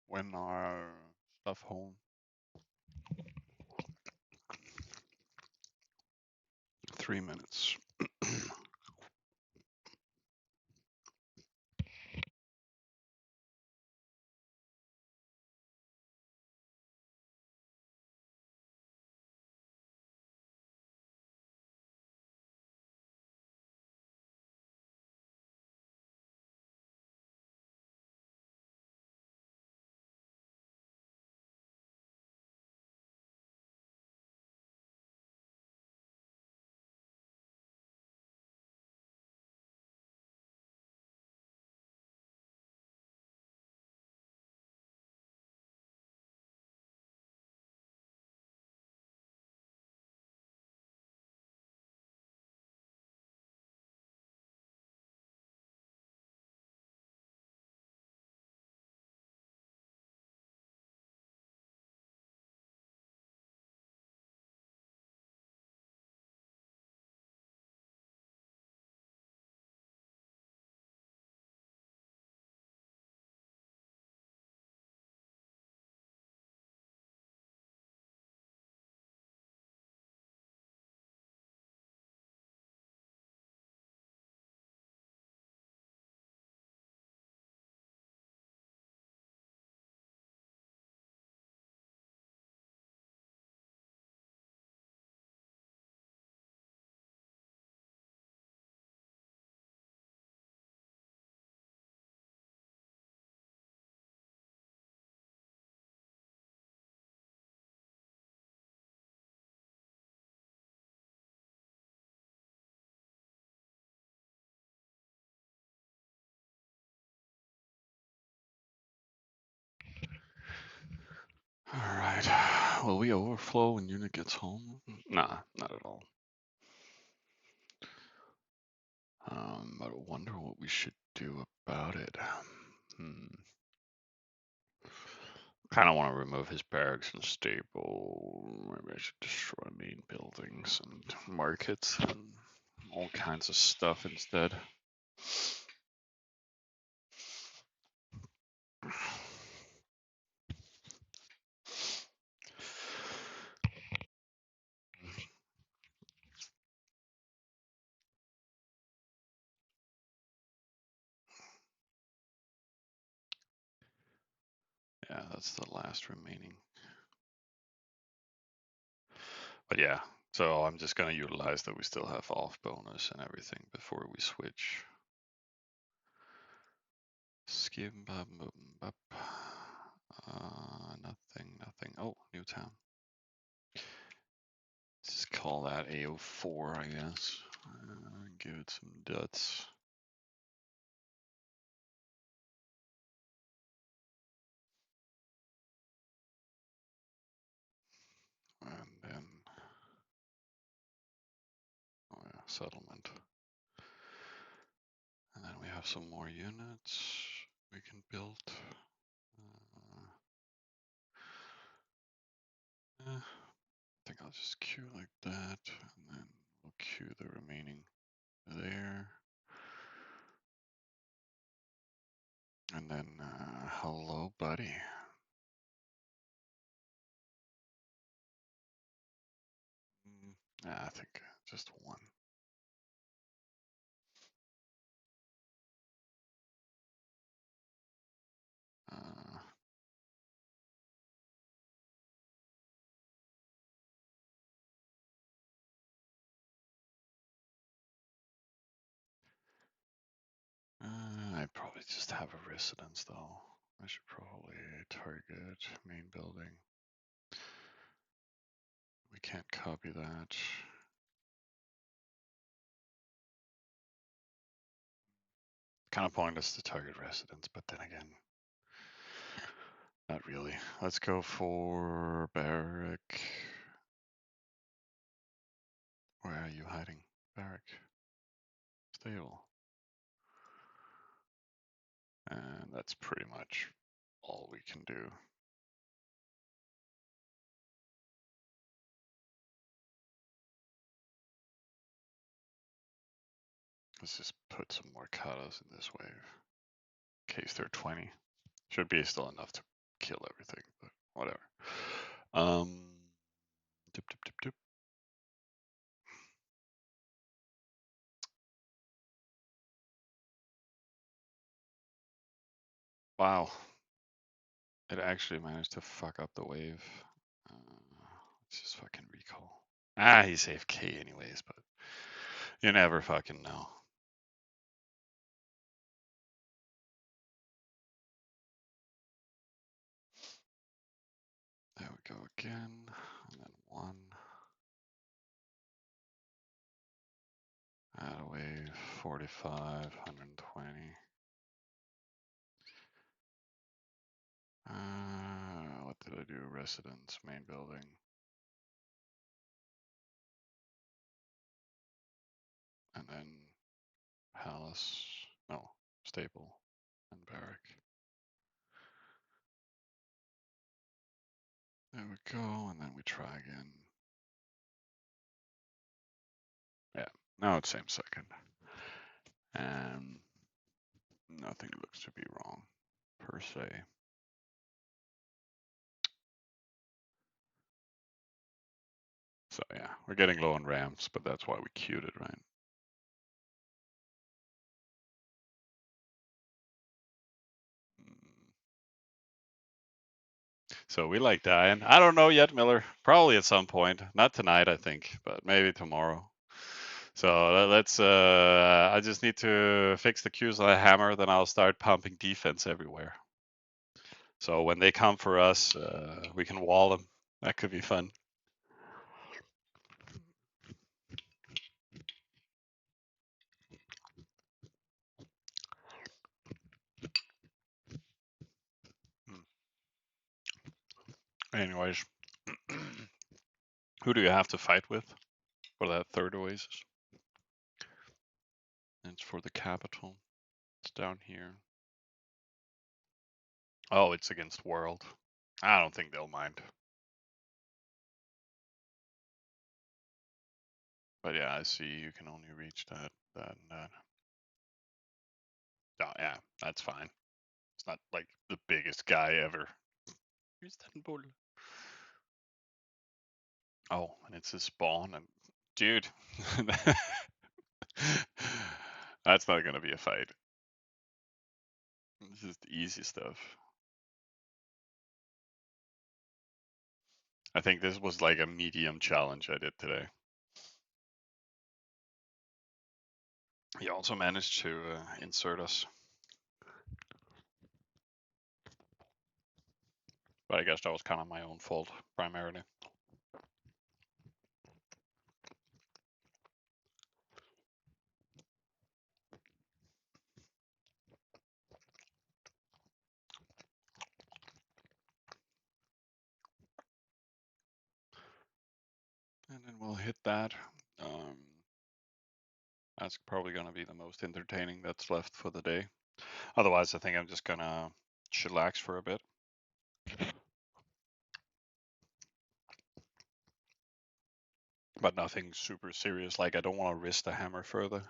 When are stuff home? 3 minutes. All right. Will we overflow when unit gets home? Nah, not at all. I wonder what we should do about it. Kind of want to remove his barracks and stable. Maybe I should destroy main buildings and markets and all kinds of stuff instead. Yeah, that's the last remaining. But yeah, so I'm just gonna utilize that we still have off bonus and everything before we switch. Skim bub bub. Nothing. Oh, new town. Let's just call that AO4, I guess. Give it some duts. And then, oh yeah, settlement. And then we have some more units we can build. I think I'll just queue like that, and then we'll queue the remaining there. And then, hello, buddy. I think just one. Uh, I'd probably just have a residence though. I should probably target main building. We can't copy that. Kind of pointless to target residence, but then again, not really. Let's go for barrack. Where are you hiding? Barrack. Stable. And that's pretty much all we can do. Let's just put some more katas in this wave. In case they're 20. Should be still enough to kill everything, but whatever. Dip, dip, dip, dip. Wow. It actually managed to fuck up the wave. Let's just fucking recall. He's AFK anyways, but you never fucking know. There we go again, and then one. Add a wave, 45, 120. What did I do? Residence, main building. And then palace, no, stable, and barrack. There we go, and then we try again. Yeah, now it's same second. And nothing looks to be wrong, per se. So yeah, we're getting low on ramps, but that's why we queued it, right? So we like dying. I don't know yet, Miller. Probably at some point. Not tonight, I think, but maybe tomorrow. So let's. I just need to fix the queues on a hammer, then I'll start pumping defense everywhere. So when they come for us, we can wall them. That could be fun. Anyways, who do you have to fight with for that third Oasis? It's for the capital. It's down here. Oh, it's against World. I don't think they'll mind. But yeah, I see you can only reach that, and that. Oh yeah, that's fine. It's not like the biggest guy ever. Istanbul. Oh, and it's a spawn, and dude, that's not gonna be a fight. This is the easy stuff. I think this was like a medium challenge I did today. He also managed to insert us. But I guess that was kind of my own fault, primarily. And then we'll hit that. That's probably going to be the most entertaining that's left for the day. Otherwise, I think I'm just going to chillax for a bit. But nothing super serious. Like, I don't want to risk the hammer further.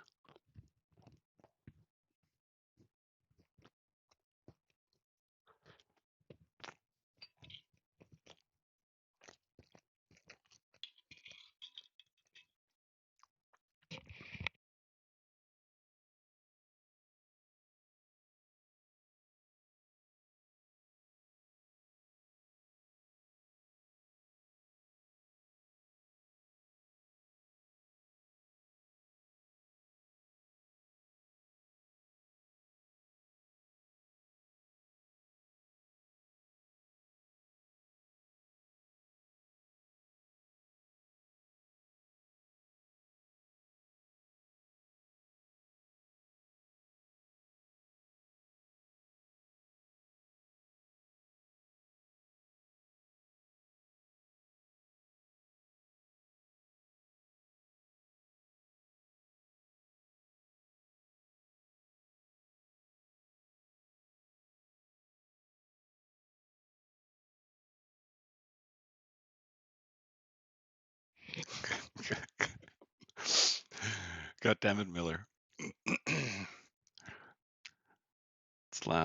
God damn it, Miller.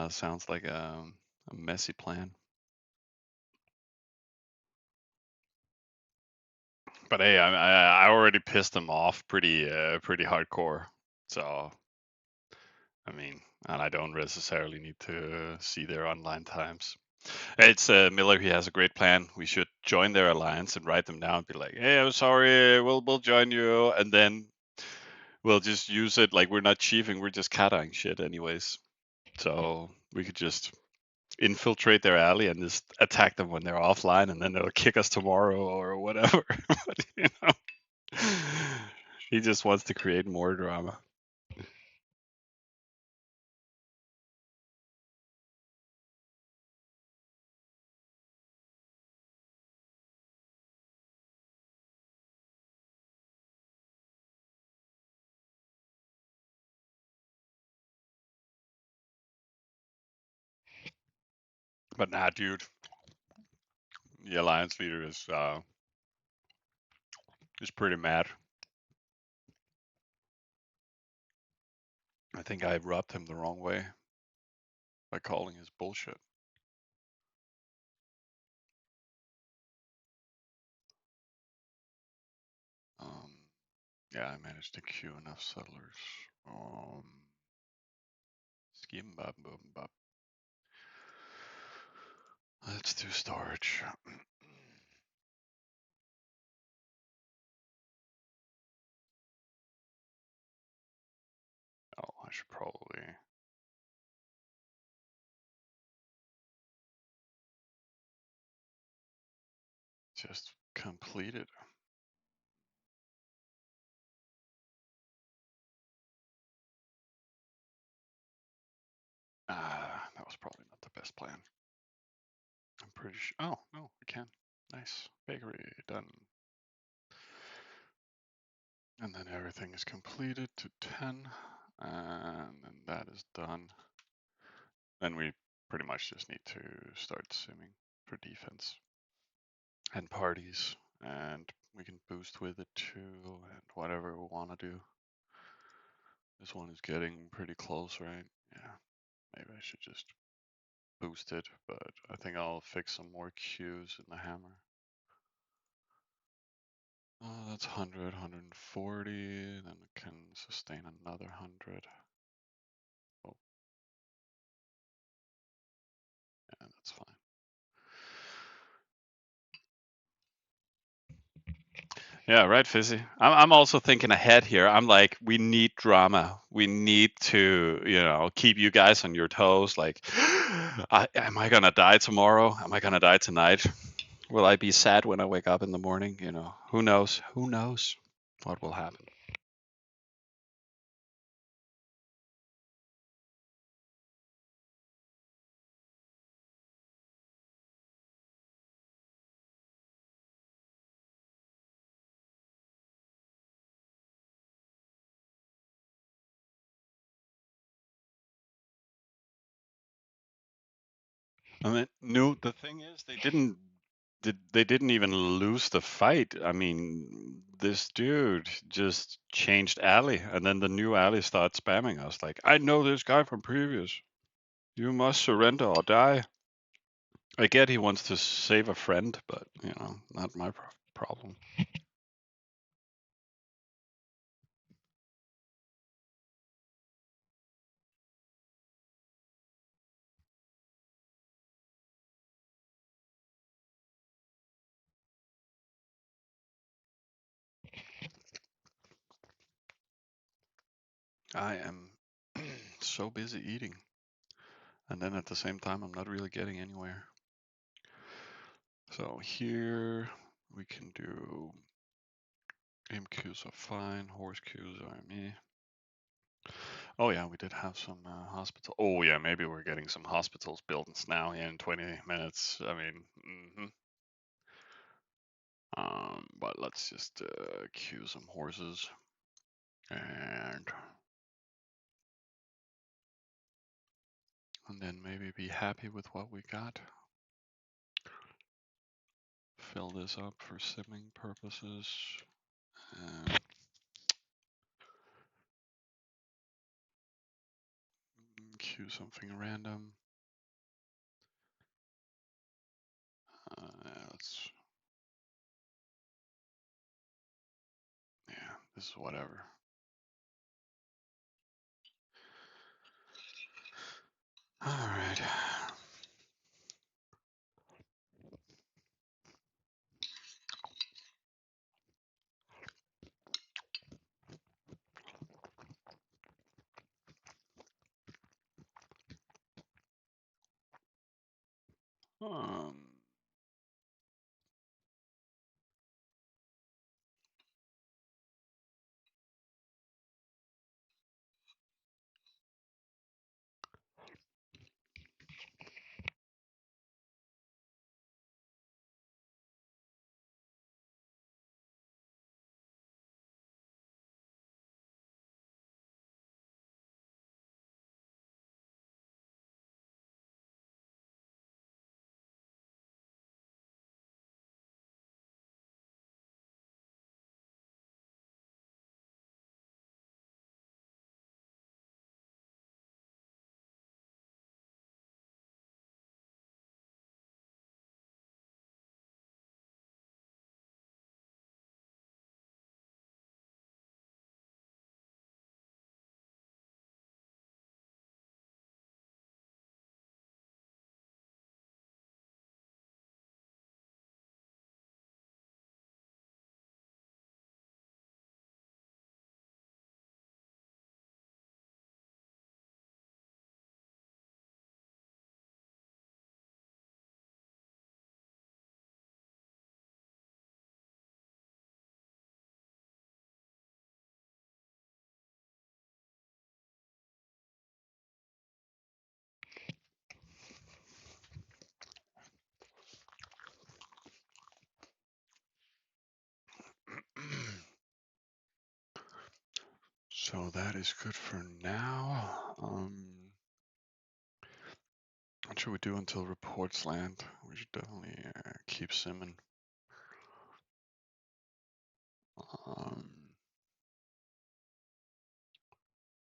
Sounds like a messy plan. But hey, I already pissed them off pretty hardcore. So I mean, and I don't necessarily need to see their online times. It's Miller. He has a great plan. We should join their alliance and write them down. Be like, hey, I'm sorry, we'll join you, and then we'll just use it like we're not chiefing. We're just cat-eyeing shit, anyways. So we could just infiltrate their alley and just attack them when they're offline, and then they'll kick us tomorrow or whatever. But, you know, he just wants to create more drama. But nah, dude, the alliance leader is pretty mad. I think I rubbed him the wrong way by calling his bullshit. Um, yeah, I managed to queue enough settlers. Skim bop boom bop. Let's do storage. Oh, I should probably just complete it. That was probably not the best plan. I'm pretty sure. Oh, no, I can. Nice. Bakery done. And then everything is completed to 10. And then that is done. Then we pretty much just need to start simming for defense and parties. And we can boost with it too, and whatever we want to do. This one is getting pretty close, right? Yeah, maybe I should just boost it, but I think I'll fix some more Qs in the hammer. That's 100, 140, then it can sustain another 100. Oh, yeah, that's fine. Yeah, right, Fizzy. I'm also thinking ahead here. I'm like, we need drama. We need to, keep you guys on your toes. Like, am I gonna die tomorrow? Am I gonna die tonight? Will I be sad when I wake up in the morning? Who knows? Who knows what will happen? I mean, no, the thing is, they didn't even lose the fight. I mean, this dude just changed alley, and then the new alley starts spamming us like, I know this guy from previous. You must surrender or die. I get he wants to save a friend, but not my problem. I am so busy eating, and then at the same time, I'm not really getting anywhere. So here we can do MQs are fine, horse Qs are me. Oh yeah, we did have some hospital. Oh yeah, maybe we're getting some hospitals built now in 20 minutes. I mean, but let's just queue some horses and then maybe be happy with what we got. Fill this up for simming purposes. And queue something random. Let's. Yeah, this is whatever. All right. Um. So that is good for now. What should we do until reports land? We should definitely keep simming.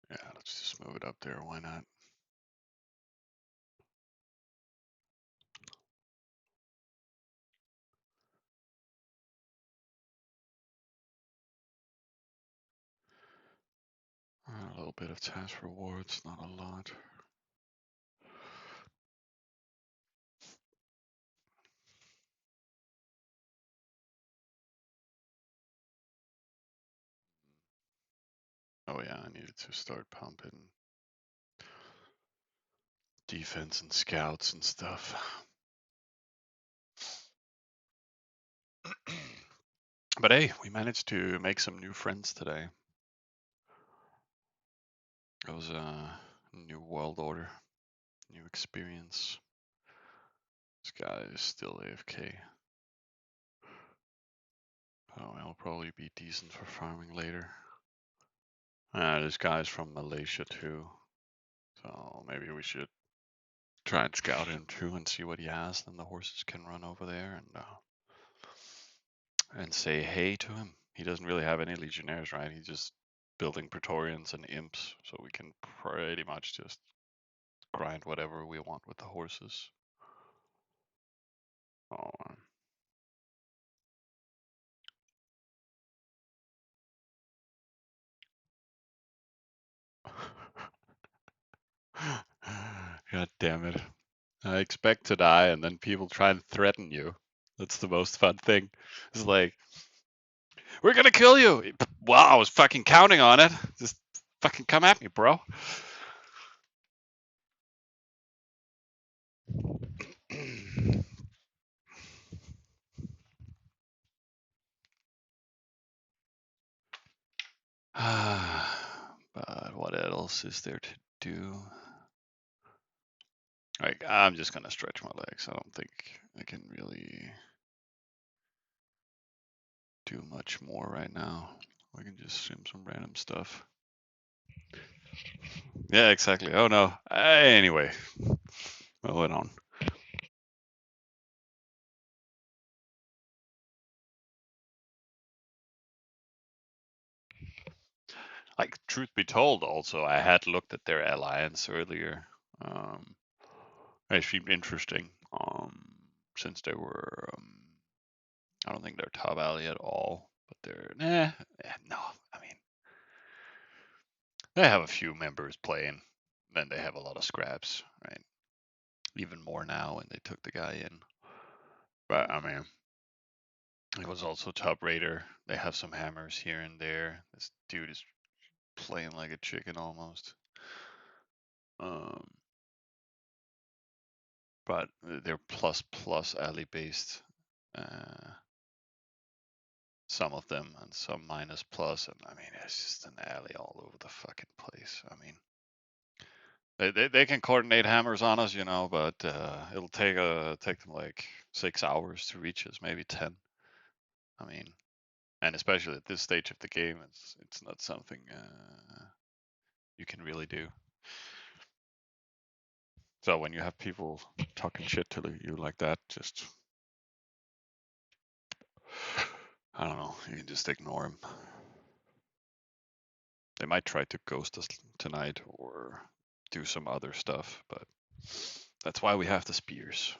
Yeah, let's just move it up there. Why not? A little bit of task rewards, not a lot. Oh yeah, I needed to start pumping defense and scouts and stuff. But hey, we managed to make some new friends today. It was a new world order, new experience. This guy is still AFK. Oh, he'll probably be decent for farming later. This guy's from Malaysia too. So maybe we should try and scout him too and see what he has. Then the horses can run over there and say hey to him. He doesn't really have any legionnaires, right? He's just building praetorians and imps, so we can pretty much just grind whatever we want with the horses. Oh. God damn it. I expect to die and then people try and threaten you. That's the most fun thing. It's like, we're gonna kill you! Well, I was fucking counting on it. Just fucking come at me, bro. But what else is there to do? Like, I'm just gonna stretch my legs. I don't think I can really do much more right now. We can just sim some random stuff. Yeah, exactly. Oh no. Anyway, moving on. Like, truth be told, also, I had looked at their alliance earlier. It seemed interesting. Since they were, I don't think they're top ally at all, but they're, no. I mean, they have a few members playing, then they have a lot of scraps, right? Even more now when they took the guy in. But I mean, it was also top raider. They have some hammers here and there. This dude is playing like a chicken almost. Um, but they're plus ally based. Uh, some of them and some minus plus, and I mean it's just an alley all over the fucking place. I mean, they can coordinate hammers on us, you know, but it'll take them like 6 hours to reach us, maybe 10. I mean, and especially at this stage of the game, it's not something you can really do. So when you have people talking shit to you like that, just I don't know, you can just ignore them. They might try to ghost us tonight or do some other stuff, but that's why we have the spears.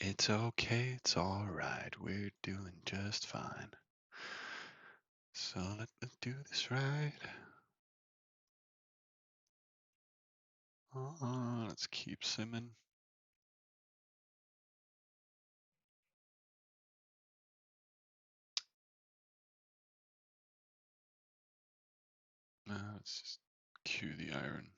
It's okay, it's alright, we're doing just fine. So let's do this right. Let's keep simming. Let's just cue the iron.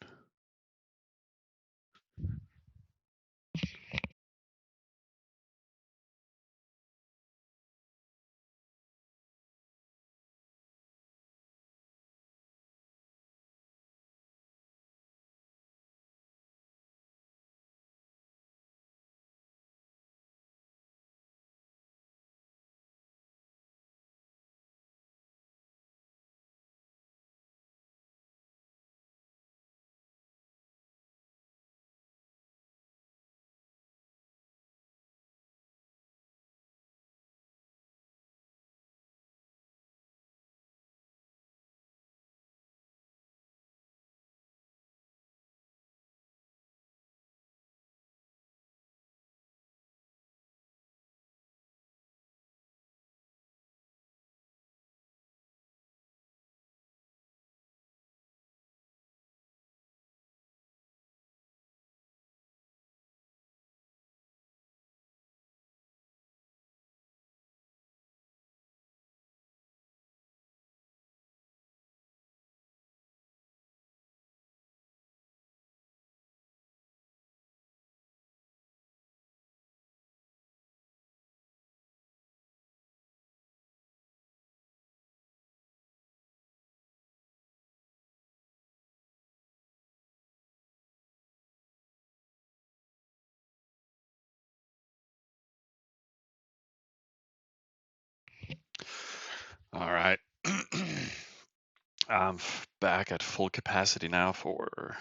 I'm back at full capacity now for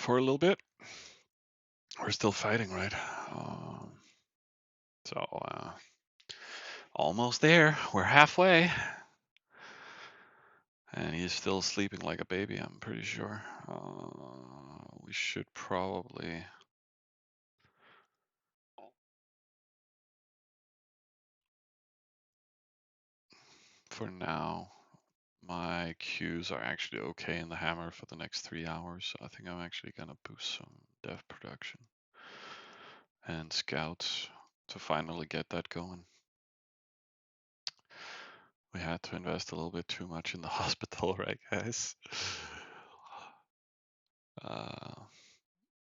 a little bit. We're still fighting, right? So almost there. We're halfway, and he's still sleeping like a baby. I'm pretty sure. We should probably. For now, my queues are actually okay in the hammer for the next 3 hours. So I think I'm actually gonna boost some dev production and scouts to finally get that going. We had to invest a little bit too much in the hospital, right, guys? Uh,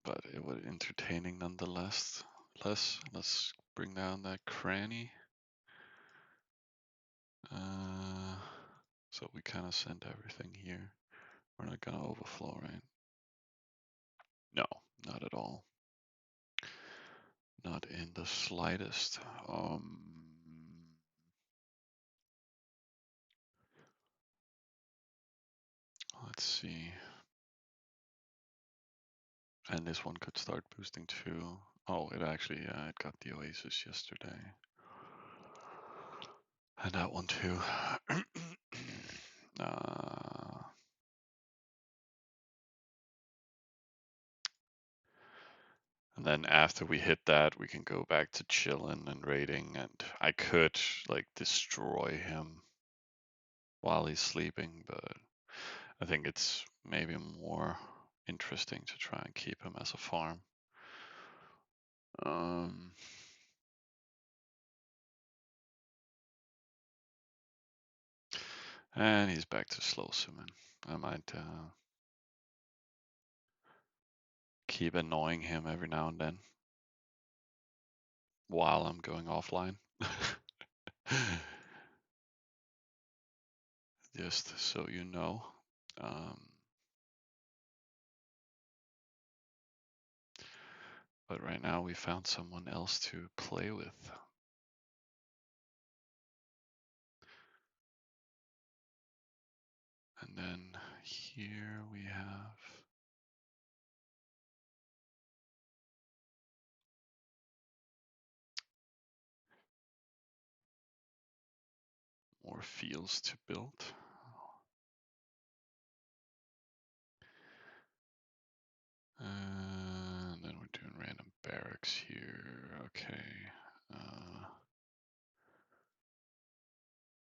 but it was entertaining nonetheless. Let's bring down that cranny. So we kind of send everything here. We're not gonna overflow, right? No, not at all. Not in the slightest. Let's see. And this one could start boosting too. Oh, it actually, yeah, it got the Oasis yesterday. And that one too. And then after we hit that, we can go back to chilling and raiding. And I could like destroy him while he's sleeping, but I think it's maybe more interesting to try and keep him as a farm. And he's back to slow summon. I might keep annoying him every now and then while I'm going offline. Just so you know. But right now we found someone else to play with. And then here we have more fields to build. And then we're doing random barracks here. Okay.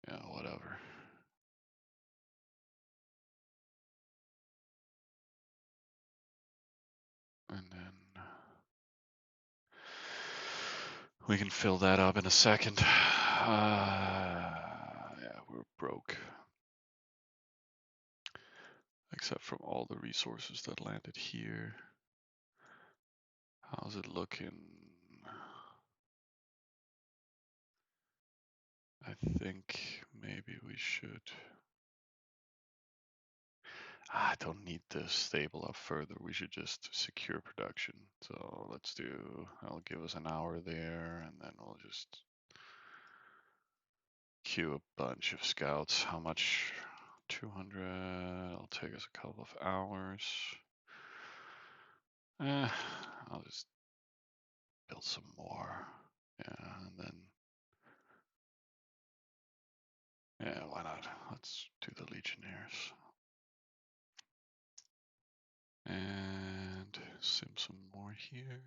Yeah, whatever. And then we can fill that up in a second. Yeah, we're broke. Except from all the resources that landed here. How's it looking? I think maybe we should. I don't need to stable up further. We should just secure production. So let's do, I'll give us an hour there and then we'll just queue a bunch of scouts. How much? 200. It'll take us a couple of hours. I'll just build some more. Yeah, and then yeah, why not? Let's do the Legionnaires. And sim some more here.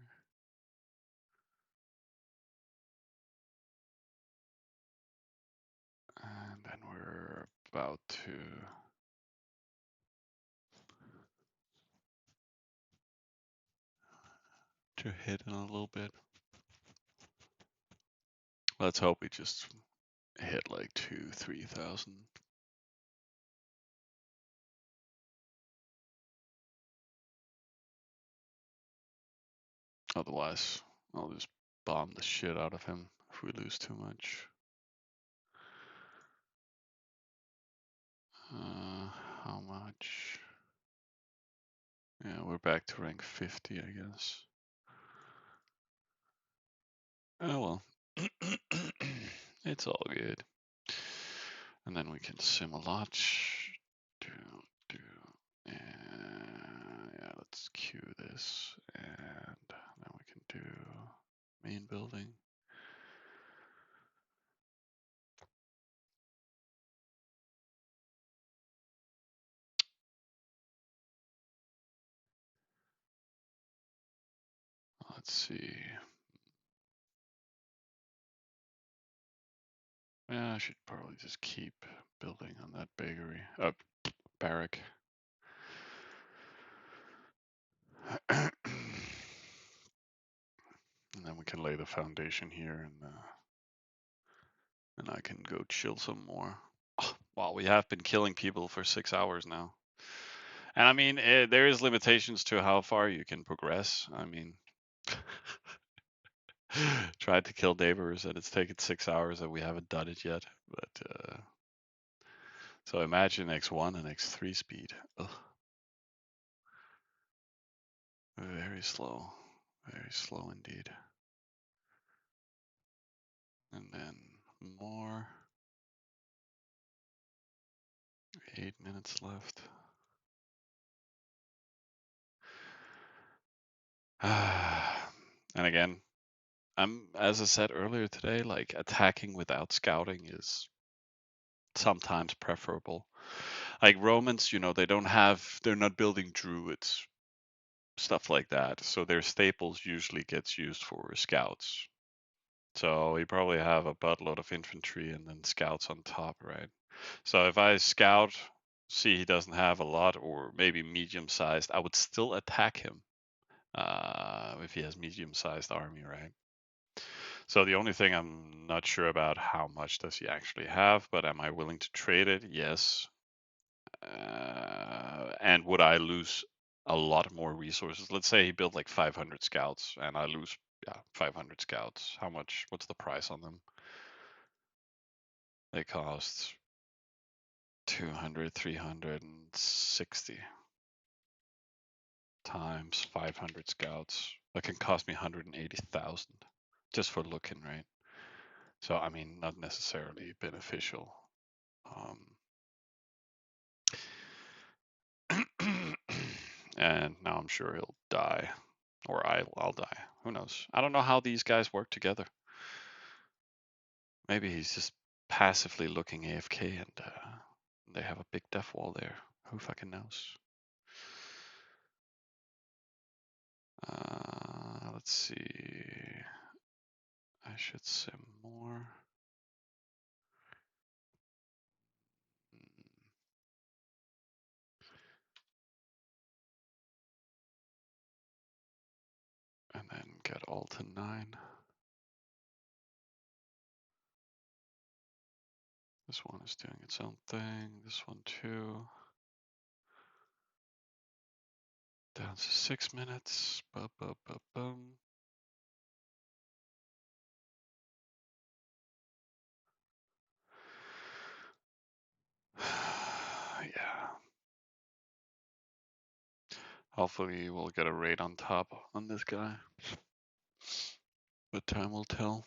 And then we're about to hit in a little bit. Let's hope we just hit like 2,000-3,000. Otherwise, I'll just bomb the shit out of him if we lose too much. How much? Yeah, we're back to rank 50, I guess. Oh well. It's all good. And then we can sim a lot. And yeah, let's queue this. And then we can do main building. Let's see. Yeah, I should probably just keep building on that bakery. Barrack. And then we can lay the foundation here, and I can go chill some more. Oh, well, we have been killing people for 6 hours now. And I mean, there is limitations to how far you can progress. I mean, tried to kill neighbors and it's taken 6 hours and we haven't done it yet. But so imagine X1 and X3 speed. Ugh. Very slow indeed. And then more. 8 minutes left. And again, as I said earlier today, like attacking without scouting is sometimes preferable. Like Romans, they're not building druids, stuff like that. So their staples usually gets used for scouts. So you probably have a buttload of infantry and then scouts on top, right? So if I scout, see he doesn't have a lot or maybe medium sized, I would still attack him if he has medium sized army, right? So the only thing I'm not sure about how much does he actually have, but am I willing to trade it? Yes. And would I lose a lot more resources? Let's say he built like 500 scouts and I lose 500 scouts. How much? What's the price on them? They cost 200, 360 times 500 scouts. That can cost me 180,000 just for looking, right? So I mean, not necessarily beneficial. And now I'm sure he'll die, or I'll die. Who knows? I don't know how these guys work together. Maybe he's just passively looking AFK, and they have a big death wall there. Who fucking knows? Let's see. I should sim more. And then get all to 9. This one is doing its own thing. This one too. Down to 6 minutes. Bum. Yeah. Hopefully we'll get a raid on top on this guy. But time will tell.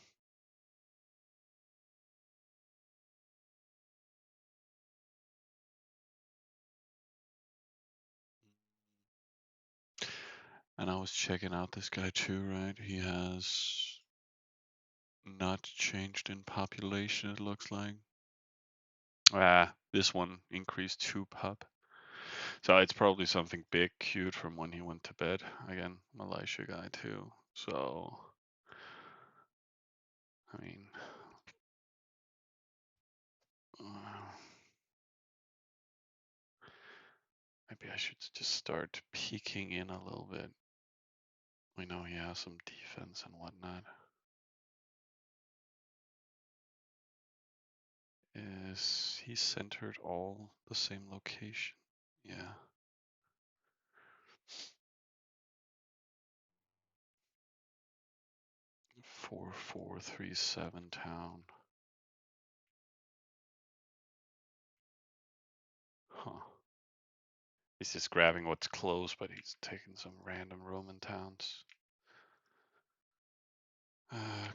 And I was checking out this guy too, right? He has not changed in population, it looks like. This one increased 2 pop. So it's probably something big queued from when he went to bed. Again, Malaysia guy too. So, I mean, maybe I should just start peeking in a little bit. We know he has some defense and whatnot. Is he centered all the same location? Yeah. 4437 town. Huh. He's just grabbing what's close, but he's taking some random Roman towns.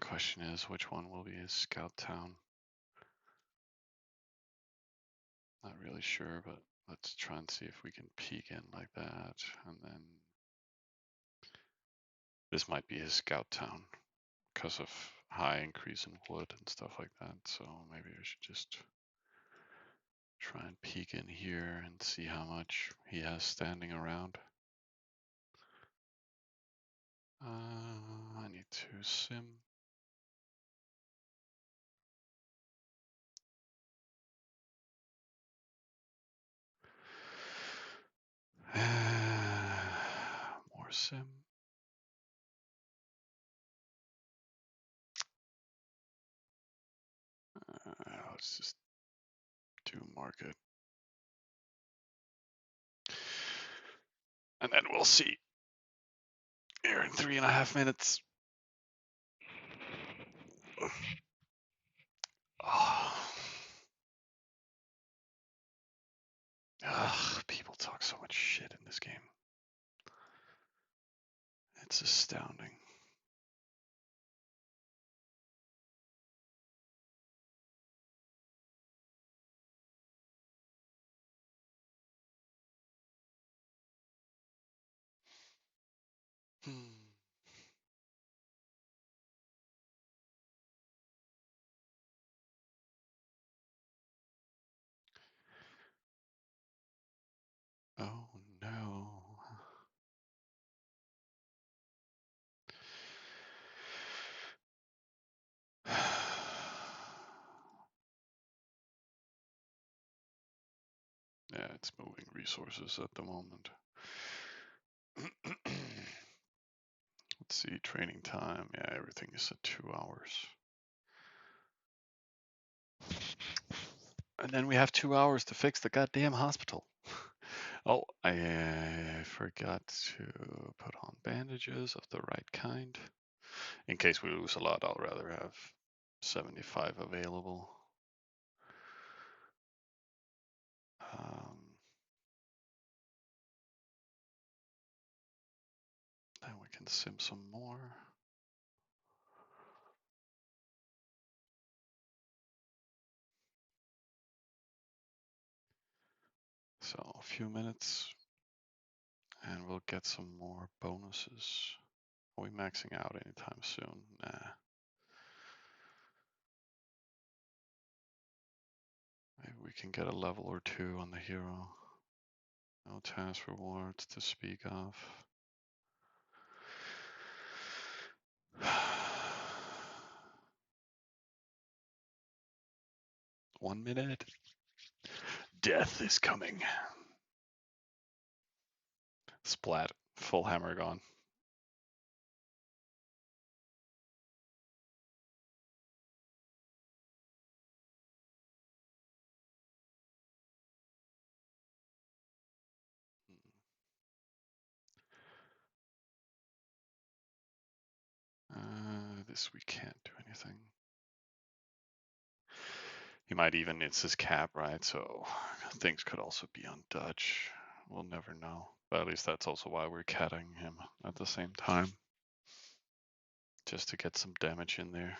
Question is, which one will be his scout town? really sure, but let's try and see if we can peek in like that. And then this might be his scout town because of high increase in wood and stuff like that. So maybe I should just try and peek in here and see how much he has standing around. I need to sim. More sim. Let's just do market. And then we'll see here in 3.5 minutes. Oh. Ugh, people talk so much shit in this game. It's astounding. Oh no. Yeah, it's moving resources at the moment. Let's see, training time. Yeah, everything is at 2 hours. And then we have 2 hours to fix the goddamn hospital. Oh, I forgot to put on bandages of the right kind. In case we lose a lot, I'll rather have 75 available. Then we can sim some more. So a few minutes and we'll get some more bonuses. Are we maxing out anytime soon? Nah. Maybe we can get a level or two on the hero. No task rewards to speak of. One minute. Death is coming. Splat. Full hammer gone. This we can't do anything. He might even, it's his cap, right? So things could also be on Dutch. We'll never know. But at least that's also why we're catting him at the same time. Just to get some damage in there.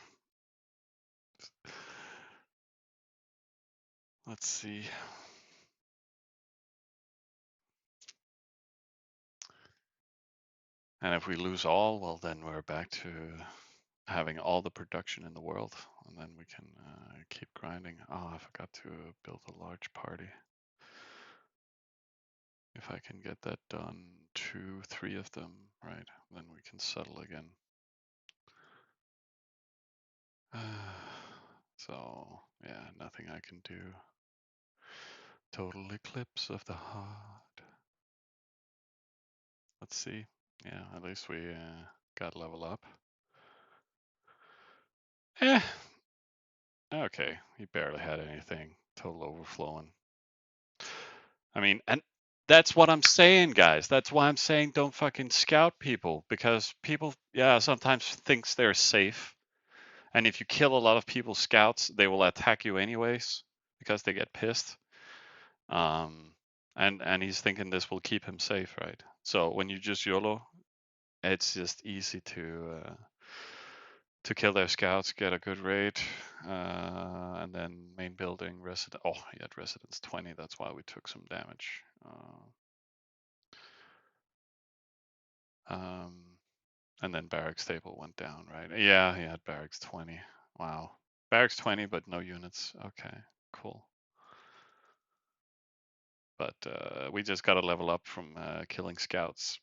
Let's see. And if we lose all, well, then we're back to having all the production in the world. And then we can keep grinding. Oh, I forgot to build a large party. If I can get that done, 2, 3 of them, right, then we can settle again. So, yeah, nothing I can do. Total eclipse of the heart. Let's see. Yeah, at least we got level up. Eh. Okay, he barely had anything. Total overflowing. I mean, and that's what I'm saying, guys. That's why I'm saying don't fucking scout people, because people, yeah, sometimes thinks they're safe. And if you kill a lot of people's scouts, they will attack you anyways because they get pissed. And he's thinking this will keep him safe, right? So when you just YOLO, it's just easy to to kill their scouts, get a good rate, and then main building resident. Oh, he had residence 20. That's why we took some damage. And then barracks table went down, right? Yeah, he had barracks 20. Wow, barracks 20, but no units. Okay, cool. But we just got to level up from killing scouts.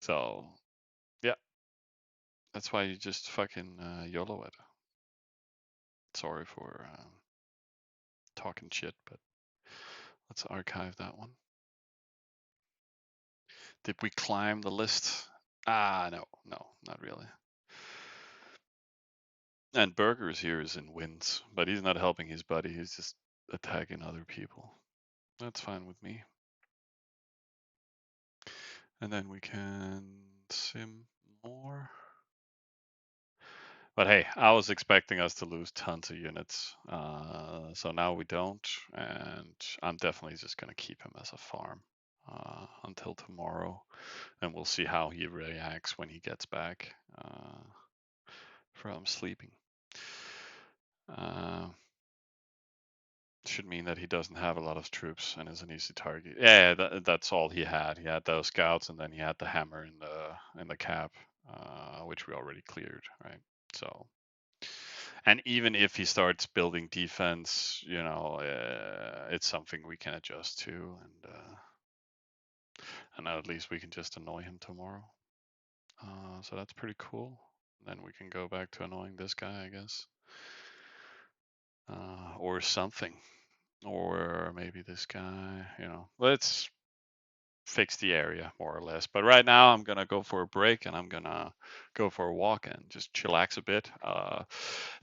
So yeah, that's why you just fucking YOLO it. Sorry for talking shit, but let's archive that one. Did we climb the list? No, not really. And Burgers here is in wins, but he's not helping his buddy. He's just attacking other people. That's fine with me. And then we can sim more. But hey, I was expecting us to lose tons of units. So now we don't. And I'm definitely just going to keep him as a farm until tomorrow. And we'll see how he reacts when he gets back from sleeping. Should mean that he doesn't have a lot of troops and is an easy target. Yeah, that's all he had. He had those scouts, and then he had the hammer in the cap, which we already cleared, right? So, and even if he starts building defense, it's something we can adjust to, and at least we can just annoy him tomorrow. So that's pretty cool. Then we can go back to annoying this guy, I guess, or something. Or maybe this guy, let's fix the area more or less. But right now I'm gonna go for a break and I'm gonna go for a walk and just chillax a bit.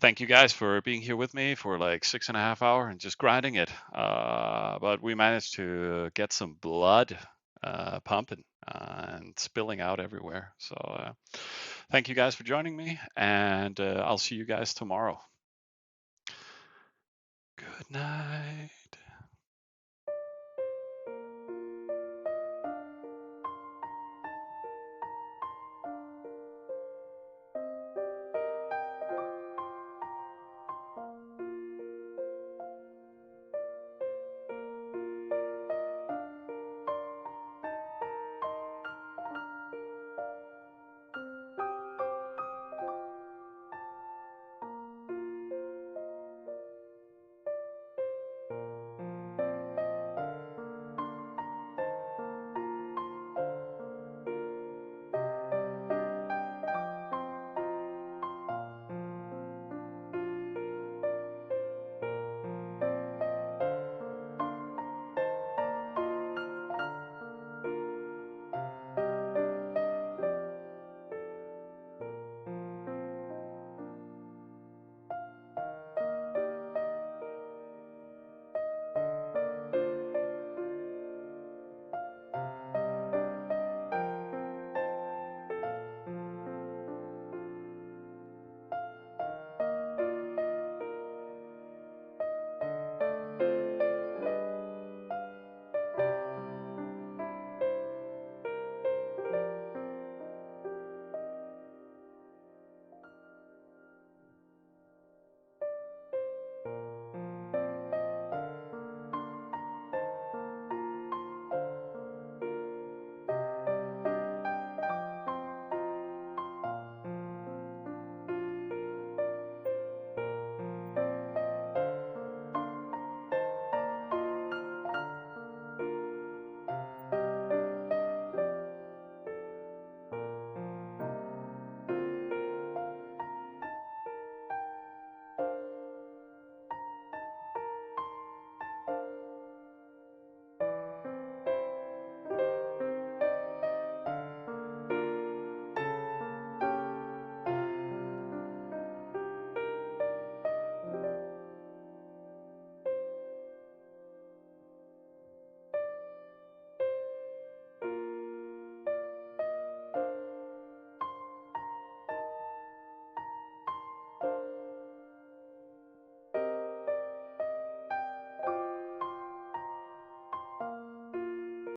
Thank you guys for being here with me for like 6.5 hours and just grinding it. But we managed to get some blood pumping and spilling out everywhere. So thank you guys for joining me, and I'll see you guys tomorrow. Good night.